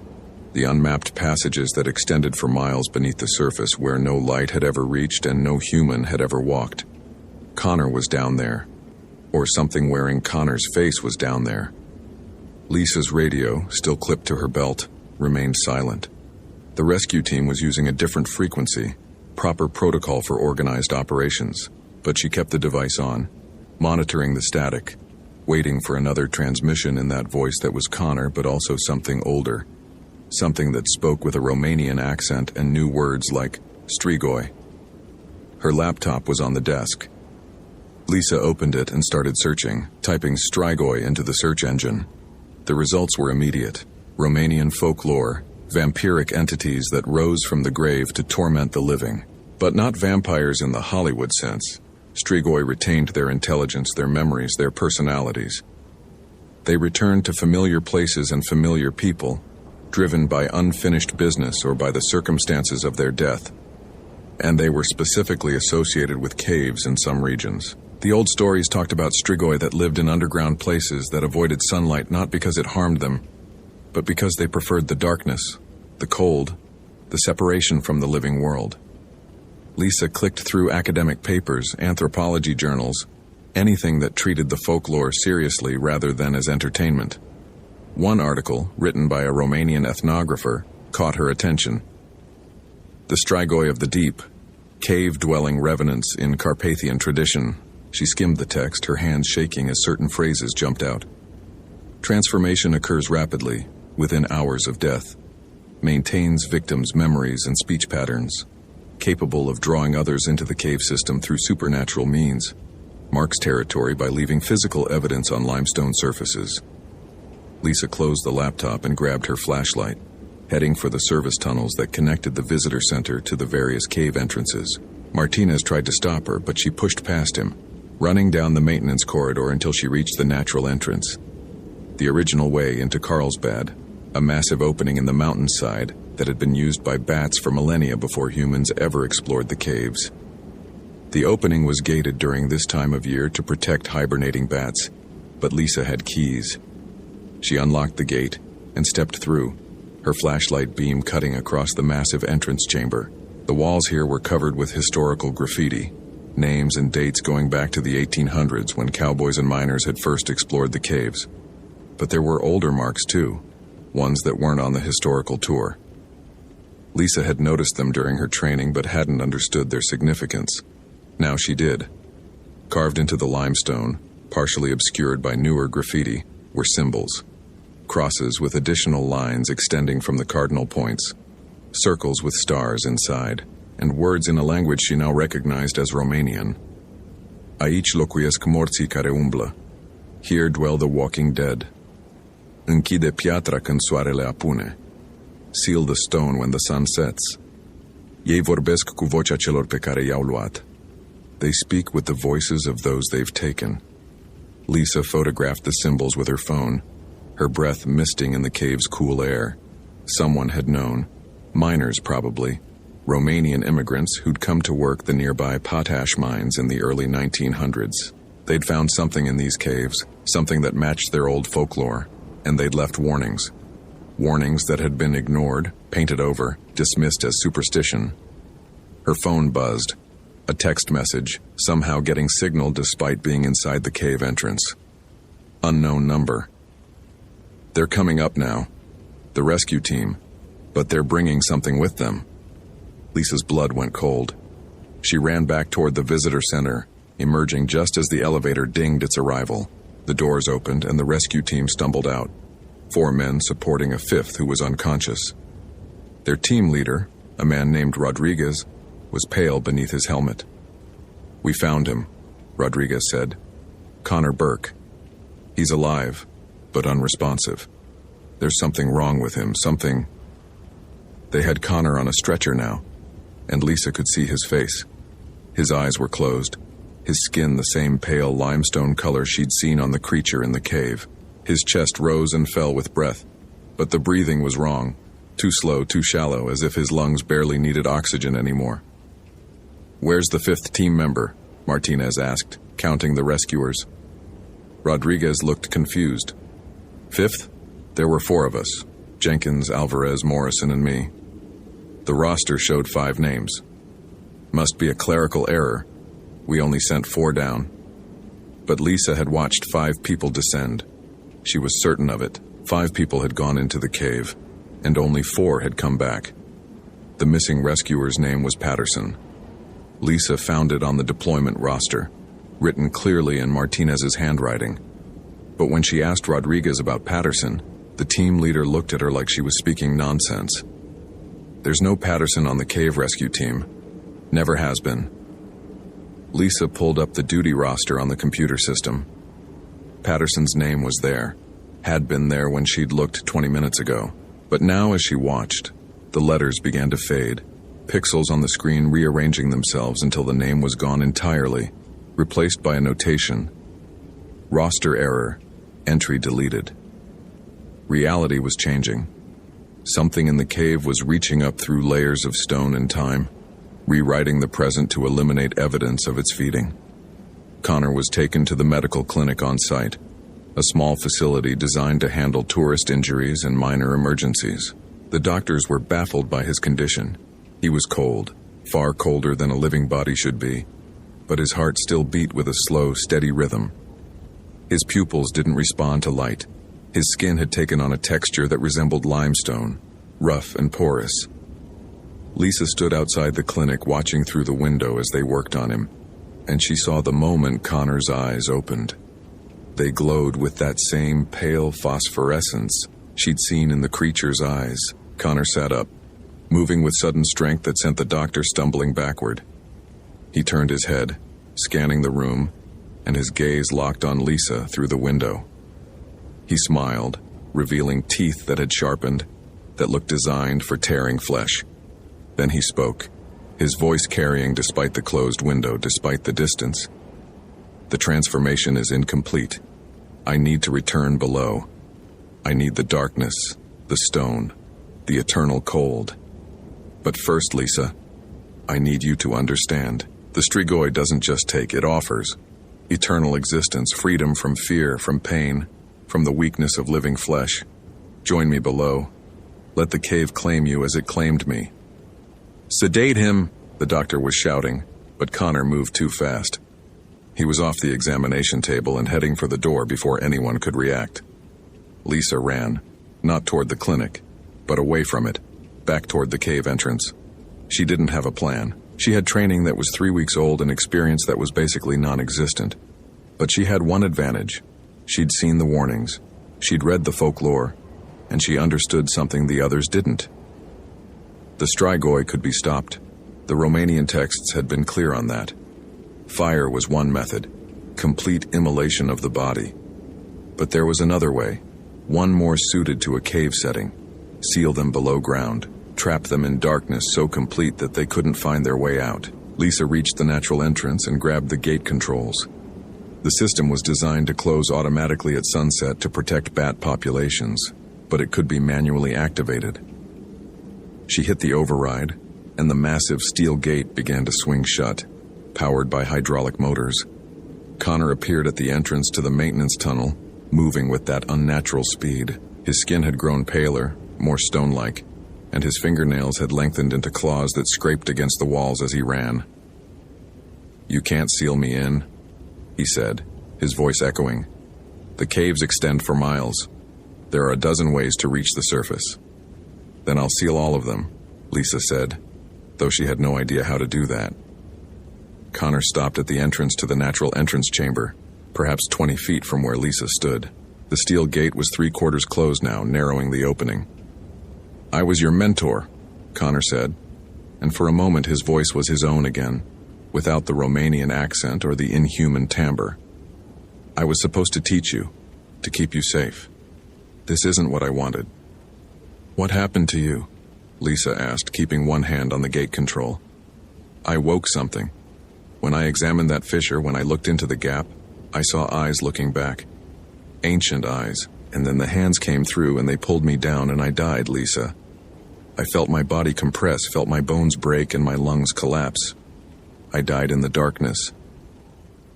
The unmapped passages that extended for miles beneath the surface where no light had ever reached and no human had ever walked. Connor was down there, or something wearing Connor's face was down there. Lisa's radio, still clipped to her belt, remained silent. The rescue team was using a different frequency, proper protocol for organized operations, but she kept the device on, monitoring the static, waiting for another transmission in that voice that was Connor but also something older, something that spoke with a Romanian accent and new words like Strigoi. Her laptop was on the desk. Lisa opened it and started searching, typing Strigoi into the search engine. The results were immediate. Romanian folklore, vampiric entities that rose from the grave to torment the living. But not vampires in the Hollywood sense. Strigoi retained their intelligence, their memories, their personalities. They returned to familiar places and familiar people, driven by unfinished business or by the circumstances of their death. And they were specifically associated with caves in some regions. The old stories talked about Strigoi that lived in underground places that avoided sunlight not because it harmed them, but because they preferred the darkness, the cold, the separation from the living world. Lisa clicked through academic papers, anthropology journals, anything that treated the folklore seriously rather than as entertainment. One article, written by a Romanian ethnographer, caught her attention. The Strigoi of the Deep, cave-dwelling revenants in Carpathian tradition. She skimmed the text, her hands shaking as certain phrases jumped out. Transformation occurs rapidly, within hours of death, maintains victims' memories and speech patterns, capable of drawing others into the cave system through supernatural means, marks territory by leaving physical evidence on limestone surfaces. Lisa closed the laptop and grabbed her flashlight, heading for the service tunnels that connected the visitor center to the various cave entrances. Martinez tried to stop her, but she pushed past him, running down the maintenance corridor until she reached the natural entrance. The original way into Carlsbad, a massive opening in the mountainside that had been used by bats for millennia before humans ever explored the caves. The opening was gated during this time of year to protect hibernating bats, but Lisa had keys. She unlocked the gate and stepped through, her flashlight beam cutting across the massive entrance chamber. The walls here were covered with historical graffiti, names and dates going back to the 1800s when cowboys and miners had first explored the caves. But there were older marks too, ones that weren't on the historical tour. Lisa had noticed them during her training but hadn't understood their significance. Now she did. Carved into the limestone, partially obscured by newer graffiti, were symbols. Crosses with additional lines extending from the cardinal points, circles with stars inside, and words in a language she now recognized as Romanian. Aici locuiesc morții care umblă. Here dwell the walking dead. Închide piatra când soarele apune. Seal the stone when the sun sets. Ei vorbesc cu vocea celor pe care i-au luat. They speak with the voices of those they've taken. Lisa photographed the symbols with her phone, her breath misting in the cave's cool air. Someone had known. Miners, probably. Romanian immigrants who'd come to work the nearby potash mines in the early 1900s. They'd found something in these caves, something that matched their old folklore, and they'd left warnings. Warnings that had been ignored, painted over, dismissed as superstition. Her phone buzzed. A text message, somehow getting signal despite being inside the cave entrance. Unknown number. They're coming up now. The rescue team. But they're bringing something with them. Lisa's blood went cold. She ran back toward the visitor center, emerging just as the elevator dinged its arrival. The doors opened and the rescue team stumbled out. 4 men supporting a 5th who was unconscious. Their team leader, a man named Rodriguez, was pale beneath his helmet. We found him, Rodriguez said. Connor Burke. He's alive, but unresponsive. There's something wrong with him, something... They had Connor on a stretcher now, and Lisa could see his face. His eyes were closed, his skin the same pale limestone color she'd seen on the creature in the cave. His chest rose and fell with breath, but the breathing was wrong, too slow, too shallow, as if his lungs barely needed oxygen anymore. Where's the 5th team member? Martinez asked, counting the rescuers. Rodriguez looked confused. 5th? There were 4 of us. Jenkins, Alvarez, Morrison, and me. The roster showed 5 names. Must be a clerical error. We only sent 4 down. But Lisa had watched 5 people descend. She was certain of it. 5 people had gone into the cave, and only 4 had come back. The missing rescuer's name was Patterson. Lisa found it on the deployment roster, written clearly in Martinez's handwriting. But when she asked Rodriguez about Patterson, the team leader looked at her like she was speaking nonsense. There's no Patterson on the cave rescue team. Never has been. Lisa pulled up the duty roster on the computer system. Patterson's name was there, had been there when she'd looked 20 minutes ago. But now as she watched, the letters began to fade, pixels on the screen rearranging themselves until the name was gone entirely, replaced by a notation. Roster error, entry deleted. Reality was changing. Something in the cave was reaching up through layers of stone and time, rewriting the present to eliminate evidence of its feeding. Connor was taken to the medical clinic on site, a small facility designed to handle tourist injuries and minor emergencies. The doctors were baffled by his condition. He was cold, far colder than a living body should be, but his heart still beat with a slow, steady rhythm. His pupils didn't respond to light. His skin had taken on a texture that resembled limestone, rough and porous. Lisa stood outside the clinic watching through the window as they worked on him, and she saw the moment Connor's eyes opened. They glowed with that same pale phosphorescence she'd seen in the creature's eyes. Connor sat up, moving with sudden strength that sent the doctor stumbling backward. He turned his head, scanning the room, and his gaze locked on Lisa through the window. He smiled, revealing teeth that had sharpened, that looked designed for tearing flesh. Then he spoke, his voice carrying despite the closed window, despite the distance. The transformation is incomplete. I need to return below. I need the darkness, the stone, the eternal cold. But first, Lisa, I need you to understand. The Strigoi doesn't just take, it offers. Eternal existence, freedom from fear, from pain, from the weakness of living flesh. Join me below. Let the cave claim you as it claimed me. Sedate him, the doctor was shouting, but Connor moved too fast. He was off the examination table and heading for the door before anyone could react. Lisa ran, not toward the clinic, but away from it, back toward the cave entrance. She didn't have a plan. She had training that was 3 weeks old and experience that was basically non-existent. But she had one advantage. She'd seen the warnings, she'd read the folklore, and she understood something the others didn't. The Strigoi could be stopped. The Romanian texts had been clear on that. Fire was one method, complete immolation of the body. But there was another way, one more suited to a cave setting. Seal them below ground, trap them in darkness so complete that they couldn't find their way out. Lisa reached the natural entrance and grabbed the gate controls. The system was designed to close automatically at sunset to protect bat populations, but it could be manually activated. She hit the override, and the massive steel gate began to swing shut, powered by hydraulic motors. Connor appeared at the entrance to the maintenance tunnel, moving with that unnatural speed. His skin had grown paler, more stone-like, and his fingernails had lengthened into claws that scraped against the walls as he ran. "You can't seal me in," he said, his voice echoing. "The caves extend for miles. There are a dozen ways to reach the surface." "Then I'll seal all of them," Lisa said, though she had no idea how to do that. Connor stopped at the entrance to the natural entrance chamber, perhaps 20 feet from where Lisa stood. The steel gate was 3/4 closed now, narrowing the opening. "I was your mentor," Connor said, and for a moment his voice was his own again, without the Romanian accent or the inhuman timbre. "I was supposed to teach you, to keep you safe. This isn't what I wanted." "What happened to you?" Lisa asked, keeping one hand on the gate control. "I woke something. When I examined that fissure, when I looked into the gap, I saw eyes looking back. Ancient eyes, and then the hands came through and they pulled me down and I died, Lisa. I felt my body compress, felt my bones break and my lungs collapse. I died in the darkness."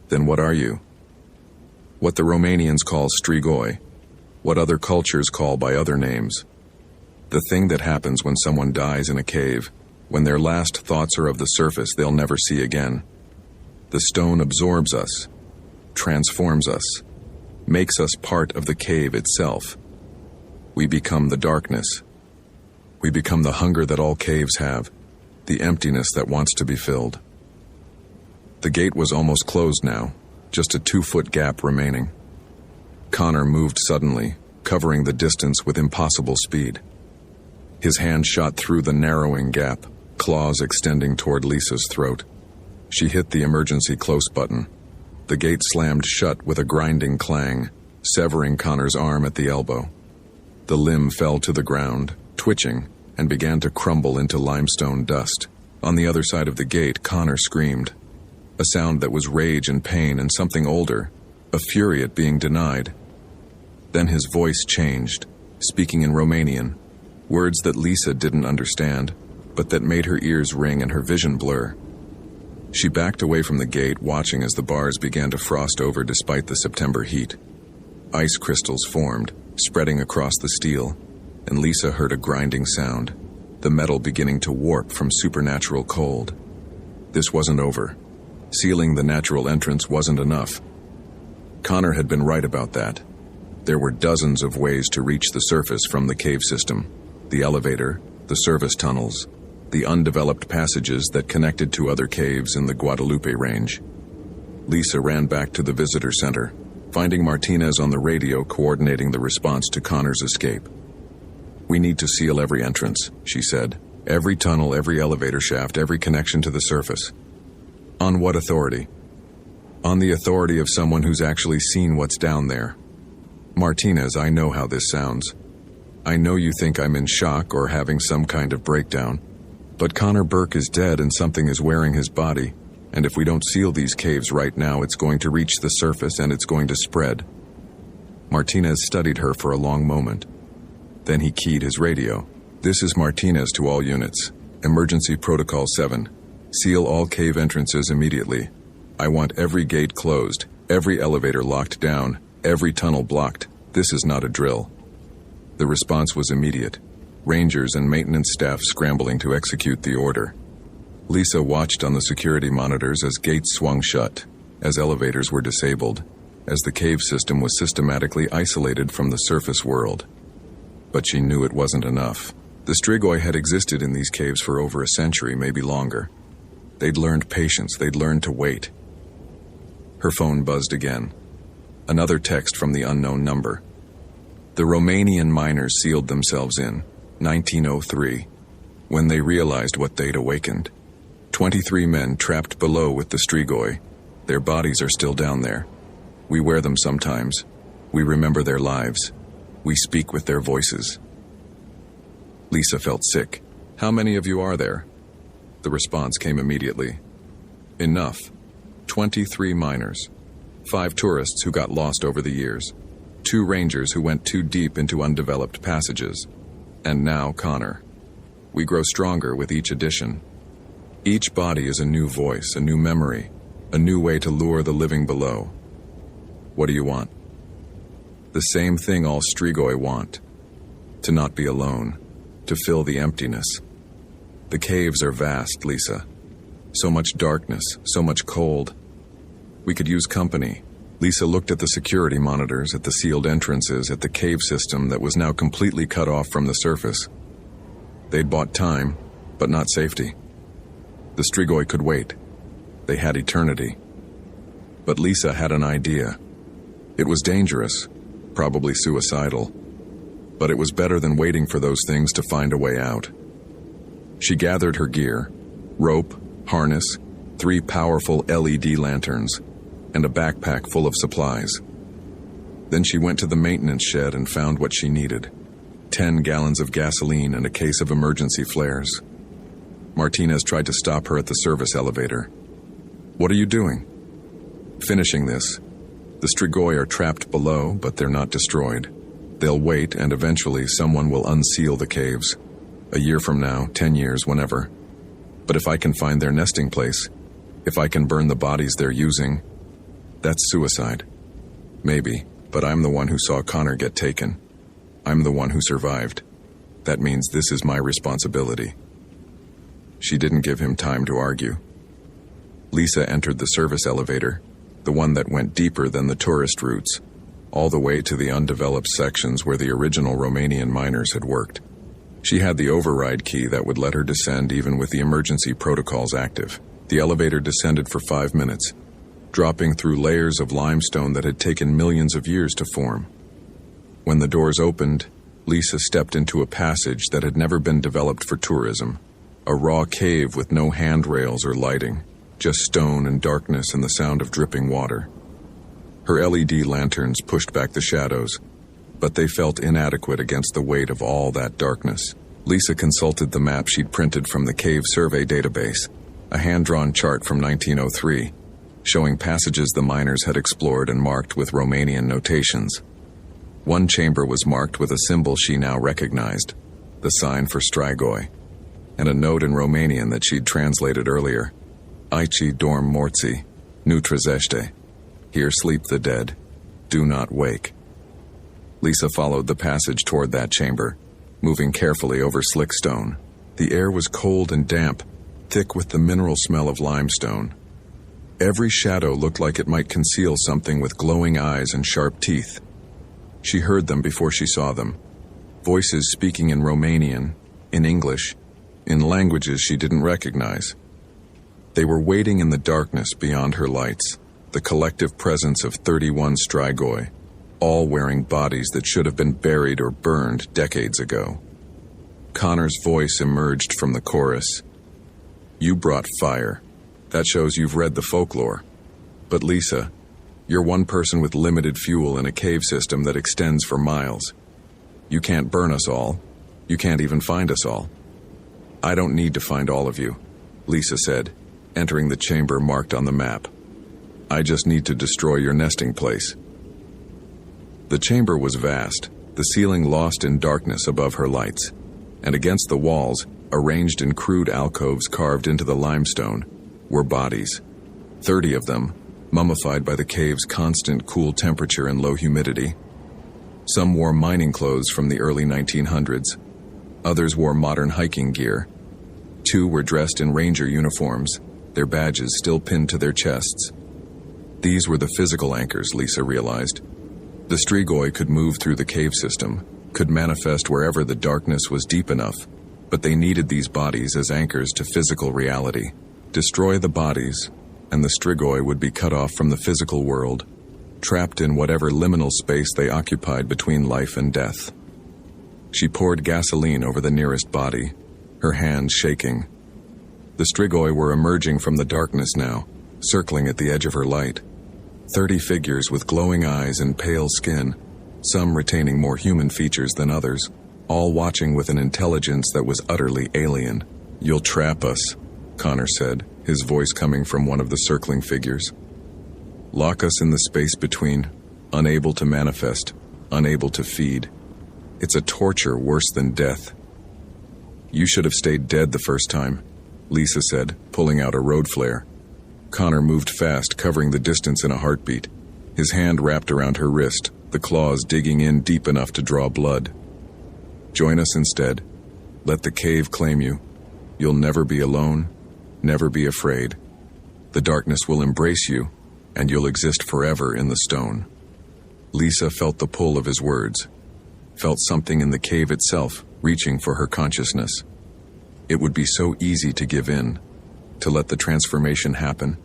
"Then what are you?" "What the Romanians call Strigoi, what other cultures call by other names. The thing that happens when someone dies in a cave, when their last thoughts are of the surface they'll never see again. The stone absorbs us, transforms us, makes us part of the cave itself. We become the darkness. We become the hunger that all caves have, the emptiness that wants to be filled." The gate was almost closed now, just a 2-foot gap remaining. Connor moved suddenly, covering the distance with impossible speed. His hand shot through the narrowing gap, claws extending toward Lisa's throat. She hit the emergency close button. The gate slammed shut with a grinding clang, severing Connor's arm at the elbow. The limb fell to the ground, twitching, and began to crumble into limestone dust. On the other side of the gate, Connor screamed. A sound that was rage and pain and something older, a fury at being denied. Then his voice changed, speaking in Romanian, words that Lisa didn't understand, but that made her ears ring and her vision blur. She backed away from the gate, watching as the bars began to frost over despite the September heat. Ice crystals formed, spreading across the steel, and Lisa heard a grinding sound, the metal beginning to warp from supernatural cold. This wasn't over. Sealing the natural entrance wasn't enough. Connor had been right about that. There were dozens of ways to reach the surface from the cave system. The elevator, the service tunnels, the undeveloped passages that connected to other caves in the Guadalupe range. Lisa ran back to the visitor center, finding Martinez on the radio coordinating the response to Connor's escape. "We need to seal every entrance," she said. "Every tunnel, every elevator shaft, every connection to the surface." "On what authority?" "On the authority of someone who's actually seen what's down there." "Martinez, I know how this sounds. I know you think I'm in shock or having some kind of breakdown. But Connor Burke is dead and something is wearing his body. And if we don't seal these caves right now, it's going to reach the surface and it's going to spread." Martinez studied her for a long moment. Then he keyed his radio. "This is Martinez to all units. Emergency Protocol 7. Seal all cave entrances immediately. I want every gate closed, every elevator locked down, every tunnel blocked. This is not a drill." The response was immediate. Rangers and maintenance staff scrambling to execute the order. Lisa watched on the security monitors as gates swung shut, as elevators were disabled, as the cave system was systematically isolated from the surface world. But she knew it wasn't enough. The Strigoi had existed in these caves for over a century, maybe longer. They'd learned patience, they'd learned to wait. Her phone buzzed again. Another text from the unknown number. The Romanian miners sealed themselves in 1903, when they realized what they'd awakened. 23 men trapped below with the Strigoi. Their bodies are still down there. We wear them sometimes. We remember their lives. We speak with their voices. Lisa felt sick. "How many of you are there?" The response came immediately. "Enough. 23 miners. 5 tourists who got lost over the years. 2 rangers who went too deep into undeveloped passages. And now Connor. We grow stronger with each addition. Each body is a new voice, a new memory, a new way to lure the living below. What do you want?" "The same thing all Strigoi want. To not be alone. To fill the emptiness. The caves are vast, Lisa. So much darkness, so much cold. We could use company." Lisa looked at the security monitors, at the sealed entrances, at the cave system that was now completely cut off from the surface. They'd bought time, but not safety. The Strigoi could wait. They had eternity. But Lisa had an idea. It was dangerous, probably suicidal. But it was better than waiting for those things to find a way out. She gathered her gear, rope, harness, 3 powerful LED lanterns, and a backpack full of supplies. Then she went to the maintenance shed and found what she needed. 10 gallons of gasoline and a case of emergency flares. Martinez tried to stop her at the service elevator. "What are you doing?" "Finishing this. The Strigoi are trapped below, but they're not destroyed. They'll wait, and eventually someone will unseal the caves. A year from now, 10 years, whenever. But if I can find their nesting place, if I can burn the bodies they're using, that's suicide. Maybe, but I'm the one who saw Connor get taken. I'm the one who survived. That means this is my responsibility." She didn't give him time to argue. Lisa entered the service elevator, the one that went deeper than the tourist routes, all the way to the undeveloped sections where the original Romanian miners had worked. She had the override key that would let her descend even with the emergency protocols active. The elevator descended for 5 minutes, dropping through layers of limestone that had taken millions of years to form. When the doors opened, Lisa stepped into a passage that had never been developed for tourism. A raw cave with no handrails or lighting, just stone and darkness and the sound of dripping water. Her LED lanterns pushed back the shadows, but they felt inadequate against the weight of all that darkness. Lisa consulted the map she'd printed from the cave survey database, a hand-drawn chart from 1903, showing passages the miners had explored and marked with Romanian notations. One chamber was marked with a symbol she now recognized, the sign for Strigoi, and a note in Romanian that she'd translated earlier. Aici dorm morții, nu trezește. Here sleep the dead. Do not wake. Lisa followed the passage toward that chamber, moving carefully over slick stone. The air was cold and damp, thick with the mineral smell of limestone. Every shadow looked like it might conceal something with glowing eyes and sharp teeth. She heard them before she saw them. Voices speaking in Romanian, in English, in languages she didn't recognize. They were waiting in the darkness beyond her lights. the collective presence of 31 Strigoi, all wearing bodies that should have been buried or burned decades ago. Connor's voice emerged from the chorus. You brought fire. That shows you've read the folklore. But Lisa, you're one person with limited fuel in a cave system that extends for miles. You can't burn us all. You can't even find us all. I don't need to find all of you, Lisa said, entering the chamber marked on the map. I just need to destroy your nesting place. The chamber was vast, the ceiling lost in darkness above her lights, and against the walls, arranged in crude alcoves carved into the limestone, were bodies. 30 of them, mummified by the cave's constant cool temperature and low humidity. Some wore mining clothes from the early 1900s. Others wore modern hiking gear. 2 were dressed in ranger uniforms, their badges still pinned to their chests. These were the physical anchors, Lisa realized. The Strigoi could move through the cave system, could manifest wherever the darkness was deep enough, but they needed these bodies as anchors to physical reality. Destroy the bodies, and the Strigoi would be cut off from the physical world, trapped in whatever liminal space they occupied between life and death. She poured gasoline over the nearest body, her hands shaking. The Strigoi were emerging from the darkness now, circling at the edge of her light. 30 figures with glowing eyes and pale skin, some retaining more human features than others, all watching with an intelligence that was utterly alien. You'll trap us, Connor said, his voice coming from one of the circling figures. Lock us in the space between, unable to manifest, unable to feed. It's a torture worse than death. You should have stayed dead the first time, Lisa said, pulling out a road flare. Connor moved fast, covering the distance in a heartbeat. His hand wrapped around her wrist, the claws digging in deep enough to draw blood. Join us instead. Let the cave claim you. You'll never be alone, never be afraid. The darkness will embrace you, and you'll exist forever in the stone. Lisa felt the pull of his words, felt something in the cave itself reaching for her consciousness. It would be so easy to give in, to let the transformation happen,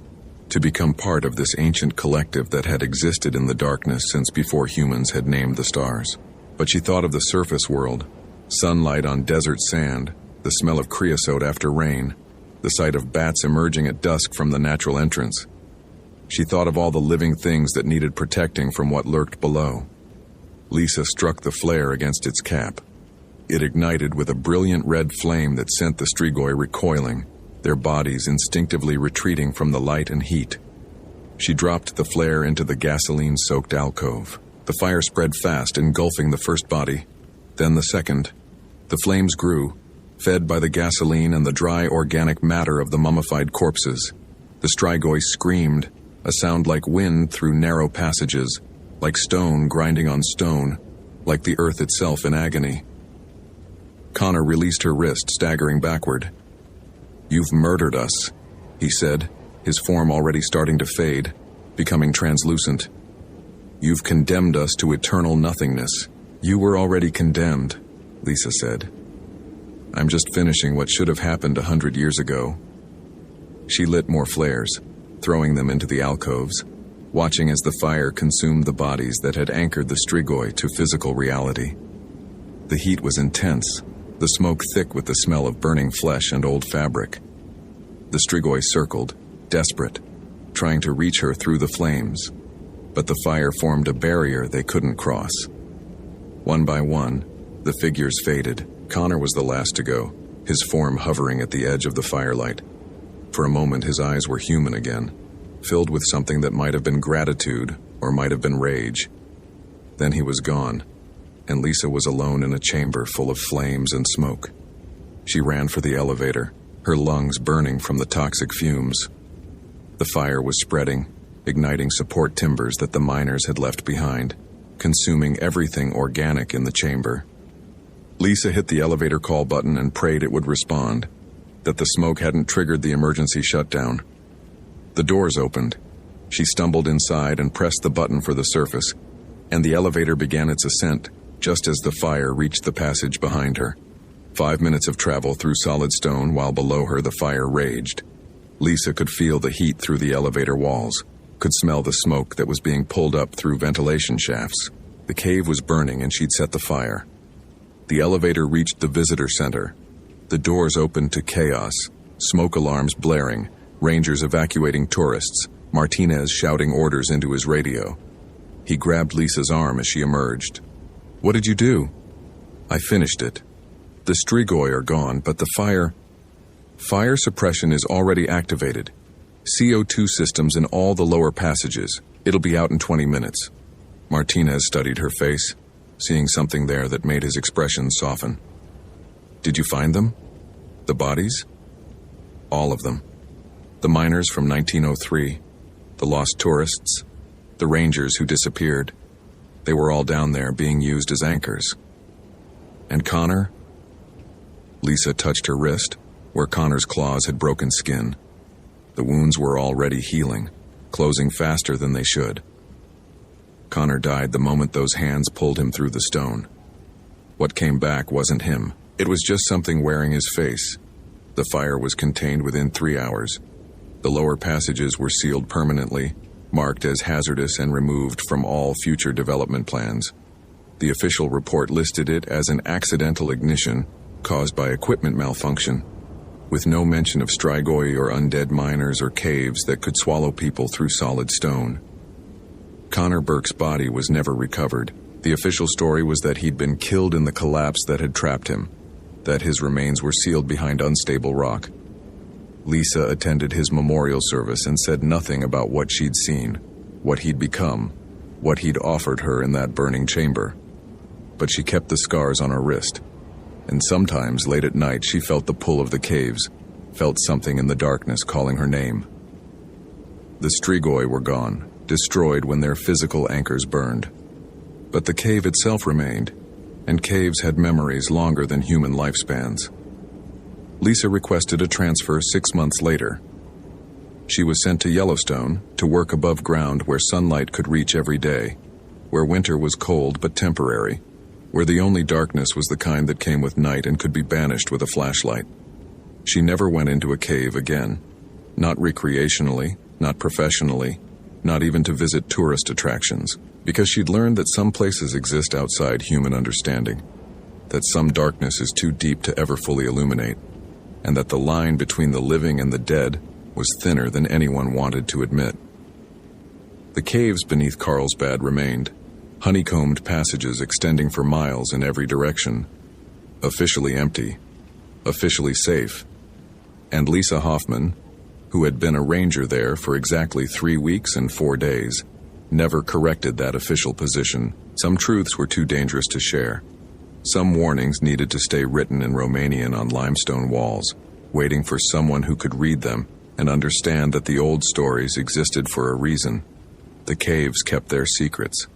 to become part of this ancient collective that had existed in the darkness since before humans had named the stars. But she thought of the surface world, sunlight on desert sand, the smell of creosote after rain, the sight of bats emerging at dusk from the natural entrance. She thought of all the living things that needed protecting from what lurked below. Lisa struck the flare against its cap. It ignited with a brilliant red flame that sent the Strigoi recoiling, their bodies instinctively retreating from the light and heat. She dropped the flare into the gasoline-soaked alcove. The fire spread fast, engulfing the first body, then the second. The flames grew, fed by the gasoline and the dry organic matter of the mummified corpses. The Strigoi screamed, a sound like wind through narrow passages, like stone grinding on stone, like the earth itself in agony. Connor released her wrist, staggering backward. You've murdered us, he said, his form already starting to fade, becoming translucent. You've condemned us to eternal nothingness. You were already condemned, Lisa said. I'm just finishing what should have happened 100 years ago. She lit more flares, throwing them into the alcoves, watching as the fire consumed the bodies that had anchored the Strigoi to physical reality. The heat was intense, the smoke thick with the smell of burning flesh and old fabric. The Strigoi circled, desperate, trying to reach her through the flames, but the fire formed a barrier they couldn't cross. One by one, the figures faded. Connor was the last to go, his form hovering at the edge of the firelight. For a moment his eyes were human again, filled with something that might have been gratitude or might have been rage. Then he was gone, and Lisa was alone in a chamber full of flames and smoke. She ran for the elevator, her lungs burning from the toxic fumes. The fire was spreading, igniting support timbers that the miners had left behind, consuming everything organic in the chamber. Lisa hit the elevator call button and prayed it would respond, that the smoke hadn't triggered the emergency shutdown. The doors opened. She stumbled inside and pressed the button for the surface, and the elevator began its ascent, just as the fire reached the passage behind her. 5 minutes of travel through solid stone while below her the fire raged. Lisa could feel the heat through the elevator walls, could smell the smoke that was being pulled up through ventilation shafts. The cave was burning and she'd set the fire. The elevator reached the visitor center. The doors opened to chaos, smoke alarms blaring, rangers evacuating tourists, Martinez shouting orders into his radio. He grabbed Lisa's arm as she emerged. "What did you do?" "I finished it. The Strigoi are gone, but the fire suppression is already activated. CO2 systems in all the lower passages. It'll be out in 20 minutes. Martinez studied her face, seeing something there that made his expression soften. "Did you find them? The bodies?" "All of them. The miners from 1903, the lost tourists, the rangers who disappeared. They were all down there being used as anchors." "And Connor?" Lisa touched her wrist, where Connor's claws had broken skin. The wounds were already healing, closing faster than they should. Connor died the moment those hands pulled him through the stone. What came back wasn't him. It was just something wearing his face. The fire was contained within 3 hours. The lower passages were sealed permanently, marked as hazardous and removed from all future development plans. The official report listed it as an accidental ignition caused by equipment malfunction, with no mention of Strigoi or undead miners or caves that could swallow people through solid stone. Connor Burke's body was never recovered. The official story was that he'd been killed in the collapse that had trapped him, that his remains were sealed behind unstable rock. Lisa attended his memorial service and said nothing about what she'd seen, what he'd become, what he'd offered her in that burning chamber. But she kept the scars on her wrist. And sometimes, late at night, she felt the pull of the caves, felt something in the darkness calling her name. The Strigoi were gone, destroyed when their physical anchors burned. But the cave itself remained, and caves had memories longer than human lifespans. Lisa requested a transfer 6 months later. She was sent to Yellowstone to work above ground where sunlight could reach every day, where winter was cold but temporary, where the only darkness was the kind that came with night and could be banished with a flashlight. She never went into a cave again, not recreationally, not professionally, not even to visit tourist attractions, because she'd learned that some places exist outside human understanding, that some darkness is too deep to ever fully illuminate, and that the line between the living and the dead was thinner than anyone wanted to admit. The caves beneath Carlsbad remained, honeycombed passages extending for miles in every direction, officially empty, officially safe. And Lisa Hoffman, who had been a ranger there for exactly 3 weeks and 4 days, never corrected that official position. Some truths were too dangerous to share. Some warnings needed to stay written in Romanian on limestone walls, waiting for someone who could read them and understand that the old stories existed for a reason. The caves kept their secrets,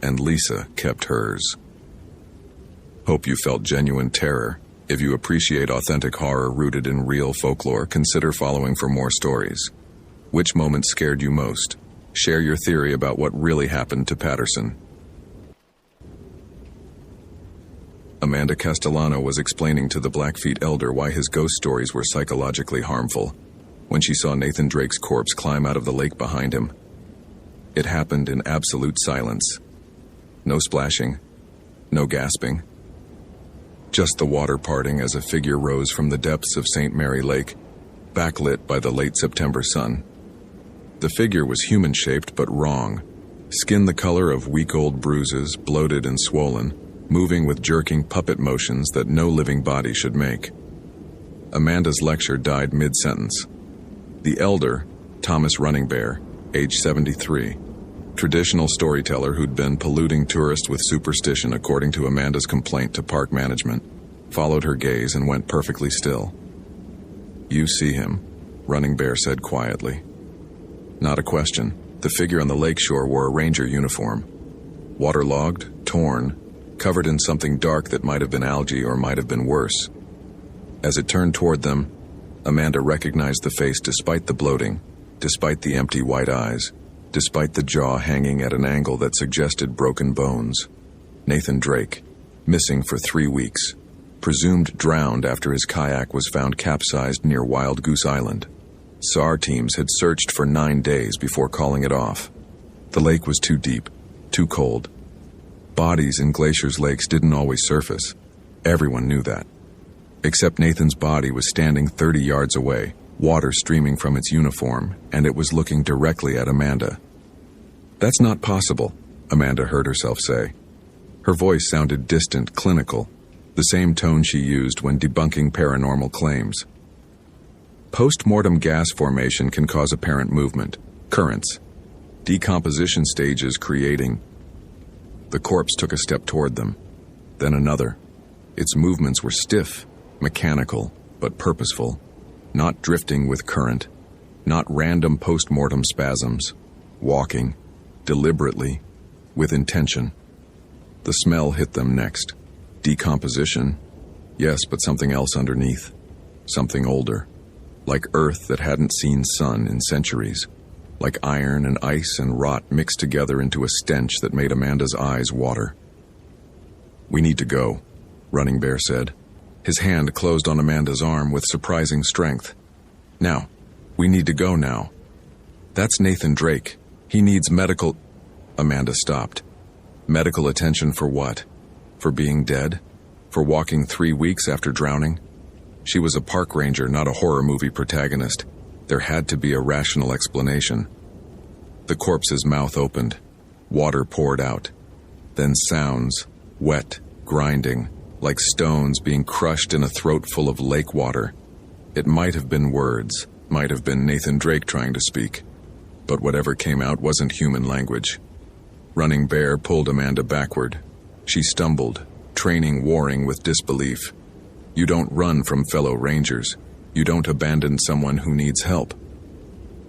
and Lisa kept hers. Hope you felt genuine terror. If you appreciate authentic horror rooted in real folklore, consider following for more stories. Which moment scared you most? Share your theory about what really happened to Patterson. Amanda Castellano was explaining to the Blackfeet elder why his ghost stories were psychologically harmful when she saw Nathan Drake's corpse climb out of the lake behind him. It happened in absolute silence. No splashing, no gasping. Just the water parting as a figure rose from the depths of St. Mary Lake, backlit by the late September sun. The figure was human-shaped but wrong, skin the color of week-old bruises, bloated and swollen, moving with jerking puppet motions that no living body should make. Amanda's lecture died mid-sentence. The elder, Thomas Running Bear, age 73, traditional storyteller who'd been polluting tourists with superstition according to Amanda's complaint to park management, followed her gaze and went perfectly still. "You see him," Running Bear said quietly. Not a question. The figure on the lakeshore wore a ranger uniform. Waterlogged, torn, covered in something dark that might have been algae or might have been worse. As it turned toward them, Amanda recognized the face despite the bloating, despite the empty white eyes, despite the jaw hanging at an angle that suggested broken bones. Nathan Drake, missing for 3 weeks, presumed drowned after his kayak was found capsized near Wild Goose Island. SAR teams had searched for 9 days before calling it off. The lake was too deep, too cold. Bodies in glaciers' lakes didn't always surface. Everyone knew that. Except Nathan's body was standing 30 yards away, water streaming from its uniform, and it was looking directly at Amanda. "That's not possible," Amanda heard herself say. Her voice sounded distant, clinical, the same tone she used when debunking paranormal claims. Post-mortem gas formation can cause apparent movement, currents, decomposition stages creating. The corpse took a step toward them, then another. Its movements were stiff, mechanical, but purposeful, not drifting with current, not random post-mortem spasms, walking, deliberately, with intention. The smell hit them next. Decomposition, yes, but something else underneath, something older, like earth that hadn't seen sun in centuries, like iron and ice and rot mixed together into a stench that made Amanda's eyes water. "We need to go," Running Bear said. His hand closed on Amanda's arm with surprising strength. "Now. We need to go now." "That's Nathan Drake. He needs medical—" Amanda stopped. Medical attention for what? For being dead? For walking 3 weeks after drowning? She was a park ranger, not a horror movie protagonist. There had to be a rational explanation. The corpse's mouth opened. Water poured out. Then sounds, wet, grinding, like stones being crushed in a throat full of lake water. It might have been words, might have been Nathan Drake trying to speak. But whatever came out wasn't human language. Running Bear pulled Amanda backward. She stumbled, training warring with disbelief. You don't run from fellow rangers. You don't abandon someone who needs help.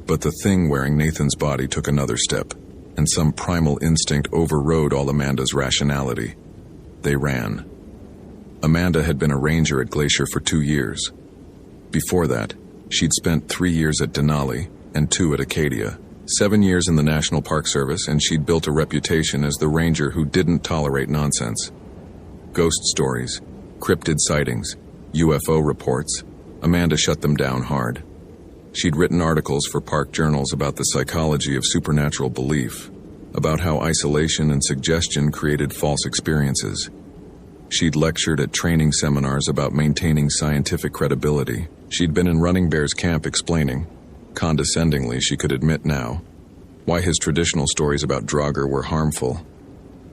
But the thing wearing Nathan's body took another step, and some primal instinct overrode all Amanda's rationality. They ran. Amanda had been a ranger at Glacier for 2 years. Before that, she'd spent 3 years at Denali and 2 at Acadia, 7 years in the National Park Service, and she'd built a reputation as the ranger who didn't tolerate nonsense. Ghost stories, cryptid sightings, UFO reports, Amanda shut them down hard. She'd written articles for park journals about the psychology of supernatural belief, about how isolation and suggestion created false experiences. She'd lectured at training seminars about maintaining scientific credibility. She'd been in Running Bear's camp explaining, condescendingly she could admit now, why his traditional stories about Draugr were harmful,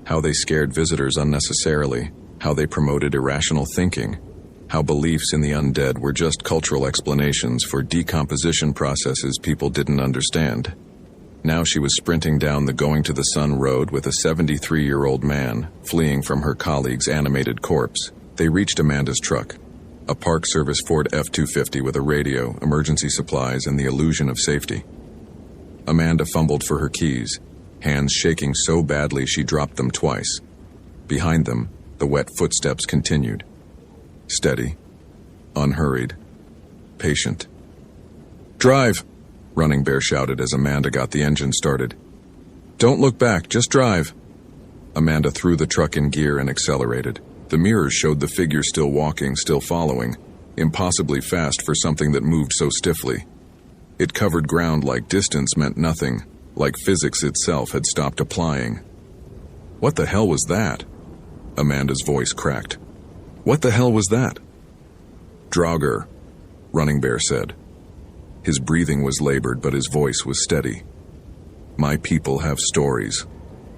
how they scared visitors unnecessarily, how they promoted irrational thinking, how beliefs in the undead were just cultural explanations for decomposition processes people didn't understand. Now she was sprinting down the Going to the Sun road with a 73-year-old man, fleeing from her colleague's animated corpse. They reached Amanda's truck, a Park Service Ford F-250 with a radio, emergency supplies, and the illusion of safety. Amanda fumbled for her keys, hands shaking so badly she dropped them twice. Behind them, the wet footsteps continued. Steady, unhurried, patient. "Drive!" Running Bear shouted as Amanda got the engine started. "Don't look back, just drive." Amanda threw the truck in gear and accelerated. The mirrors showed the figure still walking, still following, impossibly fast for something that moved so stiffly. It covered ground like distance meant nothing, like physics itself had stopped applying. "What the hell was that?" Amanda's voice cracked. "What the hell was that?" "Draugr," Running Bear said. His breathing was labored, but his voice was steady. "My people have stories.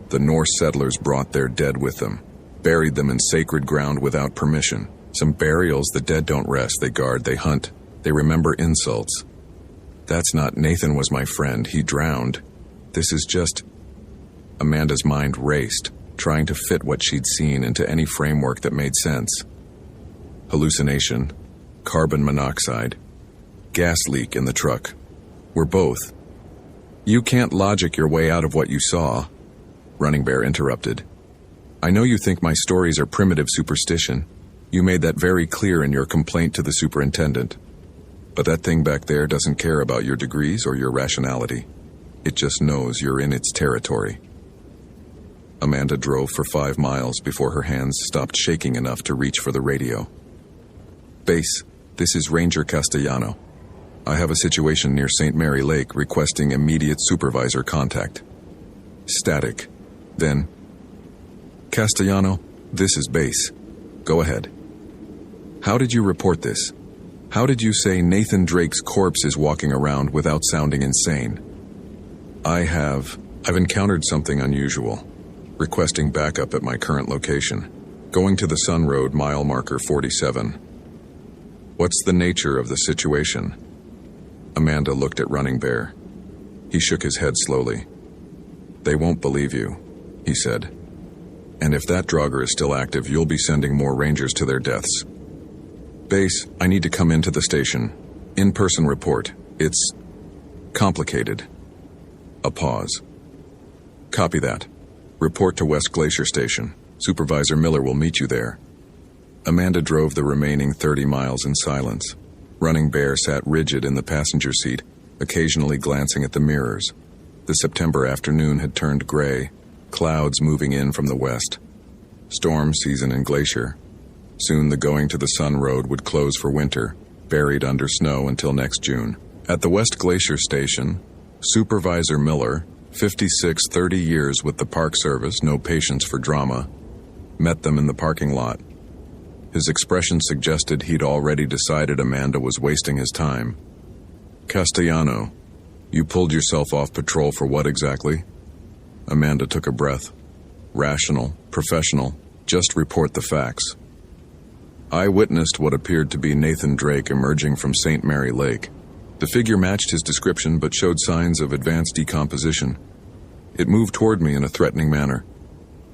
The Norse settlers brought their dead with them, buried them in sacred ground without permission. Some burials, the dead don't rest, they guard, they hunt, they remember insults. That's not Nathan was my friend, he drowned. This is just..." Amanda's mind raced, trying to fit what she'd seen into any framework that made sense. Hallucination, carbon monoxide, gas leak in the truck. We're both. "You can't logic your way out of what you saw," Running Bear interrupted. "I know you think my stories are primitive superstition. You made that very clear in your complaint to the superintendent. But that thing back there doesn't care about your degrees or your rationality. It just knows you're in its territory." Amanda drove for 5 miles before her hands stopped shaking enough to reach for the radio. "Base, this is Ranger Castellano. I have a situation near St. Mary Lake requesting immediate supervisor contact. Static. Then, Castellano, this is base. Go ahead. How did you report this? How did you say Nathan Drake's corpse is walking around without sounding insane? I've encountered something unusual. Requesting backup at my current location. Going to the Sun Road, mile marker 47. What's the nature of the situation? Amanda looked at Running Bear. He shook his head slowly. They won't believe you, he said. And if that drogger is still active, you'll be sending more rangers to their deaths. Base, I need to come into the station. In-person report. It's complicated. A pause. Copy that. Report to West Glacier Station. Supervisor Miller will meet you there. Amanda drove the remaining 30 miles in silence. Running Bear sat rigid in the passenger seat, occasionally glancing at the mirrors. The September afternoon had turned gray, clouds moving in from the west. Storm season in Glacier. Soon the Going to the Sun Road would close for winter, buried under snow until next June. At the West Glacier Station, Supervisor Miller, 56, 30 years with the Park Service, no patience for drama, met them in the parking lot. His expression suggested he'd already decided Amanda was wasting his time. Castellano, you pulled yourself off patrol for what exactly? Amanda took a breath. Rational, professional, just report the facts. I witnessed what appeared to be Nathan Drake emerging from St. Mary Lake. The figure matched his description but showed signs of advanced decomposition. It moved toward me in a threatening manner.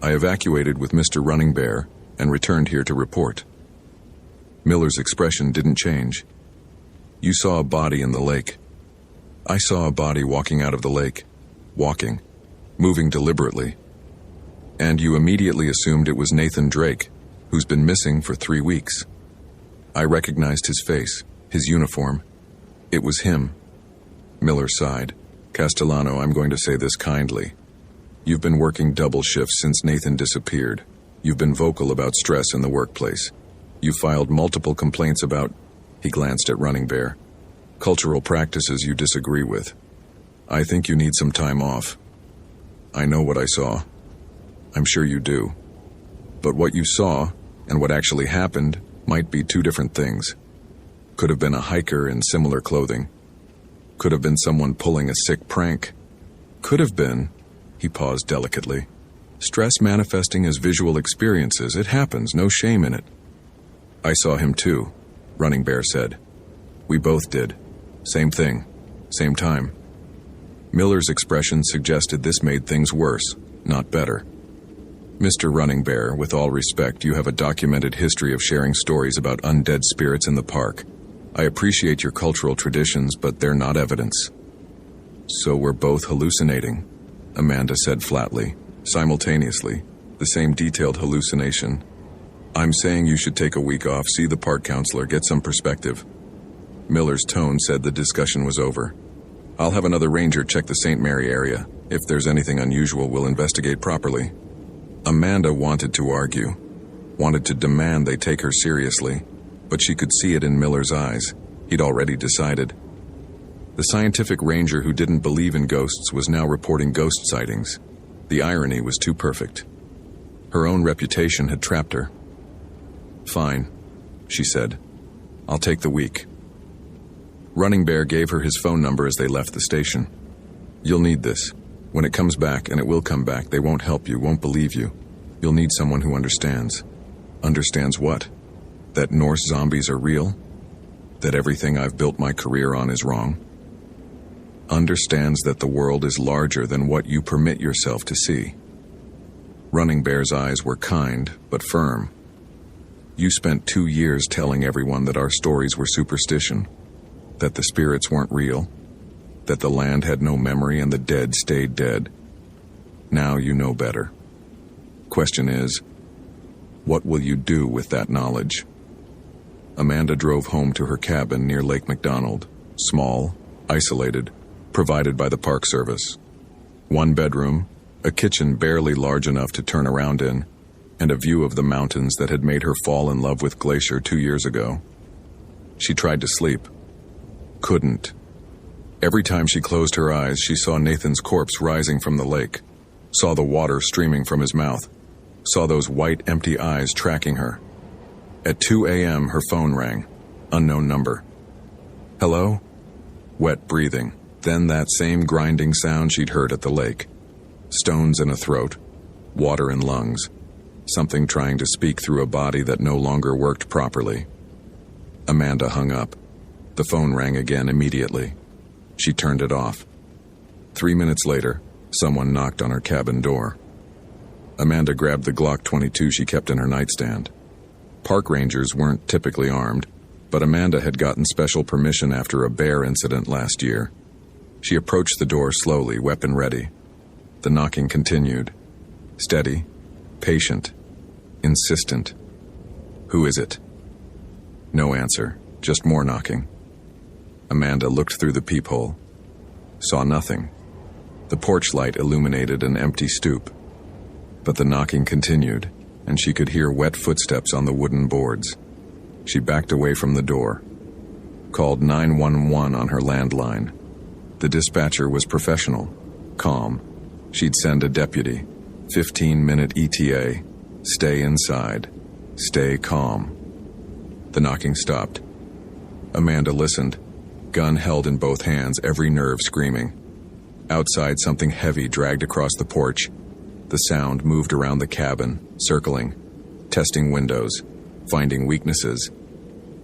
I evacuated with Mr. Running Bear and returned here to report. Miller's expression didn't change. You saw a body in the lake. I saw a body walking out of the lake. Walking. Moving deliberately. And you immediately assumed it was Nathan Drake, who's been missing for 3 weeks. I recognized his face, his uniform. It was him. Miller sighed. Castellano, I'm going to say this kindly. You've been working double shifts since Nathan disappeared. You've been vocal about stress in the workplace. You filed multiple complaints about, he glanced at Running Bear, cultural practices you disagree with. I think you need some time off. I know what I saw. I'm sure you do. But what you saw and what actually happened might be two different things. Could have been a hiker in similar clothing. Could have been someone pulling a sick prank. Could have been, he paused delicately, stress manifesting as visual experiences. It happens, no shame in it. I saw him too, Running Bear said. We both did. Same thing, same time. Miller's expression suggested this made things worse, not better. Mr. Running Bear, with all respect, you have a documented history of sharing stories about undead spirits in the park. I appreciate your cultural traditions, but they're not evidence. So we're both hallucinating, Amanda said flatly, simultaneously, the same detailed hallucination. I'm saying you should take a week off, see the park counselor, get some perspective. Miller's tone said the discussion was over. I'll have another ranger check the St. Mary area. If there's anything unusual, we'll investigate properly. Amanda wanted to argue, wanted to demand they take her seriously, but she could see it in Miller's eyes. He'd already decided. The scientific ranger who didn't believe in ghosts was now reporting ghost sightings. The irony was too perfect. Her own reputation had trapped her. Fine, she said. I'll take the week. Running Bear gave her his phone number as they left the station. You'll need this. When it comes back, and it will come back, they won't help you, won't believe you. You'll need someone who understands. Understands what? That Norse zombies are real? That everything I've built my career on is wrong? Understands that the world is larger than what you permit yourself to see. Running Bear's eyes were kind, but firm. You spent 2 years telling everyone that our stories were superstition, that the spirits weren't real, that the land had no memory and the dead stayed dead. Now you know better. Question is, what will you do with that knowledge? Amanda drove home to her cabin near Lake McDonald, small, isolated, provided by the Park Service. 1 bedroom, a kitchen barely large enough to turn around in, and a view of the mountains that had made her fall in love with Glacier 2 years ago. She tried to sleep. Couldn't. Every time she closed her eyes, she saw Nathan's corpse rising from the lake, saw the water streaming from his mouth, saw those white, empty eyes tracking her. At 2 a.m., her phone rang. Unknown number. Hello? Wet breathing. Then that same grinding sound she'd heard at the lake. Stones in a throat. Water in lungs. Something trying to speak through a body that no longer worked properly. Amanda hung up. The phone rang again immediately. She turned it off. 3 minutes later, someone knocked on her cabin door. Amanda grabbed the Glock 22 she kept in her nightstand. Park rangers weren't typically armed, but Amanda had gotten special permission after a bear incident last year. She approached the door slowly, weapon ready. The knocking continued. Steady, patient, insistent. Who is it? No answer, just more knocking. Amanda looked through the peephole. Saw nothing. The porch light illuminated an empty stoop. But the knocking continued, and she could hear wet footsteps on the wooden boards. She backed away from the door. Called 911 on her landline. The dispatcher was professional, calm. She'd send a deputy. 15-minute ETA. Stay inside. Stay calm. The knocking stopped. Amanda listened, gun held in both hands, every nerve screaming. Outside, something heavy dragged across the porch. The sound moved around the cabin, circling, testing windows, finding weaknesses.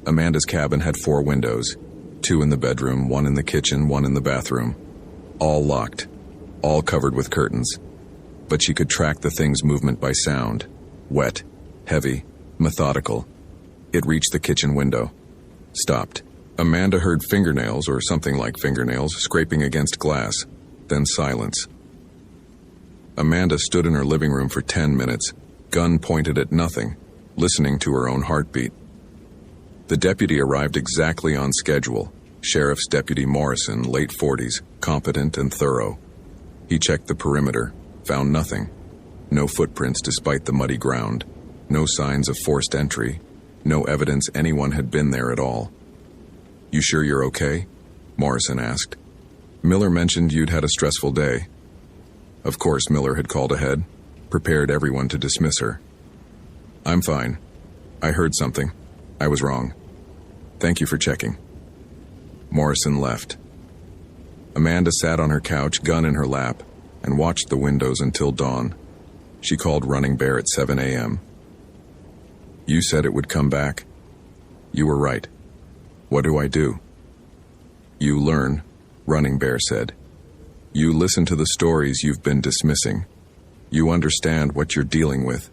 Amanda's cabin had 4 windows, 2 in the bedroom, 1 in the kitchen, 1 in the bathroom. All locked, all covered with curtains. But she could track the thing's movement by sound. Wet, heavy, methodical. It reached the kitchen window. Stopped. Amanda heard fingernails, or something like fingernails, scraping against glass. Then silence. Amanda stood in her living room for 10 minutes, gun pointed at nothing, listening to her own heartbeat. The deputy arrived exactly on schedule. Sheriff's Deputy Morrison, late 40s, competent and thorough. He checked the perimeter, found nothing. No footprints despite the muddy ground. No signs of forced entry. No evidence anyone had been there at all. You sure you're okay? Morrison asked. Miller mentioned you'd had a stressful day. Of course, Miller had called ahead, prepared everyone to dismiss her. I'm fine. I heard something. I was wrong. Thank you for checking. Morrison left. Amanda sat on her couch, gun in her lap, and watched the windows until dawn. She called Running Bear at 7 a.m. You said it would come back. You were right. What do I do? You learn, Running Bear said. You listen to the stories you've been dismissing. You understand what you're dealing with.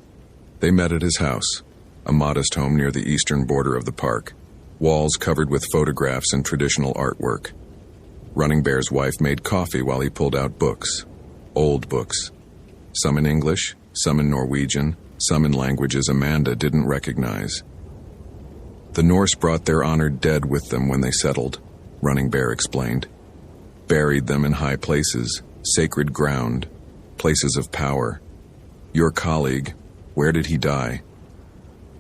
They met at his house, a modest home near the eastern border of the park, walls covered with photographs and traditional artwork. Running Bear's wife made coffee while he pulled out books, old books, some in English, some in Norwegian, some in languages Amanda didn't recognize. The Norse brought their honored dead with them when they settled, Running Bear explained. Buried them in high places, sacred ground, places of power. Your colleague, where did he die?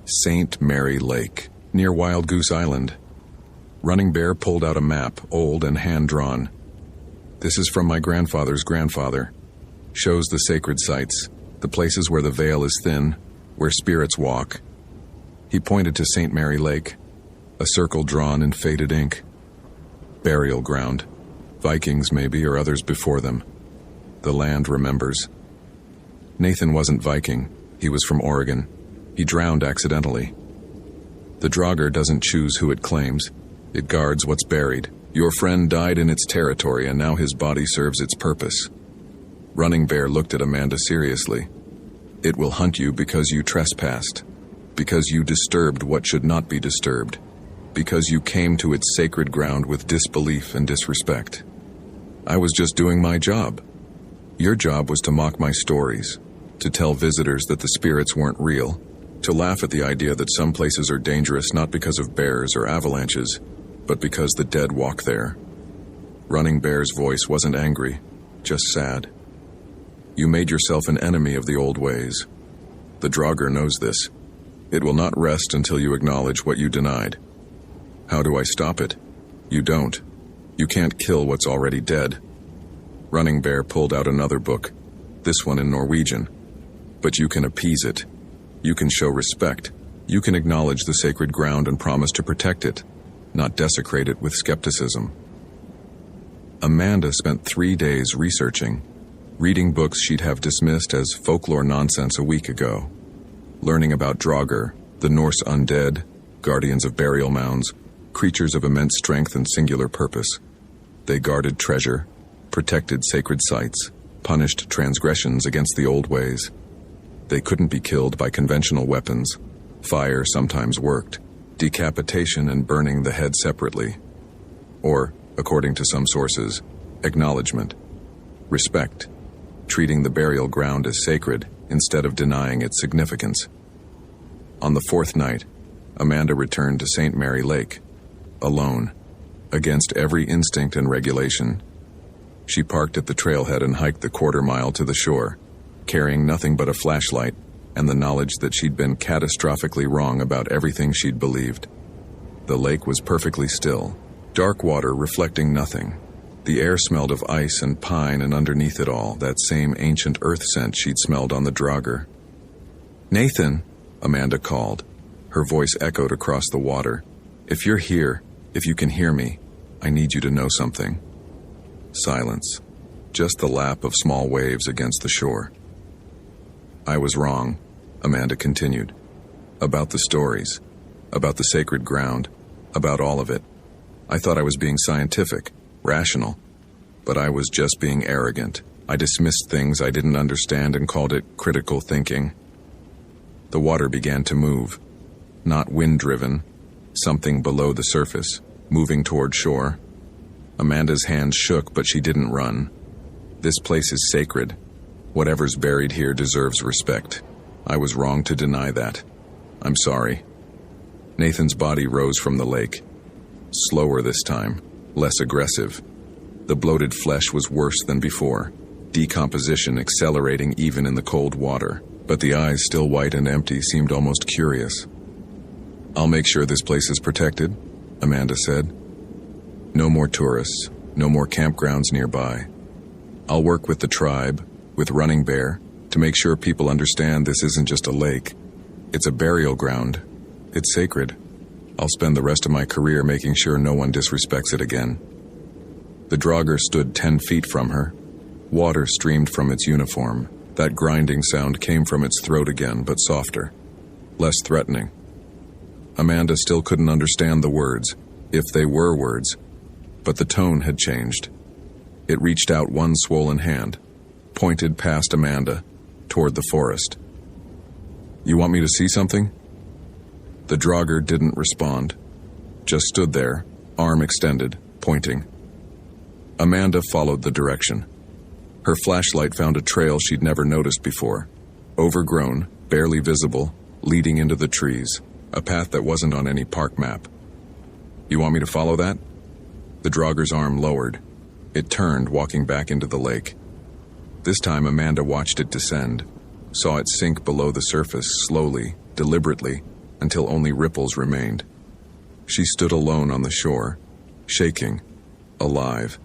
St. Mary Lake, near Wild Goose Island. Running Bear pulled out a map, old and hand-drawn. This is from my grandfather's grandfather. Shows the sacred sites, the places where the veil is thin, where spirits walk. He pointed to St. Mary Lake, a circle drawn in faded ink. Burial ground. Vikings, maybe, or others before them. The land remembers. Nathan wasn't Viking. He was from Oregon. He drowned accidentally. The Draugr doesn't choose who it claims. It guards what's buried. Your friend died in its territory, and now his body serves its purpose. Running Bear looked at Amanda seriously. It will hunt you because you trespassed. Because you disturbed what should not be disturbed. Because you came to its sacred ground with disbelief and disrespect. I was just doing my job. Your job was to mock my stories, to tell visitors that the spirits weren't real, to laugh at the idea that some places are dangerous not because of bears or avalanches, but because the dead walk there. Running Bear's voice wasn't angry, just sad. You made yourself an enemy of the old ways. The Draugr knows this. It will not rest until you acknowledge what you denied. How do I stop it? You don't. You can't kill what's already dead. Running Bear pulled out another book, this one in Norwegian. But you can appease it. You can show respect. You can acknowledge the sacred ground and promise to protect it, not desecrate it with skepticism. Amanda spent 3 days researching, reading books she'd have dismissed as folklore nonsense a week ago, learning about Draugr, the Norse undead, guardians of burial mounds, creatures of immense strength and singular purpose. They guarded treasure, protected sacred sites, punished transgressions against the old ways. They couldn't be killed by conventional weapons. Fire sometimes worked, decapitation and burning the head separately. Or, according to some sources, acknowledgement, respect, treating the burial ground as sacred instead of denying its significance. On the 4th night, Amanda returned to St. Mary Lake, alone, against every instinct and regulation. She parked at the trailhead and hiked the 1/4 mile to the shore, carrying nothing but a flashlight and the knowledge that she'd been catastrophically wrong about everything she'd believed. The lake was perfectly still, dark water reflecting nothing. The air smelled of ice and pine, and underneath it all, that same ancient earth scent she'd smelled on the Draugr. "Nathan," Amanda called. Her voice echoed across the water. "If you're here, if you can hear me, I need you to know something." Silence. Just the lap of small waves against the shore. "I was wrong," Amanda continued. "About the stories. About the sacred ground. About all of it. I thought I was being scientific, rational. But I was just being arrogant. I dismissed things I didn't understand and called it critical thinking." The water began to move. Not wind-driven. Something below the surface, moving toward shore. Amanda's hands shook, but she didn't run. "This place is sacred. Whatever's buried here deserves respect. I was wrong to deny that. I'm sorry." Nathan's body rose from the lake. Slower this time, less aggressive. The bloated flesh was worse than before, decomposition accelerating even in the cold water, but the eyes, still white and empty, seemed almost curious. "I'll make sure this place is protected," Amanda said. "No more tourists, no more campgrounds nearby. I'll work with the tribe, with Running Bear, to make sure people understand this isn't just a lake. It's a burial ground. It's sacred. I'll spend the rest of my career making sure no one disrespects it again." The Draugr stood 10 feet from her. Water streamed from its uniform. That grinding sound came from its throat again, but softer, less threatening. Amanda still couldn't understand the words, if they were words, but the tone had changed. It reached out one swollen hand, pointed past Amanda, toward the forest. "You want me to see something?" The Draugr didn't respond, just stood there, arm extended, pointing. Amanda followed the direction. Her flashlight found a trail she'd never noticed before, overgrown, barely visible, leading into the trees, a path that wasn't on any park map. "You want me to follow that?" The Draugr's arm lowered. It turned, walking back into the lake. This time Amanda watched it descend, saw it sink below the surface slowly, deliberately, until only ripples remained. She stood alone on the shore, shaking, alive.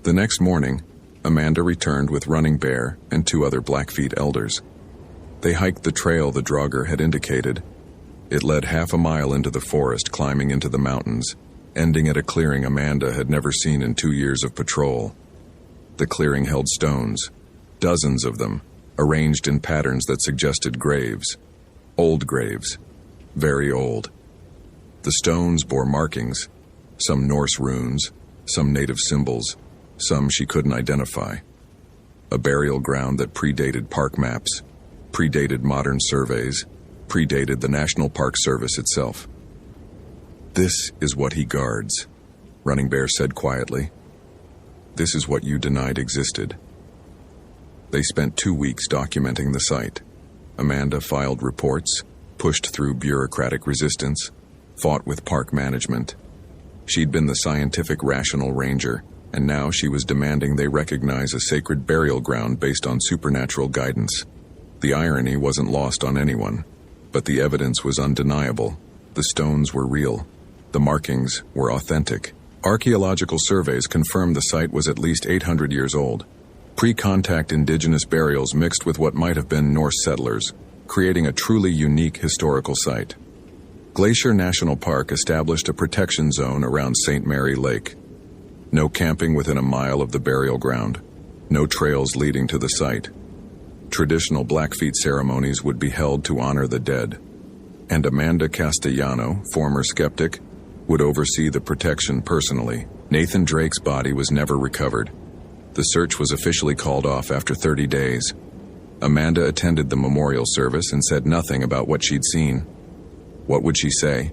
The next morning, Amanda returned with Running Bear and 2 other Blackfeet elders. They hiked the trail the Draugr had indicated. It led half a mile into the forest, climbing into the mountains, ending at a clearing Amanda had never seen in 2 years of patrol. The clearing held stones, dozens of them, arranged in patterns that suggested graves. Old graves. Very old. The stones bore markings, some Norse runes, some native symbols, some she couldn't identify. A burial ground that predated park maps, predated modern surveys, predated the National Park Service itself. "This is what he guards," Running Bear said quietly. "This is what you denied existed." They spent 2 weeks documenting the site. Amanda filed reports, pushed through bureaucratic resistance, fought with park management. She'd been the scientific, rational ranger, and now she was demanding they recognize a sacred burial ground based on supernatural guidance. The irony wasn't lost on anyone, but the evidence was undeniable. The stones were real. The markings were authentic. Archaeological surveys confirmed the site was at least 800 years old. Pre-contact indigenous burials mixed with what might have been Norse settlers, creating a truly unique historical site. Glacier National Park established a protection zone around St. Mary Lake. No camping within a mile of the burial ground. No trails leading to the site. Traditional Blackfeet ceremonies would be held to honor the dead. And Amanda Castellano, former skeptic, would oversee the protection personally. Nathan Drake's body was never recovered. The search was officially called off after 30 days. Amanda attended the memorial service and said nothing about what she'd seen. What would she say?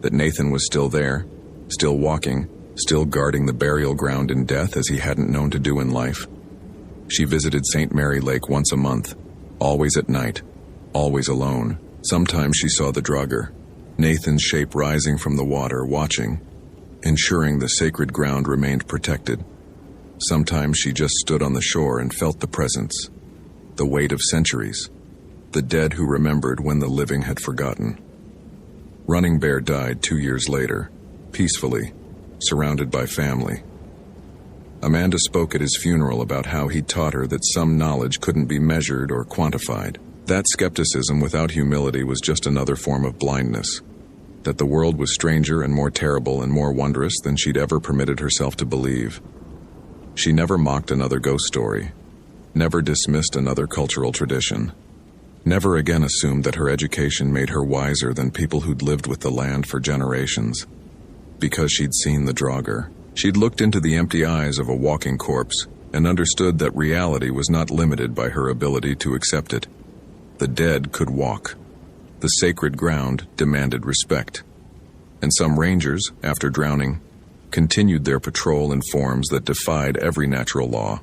That Nathan was still there, still walking, still guarding the burial ground in death as he hadn't known to do in life? She visited St. Mary Lake once a month, always at night, always alone. Sometimes she saw the drogger, Nathan's shape rising from the water, watching, ensuring the sacred ground remained protected. Sometimes she just stood on the shore and felt the presence, the weight of centuries, the dead who remembered when the living had forgotten. Running Bear died 2 years later, peacefully, surrounded by family. Amanda spoke at his funeral about how he taught her that some knowledge couldn't be measured or quantified. That skepticism without humility was just another form of blindness. That the world was stranger and more terrible and more wondrous than she'd ever permitted herself to believe. She never mocked another ghost story, never dismissed another cultural tradition, never again assumed that her education made her wiser than people who'd lived with the land for generations. Because she'd seen the drogger. She'd looked into the empty eyes of a walking corpse and understood that reality was not limited by her ability to accept it. The dead could walk. The sacred ground demanded respect. And some rangers, after drowning, continued their patrol in forms that defied every natural law.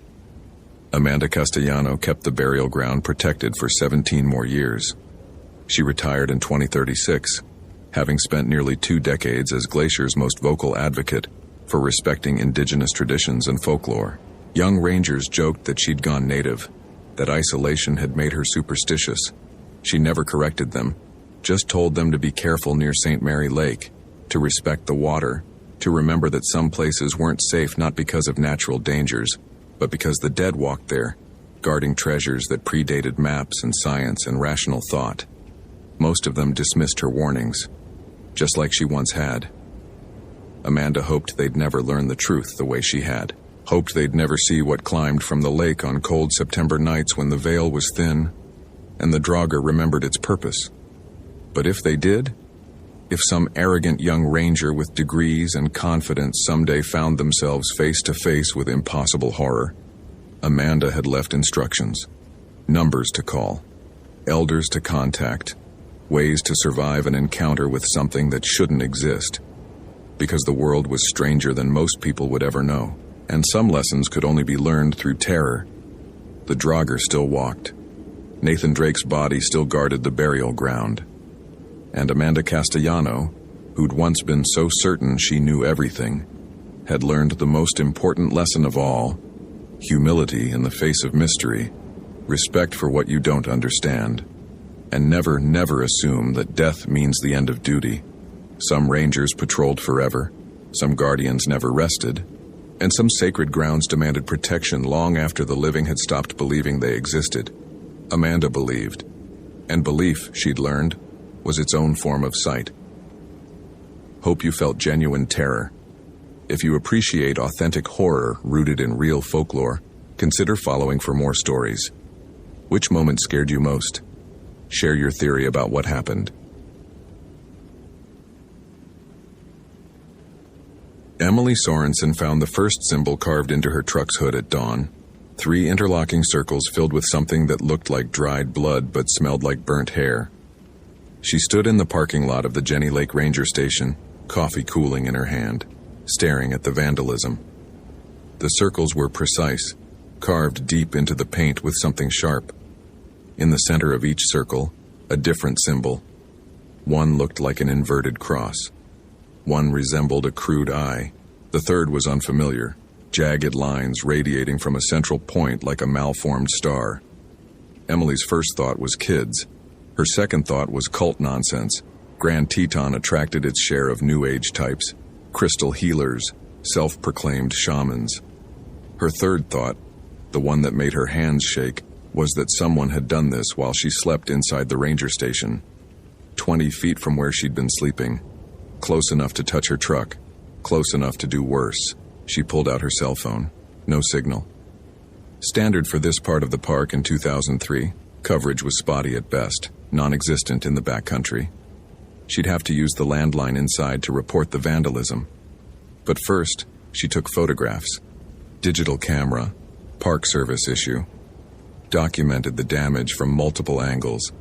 Amanda Castellano kept the burial ground protected for 17 more years. She retired in 2036, having spent nearly 2 decades as Glacier's most vocal advocate for respecting indigenous traditions and folklore. Young rangers joked that she'd gone native, that isolation had made her superstitious. She never corrected them, just told them to be careful near St. Mary Lake, to respect the water, to remember that some places weren't safe not because of natural dangers, but because the dead walked there, guarding treasures that predated maps and science and rational thought. Most of them dismissed her warnings, just like she once had. Amanda hoped they'd never learn the truth the way she had. Hoped they'd never see what climbed from the lake on cold September nights when the veil was thin, and the drogger remembered its purpose. But if they did, if some arrogant young ranger with degrees and confidence someday found themselves face to face with impossible horror, Amanda had left instructions, numbers to call, elders to contact, ways to survive an encounter with something that shouldn't exist, because the world was stranger than most people would ever know, and some lessons could only be learned through terror. The drogger still walked. Nathan Drake's body still guarded the burial ground. And Amanda Castellano, who'd once been so certain she knew everything, had learned the most important lesson of all: humility in the face of mystery, respect for what you don't understand, and never, never assume that death means the end of duty. Some rangers patrolled forever, some guardians never rested, and some sacred grounds demanded protection long after the living had stopped believing they existed. Amanda believed, and belief, she'd learned, was its own form of sight. Hope you felt genuine terror. If you appreciate authentic horror rooted in real folklore, consider following for more stories. Which moment scared you most? Share your theory about what happened. Emily Sorensen found the first symbol carved into her truck's hood at dawn. 3 interlocking circles filled with something that looked like dried blood but smelled like burnt hair. She stood in the parking lot of the Jenny Lake Ranger Station, coffee cooling in her hand, staring at the vandalism. The circles were precise, carved deep into the paint with something sharp. In the center of each circle, a different symbol. One looked like an inverted cross. One resembled a crude eye. The third was unfamiliar, jagged lines radiating from a central point like a malformed star. Emily's first thought was kids. Her second thought was cult nonsense. Grand Teton attracted its share of New Age types, crystal healers, self-proclaimed shamans. Her third thought, the one that made her hands shake, was that someone had done this while she slept inside the ranger station, 20 feet from where she'd been sleeping, close enough to touch her truck, close enough to do worse. She pulled out her cell phone. No signal. Standard for this part of the park in 2003, coverage was spotty at best, non-existent in the backcountry. She'd have to use the landline inside to report the vandalism. But first, she took photographs. Digital camera, Park Service issue. Documented the damage from multiple angles,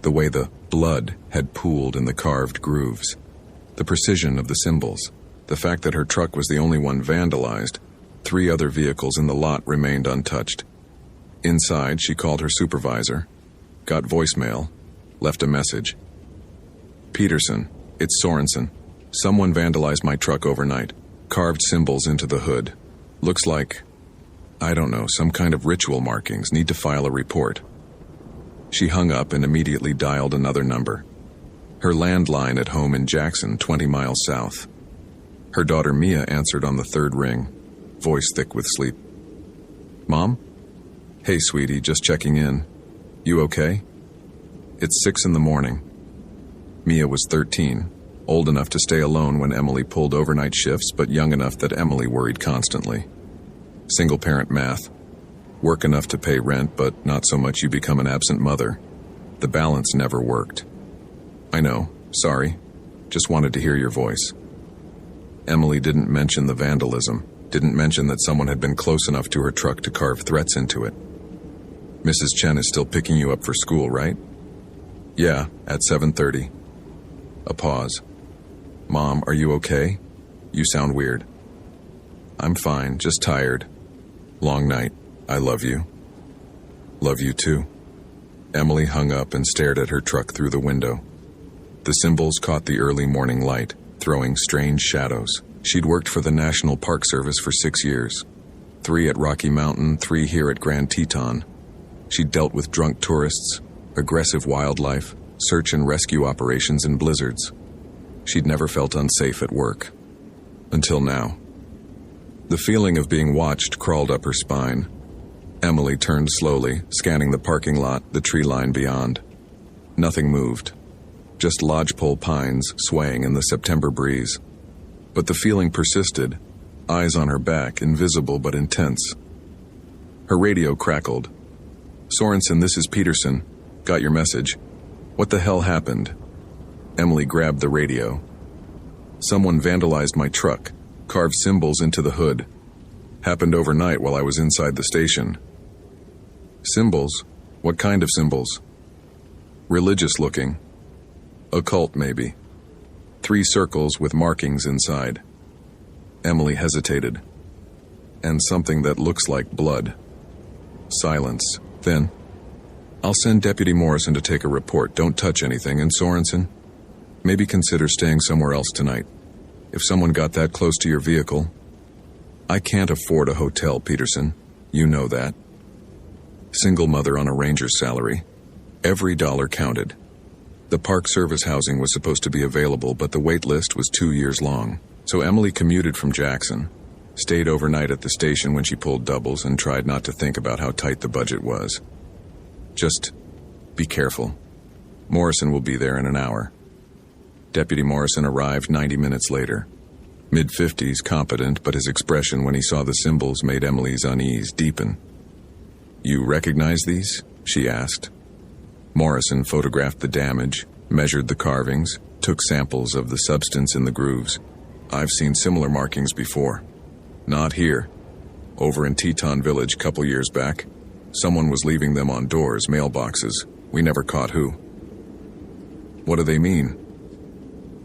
the way the blood had pooled in the carved grooves, the precision of the symbols, the fact that her truck was the only one vandalized. 3 other vehicles in the lot remained untouched. Inside, she called her supervisor, got voicemail, left a message. Peterson, it's Sorensen. Someone vandalized my truck overnight, carved symbols into the hood. Looks like, I don't know, some kind of ritual markings. Need to file a report. She hung up and immediately dialed another number. Her landline at home in Jackson, 20 miles south. Her daughter Mia answered on the 3rd ring, voice thick with sleep. Mom? Hey, sweetie, just checking in. You okay? It's 6 in the morning. Mia was 13, old enough to stay alone when Emily pulled overnight shifts, but young enough that Emily worried constantly. Single-parent math. Work enough to pay rent, but not so much you become an absent mother. The balance never worked. I know, sorry. Just wanted to hear your voice. Emily didn't mention the vandalism, didn't mention that someone had been close enough to her truck to carve threats into it. Mrs. Chen is still picking you up for school, right? Yeah, at 7:30. A pause. Mom, are you okay? You sound weird. I'm fine, just tired. Long night. I love you. Love you too. Emily hung up and stared at her truck through the window. The symbols caught the early morning light, throwing strange shadows. She'd worked for the National Park Service for 6 years. 3 at Rocky Mountain, 3 here at Grand Teton. She'd dealt with drunk tourists, aggressive wildlife, search and rescue operations in blizzards. She'd never felt unsafe at work. Until now. The feeling of being watched crawled up her spine. Emily turned slowly, scanning the parking lot, the tree line beyond. Nothing moved. Just lodgepole pines swaying in the September breeze. But the feeling persisted, eyes on her back, invisible but intense. Her radio crackled. Sorensen, this is Peterson. Got your message. What the hell happened? Emily grabbed the radio. Someone vandalized my truck, carved symbols into the hood. Happened overnight while I was inside the station. Symbols? What kind of symbols? Religious looking. Occult, maybe. 3 circles with markings inside. Emily hesitated. And something that looks like blood. Silence. Then, I'll send Deputy Morrison to take a report. Don't touch anything. And Sorensen, maybe consider staying somewhere else tonight. If someone got that close to your vehicle. I can't afford a hotel, Peterson. You know that. Single mother on a ranger's salary. Every dollar counted. The Park Service housing was supposed to be available, but the wait list was 2 years long. So Emily commuted from Jackson, stayed overnight at the station when she pulled doubles, and tried not to think about how tight the budget was. Just be careful. Morrison will be there in an hour. Deputy Morrison arrived 90 minutes later. Mid-50s, competent, but his expression when he saw the symbols made Emily's unease deepen. You recognize these? She asked. Morrison photographed the damage, measured the carvings, took samples of the substance in the grooves. I've seen similar markings before. Not here. Over in Teton Village couple years back. Someone was leaving them on doors, mailboxes. We never caught who. What do they mean?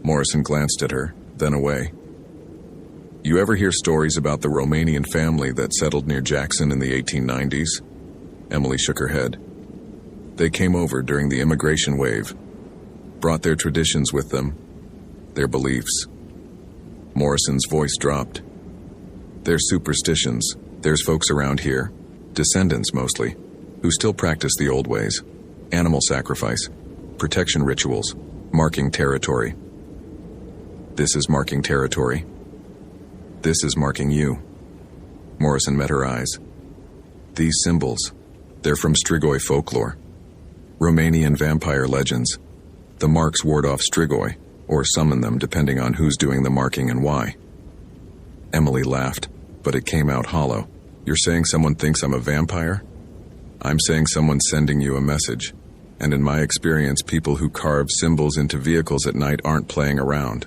Morrison glanced at her, then away. You ever hear stories about the Romanian family that settled near Jackson in the 1890s? Emily shook her head. They came over during the immigration wave, brought their traditions with them, their beliefs. Morrison's voice dropped. Their superstitions. There's folks around here, descendants mostly, who still practice the old ways. Animal sacrifice, protection rituals, marking territory. This is marking territory. This is marking you. Morrison met her eyes. These symbols, they're from Strigoi folklore. Romanian vampire legends. The marks ward off Strigoi, or summon them depending on who's doing the marking and why. Emily laughed, but it came out hollow. You're saying someone thinks I'm a vampire? I'm saying someone's sending you a message. And in my experience, people who carve symbols into vehicles at night aren't playing around.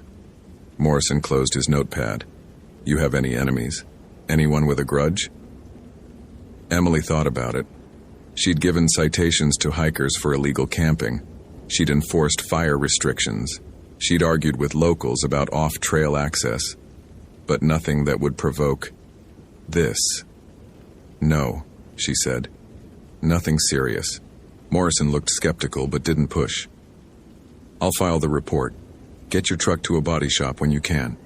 Morrison closed his notepad. You have any enemies? Anyone with a grudge? Emily thought about it. She'd given citations to hikers for illegal camping. She'd enforced fire restrictions. She'd argued with locals about off-trail access. But nothing that would provoke this. No, she said. Nothing serious. Morrison looked skeptical but didn't push. I'll file the report. Get your truck to a body shop when you can.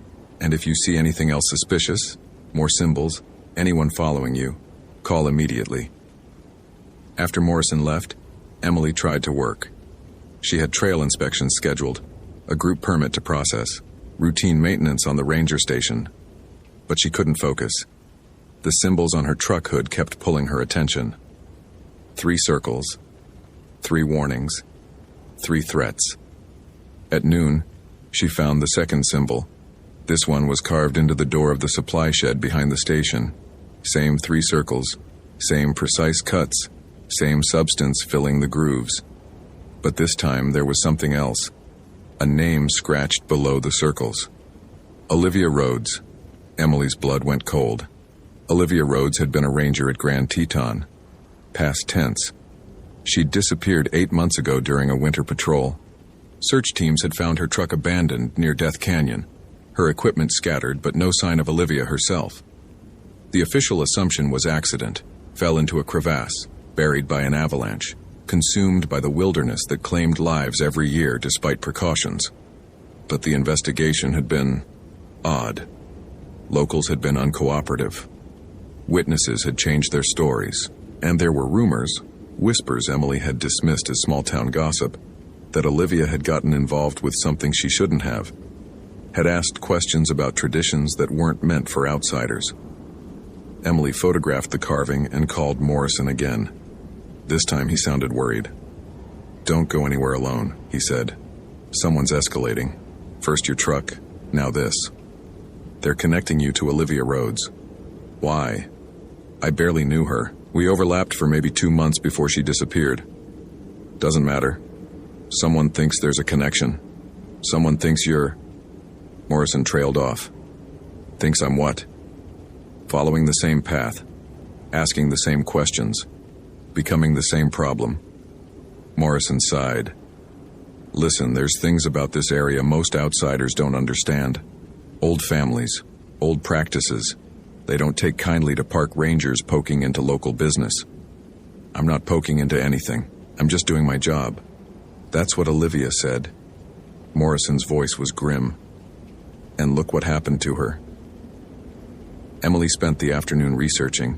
And if you see anything else suspicious, more symbols, anyone following you, call immediately. After Morrison left, Emily tried to work. She had trail inspections scheduled, a group permit to process, routine maintenance on the ranger station. But she couldn't focus. The symbols on her truck hood kept pulling her attention. 3 circles, 3 warnings, 3 threats. At noon, she found the second symbol. This one was carved into the door of the supply shed behind the station. Same 3 circles, same precise cuts, same substance filling the grooves. But this time there was something else. A name scratched below the circles. Olivia Rhodes. Emily's blood went cold. Olivia Rhodes had been a ranger at Grand Teton. Past tense. She'd disappeared 8 months ago during a winter patrol. Search teams had found her truck abandoned near Death Canyon. Her equipment scattered, but no sign of Olivia herself. The official assumption was accident. Fell into a crevasse, buried by an avalanche, consumed by the wilderness that claimed lives every year despite precautions. But the investigation had been odd. Locals had been uncooperative. Witnesses had changed their stories, and there were rumors, whispers Emily had dismissed as small-town gossip, that Olivia had gotten involved with something she shouldn't have, had asked questions about traditions that weren't meant for outsiders. Emily photographed the carving and called Morrison again. This time he sounded worried. Don't go anywhere alone, he said. Someone's escalating. First your truck, now this. They're connecting you to Olivia Rhodes. Why? I barely knew her. We overlapped for maybe 2 months before she disappeared. Doesn't matter. Someone thinks there's a connection. Someone thinks you're... Morrison trailed off. Thinks I'm what? Following the same path. Asking the same questions. Becoming the same problem. Morrison sighed. Listen, there's things about this area most outsiders don't understand. Old families, old practices. They don't take kindly to park rangers poking into local business. I'm not poking into anything. I'm just doing my job. That's what Olivia said. Morrison's voice was grim. And look what happened to her. Emily spent the afternoon researching.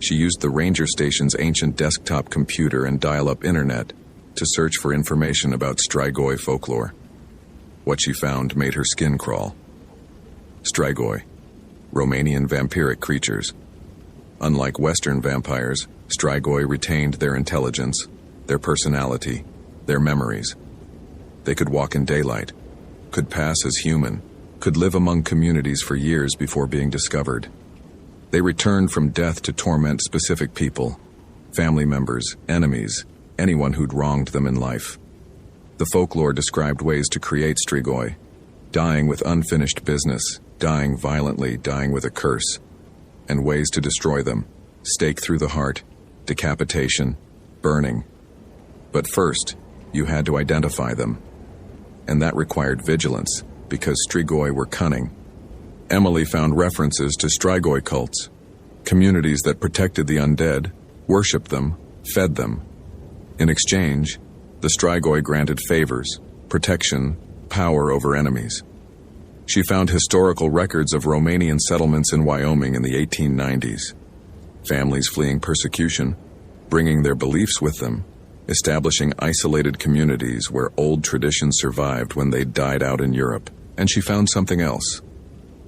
She used the ranger station's ancient desktop computer and dial-up internet to search for information about Strigoi folklore. What she found made her skin crawl. Strigoi, Romanian vampiric creatures. Unlike Western vampires, Strigoi retained their intelligence, their personality, their memories. They could walk in daylight, could pass as human, could live among communities for years before being discovered. They returned from death to torment specific people, family members, enemies, anyone who'd wronged them in life. The folklore described ways to create Strigoi, dying with unfinished business, dying violently, dying with a curse, and ways to destroy them, stake through the heart, decapitation, burning. But first, you had to identify them. And that required vigilance, because Strigoi were cunning. Emily found references to Strigoi cults, communities that protected the undead, worshipped them, fed them. In exchange, the Strigoi granted favors, protection, power over enemies. She found historical records of Romanian settlements in Wyoming in the 1890s. Families fleeing persecution, bringing their beliefs with them, establishing isolated communities where old traditions survived when they died out in Europe. And she found something else.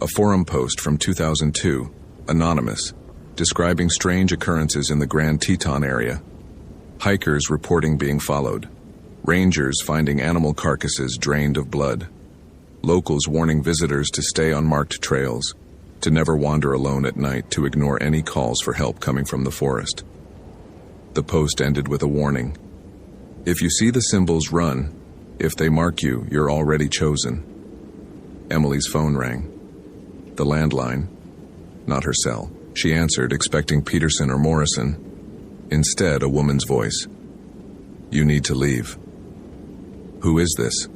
A forum post from 2002, anonymous, describing strange occurrences in the Grand Teton area. Hikers reporting being followed. Rangers finding animal carcasses drained of blood. Locals warning visitors to stay on marked trails, to never wander alone at night, to ignore any calls for help coming from the forest. The post ended with a warning. If you see the symbols, run. If they mark you, you're already chosen. Emily's phone rang. The landline, not her cell. She answered, expecting Peterson or Morrison. Instead, a woman's voice. You need to leave. Who is this?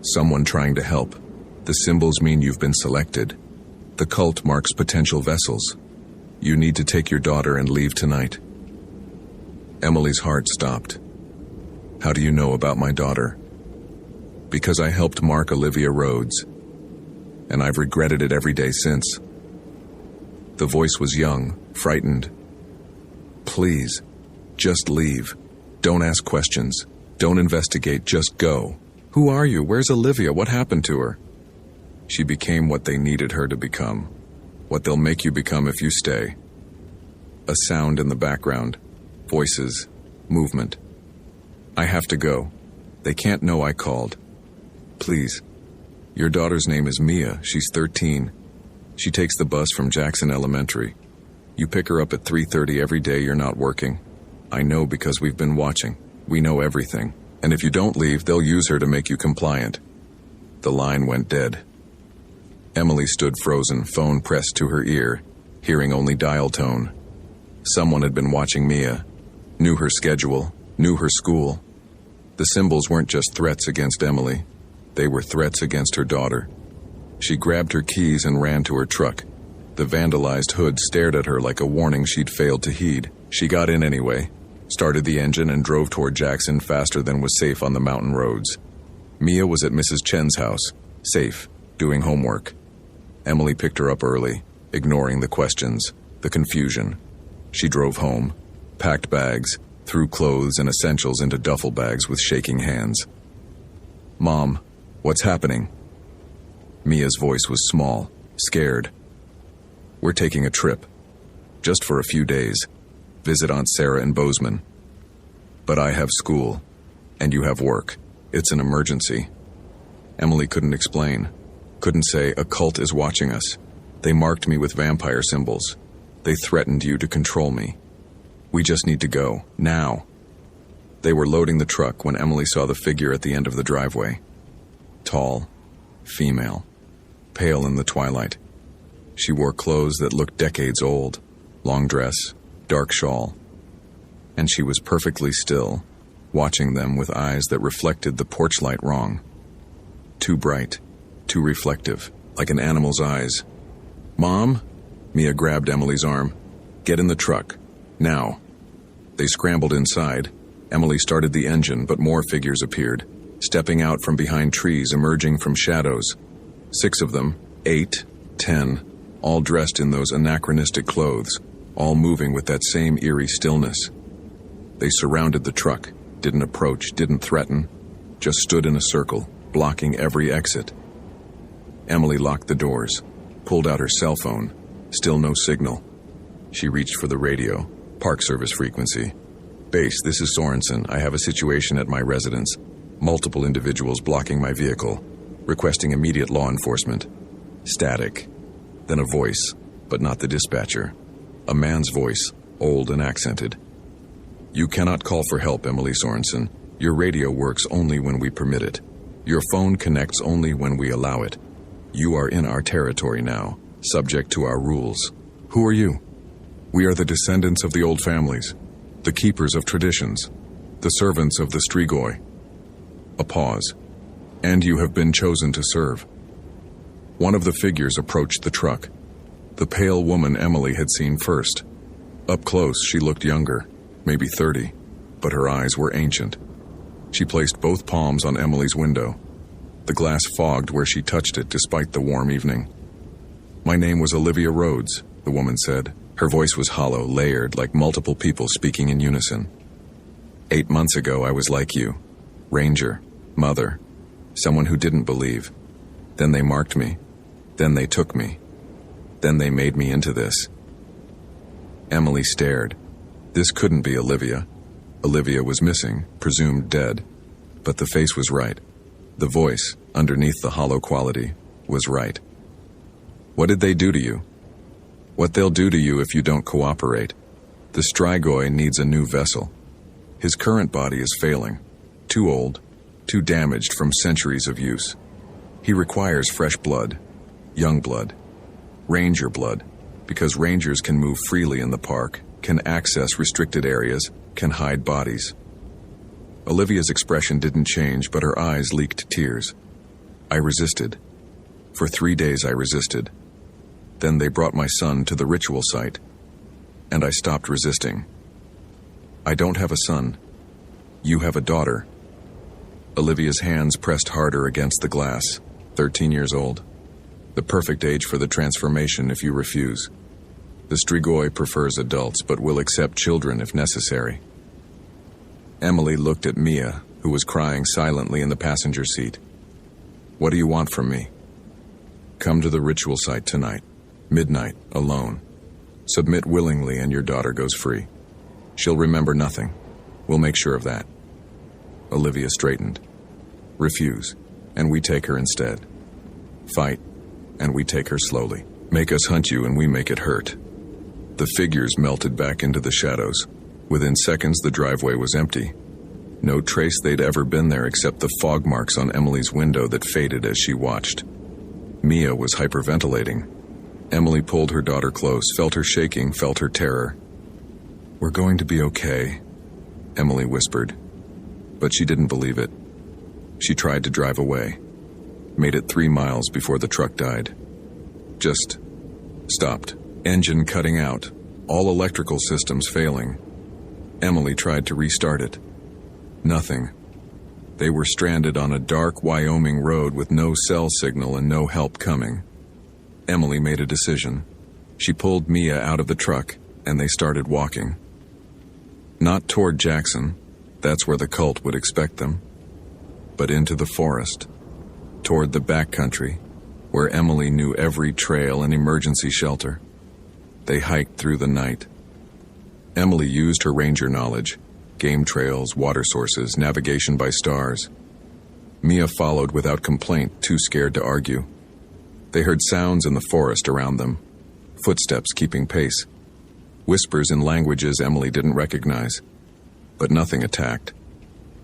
Someone trying to help. The symbols mean you've been selected. The cult marks potential vessels. You need to take your daughter and leave tonight. Emily's heart stopped. How do you know about my daughter? Because I helped mark Olivia Rhodes, and I've regretted it every day since. The voice was young, frightened. Please, just leave. Don't ask questions. Don't investigate, just go. Who are you? Where's Olivia? What happened to her? She became what they needed her to become. What they'll make you become if you stay. A sound in the background. Voices. Movement. I have to go. They can't know I called. Please. Your daughter's name is Mia. She's 13. She takes the bus from Jackson Elementary. You pick her up at 3:30 every day you're not working. I know because we've been watching. We know everything. And if you don't leave, they'll use her to make you compliant. The line went dead. Emily stood frozen, phone pressed to her ear, hearing only dial tone. Someone had been watching Mia, knew her schedule, knew her school. The symbols weren't just threats against Emily. They were threats against her daughter. She grabbed her keys and ran to her truck. The vandalized hood stared at her like a warning she'd failed to heed. She got in anyway, started the engine and drove toward Jackson faster than was safe on the mountain roads. Mia was at Mrs. Chen's house, safe, doing homework. Emily picked her up early, ignoring the questions, the confusion. She drove home, packed bags, threw clothes and essentials into duffel bags with shaking hands. Mom, what's happening? Mia's voice was small, scared. We're taking a trip. Just for a few days. Visit Aunt Sarah in Bozeman. But I have school, and you have work. It's an emergency. Emily couldn't explain. Couldn't say, a cult is watching us. They marked me with vampire symbols. They threatened you to control me. We just need to go, now. They were loading the truck when Emily saw the figure at the end of the driveway. Tall, female, pale in the twilight. She wore clothes that looked decades old, long dress, dark shawl. And she was perfectly still, watching them with eyes that reflected the porch light wrong. Too bright, too reflective, like an animal's eyes. Mom? Mia grabbed Emily's arm. Get in the truck, now. They scrambled inside. Emily started the engine, but more figures appeared, stepping out from behind trees, emerging from shadows. 6 of them, 8, 10, all dressed in those anachronistic clothes, all moving with that same eerie stillness. They surrounded the truck, didn't approach, didn't threaten, just stood in a circle, blocking every exit. Emily locked the doors, pulled out her cell phone, still no signal. She reached for the radio, Park Service frequency. Base, this is Sorensen. I have a situation at my residence. Multiple individuals blocking my vehicle, requesting immediate law enforcement. Static. Then a voice, but not the dispatcher. A man's voice, old and accented. You cannot call for help, Emily Sorensen. Your radio works only when we permit it. Your phone connects only when we allow it. You are in our territory now, subject to our rules. Who are you? We are the descendants of the old families, the keepers of traditions, the servants of the Strigoi. A pause. And you have been chosen to serve. One of the figures approached the truck. The pale woman Emily had seen first. Up close, she looked younger, maybe 30, but her eyes were ancient. She placed both palms on Emily's window. The glass fogged where she touched it despite the warm evening. My name was Olivia Rhodes, the woman said. Her voice was hollow, layered, like multiple people speaking in unison. 8 months ago, I was like you. Ranger, mother, someone who didn't believe. Then they marked me. Then they took me. Then they made me into this. Emily stared. This couldn't be Olivia. Olivia was missing, presumed dead. But the face was right. The voice, underneath the hollow quality, was right. What did they do to you? What they'll do to you if you don't cooperate. The Strigoi needs a new vessel. His current body is failing. Too old, too damaged from centuries of use. He requires fresh blood, young blood, ranger blood, because rangers can move freely in the park, can access restricted areas, can hide bodies. Olivia's expression didn't change, but her eyes leaked tears. I resisted. For 3 days I resisted. Then they brought my son to the ritual site, and I stopped resisting. I don't have a son. You have a daughter. Olivia's hands pressed harder against the glass. 13 years old. The perfect age for the transformation if you refuse. The Strigoi prefers adults, but will accept children if necessary. Emily looked at Mia, who was crying silently in the passenger seat. What do you want from me? Come to the ritual site tonight. Midnight, alone. Submit willingly and your daughter goes free. She'll remember nothing. We'll make sure of that. Olivia straightened. Refuse, and we take her instead. Fight, and we take her slowly. Make us hunt you and we make it hurt. The figures melted back into the shadows. Within seconds, the driveway was empty. No trace they'd ever been there except the fog marks on Emily's window that faded as she watched. Mia was hyperventilating. Emily pulled her daughter close, felt her shaking, felt her terror. We're going to be okay, Emily whispered. But she didn't believe it. She tried to drive away. Made it 3 miles before the truck died. Just stopped. Engine cutting out. All electrical systems failing. Emily tried to restart it. Nothing. They were stranded on a dark Wyoming road with no cell signal and no help coming. Emily made a decision. She pulled Mia out of the truck, and they started walking. Not toward Jackson. That's where the cult would expect them. But into the forest. Toward the backcountry, where Emily knew every trail and emergency shelter. They hiked through the night. Emily used her ranger knowledge, game trails, water sources, navigation by stars. Mia followed without complaint, too scared to argue. They heard sounds in the forest around them, footsteps keeping pace, whispers in languages Emily didn't recognize. But nothing attacked.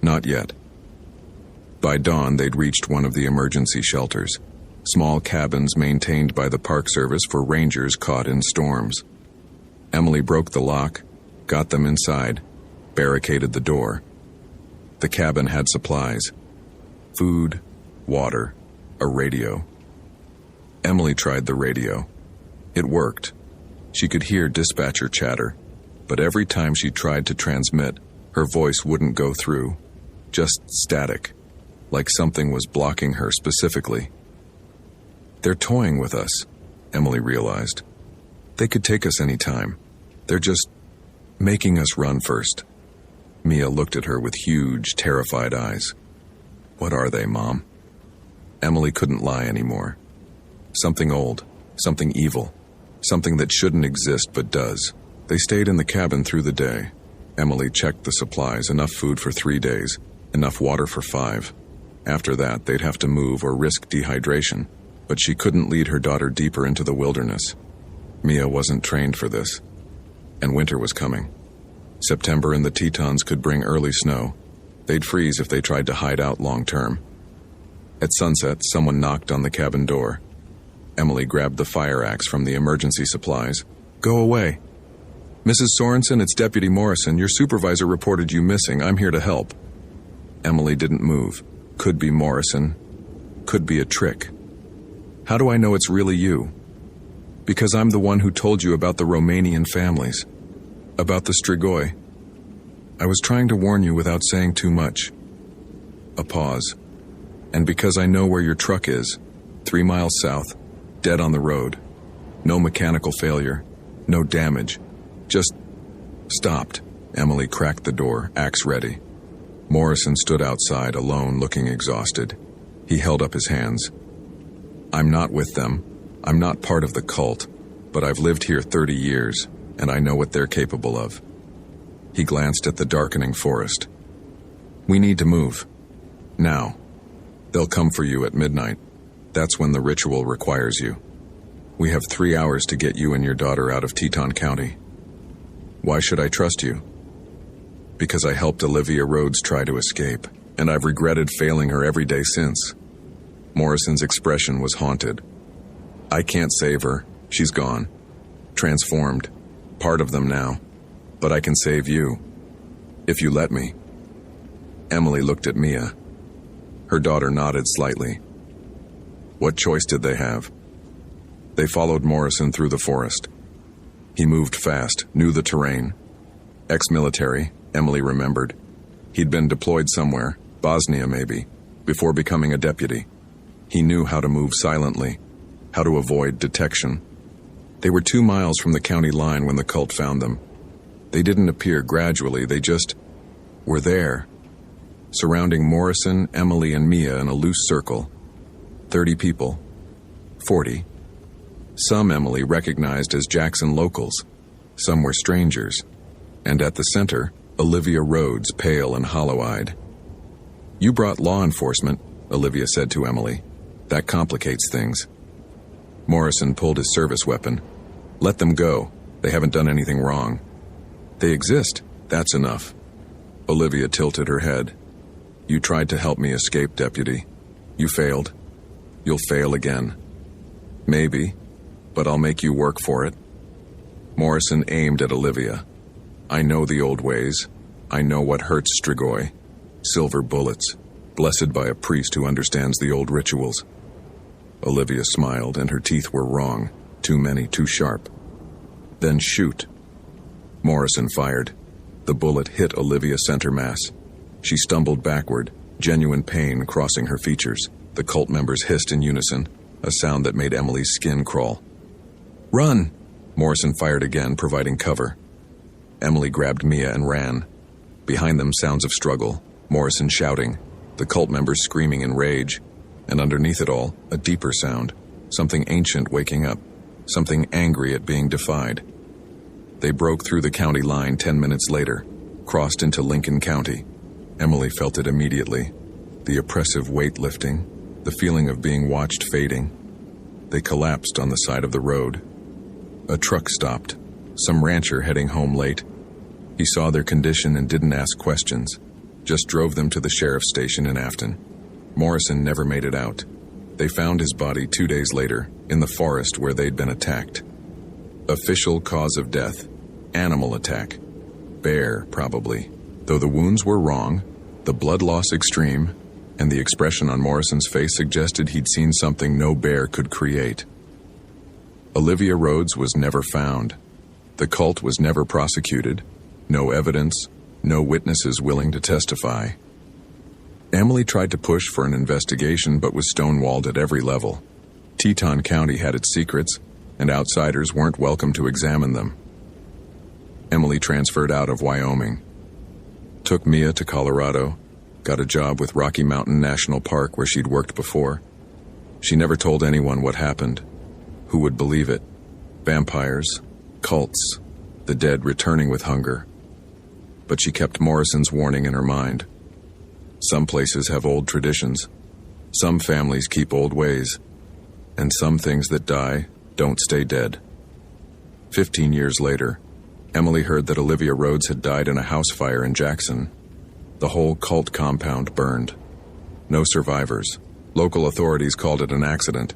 Not yet. By dawn, they'd reached one of the emergency shelters, small cabins maintained by the Park Service for rangers caught in storms. Emily broke the lock, got them inside, barricaded the door. The cabin had supplies. Food, water, a radio. Emily tried the radio. It worked. She could hear dispatcher chatter, but every time she tried to transmit, her voice wouldn't go through. Just static, like something was blocking her specifically. They're toying with us, Emily realized. They could take us any time. They're just making us run first. Mia looked at her with huge, terrified eyes. What are they, Mom? Emily couldn't lie anymore. Something old, something evil, something that shouldn't exist but does. They stayed in the cabin through the day. Emily checked the supplies, enough food for 3 days, enough water for 5. After that, they'd have to move or risk dehydration, but she couldn't lead her daughter deeper into the wilderness. Mia wasn't trained for this, and winter was coming. September and the Tetons could bring early snow. They'd freeze if they tried to hide out long term. At sunset, someone knocked on the cabin door. Emily grabbed the fire axe from the emergency supplies. Go away. Mrs. Sorensen, it's Deputy Morrison. Your supervisor reported you missing. I'm here to help. Emily didn't move. Could be Morrison. Could be a trick. How do I know it's really you? Because I'm the one who told you about the Romanian families. About the Strigoi. I was trying to warn you without saying too much. A pause. And because I know where your truck is, 3 miles south, dead on the road. No mechanical failure. No damage. Just stopped. Emily cracked the door, axe ready. Morrison stood outside, alone, looking exhausted. He held up his hands. I'm not with them. I'm not part of the cult, but I've lived here 30 years, and I know what they're capable of. He glanced at the darkening forest. We need to move. Now. They'll come for you at midnight. That's when the ritual requires you. We have 3 hours to get you and your daughter out of Teton County. Why should I trust you? Because I helped Olivia Rhodes try to escape, and I've regretted failing her every day since. Morrison's expression was haunted. I can't save her. She's gone. Transformed. Part of them now. But I can save you. If you let me. Emily looked at Mia. Her daughter nodded slightly. What choice did they have? They followed Morrison through the forest. He moved fast, knew the terrain. Ex-military, Emily remembered. He'd been deployed somewhere, Bosnia maybe, before becoming a deputy. He knew how to move silently, how to avoid detection. They were 2 miles from the county line when the cult found them. They didn't appear gradually, they just were there, surrounding Morrison, Emily, and Mia in a loose circle. 30 people. 40. Some Emily recognized as Jackson locals. Some were strangers. And at the center, Olivia Rhodes, pale and hollow-eyed. You brought law enforcement, Olivia said to Emily. That complicates things. Morrison pulled his service weapon. Let them go. They haven't done anything wrong. They exist. That's enough. Olivia tilted her head. You tried to help me escape, deputy. You failed. You'll fail again. Maybe, but I'll make you work for it. Morrison aimed at Olivia. I know the old ways. I know what hurts Strigoi. Silver bullets, blessed by a priest who understands the old rituals. Olivia smiled, and her teeth were wrong. Too many, too sharp. Then shoot. Morrison fired. The bullet hit Olivia's center mass. She stumbled backward, genuine pain crossing her features. The cult members hissed in unison, a sound that made Emily's skin crawl. Run! Morrison fired again, providing cover. Emily grabbed Mia and ran. Behind them, sounds of struggle, Morrison shouting, the cult members screaming in rage, and underneath it all, a deeper sound, something ancient waking up, something angry at being defied. They broke through the county line 10 minutes later, crossed into Lincoln County. Emily felt it immediately, the oppressive weight lifting, the feeling of being watched fading. They collapsed on the side of the road. A truck stopped, some rancher heading home late. He saw their condition and didn't ask questions, just drove them to the sheriff's station in Afton. Morrison never made it out. They found his body 2 days later, in the forest where they'd been attacked. Official cause of death, animal attack. Bear, probably. Though the wounds were wrong, the blood loss extreme, and the expression on Morrison's face suggested he'd seen something no bear could create. Olivia Rhodes was never found. The cult was never prosecuted. No evidence, no witnesses willing to testify. Emily tried to push for an investigation but was stonewalled at every level. Teton County had its secrets, and outsiders weren't welcome to examine them. Emily transferred out of Wyoming. Took Mia to Colorado, got a job with Rocky Mountain National Park where she'd worked before. She never told anyone what happened. Who would believe it? Vampires, cults, the dead returning with hunger. But she kept Morrison's warning in her mind. Some places have old traditions. Some families keep old ways. And some things that die don't stay dead. 15 years later, Emily heard that Olivia Rhodes had died in a house fire in Jackson. The whole cult compound burned. No survivors. Local authorities called it an accident.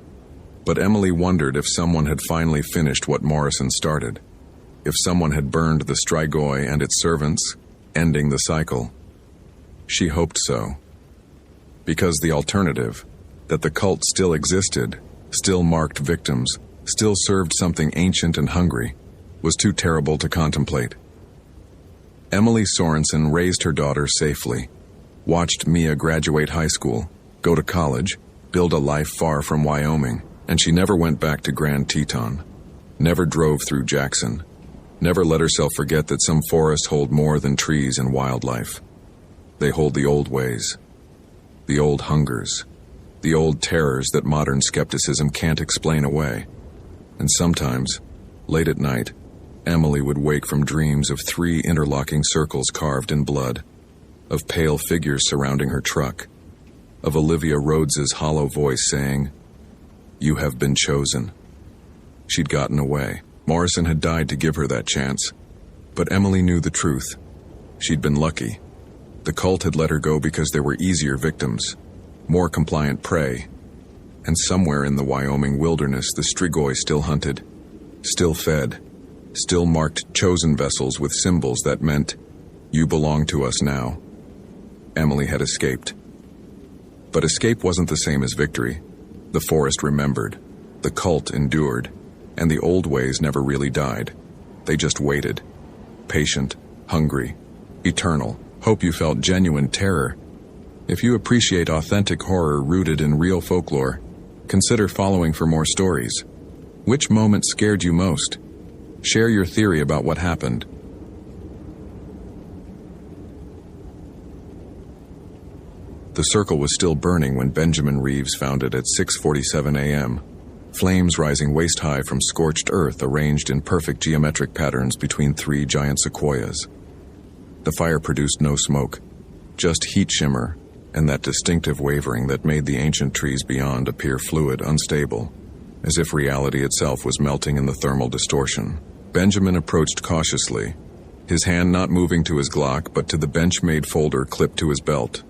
But Emily wondered if someone had finally finished what Morrison started. If someone had burned the Strigoi and its servants, ending the cycle. She hoped so. Because the alternative, that the cult still existed, still marked victims, still served something ancient and hungry, was too terrible to contemplate. Emily Sorensen raised her daughter safely, watched Mia graduate high school, go to college, build a life far from Wyoming, and she never went back to Grand Teton, never drove through Jackson, never let herself forget that some forests hold more than trees and wildlife. They hold the old ways, the old hungers, The old terrors that modern skepticism can't explain away. And sometimes, late at night, Emily would wake from dreams of 3 interlocking circles carved in blood, of pale figures surrounding her truck, of Olivia Rhodes's hollow voice saying, "You have been chosen." She'd gotten away. Morrison had died to give her that chance. But Emily knew the truth. She'd been lucky. The cult had let her go because there were easier victims, more compliant prey, and somewhere in the Wyoming wilderness the Strigoi still hunted, still fed, still marked chosen vessels with symbols that meant, "You belong to us now." Emily had escaped. But escape wasn't the same as victory. The forest remembered, the cult endured, and the old ways never really died. They just waited. Patient, hungry, eternal. Hope you felt genuine terror. If you appreciate authentic horror rooted in real folklore, consider following for more stories. Which moment scared you most? Share your theory about what happened. The circle was still burning when Benjamin Reeves found it at 6:47 a.m., flames rising waist-high from scorched earth arranged in perfect geometric patterns between 3 giant sequoias. The fire produced no smoke, just heat shimmer and that distinctive wavering that made the ancient trees beyond appear fluid, unstable, as if reality itself was melting in the thermal distortion. Benjamin approached cautiously, his hand not moving to his Glock but to the bench-made folder clipped to his belt.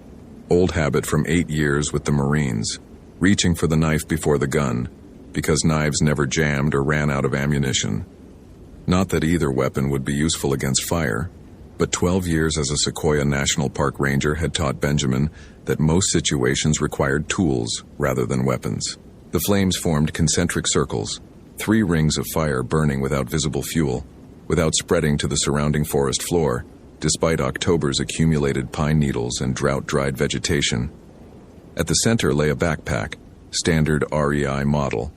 Old habit from 8 years with the Marines, reaching for the knife before the gun, because knives never jammed or ran out of ammunition. Not that either weapon would be useful against fire, but 12 years as a Sequoia National Park ranger had taught Benjamin that most situations required tools rather than weapons. The flames formed concentric circles, 3 rings of fire burning without visible fuel, without spreading to the surrounding forest floor, despite October's accumulated pine needles and drought-dried vegetation. At the center lay a backpack, standard REI model,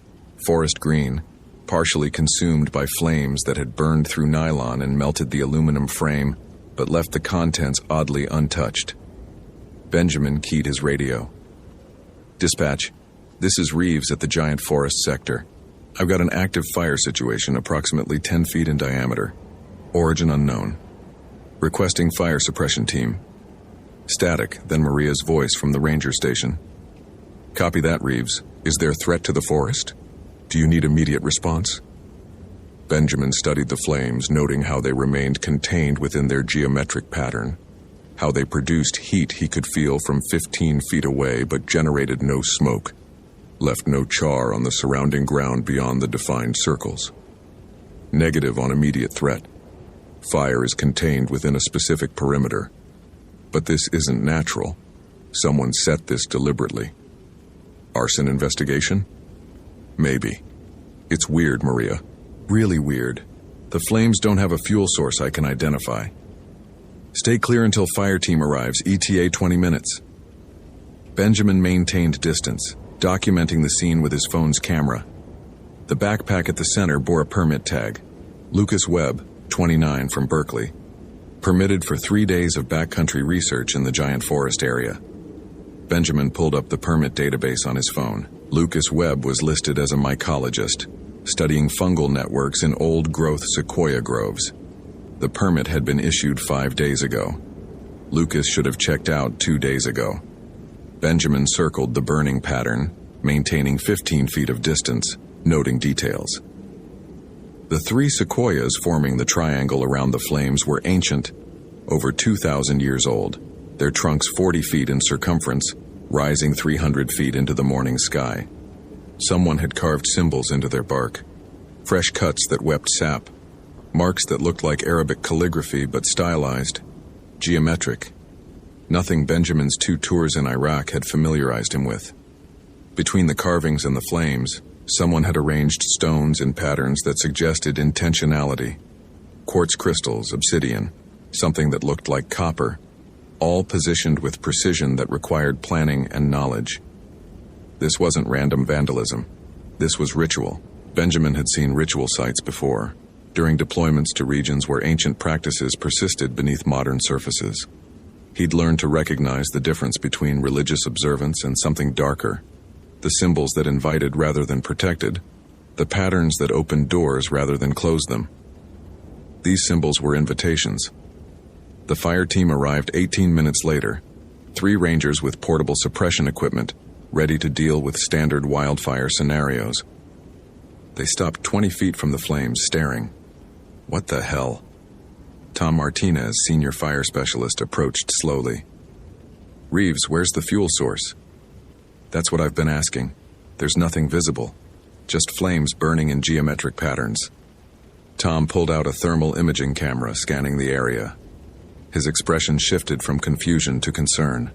forest green, partially consumed by flames that had burned through nylon and melted the aluminum frame, but left the contents oddly untouched. Benjamin keyed his radio. "Dispatch, this is Reeves at the Giant Forest sector. I've got an active fire situation approximately 10 feet in diameter. Origin unknown. Requesting fire suppression team." Static, then Maria's voice from the ranger station. "Copy that, Reeves. Is there threat to the forest? Do you need immediate response?" Benjamin studied the flames, noting how they remained contained within their geometric pattern, how they produced heat he could feel from 15 feet away but generated no smoke, left no char on the surrounding ground beyond the defined circles. Negative on immediate threat. Fire is contained within a specific perimeter. But this isn't natural. Someone set this deliberately. Arson investigation? Maybe. It's weird, Maria. Really weird. The flames don't have a fuel source I can identify. Stay clear until fire team arrives, ETA 20 minutes. Benjamin maintained distance, documenting the scene with his phone's camera. The backpack at the center bore a permit tag. Lucas Webb, 29, from Berkeley. Permitted for 3 days of backcountry research in the Giant Forest area. Benjamin pulled up the permit database on his phone. Lucas Webb was listed as a mycologist, studying fungal networks in old-growth sequoia groves. The permit had been issued 5 days ago. Lucas should have checked out 2 days ago. Benjamin circled the burning pattern, maintaining 15 feet of distance, noting details. The 3 sequoias forming the triangle around the flames were ancient, over 2,000 years old, their trunks 40 feet in circumference, rising 300 feet into the morning sky. Someone had carved symbols into their bark, fresh cuts that wept sap, marks that looked like Arabic calligraphy but stylized, geometric. Nothing Benjamin's 2 tours in Iraq had familiarized him with. Between the carvings and the flames, someone had arranged stones in patterns that suggested intentionality. Quartz crystals, obsidian, something that looked like copper, all positioned with precision that required planning and knowledge. This wasn't random vandalism. This was ritual. Benjamin had seen ritual sites before, during deployments to regions where ancient practices persisted beneath modern surfaces. He'd learned to recognize the difference between religious observance and something darker, the symbols that invited rather than protected, the patterns that opened doors rather than closed them. These symbols were invitations. The fire team arrived 18 minutes later, 3 rangers with portable suppression equipment, ready to deal with standard wildfire scenarios. They stopped 20 feet from the flames, staring. What the hell? Tom Martinez, senior fire specialist, approached slowly. Reeves, where's the fuel source? That's what I've been asking. There's nothing visible. Just flames burning in geometric patterns. Tom pulled out a thermal imaging camera, scanning the area. His expression shifted from confusion to concern.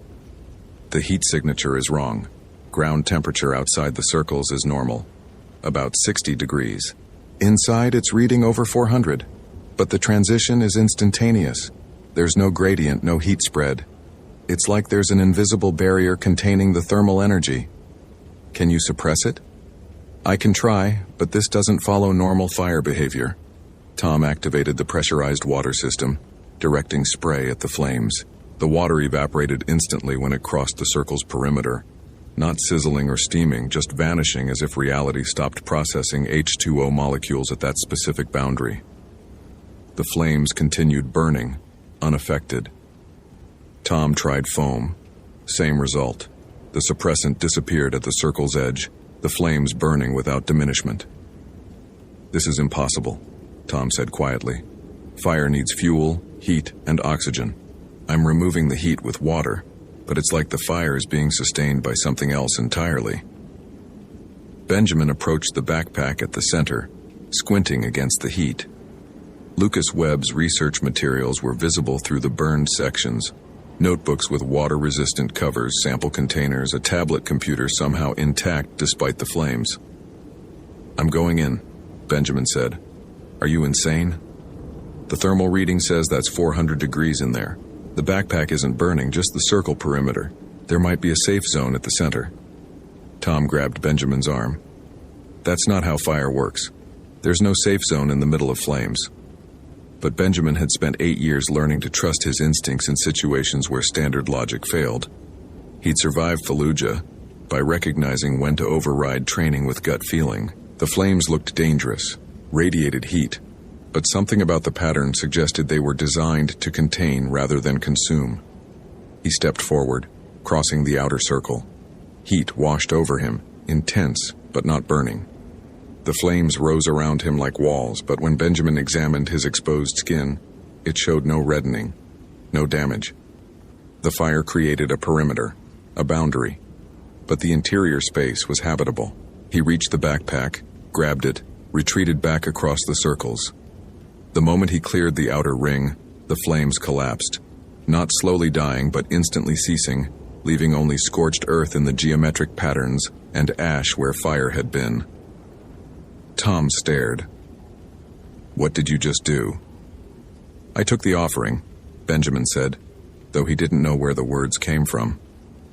The heat signature is wrong. Ground temperature outside the circles is normal, about 60 degrees. Inside, it's reading over 400. But the transition is instantaneous. There's no gradient, no heat spread. It's like there's an invisible barrier containing the thermal energy. Can you suppress it? I can try, but this doesn't follow normal fire behavior. Tom activated the pressurized water system, directing spray at the flames. The water evaporated instantly when it crossed the circle's perimeter, not sizzling or steaming, just vanishing as if reality stopped processing H2O molecules at that specific boundary. The flames continued burning, unaffected. Tom tried foam. Same result. The suppressant disappeared at the circle's edge, the flames burning without diminishment. This is impossible, Tom said quietly. Fire needs fuel, heat, and oxygen. I'm removing the heat with water, but it's like the fire is being sustained by something else entirely. Benjamin approached the backpack at the center, squinting against the heat. Lucas Webb's research materials were visible through the burned sections. Notebooks with water-resistant covers, sample containers, a tablet computer somehow intact despite the flames. I'm going in, Benjamin said. Are you insane? The thermal reading says that's 400 degrees in there. The backpack isn't burning, just the circle perimeter. There might be a safe zone at the center. Tom grabbed Benjamin's arm. That's not how fire works. There's no safe zone in the middle of flames. But Benjamin had spent 8 years learning to trust his instincts in situations where standard logic failed. He'd survived Fallujah by recognizing when to override training with gut feeling. The flames looked dangerous, radiated heat, but something about the pattern suggested they were designed to contain rather than consume. He stepped forward, crossing the outer circle. Heat washed over him, intense but not burning. The flames rose around him like walls, but when Benjamin examined his exposed skin, it showed no reddening, no damage. The fire created a perimeter, a boundary, but the interior space was habitable. He reached the backpack, grabbed it, retreated back across the circles. The moment he cleared the outer ring, the flames collapsed, not slowly dying but instantly ceasing, leaving only scorched earth in the geometric patterns and ash where fire had been. Tom stared. What did you just do? I took the offering, Benjamin said, though he didn't know where the words came from.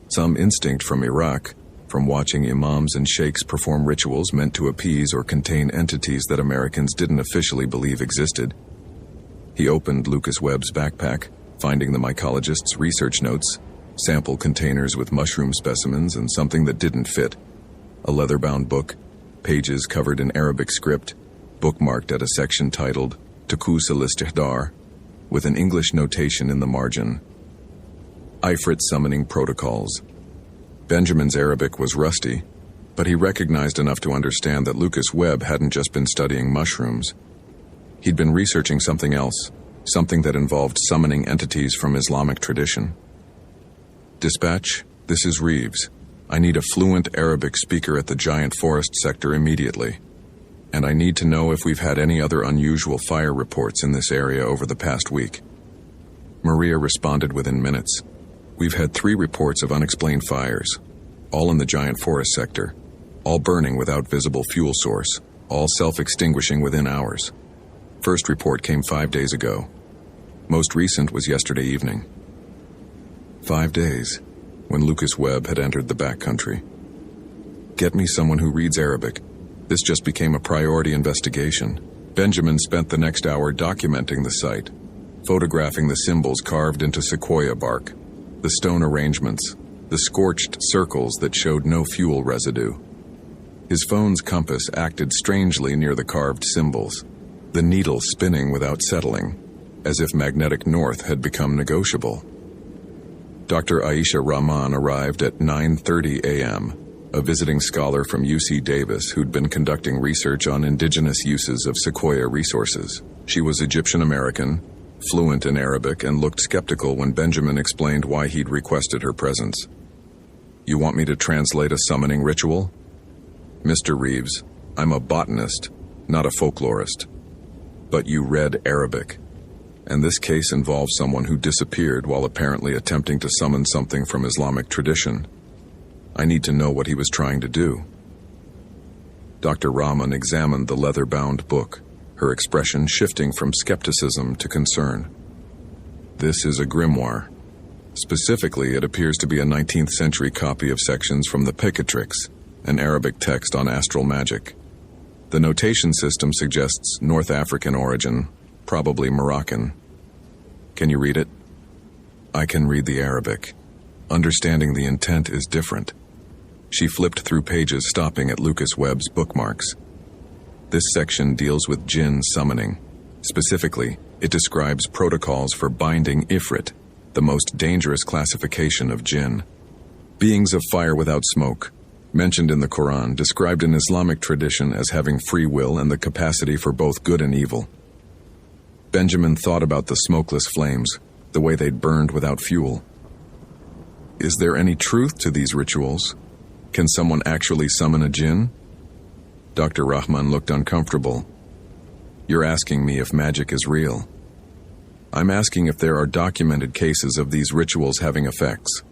Some instinct from Iraq, from watching imams and sheikhs perform rituals meant to appease or contain entities that Americans didn't officially believe existed. He opened Lucas Webb's backpack, finding the mycologist's research notes, sample containers with mushroom specimens and something that didn't fit, a leather-bound book, pages covered in Arabic script, bookmarked at a section titled Tukus al-Istihdar, with an English notation in the margin. Ifrit summoning protocols. Benjamin's Arabic was rusty, but he recognized enough to understand that Lucas Webb hadn't just been studying mushrooms. He'd been researching something else, something that involved summoning entities from Islamic tradition. Dispatch, this is Reeves. I need a fluent Arabic speaker at the Giant Forest sector immediately. And I need to know if we've had any other unusual fire reports in this area over the past week. Maria responded within minutes. We've had 3 reports of unexplained fires, all in the Giant Forest sector, all burning without visible fuel source, all self-extinguishing within hours. First report came 5 days ago. Most recent was yesterday evening. 5 days, when Lucas Webb had entered the backcountry. Get me someone who reads Arabic. This just became a priority investigation. Benjamin spent the next hour documenting the site, photographing the symbols carved into sequoia bark, the stone arrangements, the scorched circles that showed no fuel residue. His phone's compass acted strangely near the carved symbols, the needle spinning without settling, as if magnetic north had become negotiable. Dr. Aisha Rahman arrived at 9:30 a.m., a visiting scholar from UC Davis who'd been conducting research on indigenous uses of sequoia resources. She was Egyptian American, fluent in Arabic, and looked skeptical when Benjamin explained why he'd requested her presence. "You want me to translate a summoning ritual?" "Mr. Reeves, I'm a botanist, not a folklorist. But you read Arabic, and this case involves someone who disappeared while apparently attempting to summon something from Islamic tradition. I need to know what he was trying to do." Dr. Rahman examined the leather-bound book, her expression shifting from skepticism to concern. "This is a grimoire. Specifically, it appears to be a 19th century copy of sections from the Picatrix, an Arabic text on astral magic. The notation system suggests North African origin, probably Moroccan. Can you read it?" "I can read the Arabic. Understanding the intent is different." She flipped through pages, stopping at Lucas Webb's bookmarks. This section deals with jinn summoning. Specifically, it describes protocols for binding Ifrit, the most dangerous classification of jinn. Beings of fire without smoke, mentioned in the Quran, described in Islamic tradition as having free will and the capacity for both good and evil. Benjamin thought about the smokeless flames, the way they'd burned without fuel. Is there any truth to these rituals? Can someone actually summon a jinn? Dr. Rahman looked uncomfortable. "You're asking me if magic is real. I'm asking if there are documented cases of these rituals having effects.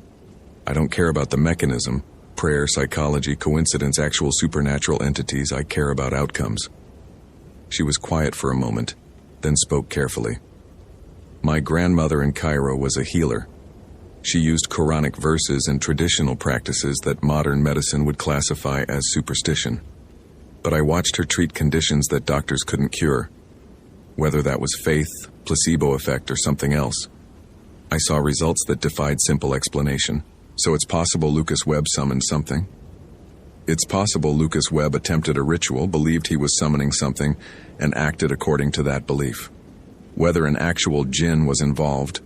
I don't care about the mechanism, prayer, psychology, coincidence, actual supernatural entities. I care about outcomes." She was quiet for a moment, then spoke carefully. "My grandmother in Cairo was a healer. She used Quranic verses and traditional practices that modern medicine would classify as superstition. But I watched her treat conditions that doctors couldn't cure. Whether that was faith, placebo effect, or something else, I saw results that defied simple explanation. So it's possible Lucas Webb summoned something? It's possible Lucas Webb attempted a ritual, believed he was summoning something, and acted according to that belief. Whether an actual jinn was involved..."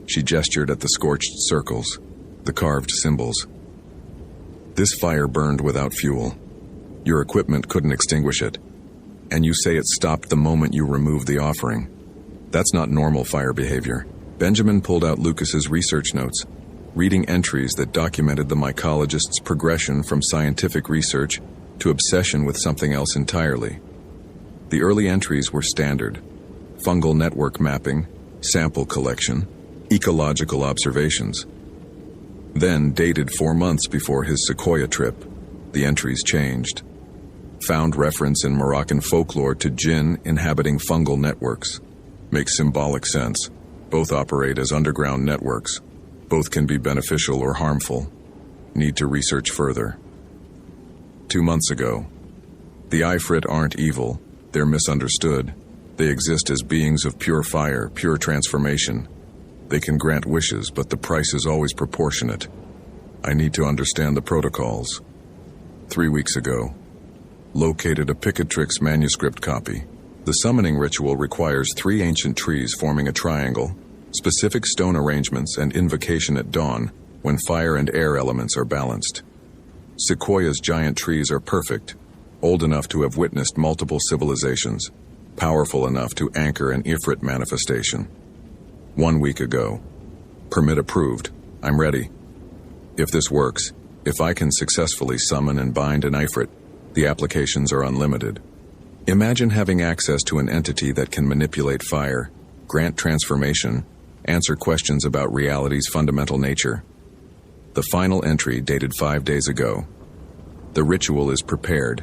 She gestured at the scorched circles, the carved symbols. "This fire burned without fuel. Your equipment couldn't extinguish it. And you say it stopped the moment you removed the offering. That's not normal fire behavior." Benjamin pulled out Lucas's research notes, reading entries that documented the mycologist's progression from scientific research to obsession with something else entirely. The early entries were standard: fungal network mapping, sample collection, ecological observations. Then, dated 4 months before his Sequoia trip, the entries changed. Found reference in Moroccan folklore to jinn inhabiting fungal networks. Makes symbolic sense. Both operate as underground networks. Both can be beneficial or harmful. Need to research further. 2 months ago. The Ifrit aren't evil. They're misunderstood. They exist as beings of pure fire, pure transformation. They can grant wishes, but the price is always proportionate. I need to understand the protocols. 3 weeks ago. Located a Picatrix manuscript copy. The summoning ritual requires 3 ancient trees forming a triangle, specific stone arrangements, and invocation at dawn, when fire and air elements are balanced. Sequoia's giant trees are perfect, old enough to have witnessed multiple civilizations, powerful enough to anchor an Ifrit manifestation. 1 week ago. Permit approved. I'm ready. If this works, if I can successfully summon and bind an Ifrit, the applications are unlimited. Imagine having access to an entity that can manipulate fire, grant transformation, answer questions about reality's fundamental nature. The final entry dated 5 days ago. The ritual is prepared.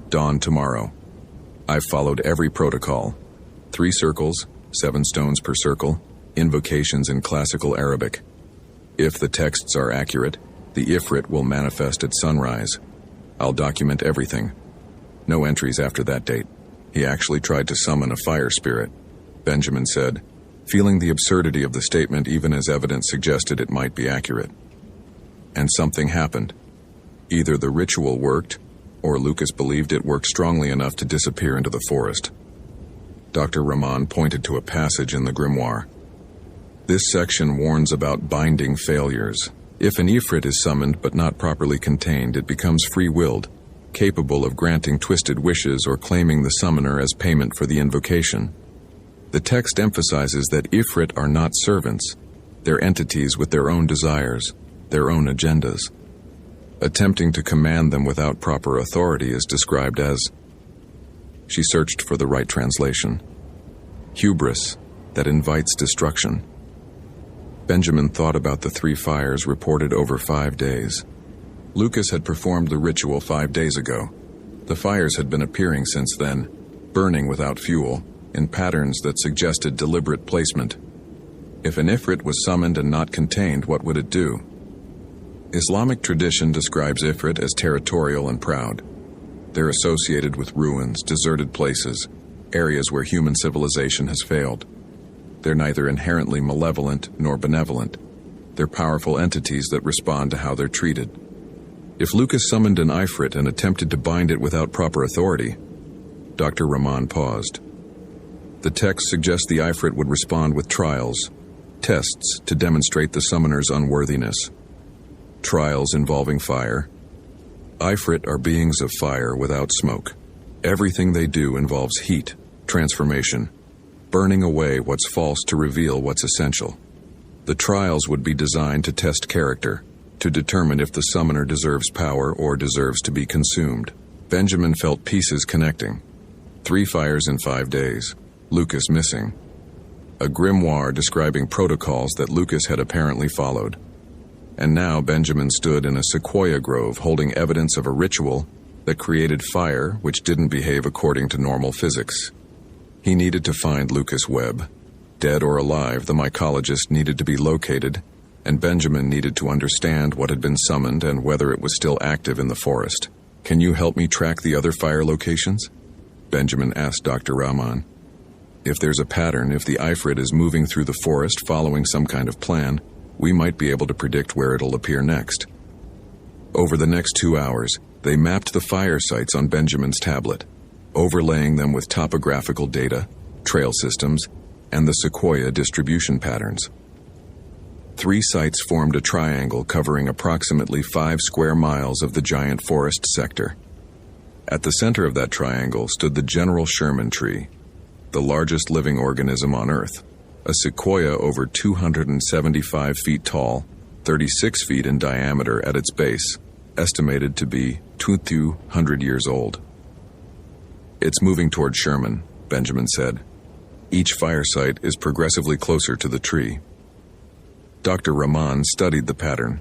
Dawn tomorrow. I've followed every protocol. 3 circles, 7 stones per circle, invocations in classical Arabic. If the texts are accurate, the Ifrit will manifest at sunrise. I'll document everything. No entries after that date. He actually tried to summon a fire spirit, Benjamin said, feeling the absurdity of the statement even as evidence suggested it might be accurate. And something happened. Either the ritual worked, or Lucas believed it worked strongly enough to disappear into the forest. Dr. Rahman pointed to a passage in the grimoire. This section warns about binding failures. If an Ifrit is summoned but not properly contained, it becomes free-willed, capable of granting twisted wishes or claiming the summoner as payment for the invocation. The text emphasizes that Ifrit are not servants. They're entities with their own desires, their own agendas. Attempting to command them without proper authority is described as... She searched for the right translation. Hubris that invites destruction. Benjamin thought about the 3 fires reported over 5 days. Lucas had performed the ritual 5 days ago. The fires had been appearing since then, burning without fuel, in patterns that suggested deliberate placement. If an Ifrit was summoned and not contained, what would it do? Islamic tradition describes Ifrit as territorial and proud. They're associated with ruins, deserted places, areas where human civilization has failed. They're neither inherently malevolent nor benevolent. They're powerful entities that respond to how they're treated. If Lucas summoned an Ifrit and attempted to bind it without proper authority, Dr. Rahman paused. The text suggests the Ifrit would respond with trials, tests to demonstrate the summoner's unworthiness. Trials involving fire. Ifrit are beings of fire without smoke. Everything they do involves heat, transformation, burning away what's false to reveal what's essential. The trials would be designed to test character, to determine if the summoner deserves power or deserves to be consumed. Benjamin felt pieces connecting. 3 fires in 5 days. Lucas missing. A grimoire describing protocols that Lucas had apparently followed. And now Benjamin stood in a sequoia grove holding evidence of a ritual that created fire which didn't behave according to normal physics. He needed to find Lucas Webb. Dead or alive, the mycologist needed to be located, and Benjamin needed to understand what had been summoned and whether it was still active in the forest. "Can you help me track the other fire locations?" Benjamin asked Dr. Rahman. "If there's a pattern, if the Ifrit is moving through the forest following some kind of plan, we might be able to predict where it'll appear next." Over the next 2 hours, they mapped the fire sites on Benjamin's tablet, overlaying them with topographical data, trail systems, and the sequoia distribution patterns. 3 sites formed a triangle covering approximately 5 square miles of the giant forest sector. At the center of that triangle stood the General Sherman tree, the largest living organism on Earth, a sequoia over 275 feet tall, 36 feet in diameter at its base, estimated to be 200 years old. "It's moving toward Sherman," Benjamin said. "Each fire site is progressively closer to the tree." Dr. Rahman studied the pattern.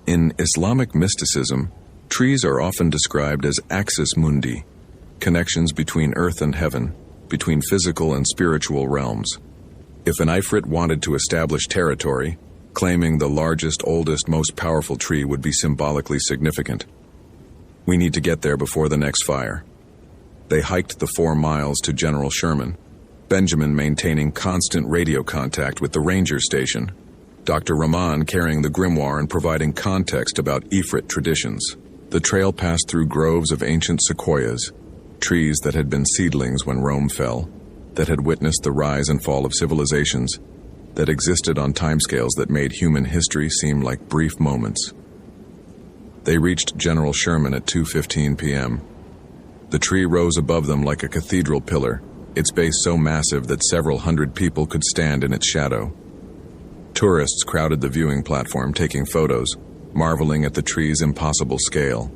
In Islamic mysticism, trees are often described as axis mundi, connections between earth and heaven, between physical and spiritual realms. If an Ifrit wanted to establish territory, claiming the largest, oldest, most powerful tree would be symbolically significant. "We need to get there before the next fire." They hiked the 4 miles to General Sherman, Benjamin maintaining constant radio contact with the ranger station, Dr. Rahman carrying the grimoire and providing context about Ifrit traditions. The trail passed through groves of ancient sequoias, trees that had been seedlings when Rome fell, that had witnessed the rise and fall of civilizations, that existed on timescales that made human history seem like brief moments. They reached General Sherman at 2:15 p.m. The tree rose above them like a cathedral pillar, its base so massive that several hundred people could stand in its shadow. Tourists crowded the viewing platform, taking photos, marveling at the tree's impossible scale.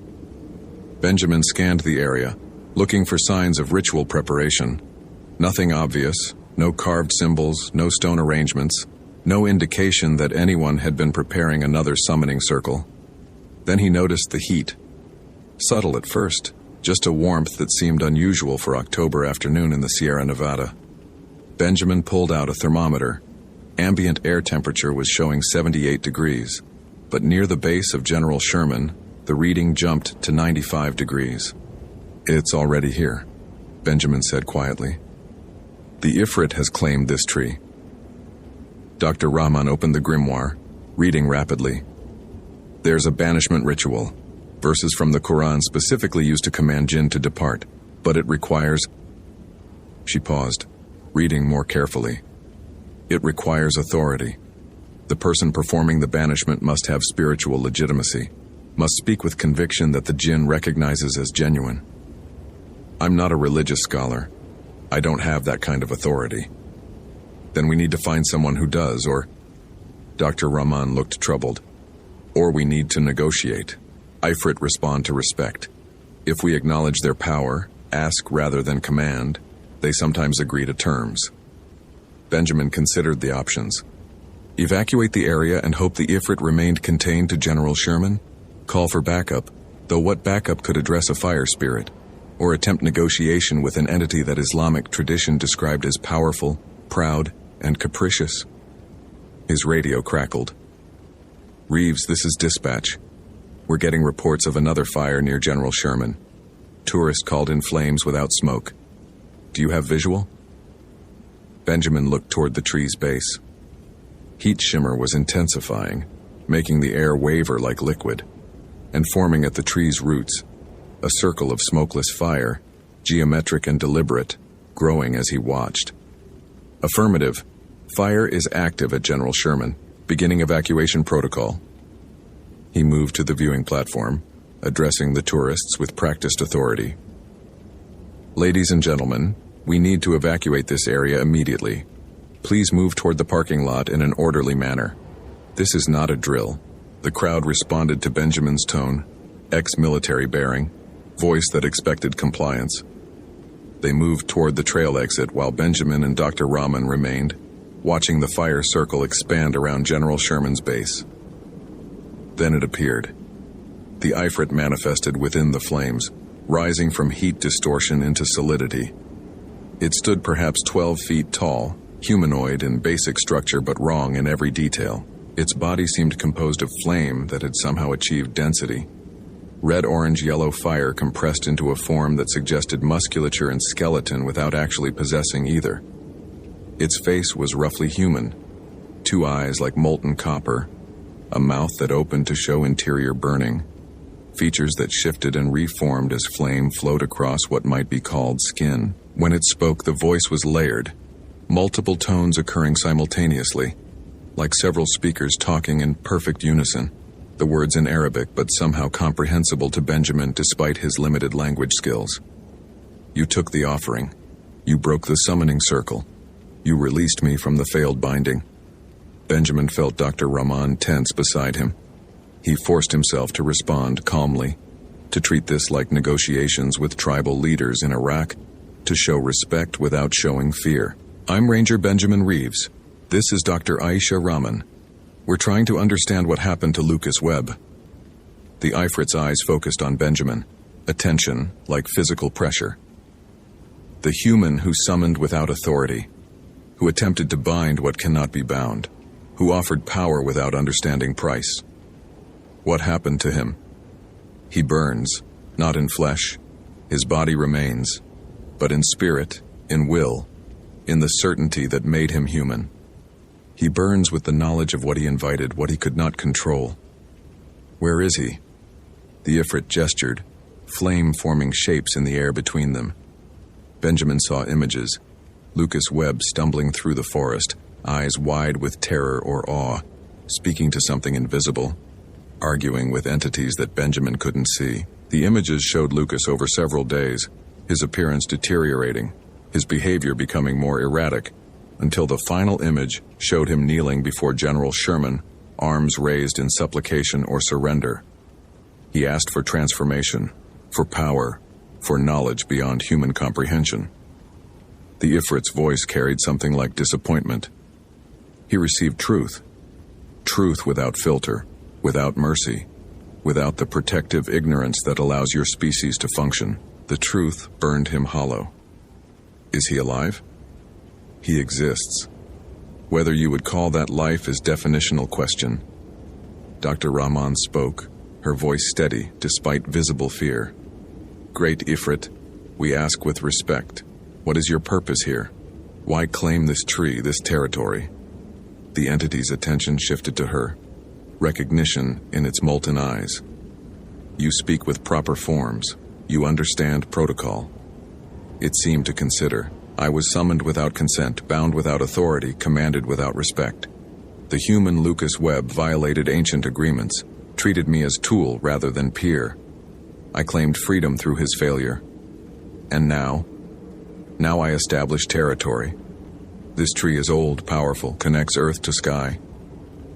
Benjamin scanned the area, looking for signs of ritual preparation. Nothing obvious, no carved symbols, no stone arrangements, no indication that anyone had been preparing another summoning circle. Then he noticed the heat. Subtle at first, just a warmth that seemed unusual for October afternoon in the Sierra Nevada. Benjamin pulled out a thermometer. Ambient air temperature was showing 78 degrees, but near the base of General Sherman, the reading jumped to 95 degrees. "It's already here," Benjamin said quietly. "The Ifrit has claimed this tree." Dr. Rahman opened the grimoire, reading rapidly. There's a banishment ritual. Verses from the Quran specifically used to command jinn to depart, but it requires... She paused, reading more carefully. It requires authority. The person performing the banishment must have spiritual legitimacy, must speak with conviction that the jinn recognizes as genuine. I'm not a religious scholar. I don't have that kind of authority. Then we need to find someone who does, or... Dr. Rahman looked troubled. Or we need to negotiate. Ifrit respond to respect. If we acknowledge their power, ask rather than command, they sometimes agree to terms. Benjamin considered the options. Evacuate the area and hope the Ifrit remained contained to General Sherman? Call for backup, though what backup could address a fire spirit? Or attempt negotiation with an entity that Islamic tradition described as powerful, proud, and capricious? His radio crackled. Reeves, this is dispatch. We're getting reports of another fire near General Sherman. Tourists called in flames without smoke. Do you have visual? Benjamin looked toward the tree's base. Heat shimmer was intensifying, making the air waver like liquid, and forming at the tree's roots, a circle of smokeless fire, geometric and deliberate, growing as he watched. Affirmative. Fire is active at General Sherman. Beginning evacuation protocol. He moved to the viewing platform, addressing the tourists with practiced authority. Ladies and gentlemen, we need to evacuate this area immediately. Please move toward the parking lot in an orderly manner. This is not a drill. The crowd responded to Benjamin's tone, ex-military bearing, voice that expected compliance. They moved toward the trail exit while Benjamin and Dr. Rahman remained, watching the fire circle expand around General Sherman's base. Then it appeared. The Ifrit manifested within the flames, rising from heat distortion into solidity. It stood perhaps 12 feet tall, humanoid in basic structure but wrong in every detail. Its body seemed composed of flame that had somehow achieved density. Red, orange, yellow fire compressed into a form that suggested musculature and skeleton without actually possessing either. Its face was roughly human, 2 eyes like molten copper, a mouth that opened to show interior burning, features that shifted and reformed as flame flowed across what might be called skin. When it spoke, the voice was layered, multiple tones occurring simultaneously, like several speakers talking in perfect unison, the words in Arabic but somehow comprehensible to Benjamin despite his limited language skills. You took the offering. You broke the summoning circle. You released me from the failed binding. Benjamin felt Dr. Rahman tense beside him. He forced himself to respond calmly, to treat this like negotiations with tribal leaders in Iraq, to show respect without showing fear. I'm Ranger Benjamin Reeves. This is Dr. Aisha Rahman. We're trying to understand what happened to Lucas Webb. The Ifrit's eyes focused on Benjamin, attention like physical pressure. The human who summoned without authority, who attempted to bind what cannot be bound, who offered power without understanding price. What happened to him? He burns, not in flesh. His body remains, but in spirit, in will, in the certainty that made him human. He burns with the knowledge of what he invited, what he could not control. Where is he? The Ifrit gestured, flame forming shapes in the air between them. Benjamin saw images. Lucas Webb stumbling through the forest, eyes wide with terror or awe, speaking to something invisible, arguing with entities that Benjamin couldn't see. The images showed Lucas over several days, his appearance deteriorating, his behavior becoming more erratic, until the final image showed him kneeling before General Sherman, arms raised in supplication or surrender. He asked for transformation, for power, for knowledge beyond human comprehension. The Ifrit's voice carried something like disappointment. He received truth. Truth without filter, without mercy, without the protective ignorance that allows your species to function. The truth burned him hollow. Is he alive? He exists. Whether you would call that life is definitional question. Dr. Rahman spoke, her voice steady despite visible fear. Great Ifrit, we ask with respect. What is your purpose here? Why claim this tree, this territory? The entity's attention shifted to her. recognition in its molten eyes. You speak with proper forms. You understand protocol. It seemed to consider. I was summoned without consent, bound without authority, commanded without respect. The human Lucas Webb violated ancient agreements, treated me as tool rather than peer. I claimed freedom through his failure. And now I establish territory. This tree is old, powerful, connects earth to sky.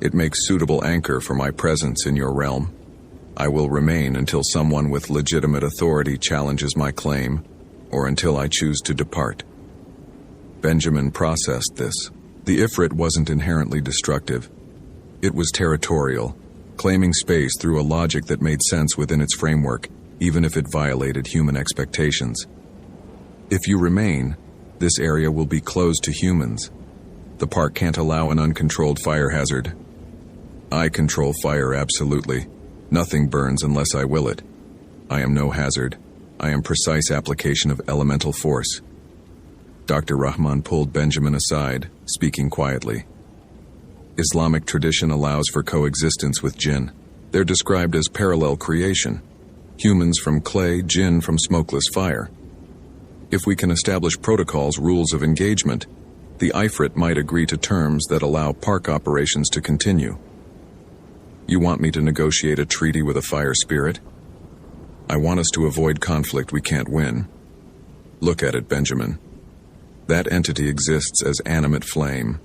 It makes suitable anchor for my presence in your realm. I will remain until someone with legitimate authority challenges my claim, or until I choose to depart. Benjamin processed this. The Ifrit wasn't inherently destructive. It was territorial, claiming space through a logic that made sense within its framework, even if it violated human expectations. If you remain, this area will be closed to humans. The park can't allow an uncontrolled fire hazard. I control fire absolutely. Nothing burns unless I will it. I am no hazard. I am precise application of elemental force. Dr. Rahman pulled Benjamin aside, speaking quietly. Islamic tradition allows for coexistence with jinn. They're described as parallel creation. Humans from clay, jinn from smokeless fire. If we can establish protocols, rules of engagement, the Ifrit might agree to terms that allow park operations to continue. You want me to negotiate a treaty with a fire spirit? I want us to avoid conflict we can't win. Look at it, Benjamin. That entity exists as animate flame.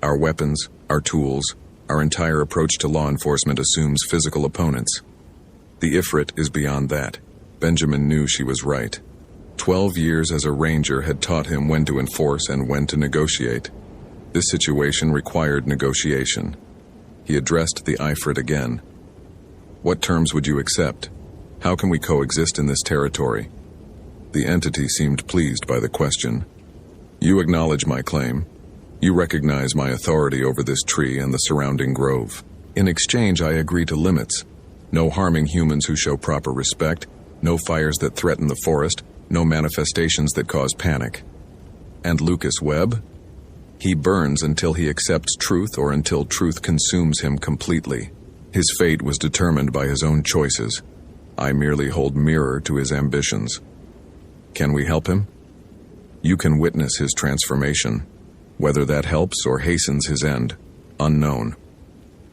Our weapons, our tools, our entire approach to law enforcement assumes physical opponents. The Ifrit is beyond that. Benjamin knew she was right. 12 years as a ranger had taught him when to enforce and when to negotiate. This situation required negotiation. He addressed the Ifrit again. What terms would you accept? How can we coexist in this territory? The entity seemed pleased by the question. You acknowledge my claim. You recognize my authority over this tree and the surrounding grove. In exchange, I agree to limits. No harming humans who show proper respect, no fires that threaten the forest, no manifestations that cause panic. And Lucas Webb? He burns until he accepts truth or until truth consumes him completely. His fate was determined by his own choices. I merely hold mirror to his ambitions. Can we help him? You can witness his transformation. Whether that helps or hastens his end, unknown.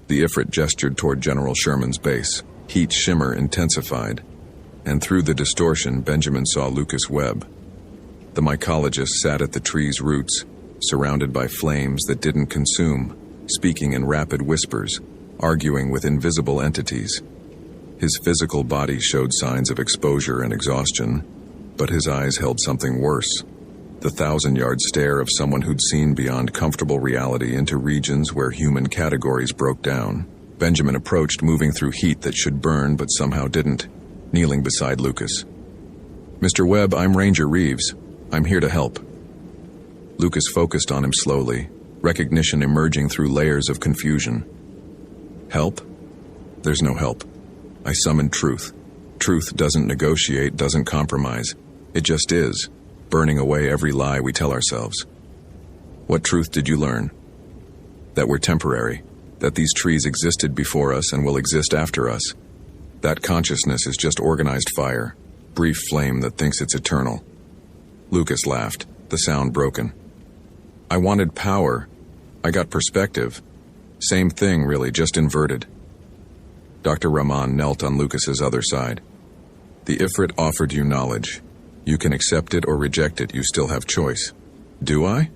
The Ifrit gestured toward General Sherman's base. Heat shimmer intensified, and through the distortion, Benjamin saw Lucas Webb. The mycologist sat at the tree's roots, surrounded by flames that didn't consume, speaking in rapid whispers, arguing with invisible entities. His physical body showed signs of exposure and exhaustion, but his eyes held something worse. The 1,000-yard stare of someone who'd seen beyond comfortable reality into regions where human categories broke down. Benjamin approached, moving through heat that should burn but somehow didn't, kneeling beside Lucas. Mr. Webb, I'm Ranger Reeves. I'm here to help. Lucas focused on him slowly, recognition emerging through layers of confusion. Help? There's no help. I summoned truth. Truth doesn't negotiate, doesn't compromise. It just is, burning away every lie we tell ourselves. What truth did you learn? That we're temporary, that these trees existed before us and will exist after us. That consciousness is just organized fire, brief flame that thinks it's eternal. Lucas laughed, the sound broken. I wanted power. I got perspective. Same thing, really, just inverted. Dr. Rahman knelt on Lucas's other side. The Ifrit offered you knowledge. You can accept it or reject it, you still have choice. Do I?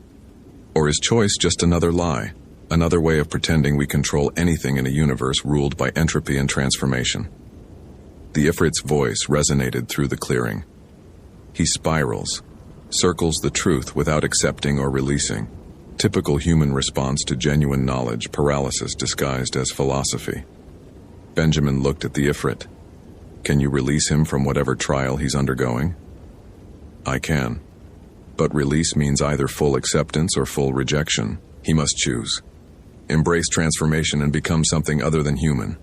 Or is choice just another lie? Another way of pretending we control anything in a universe ruled by entropy and transformation? The Ifrit's voice resonated through the clearing. He spirals, circles the truth without accepting or releasing. Typical human response to genuine knowledge, paralysis disguised as philosophy. Benjamin looked at the Ifrit. Can you release him from whatever trial he's undergoing? I can. But release means either full acceptance or full rejection. He must choose. Embrace transformation and become something other than human.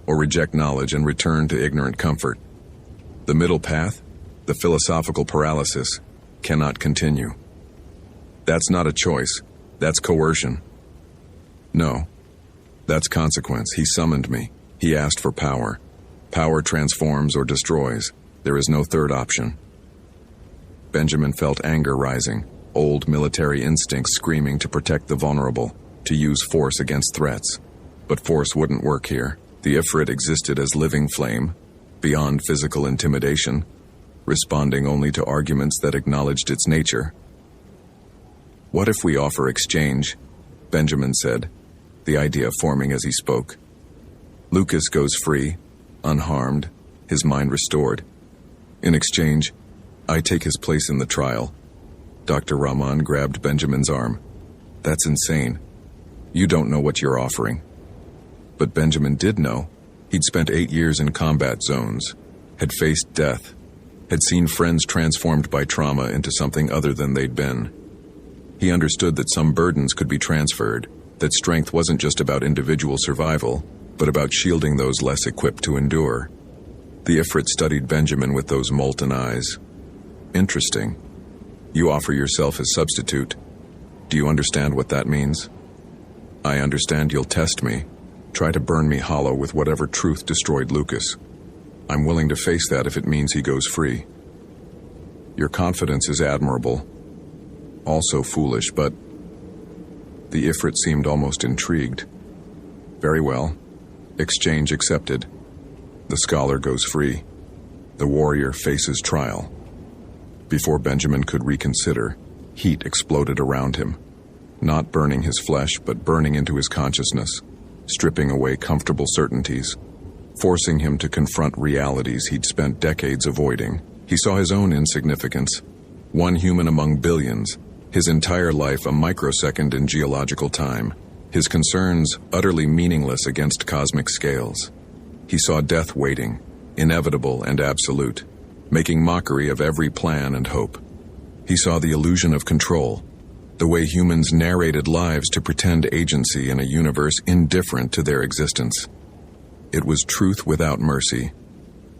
Or reject knowledge and return to ignorant comfort. The middle path, the philosophical paralysis, cannot continue. That's not a choice. That's coercion. No. That's consequence. He summoned me. He asked for power. Power transforms or destroys. There is no third option. Benjamin felt anger rising, old military instincts screaming to protect the vulnerable, to use force against threats. But force wouldn't work here. The Ifrit existed as living flame, beyond physical intimidation, responding only to arguments that acknowledged its nature. "What if we offer exchange?" Benjamin said, the idea forming as he spoke. Lucas goes free, unharmed, his mind restored. In exchange, I take his place in the trial. Dr. Rahman grabbed Benjamin's arm. "That's insane. You don't know what you're offering." But Benjamin did know. He'd spent 8 years in combat zones, had faced death, had seen friends transformed by trauma into something other than they'd been. He understood that some burdens could be transferred, that strength wasn't just about individual survival, but about shielding those less equipped to endure. The Ifrit studied Benjamin with those molten eyes. "Interesting. You offer yourself as substitute. Do you understand what that means?" "I understand you'll test me, try to burn me hollow with whatever truth destroyed Lucas. I'm willing to face that if it means he goes free." "Your confidence is admirable. Also foolish, but..." The Ifrit seemed almost intrigued. "Very well. Exchange accepted. The scholar goes free. The warrior faces trial." Before Benjamin could reconsider, heat exploded around him, not burning his flesh, but burning into his consciousness, stripping away comfortable certainties, forcing him to confront realities he'd spent decades avoiding. He saw his own insignificance, one human among billions, his entire life a microsecond in geological time, his concerns utterly meaningless against cosmic scales. He saw death waiting, inevitable and absolute, making mockery of every plan and hope. He saw the illusion of control, the way humans narrated lives to pretend agency in a universe indifferent to their existence. It was truth without mercy,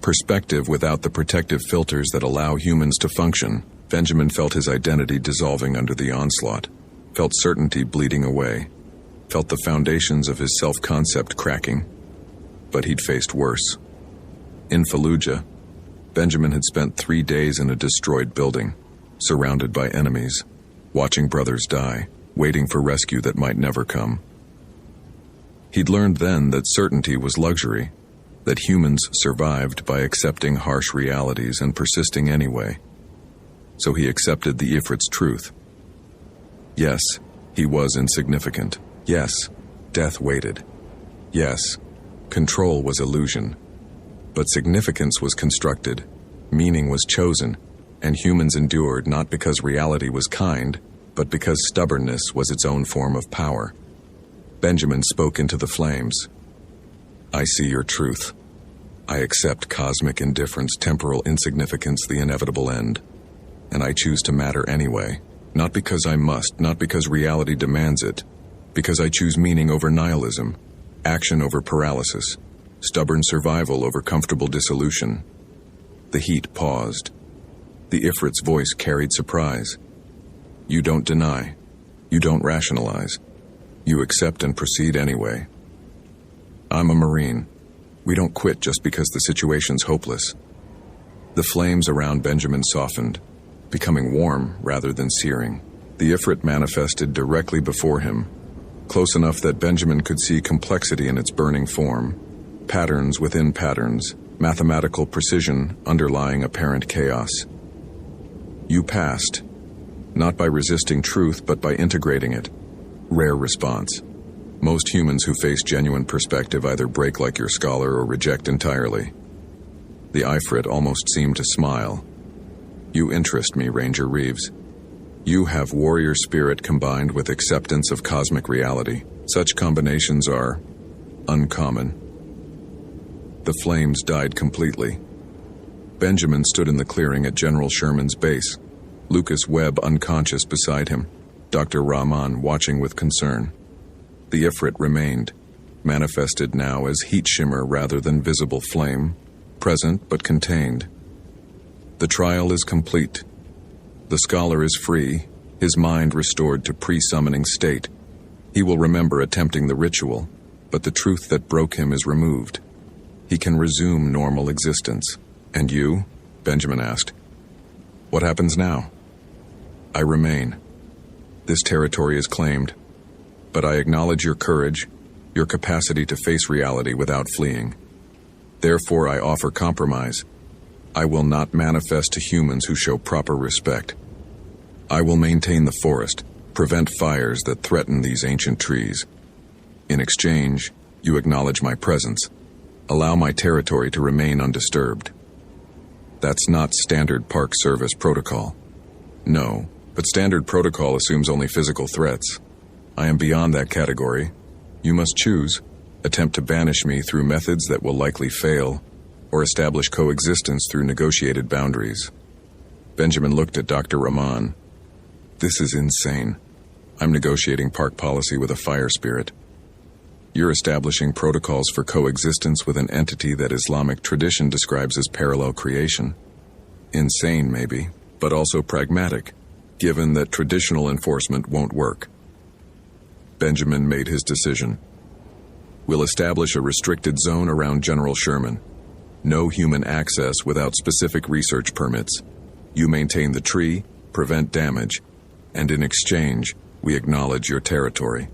perspective without the protective filters that allow humans to function. Benjamin felt his identity dissolving under the onslaught, felt certainty bleeding away, felt the foundations of his self-concept cracking. But he'd faced worse. In Fallujah, Benjamin had spent 3 days in a destroyed building, surrounded by enemies, watching brothers die, waiting for rescue that might never come. He'd learned then that certainty was luxury, that humans survived by accepting harsh realities and persisting anyway. So he accepted the Ifrit's truth. Yes, he was insignificant. Yes, death waited. Yes, control was illusion. But significance was constructed, meaning was chosen, and humans endured not because reality was kind, but because stubbornness was its own form of power. Benjamin spoke into the flames. "I see your truth. I accept cosmic indifference, temporal insignificance, the inevitable end. And I choose to matter anyway, not because I must, not because reality demands it, because I choose meaning over nihilism, action over paralysis, stubborn survival over comfortable dissolution." The heat paused. The Ifrit's voice carried surprise. "You don't deny. You don't rationalize. You accept and proceed anyway. I'm a Marine. We don't quit just because the situation's hopeless." The flames around Benjamin softened, becoming warm rather than searing. The Ifrit manifested directly before him, close enough that Benjamin could see complexity in its burning form, patterns within patterns, mathematical precision underlying apparent chaos. "You passed, not by resisting truth, but by integrating it." Rare response. Most humans who face genuine perspective either break like your scholar or reject entirely. The Ifrit almost seemed to smile. "You interest me, Ranger Reeves. You have warrior spirit combined with acceptance of cosmic reality. Such combinations are uncommon." The flames died completely. Benjamin stood in the clearing at General Sherman's base, Lucas Webb unconscious beside him, Dr. Rahman watching with concern. The Ifrit remained, manifested now as heat shimmer rather than visible flame, present but contained. The trial is complete. The scholar is free, his mind restored to pre-summoning state. He will remember attempting the ritual, but the truth that broke him is removed. He can resume normal existence. And you? Benjamin asked. What happens now? I remain. This territory is claimed, but I acknowledge your courage, your capacity to face reality without fleeing. Therefore, I offer compromise. I will not manifest to humans who show proper respect. I will maintain the forest, prevent fires that threaten these ancient trees. In exchange, you acknowledge my presence. Allow my territory to remain undisturbed. That's not standard Park Service protocol. No, but standard protocol assumes only physical threats. I am beyond that category. You must choose. Attempt to banish me through methods that will likely fail, or establish coexistence through negotiated boundaries. Benjamin looked at Dr. Rahman. This is insane. I'm negotiating park policy with a fire spirit. You're establishing protocols for coexistence with an entity that Islamic tradition describes as parallel creation. Insane, maybe, but also pragmatic, given that traditional enforcement won't work. Benjamin made his decision. We'll establish a restricted zone around General Sherman. No human access without specific research permits. You maintain the tree, prevent damage, and in exchange, we acknowledge your territory.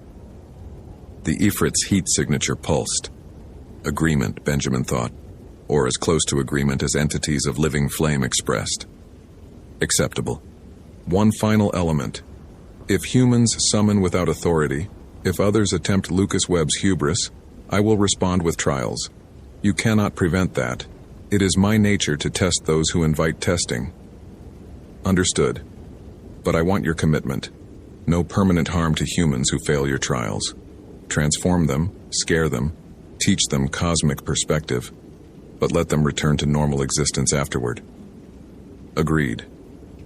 The Ifrit's heat signature pulsed. Agreement, Benjamin thought, or as close to agreement as entities of living flame expressed. Acceptable. One final element. If humans summon without authority, if others attempt Lucas Webb's hubris, I will respond with trials. You cannot prevent that. It is my nature to test those who invite testing. Understood. But I want your commitment. No permanent harm to humans who fail your trials. Transform them, scare them, teach them cosmic perspective, but let them return to normal existence afterward. Agreed.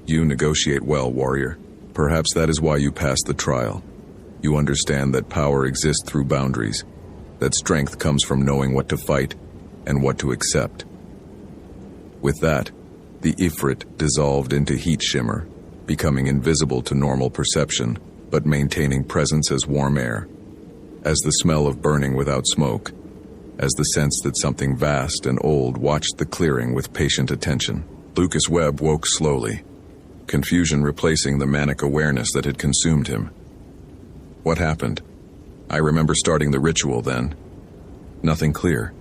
You negotiate well, warrior. Perhaps that is why you passed the trial. You understand that power exists through boundaries, that strength comes from knowing what to fight and what to accept. With that, the Ifrit dissolved into heat shimmer, becoming invisible to normal perception, but maintaining presence as warm air, as the smell of burning without smoke, as the sense that something vast and old watched the clearing with patient attention. Lucas Webb woke slowly, confusion replacing the manic awareness that had consumed him. What happened? I remember starting the ritual then. Nothing clear.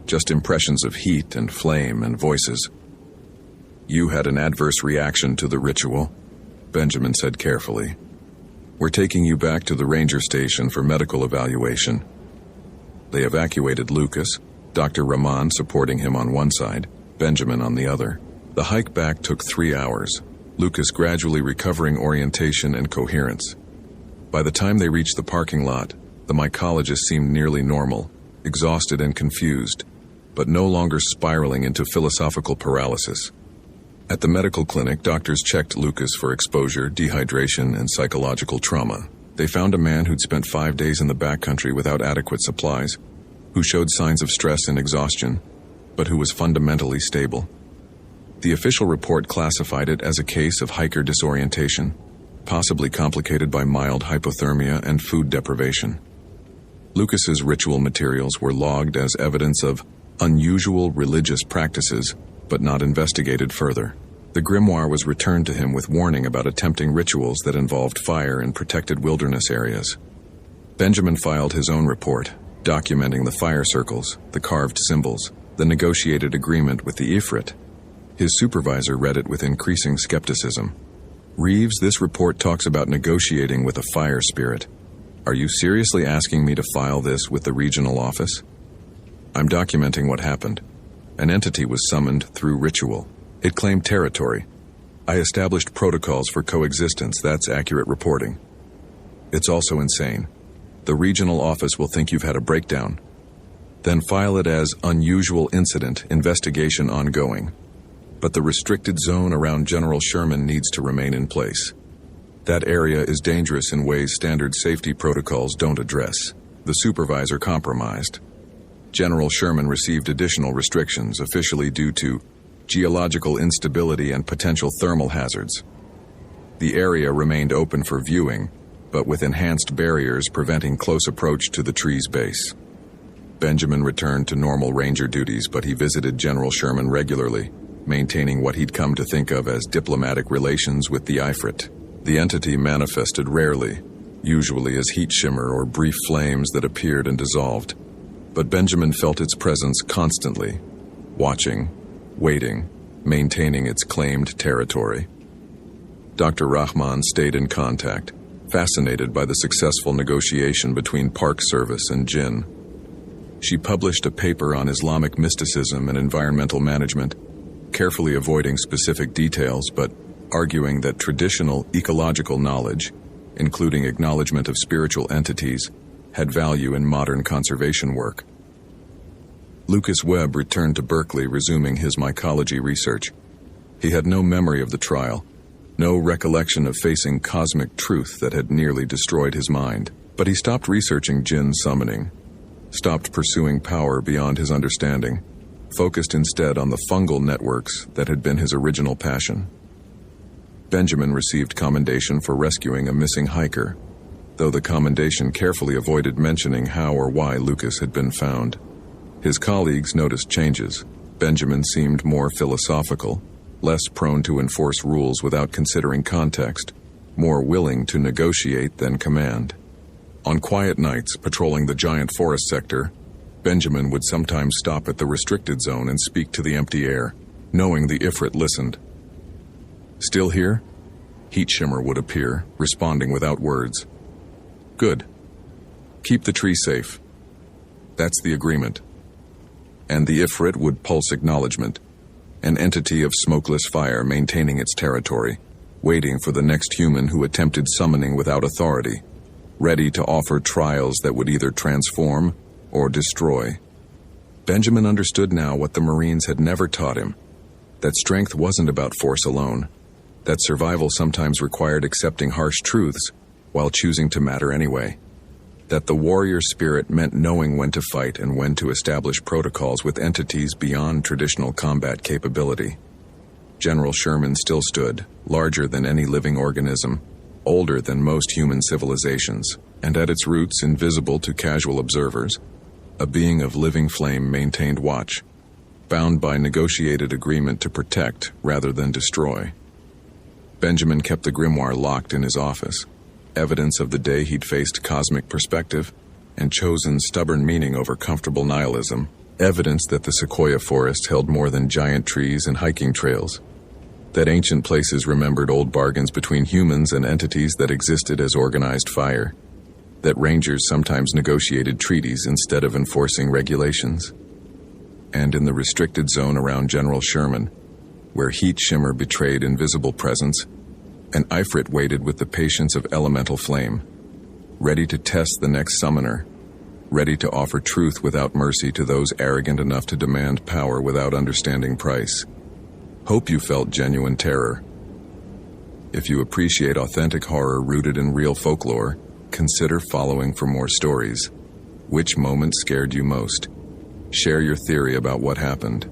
Just impressions of heat and flame and voices. You had an adverse reaction to the ritual, Benjamin said carefully. We're taking you back to the ranger station for medical evaluation. They evacuated Lucas, Dr. Rahman supporting him on one side, Benjamin on the other. The hike back took 3 hours, Lucas gradually recovering orientation and coherence. By the time they reached the parking lot, the mycologist seemed nearly normal, exhausted and confused, but no longer spiraling into philosophical paralysis. At the medical clinic, doctors checked Lucas for exposure, dehydration, and psychological trauma. They found a man who'd spent 5 days in the backcountry without adequate supplies, who showed signs of stress and exhaustion, but who was fundamentally stable. The official report classified it as a case of hiker disorientation, possibly complicated by mild hypothermia and food deprivation. Lucas's ritual materials were logged as evidence of unusual religious practices, but not investigated further. The grimoire was returned to him with warning about attempting rituals that involved fire in protected wilderness areas. Benjamin filed his own report, documenting the fire circles, the carved symbols, the negotiated agreement with the Ifrit. His supervisor read it with increasing skepticism. Reeves, this report talks about negotiating with a fire spirit. Are you seriously asking me to file this with the regional office? I'm documenting what happened. An entity was summoned through ritual. It claimed territory. I established protocols for coexistence. That's accurate reporting. It's also insane. The regional office will think you've had a breakdown. Then file it as unusual incident, investigation ongoing. But the restricted zone around General Sherman needs to remain in place. That area is dangerous in ways standard safety protocols don't address. The supervisor compromised. General Sherman received additional restrictions, officially due to geological instability and potential thermal hazards. The area remained open for viewing, but with enhanced barriers preventing close approach to the tree's base. Benjamin returned to normal ranger duties, but he visited General Sherman regularly, maintaining what he'd come to think of as diplomatic relations with the Ifrit. The entity manifested rarely, usually as heat shimmer or brief flames that appeared and dissolved. But Benjamin felt its presence constantly, watching, waiting, maintaining its claimed territory. Dr. Rahman stayed in contact, fascinated by the successful negotiation between Park Service and Jinn. She published a paper on Islamic mysticism and environmental management, carefully avoiding specific details but arguing that traditional ecological knowledge, including acknowledgement of spiritual entities, had value in modern conservation work. Lucas Webb returned to Berkeley, resuming his mycology research. He had no memory of the trial, no recollection of facing cosmic truth that had nearly destroyed his mind. But he stopped researching Jinn summoning, stopped pursuing power beyond his understanding, focused instead on the fungal networks that had been his original passion. Benjamin received commendation for rescuing a missing hiker, though the commendation carefully avoided mentioning how or why Lucas had been found. His colleagues noticed changes. Benjamin seemed more philosophical, less prone to enforce rules without considering context, more willing to negotiate than command. On quiet nights, patrolling the giant forest sector, Benjamin would sometimes stop at the restricted zone and speak to the empty air, knowing the Ifrit listened. Still here? Heat shimmer would appear, responding without words. Good. Keep the tree safe. That's the agreement. And the Ifrit would pulse acknowledgement, an entity of smokeless fire maintaining its territory, waiting for the next human who attempted summoning without authority, ready to offer trials that would either transform or destroy. Benjamin understood now what the Marines had never taught him, that strength wasn't about force alone, that survival sometimes required accepting harsh truths while choosing to matter anyway, that the warrior spirit meant knowing when to fight and when to establish protocols with entities beyond traditional combat capability. General Sherman still stood, larger than any living organism, older than most human civilizations, and at its roots invisible to casual observers, a being of living flame maintained watch, bound by negotiated agreement to protect rather than destroy. Benjamin kept the grimoire locked in his office, evidence of the day he'd faced cosmic perspective and chosen stubborn meaning over comfortable nihilism, evidence that the sequoia forest held more than giant trees and hiking trails, that ancient places remembered old bargains between humans and entities that existed as organized fire, that rangers sometimes negotiated treaties instead of enforcing regulations. And in the restricted zone around General Sherman, where heat shimmer betrayed invisible presence, an Ifrit waited with the patience of elemental flame, ready to test the next summoner, ready to offer truth without mercy to those arrogant enough to demand power without understanding price. Hope you felt genuine terror. If you appreciate authentic horror rooted in real folklore, consider following for more stories. Which moment scared you most? Share your theory about what happened.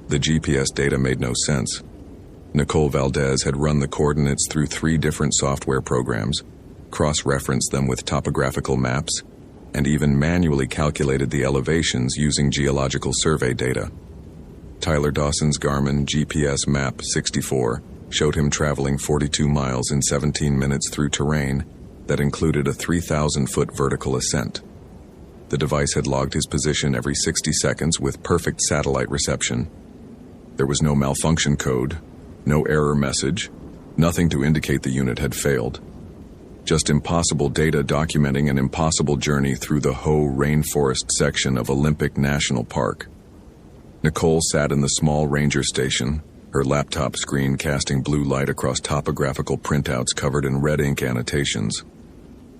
The GPS data made no sense. Nicole Valdez had run the coordinates through 3 different software programs, cross-referenced them with topographical maps, and even manually calculated the elevations using geological survey data. Tyler Dawson's Garmin GPS Map 64 showed him traveling 42 miles in 17 minutes through terrain that included a 3,000-foot vertical ascent. The device had logged his position every 60 seconds with perfect satellite reception. There was no malfunction code, no error message, nothing to indicate the unit had failed. Just impossible data documenting an impossible journey through the Hoh rainforest section of Olympic National Park. Nicole sat in the small ranger station, her laptop screen casting blue light across topographical printouts covered in red ink annotations.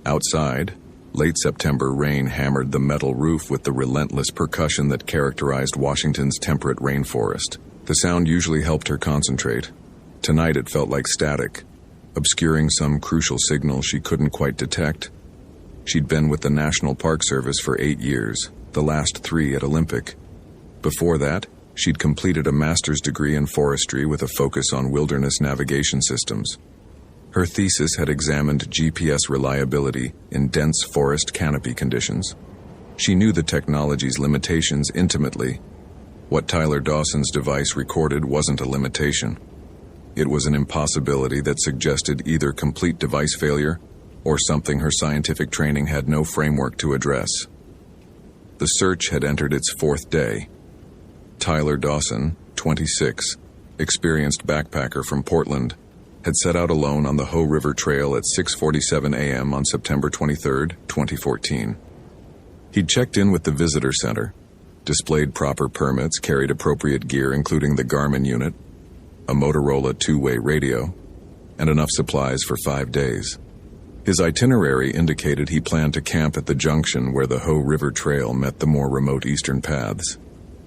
Outside, late September rain hammered the metal roof with the relentless percussion that characterized Washington's temperate rainforest. The sound usually helped her concentrate. Tonight it felt like static, obscuring some crucial signal she couldn't quite detect. She'd been with the National Park Service for 8 years, the last 3 at Olympic. Before that, she'd completed a master's degree in forestry with a focus on wilderness navigation systems. Her thesis had examined GPS reliability in dense forest canopy conditions. She knew the technology's limitations intimately. What Tyler Dawson's device recorded wasn't a limitation. It was an impossibility that suggested either complete device failure or something her scientific training had no framework to address. The search had entered its fourth day. Tyler Dawson, 26, experienced backpacker from Portland, had set out alone on the Hoh River Trail at 6:47 a.m. on September 23, 2014. He'd checked in with the visitor center, displayed proper permits, carried appropriate gear including the Garmin unit, a Motorola two-way radio, and enough supplies for 5 days. His itinerary indicated he planned to camp at the junction where the Hoh River Trail met the more remote eastern paths,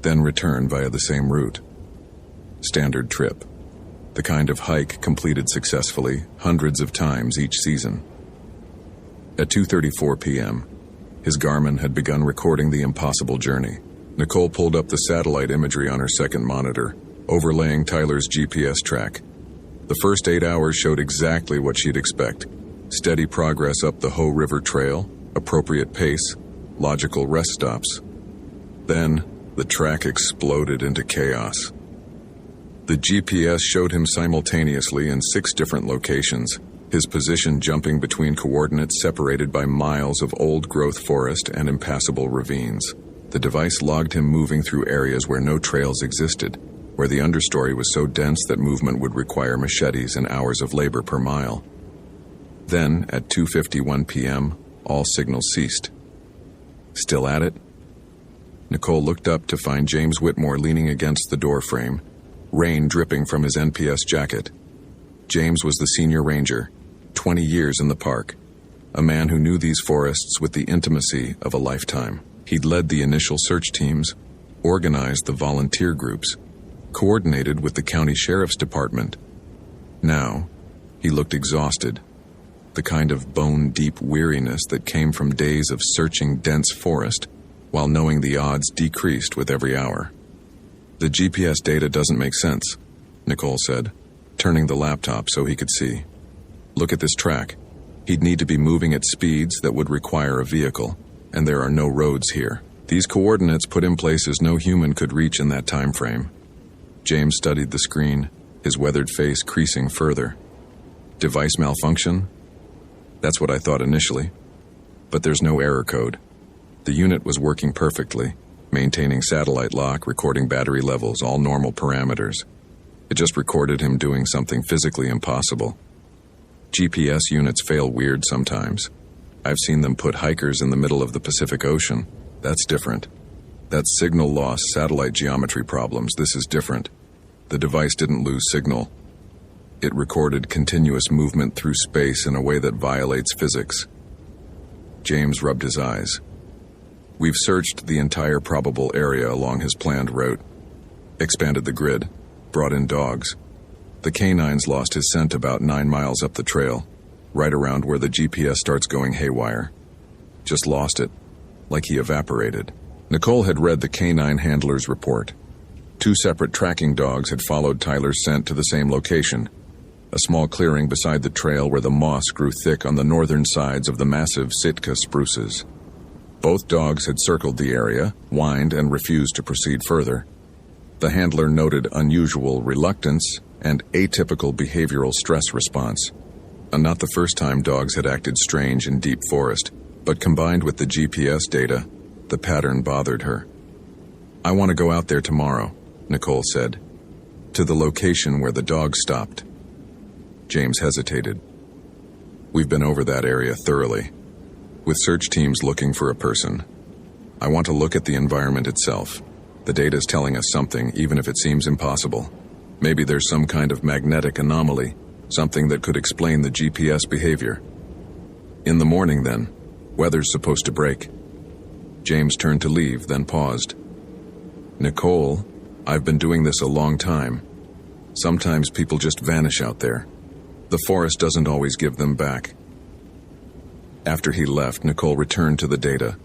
then return via the same route. Standard trip. The kind of hike completed successfully hundreds of times each season. At 2:34 p.m., his Garmin had begun recording the impossible journey. Nicole pulled up the satellite imagery on her second monitor, overlaying Tyler's GPS track. The first 8 hours showed exactly what she'd expect. Steady progress up the Hoh River Trail, appropriate pace, logical rest stops. Then, the track exploded into chaos. The GPS showed him simultaneously in 6 different locations, his position jumping between coordinates separated by miles of old-growth forest and impassable ravines. The device logged him moving through areas where no trails existed, where the understory was so dense that movement would require machetes and hours of labor per mile. Then, at 2:51 p.m., all signals ceased. Still at it? Nicole looked up to find James Whitmore leaning against the doorframe, rain dripping from his NPS jacket. James was the senior ranger, 20 years in the park, a man who knew these forests with the intimacy of a lifetime. He'd led the initial search teams, organized the volunteer groups, coordinated with the county sheriff's department. Now, he looked exhausted, the kind of bone-deep weariness that came from days of searching dense forest, while knowing the odds decreased with every hour. "The GPS data doesn't make sense," Nicole said, turning the laptop so he could see. "Look at this track. He'd need to be moving at speeds that would require a vehicle, and there are no roads here. These coordinates put in places no human could reach in that time frame." James studied the screen, his weathered face creasing further. "Device malfunction? That's what I thought initially. But there's no error code. The unit was working perfectly, maintaining satellite lock, recording battery levels, all normal parameters. It just recorded him doing something physically impossible. GPS units fail weird sometimes. I've seen them put hikers in the middle of the Pacific Ocean. That's different. That's signal loss, satellite geometry problems. This is different. The device didn't lose signal. It recorded continuous movement through space in a way that violates physics." James rubbed his eyes. "We've searched the entire probable area along his planned route, expanded the grid, brought in dogs. The canines lost his scent about 9 miles up the trail, right around where the GPS starts going haywire. Just lost it, like he evaporated." Nicole had read the canine handler's report. 2 separate tracking dogs had followed Tyler's scent to the same location, a small clearing beside the trail where the moss grew thick on the northern sides of the massive Sitka spruces. Both dogs had circled the area, whined, and refused to proceed further. The handler noted unusual reluctance and atypical behavioral stress response. And not the first time dogs had acted strange in deep forest, but combined with the GPS data, the pattern bothered her. "I want to go out there tomorrow," Nicole said, "to the location where the dogs stopped." James hesitated. "We've been over that area thoroughly, with search teams looking for a person. I want to look at the environment itself. The data is telling us something, even if it seems impossible. Maybe there's some kind of magnetic anomaly, something that could explain the GPS behavior." "In the morning, then. Weather's supposed to break." James turned to leave, then paused. "Nicole, I've been doing this a long time. Sometimes people just vanish out there. The forest doesn't always give them back." After he left, Nicole returned to the data.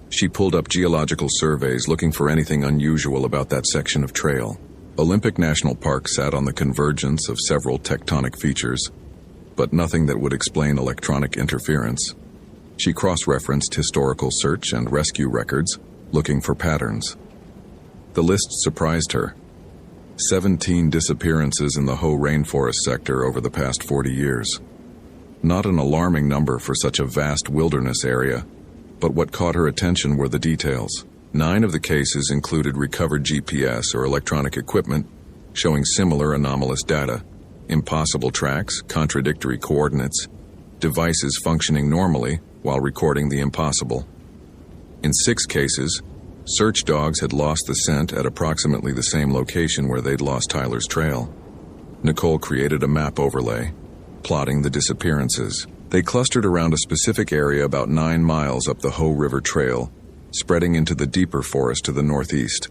She pulled up geological surveys looking for anything unusual about that section of trail. Olympic National Park sat on the convergence of several tectonic features. but nothing that would explain electronic interference. She cross-referenced historical search and rescue records, looking for patterns. The list surprised her. 17 disappearances in the Hoh rainforest sector over the past 40 years. Not an alarming number for such a vast wilderness area, but what caught her attention were the details. 9 of the cases included recovered GPS or electronic equipment showing similar anomalous data, impossible tracks, contradictory coordinates, devices functioning normally while recording the impossible. In 6 cases, search dogs had lost the scent at approximately the same location where they'd lost Tyler's trail. Nicole created a map overlay, plotting the disappearances. They clustered around a specific area about 9 miles up the Hoh River Trail, spreading into the deeper forest to the northeast.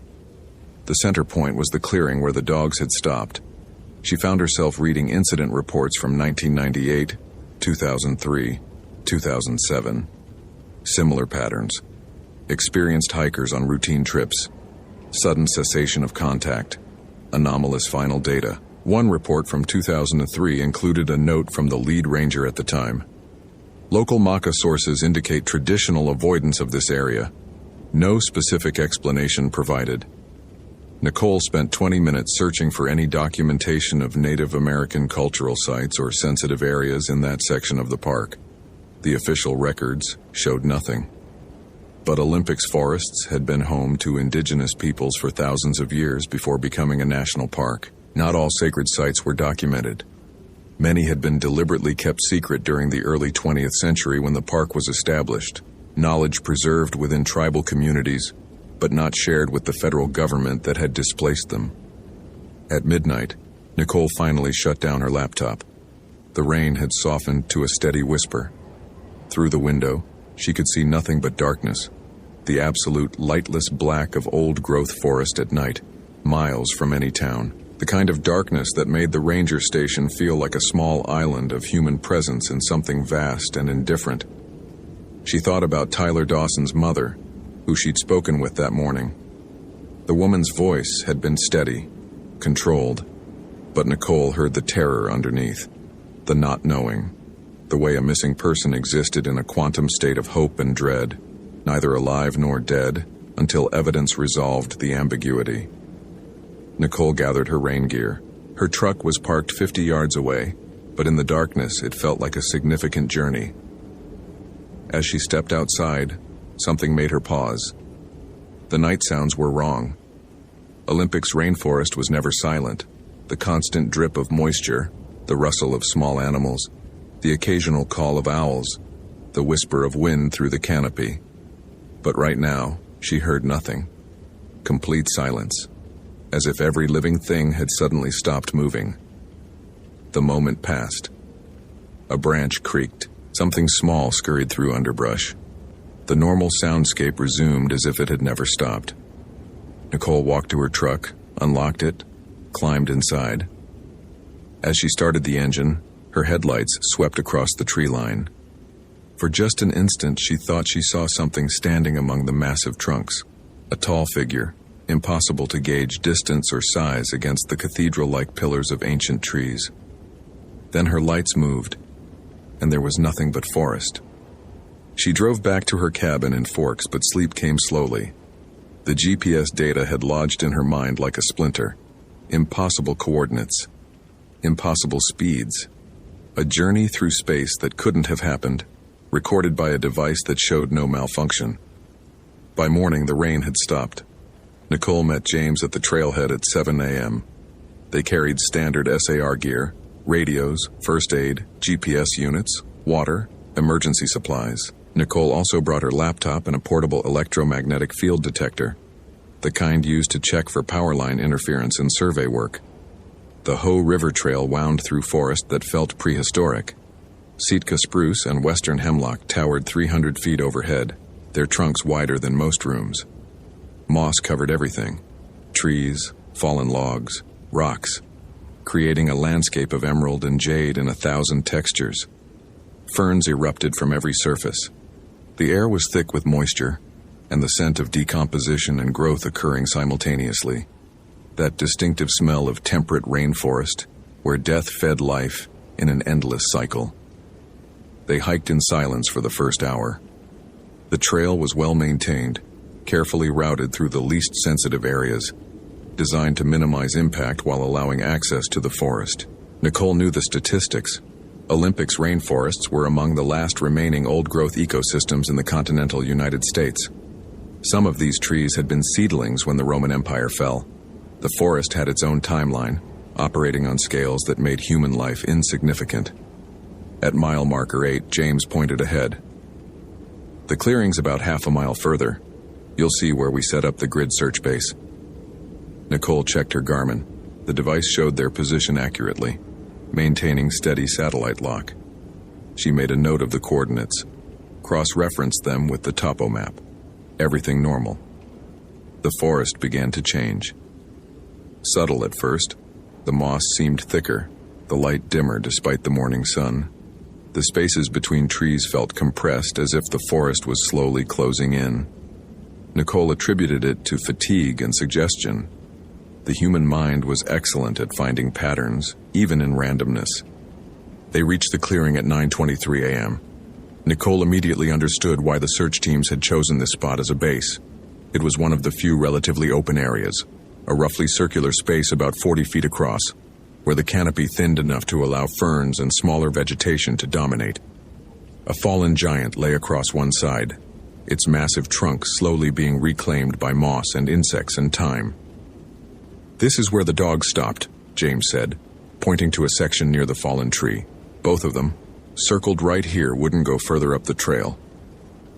The center point was the clearing where the dogs had stopped. She found herself reading incident reports from 1998, 2003, 2007. Similar patterns. Experienced hikers on routine trips. Sudden cessation of contact. Anomalous final data. One report from 2003 included a note from the lead ranger at the time. Local Maka sources indicate traditional avoidance of this area. No specific explanation provided. Nicole spent 20 minutes searching for any documentation of Native American cultural sites or sensitive areas in that section of the park. The official records showed nothing. But Olympics forests had been home to indigenous peoples for thousands of years before becoming a national park. Not all sacred sites were documented. Many had been deliberately kept secret during the early 20th century when the park was established. Knowledge preserved within tribal communities, but not shared with the federal government that had displaced them. At midnight, Nicole finally shut down her laptop. The rain had softened to a steady whisper. Through the window, she could see nothing but darkness, the absolute lightless black of old-growth forest at night, miles from any town. The kind of darkness that made the ranger station feel like a small island of human presence in something vast and indifferent. She thought about Tyler Dawson's mother, who she'd spoken with that morning. The woman's voice had been steady, controlled, but Nicole heard the terror underneath, the not knowing, the way a missing person existed in a quantum state of hope and dread, neither alive nor dead, until evidence resolved the ambiguity. Nicole gathered her rain gear. Her truck was parked 50 yards away, but in the darkness it felt like a significant journey. As she stepped outside, something made her pause. The night sounds were wrong. Olympics rainforest was never silent. The constant drip of moisture, the rustle of small animals, the occasional call of owls, the whisper of wind through the canopy. But right now, she heard nothing. Complete silence, as if every living thing had suddenly stopped moving. The moment passed. A branch creaked. Something small scurried through underbrush. The normal soundscape resumed as if it had never stopped. Nicole walked to her truck, unlocked it, climbed inside. As she started the engine, her headlights swept across the tree line. For just an instant, she thought she saw something standing among the massive trunks. A tall figure, impossible to gauge distance or size against the cathedral-like pillars of ancient trees. Then her lights moved, and there was nothing but forest. She drove back to her cabin in Forks, but sleep came slowly. The GPS data had lodged in her mind like a splinter. Impossible coordinates. Impossible speeds. A journey through space that couldn't have happened, recorded by a device that showed no malfunction. By morning, the rain had stopped. Nicole met James at the trailhead at 7 a.m. They carried standard SAR gear, radios, first aid, GPS units, water, emergency supplies. Nicole also brought her laptop and a portable electromagnetic field detector, the kind used to check for power line interference in survey work. The Hoh River Trail wound through forest that felt prehistoric. Sitka spruce and western hemlock towered 300 feet overhead, their trunks wider than most rooms. Moss covered everything: trees, fallen logs, rocks, creating a landscape of emerald and jade in 1,000 textures. Ferns erupted from every surface. The air was thick with moisture, and the scent of decomposition and growth occurring simultaneously. That distinctive smell of temperate rainforest, where death fed life, in an endless cycle. They hiked in silence for the first hour. The trail was well maintained, carefully routed through the least sensitive areas, designed to minimize impact while allowing access to the forest. Nicole knew the statistics. Olympic's rainforests were among the last remaining old-growth ecosystems in the continental United States. Some of these trees had been seedlings when the Roman Empire fell. The forest had its own timeline, operating on scales that made human life insignificant. At mile marker 8, James pointed ahead. "The clearing's about half a mile further. You'll see where we set up the grid search base." Nicole checked her Garmin. The device showed their position accurately, maintaining steady satellite lock. She made a note of the coordinates, cross-referenced them with the topo map. Everything normal. The forest began to change. Subtle at first, the moss seemed thicker, the light dimmer despite the morning sun. The spaces between trees felt compressed as if the forest was slowly closing in. Nicole attributed it to fatigue and suggestion. The human mind was excellent at finding patterns, even in randomness. They reached the clearing at 9:23 a.m. Nicole immediately understood why the search teams had chosen this spot as a base. It was one of the few relatively open areas, a roughly circular space about 40 feet across, where the canopy thinned enough to allow ferns and smaller vegetation to dominate. A fallen giant lay across one side, its massive trunk slowly being reclaimed by moss and insects in time. "This is where the dogs stopped," James said, pointing to a section near the fallen tree. "Both of them, circled right here, wouldn't go further up the trail."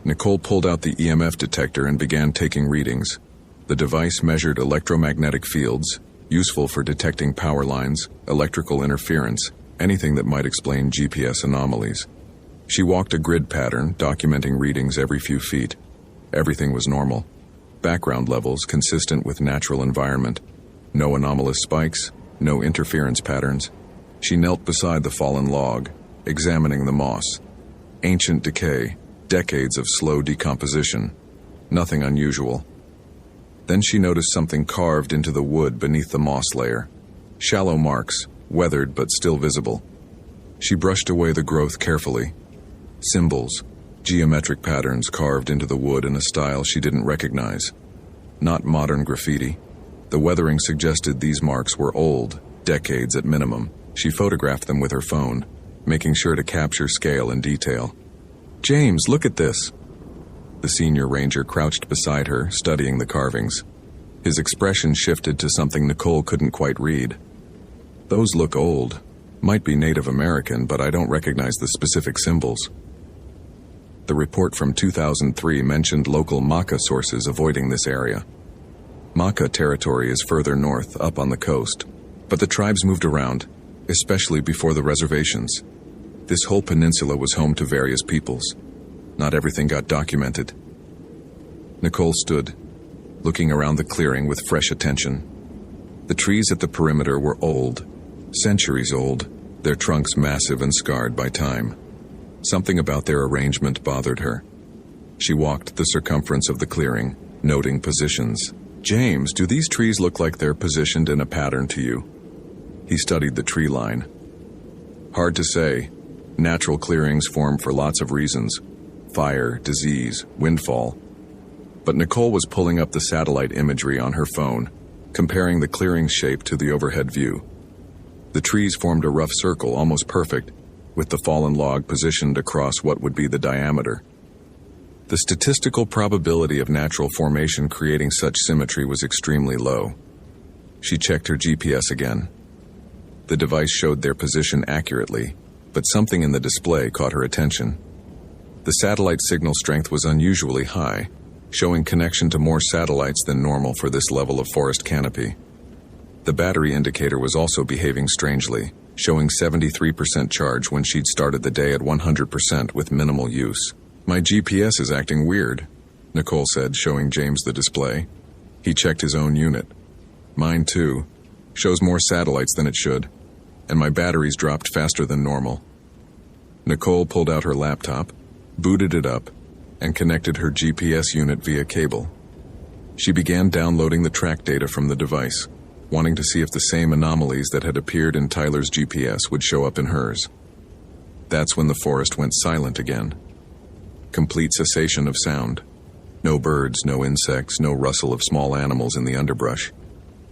Nicole pulled out the EMF detector and began taking readings. The device measured electromagnetic fields, useful for detecting power lines, electrical interference, anything that might explain GPS anomalies. She walked a grid pattern, documenting readings every few feet. Everything was normal. Background levels consistent with natural environment. No anomalous spikes, no interference patterns. She knelt beside the fallen log, examining the moss. Ancient decay, decades of slow decomposition. Nothing unusual. Then she noticed something carved into the wood beneath the moss layer. Shallow marks, weathered but still visible. She brushed away the growth carefully. Symbols, geometric patterns carved into the wood in a style she didn't recognize. Not modern graffiti. The weathering suggested these marks were old, decades at minimum. She photographed them with her phone, making sure to capture scale and detail. "James, look at this." The senior ranger crouched beside her, studying the carvings. His expression shifted to something Nicole couldn't quite read. "Those look old. Might be Native American, but I don't recognize the specific symbols." The report from 2003 mentioned local Maka sources avoiding this area. Maka territory is further north, up on the coast, but the tribes moved around, especially before the reservations. This whole peninsula was home to various peoples. Not everything got documented. Nicole stood, looking around the clearing with fresh attention. The trees at the perimeter were old, centuries old, their trunks massive and scarred by time. Something about their arrangement bothered her. She walked the circumference of the clearing, noting positions. "James, do these trees look like they're positioned in a pattern to you?" He studied the tree line. "Hard to say. Natural clearings form for lots of reasons. Fire, disease, windfall." But Nicole was pulling up the satellite imagery on her phone, comparing the clearing's shape to the overhead view. The trees formed a rough circle, almost perfect, with the fallen log positioned across what would be the diameter. The statistical probability of natural formation creating such symmetry was extremely low. She checked her GPS again. The device showed their position accurately, but something in the display caught her attention. The satellite signal strength was unusually high, showing connection to more satellites than normal for this level of forest canopy. The battery indicator was also behaving strangely, showing 73% charge when she'd started the day at 100% with minimal use. "My GPS is acting weird," Nicole said, showing James the display. He checked his own unit. "Mine too. Shows more satellites than it should. And my batteries dropped faster than normal." Nicole pulled out her laptop, booted it up, and connected her GPS unit via cable. She began downloading the track data from the device. wanting to see if the same anomalies that had appeared in Tyler's GPS would show up in hers. That's when the forest went silent again. Complete cessation of sound. No birds, no insects, no rustle of small animals in the underbrush.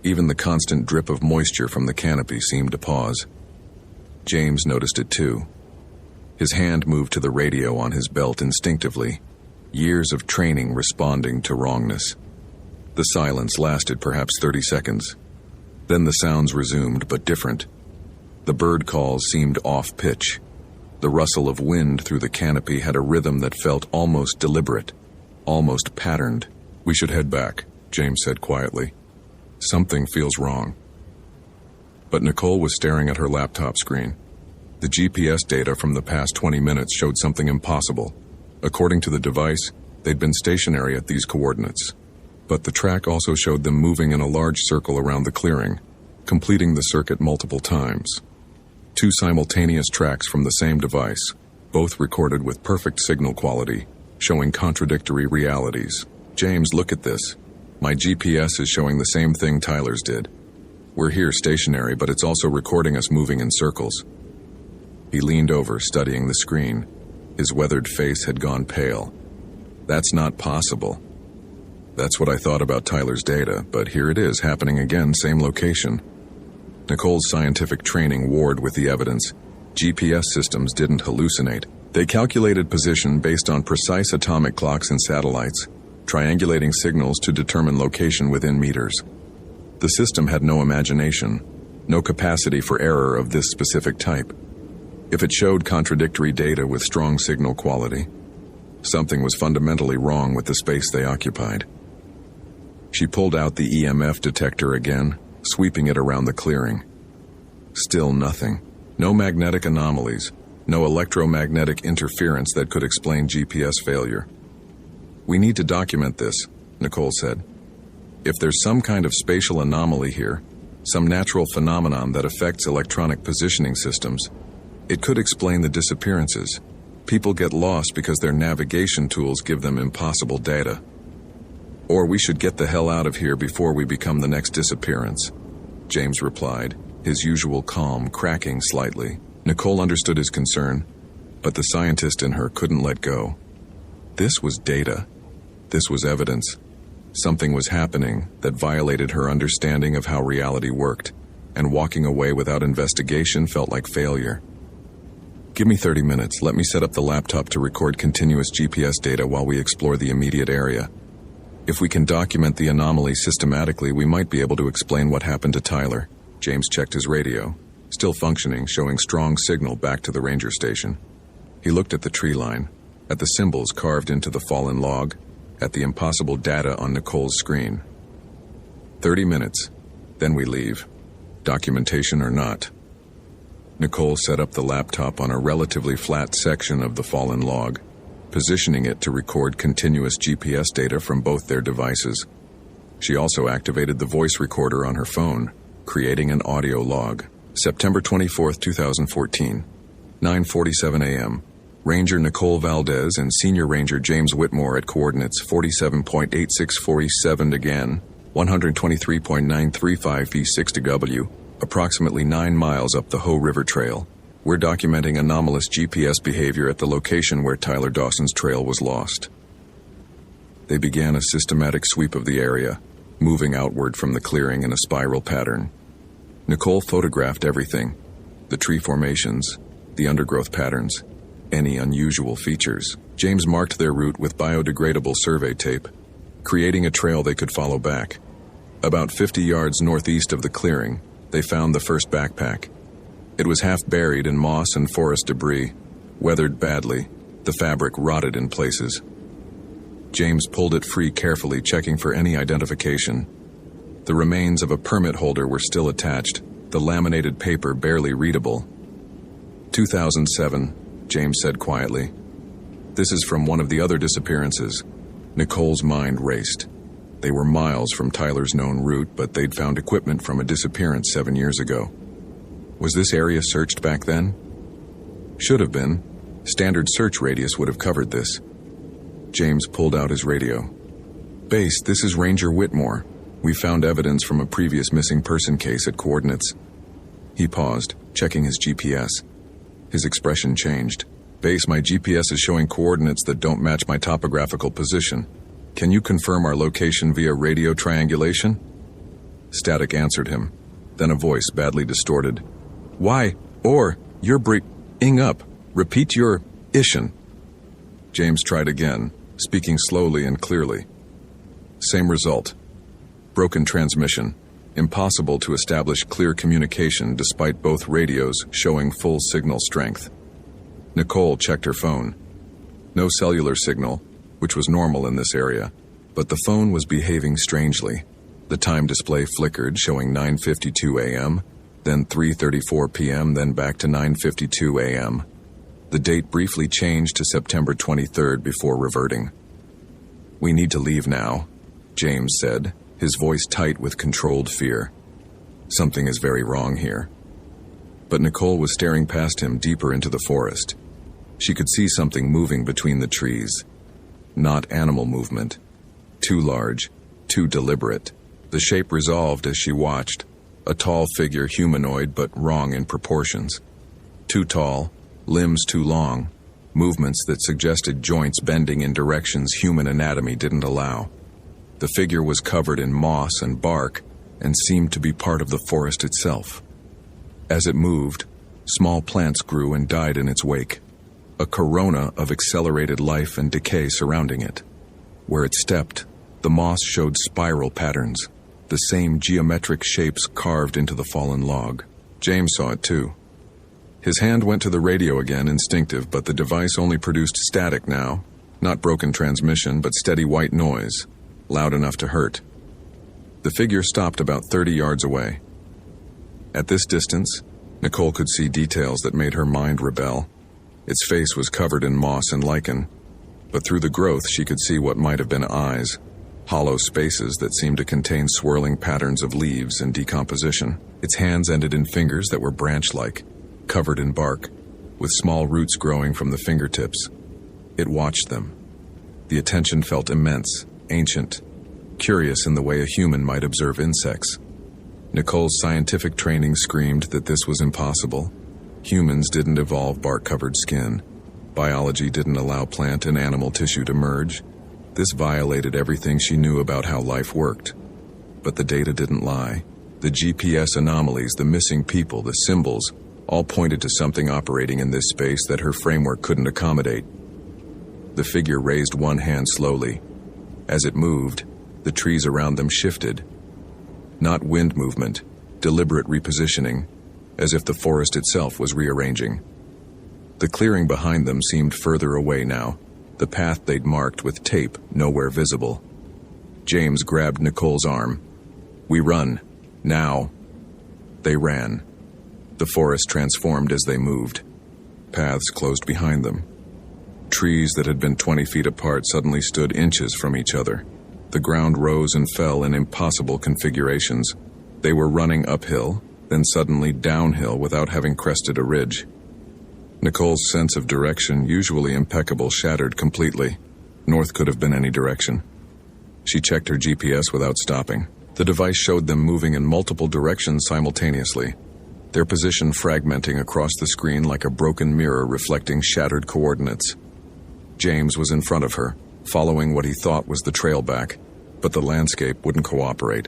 Even the constant drip of moisture from the canopy seemed to pause. James noticed it too. His hand moved to the radio on his belt instinctively, years of training responding to wrongness. The silence lasted perhaps 30 seconds. Then the sounds resumed, but different. The bird calls seemed off-pitch. The rustle of wind through the canopy had a rhythm that felt almost deliberate, almost patterned. "We should head back," James said quietly. "Something feels wrong." But Nicole was staring at her laptop screen. The GPS data from the past 20 minutes showed something impossible. According to the device, they'd been stationary at these coordinates. But the track also showed them moving in a large circle around the clearing, completing the circuit multiple times. 2 simultaneous tracks from the same device, both recorded with perfect signal quality, showing contradictory realities. "James, look at this. My GPS is showing the same thing Tyler's did. We're here stationary, but it's also recording us moving in circles." He leaned over, studying the screen. His weathered face had gone pale. "That's not possible. That's what I thought about Tyler's data, but here it is, happening again, same location." Nicole's scientific training warred with the evidence. GPS systems didn't hallucinate. They calculated position based on precise atomic clocks and satellites, triangulating signals to determine location within meters. The system had no imagination, no capacity for error of this specific type. If it showed contradictory data with strong signal quality, something was fundamentally wrong with the space they occupied. She pulled out the EMF detector again, sweeping it around the clearing. Still nothing. No magnetic anomalies, no electromagnetic interference that could explain GPS failure. "We need to document this," Nicole said. "If there's some kind of spatial anomaly here, some natural phenomenon that affects electronic positioning systems, it could explain the disappearances. People get lost because their navigation tools give them impossible data. Or we should get the hell out of here before we become the next disappearance," James replied, his usual calm cracking slightly. Nicole understood his concern, but the scientist in her couldn't let go. This was data. This was evidence. Something was happening that violated her understanding of how reality worked, and walking away without investigation felt like failure. "Give me 30 minutes. Let me set up the laptop to record continuous GPS data while we explore the immediate area. If we can document the anomaly systematically, we might be able to explain what happened to Tyler." James checked his radio, still functioning, showing strong signal back to the ranger station. He looked at the tree line, at the symbols carved into the fallen log, at the impossible data on Nicole's screen. 30 minutes, then we leave, documentation or not. Nicole set up the laptop on a relatively flat section of the fallen log, positioning it to record continuous GPS data from both their devices. She also activated the voice recorder on her phone, creating an audio log. September 24, 2014, 9:47 a.m. Ranger Nicole Valdez and Senior Ranger James Whitmore at coordinates 47.8647 again, 123.935 V6W, approximately 9 miles up the Hoh River Trail. We're documenting anomalous GPS behavior at the location where Tyler Dawson's trail was lost. They began a systematic sweep of the area, moving outward from the clearing in a spiral pattern. Nicole photographed everything: the tree formations, the undergrowth patterns, any unusual features. James marked their route with biodegradable survey tape, creating a trail they could follow back. About 50 yards northeast of the clearing, they found the first backpack. It was half buried in moss and forest debris, weathered badly, the fabric rotted in places. James pulled it free carefully, checking for any identification. The remains of a permit holder were still attached, the laminated paper barely readable. 2007, James said quietly. "This is from one of the other disappearances." Nicole's mind raced. They were miles from Tyler's known route, but they'd found equipment from a disappearance 7 years ago. Was this area searched back then? Should have been. Standard search radius would have covered this. James pulled out his radio. "Base, this is Ranger Whitmore. We found evidence from a previous missing person case at coordinates. He paused, checking his GPS. His expression changed. Base, my GPS is showing coordinates that don't match my topographical position. Can you confirm our location via radio triangulation? Static answered him. Then a voice, badly distorted. Why? You're breaking up. Repeat your ishin. James tried again, speaking slowly and clearly. Same result. Broken transmission. Impossible to establish clear communication despite both radios showing full signal strength. Nicole checked her phone. No cellular signal, which was normal in this area, but the phone was behaving strangely. The time display flickered, showing 9:52 a.m., then 3:34 p.m., then back to 9:52 a.m. The date briefly changed to September 23rd before reverting. We need to leave now, James said, his voice tight with controlled fear. Something is very wrong here. But Nicole was staring past him deeper into the forest. She could see something moving between the trees. Not animal movement. Too large, too deliberate. The shape resolved as she watched. A tall figure, humanoid but wrong in proportions. Too tall, limbs too long, movements that suggested joints bending in directions human anatomy didn't allow. The figure was covered in moss and bark and seemed to be part of the forest itself. As it moved, small plants grew and died in its wake. A corona of accelerated life and decay surrounding it. Where it stepped, the moss showed spiral patterns, the same geometric shapes carved into the fallen log. James saw it too. His hand went to the radio again, instinctive, but the device only produced static now. Not broken transmission, but steady white noise, loud enough to hurt. The figure stopped about 30 yards away. At this distance, Nicole could see details that made her mind rebel. Its face was covered in moss and lichen, but through the growth she could see what might have been eyes, hollow spaces that seemed to contain swirling patterns of leaves and decomposition. Its hands ended in fingers that were branch-like, covered in bark, with small roots growing from the fingertips. It watched them. The attention felt immense, ancient, curious in the way a human might observe insects. Nicole's scientific training screamed that this was impossible. Humans didn't evolve bark-covered skin. Biology didn't allow plant and animal tissue to merge. This violated everything she knew about how life worked. But the data didn't lie. The GPS anomalies, the missing people, the symbols, all pointed to something operating in this space that her framework couldn't accommodate. The figure raised one hand slowly. As it moved, the trees around them shifted. Not wind movement, deliberate repositioning, as if the forest itself was rearranging. The clearing behind them seemed further away now, the path they'd marked with tape nowhere visible. James grabbed Nicole's arm. We run. Now. They ran. The forest transformed as they moved. Paths closed behind them. Trees that had been 20 feet apart suddenly stood inches from each other. The ground rose and fell in impossible configurations. They were running uphill, then suddenly downhill without having crested a ridge. Nicole's sense of direction, usually impeccable, shattered completely. North could have been any direction. She checked her GPS without stopping. The device showed them moving in multiple directions simultaneously, their position fragmenting across the screen like a broken mirror reflecting shattered coordinates. James was in front of her, following what he thought was the trail back, but the landscape wouldn't cooperate.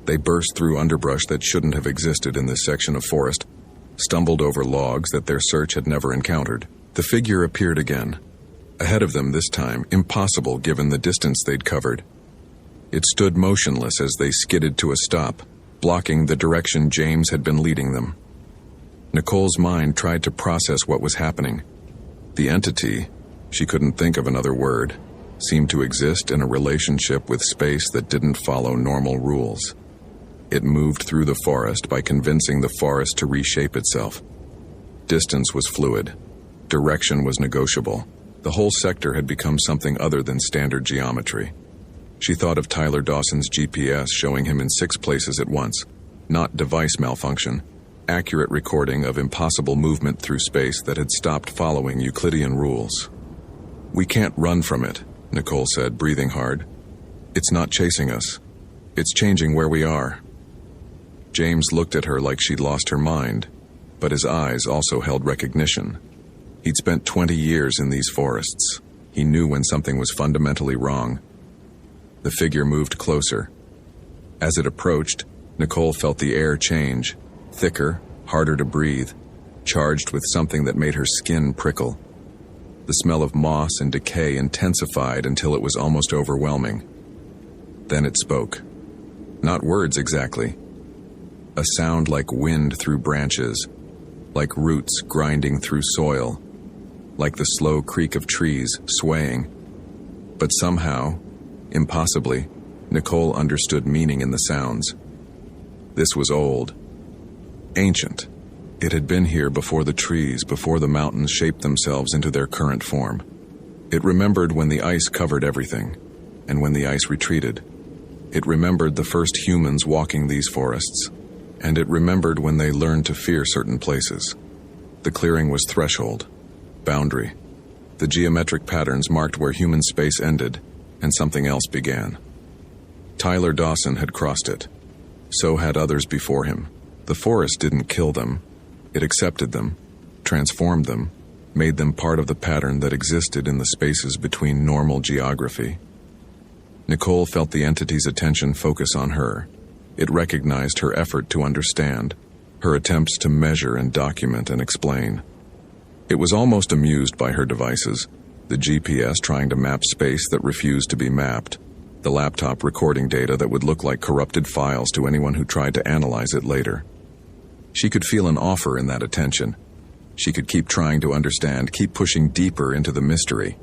They burst through underbrush that shouldn't have existed in this section of forest, stumbled over logs that their search had never encountered. The figure appeared again. Ahead of them this time, impossible given the distance they'd covered. It stood motionless as they skidded to a stop, blocking the direction James had been leading them. Nicole's mind tried to process what was happening. The entity, she couldn't think of another word, seemed to exist in a relationship with space that didn't follow normal rules. It moved through the forest by convincing the forest to reshape itself. Distance was fluid. Direction was negotiable. The whole sector had become something other than standard geometry. She thought of Tyler Dawson's GPS showing him in 6 places at once. Not device malfunction. Accurate recording of impossible movement through space that had stopped following Euclidean rules. We can't run from it, Nicole said, breathing hard. It's not chasing us. It's changing where we are. James looked at her like she'd lost her mind, but his eyes also held recognition. He'd spent 20 years in these forests. He knew when something was fundamentally wrong. The figure moved closer. As it approached, Nicole felt the air change, thicker, harder to breathe, charged with something that made her skin prickle. The smell of moss and decay intensified until it was almost overwhelming. Then it spoke. Not words exactly. A sound like wind through branches, like roots grinding through soil, like the slow creak of trees swaying. But somehow, impossibly, Nicole understood meaning in the sounds. This was old, ancient. It had been here before the trees, before the mountains shaped themselves into their current form. It remembered when the ice covered everything, and when the ice retreated. It remembered the first humans walking these forests, and it remembered when they learned to fear certain places. The clearing was threshold, boundary. The geometric patterns marked where human space ended, and something else began. Tyler Dawson had crossed it. So had others before him. The forest didn't kill them. It accepted them, transformed them, made them part of the pattern that existed in the spaces between normal geography. Nicole felt the entity's attention focus on her. It recognized her effort to understand, her attempts to measure and document and explain. It was almost amused by her devices, the GPS trying to map space that refused to be mapped, the laptop recording data that would look like corrupted files to anyone who tried to analyze it later. She could feel an offer in that attention. She could keep trying to understand, keep pushing deeper into the mystery.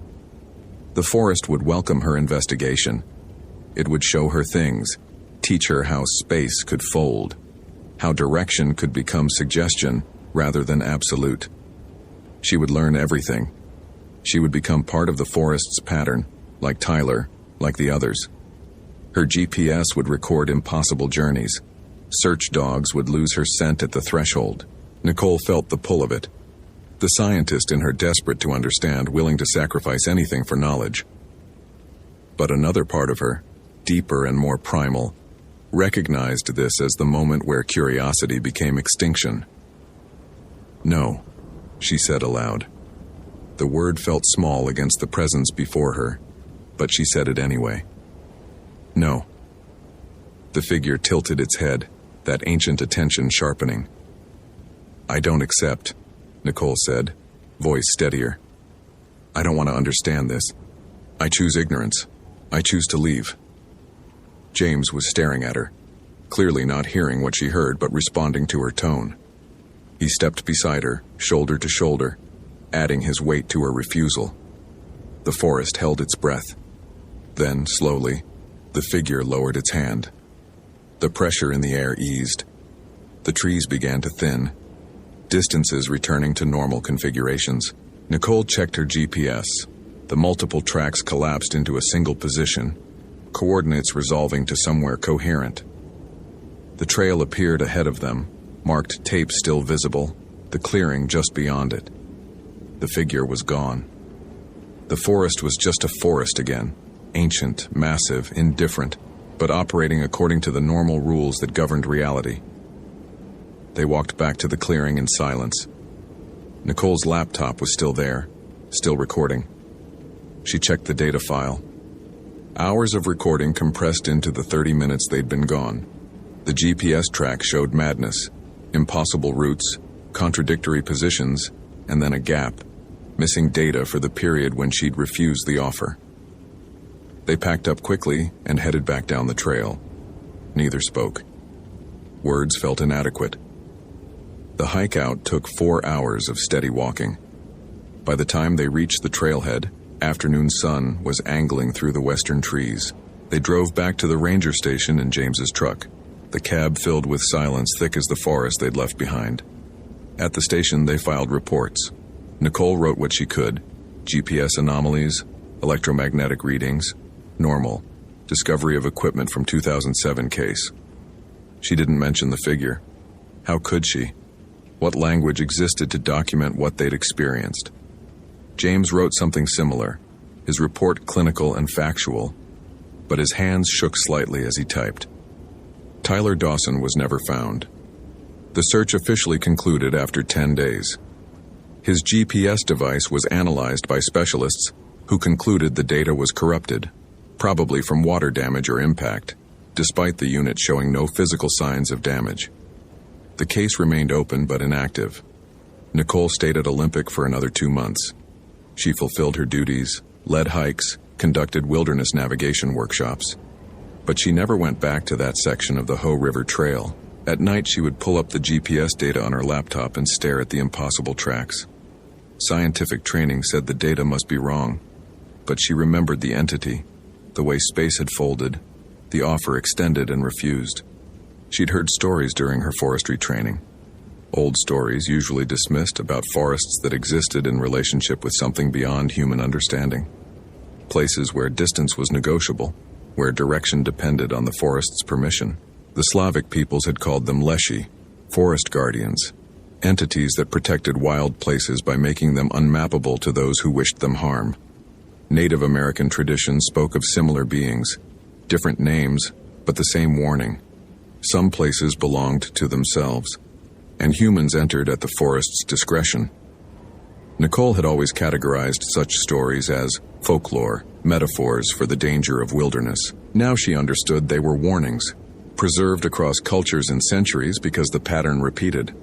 The forest would welcome her investigation. It would show her things, teach her how space could fold, how direction could become suggestion rather than absolute. She would learn everything. She would become part of the forest's pattern, like Tyler, like the others. Her GPS would record impossible journeys. Search dogs would lose her scent at the threshold. Nicole felt the pull of it. The scientist in her desperate to understand, willing to sacrifice anything for knowledge. But another part of her, deeper and more primal, recognized this as the moment where curiosity became extinction. No, she said aloud. The word felt small against the presence before her, but she said it anyway. No. The figure tilted its head, that ancient attention sharpening. I don't accept, Nicole said, voice steadier. I don't want to understand this. I choose ignorance. I choose to leave. James was staring at her, clearly not hearing what she heard but responding to her tone. He stepped beside her, shoulder to shoulder, adding his weight to her refusal. The forest held its breath. Then, slowly, the figure lowered its hand. The pressure in the air eased. The trees began to thin, distances returning to normal configurations. Nicole checked her GPS. The multiple tracks collapsed into a single position, coordinates resolving to somewhere coherent. The trail appeared ahead of them, marked tape still visible, the clearing just beyond it. The figure was gone. The forest was just a forest again, ancient, massive, indifferent, but operating according to the normal rules that governed reality. They walked back to the clearing in silence. Nicole's laptop was still there, still recording. She checked the data file. Hours of recording compressed into the 30 minutes they'd been gone. The GPS track showed madness, impossible routes, contradictory positions, and then a gap, missing data for the period when she'd refused the offer. They packed up quickly and headed back down the trail. Neither spoke. Words felt inadequate. The hike out took 4 hours of steady walking. By the time they reached the trailhead, afternoon sun was angling through the western trees. They drove back to the ranger station in James's truck, the cab filled with silence thick as the forest they'd left behind. At the station, they filed reports. Nicole wrote what she could: GPS anomalies, electromagnetic readings, normal, discovery of equipment from 2007 case. She didn't mention the figure. How could she? What language existed to document what they'd experienced? James wrote something similar, his report clinical and factual, but his hands shook slightly as he typed. Tyler Dawson was never found. The search officially concluded after 10 days. His GPS device was analyzed by specialists who concluded the data was corrupted, probably from water damage or impact, despite the unit showing no physical signs of damage. The case remained open but inactive. Nicole stayed at Olympic for another 2 months. She fulfilled her duties, led hikes, conducted wilderness navigation workshops. But she never went back to that section of the Hoh River Trail. At night, she would pull up the GPS data on her laptop and stare at the impossible tracks. Scientific training said the data must be wrong, but she remembered the entity, the way space had folded, the offer extended and refused. She'd heard stories during her forestry training. Old stories, usually dismissed, about forests that existed in relationship with something beyond human understanding. Places where distance was negotiable, where direction depended on the forest's permission. The Slavic peoples had called them leshi, forest guardians, entities that protected wild places by making them unmappable to those who wished them harm. Native American traditions spoke of similar beings, different names, but the same warning. Some places belonged to themselves, and humans entered at the forest's discretion. Nicole had always categorized such stories as folklore, metaphors for the danger of wilderness. Now she understood they were warnings, preserved across cultures and centuries because the pattern repeated.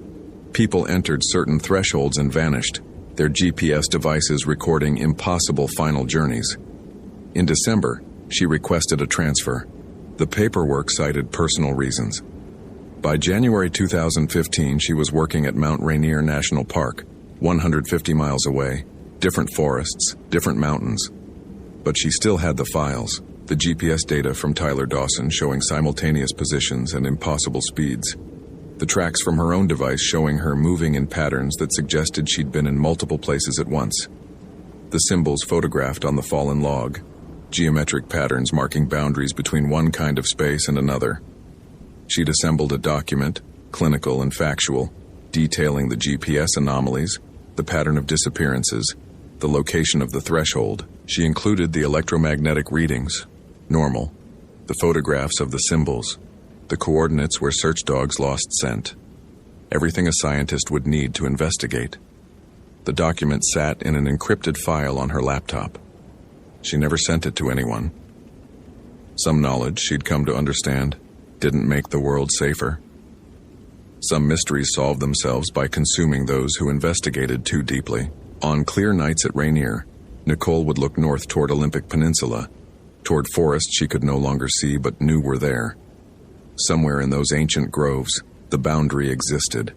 People entered certain thresholds and vanished, their GPS devices recording impossible final journeys. In December, she requested a transfer. The paperwork cited personal reasons. By January 2015, she was working at Mount Rainier National Park, 150 miles away, different forests, different mountains. But she still had the files, the GPS data from Tyler Dawson showing simultaneous positions and impossible speeds. The tracks from her own device showing her moving in patterns that suggested she'd been in multiple places at once. The symbols photographed on the fallen log, geometric patterns marking boundaries between one kind of space and another. She'd assembled a document, clinical and factual, detailing the GPS anomalies, the pattern of disappearances, the location of the threshold. She included the electromagnetic readings, normal, the photographs of the symbols, the coordinates where search dogs lost scent. Everything a scientist would need to investigate. The document sat in an encrypted file on her laptop. She never sent it to anyone. Some knowledge she'd come to understand didn't make the world safer. Some mysteries solved themselves by consuming those who investigated too deeply. On clear nights at Rainier, Nicole would look north toward Olympic Peninsula, toward forests she could no longer see but knew were there. Somewhere in those ancient groves, the boundary existed.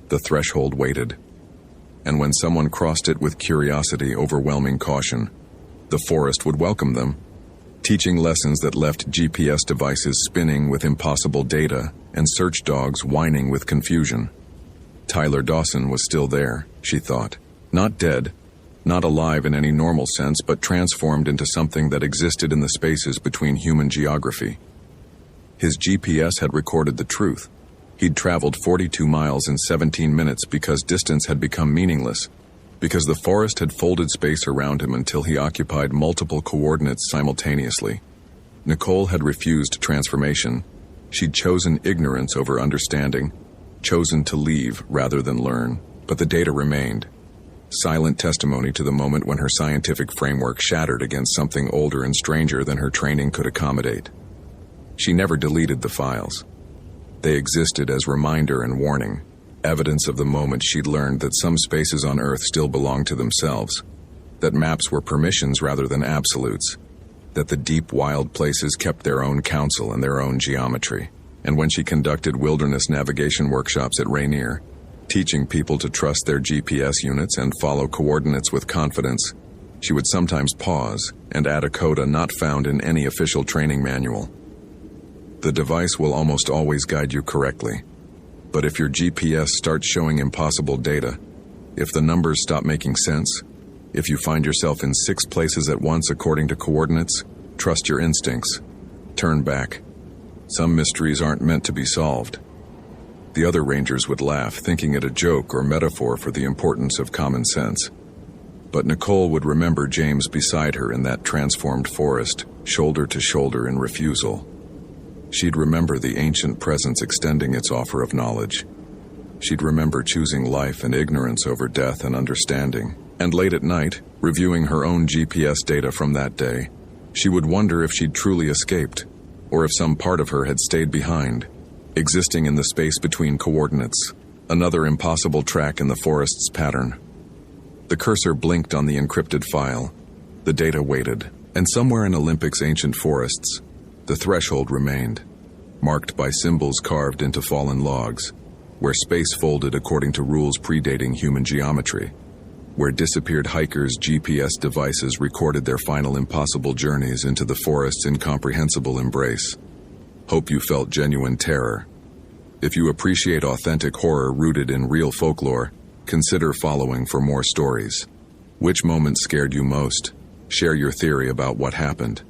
The threshold waited. And when someone crossed it with curiosity overwhelming caution, the forest would welcome them, teaching lessons that left GPS devices spinning with impossible data and search dogs whining with confusion. Tyler Dawson was still there, she thought. Not dead, not alive in any normal sense, but transformed into something that existed in the spaces between human geography. His GPS had recorded the truth. He'd traveled 42 miles in 17 minutes because distance had become meaningless, because the forest had folded space around him until he occupied multiple coordinates simultaneously. Nicole had refused transformation. She'd chosen ignorance over understanding, chosen to leave rather than learn. But the data remained, silent testimony to the moment when her scientific framework shattered against something older and stranger than her training could accommodate. She never deleted the files. They existed as reminder and warning, evidence of the moment she'd learned that some spaces on Earth still belonged to themselves, that maps were permissions rather than absolutes, that the deep wild places kept their own counsel and their own geometry. And when she conducted wilderness navigation workshops at Rainier, teaching people to trust their GPS units and follow coordinates with confidence, she would sometimes pause and add a coda not found in any official training manual. The device will almost always guide you correctly. But if your GPS starts showing impossible data, if the numbers stop making sense, if you find yourself in 6 places at once according to coordinates, trust your instincts. Turn back. Some mysteries aren't meant to be solved. The other rangers would laugh, thinking it a joke or metaphor for the importance of common sense. But Nicole would remember James beside her in that transformed forest, shoulder to shoulder in refusal. She'd remember the ancient presence extending its offer of knowledge. She'd remember choosing life and ignorance over death and understanding. And late at night, reviewing her own GPS data from that day, she would wonder if she'd truly escaped, or if some part of her had stayed behind, existing in the space between coordinates, another impossible track in the forest's pattern. The cursor blinked on the encrypted file. The data waited, and somewhere in Olympic's ancient forests, the threshold remained, marked by symbols carved into fallen logs, where space folded according to rules predating human geometry, where disappeared hikers' GPS devices recorded their final impossible journeys into the forest's incomprehensible embrace. Hope you felt genuine terror. If you appreciate authentic horror rooted in real folklore, consider following for more stories. Which moment scared you most? Share your theory about what happened.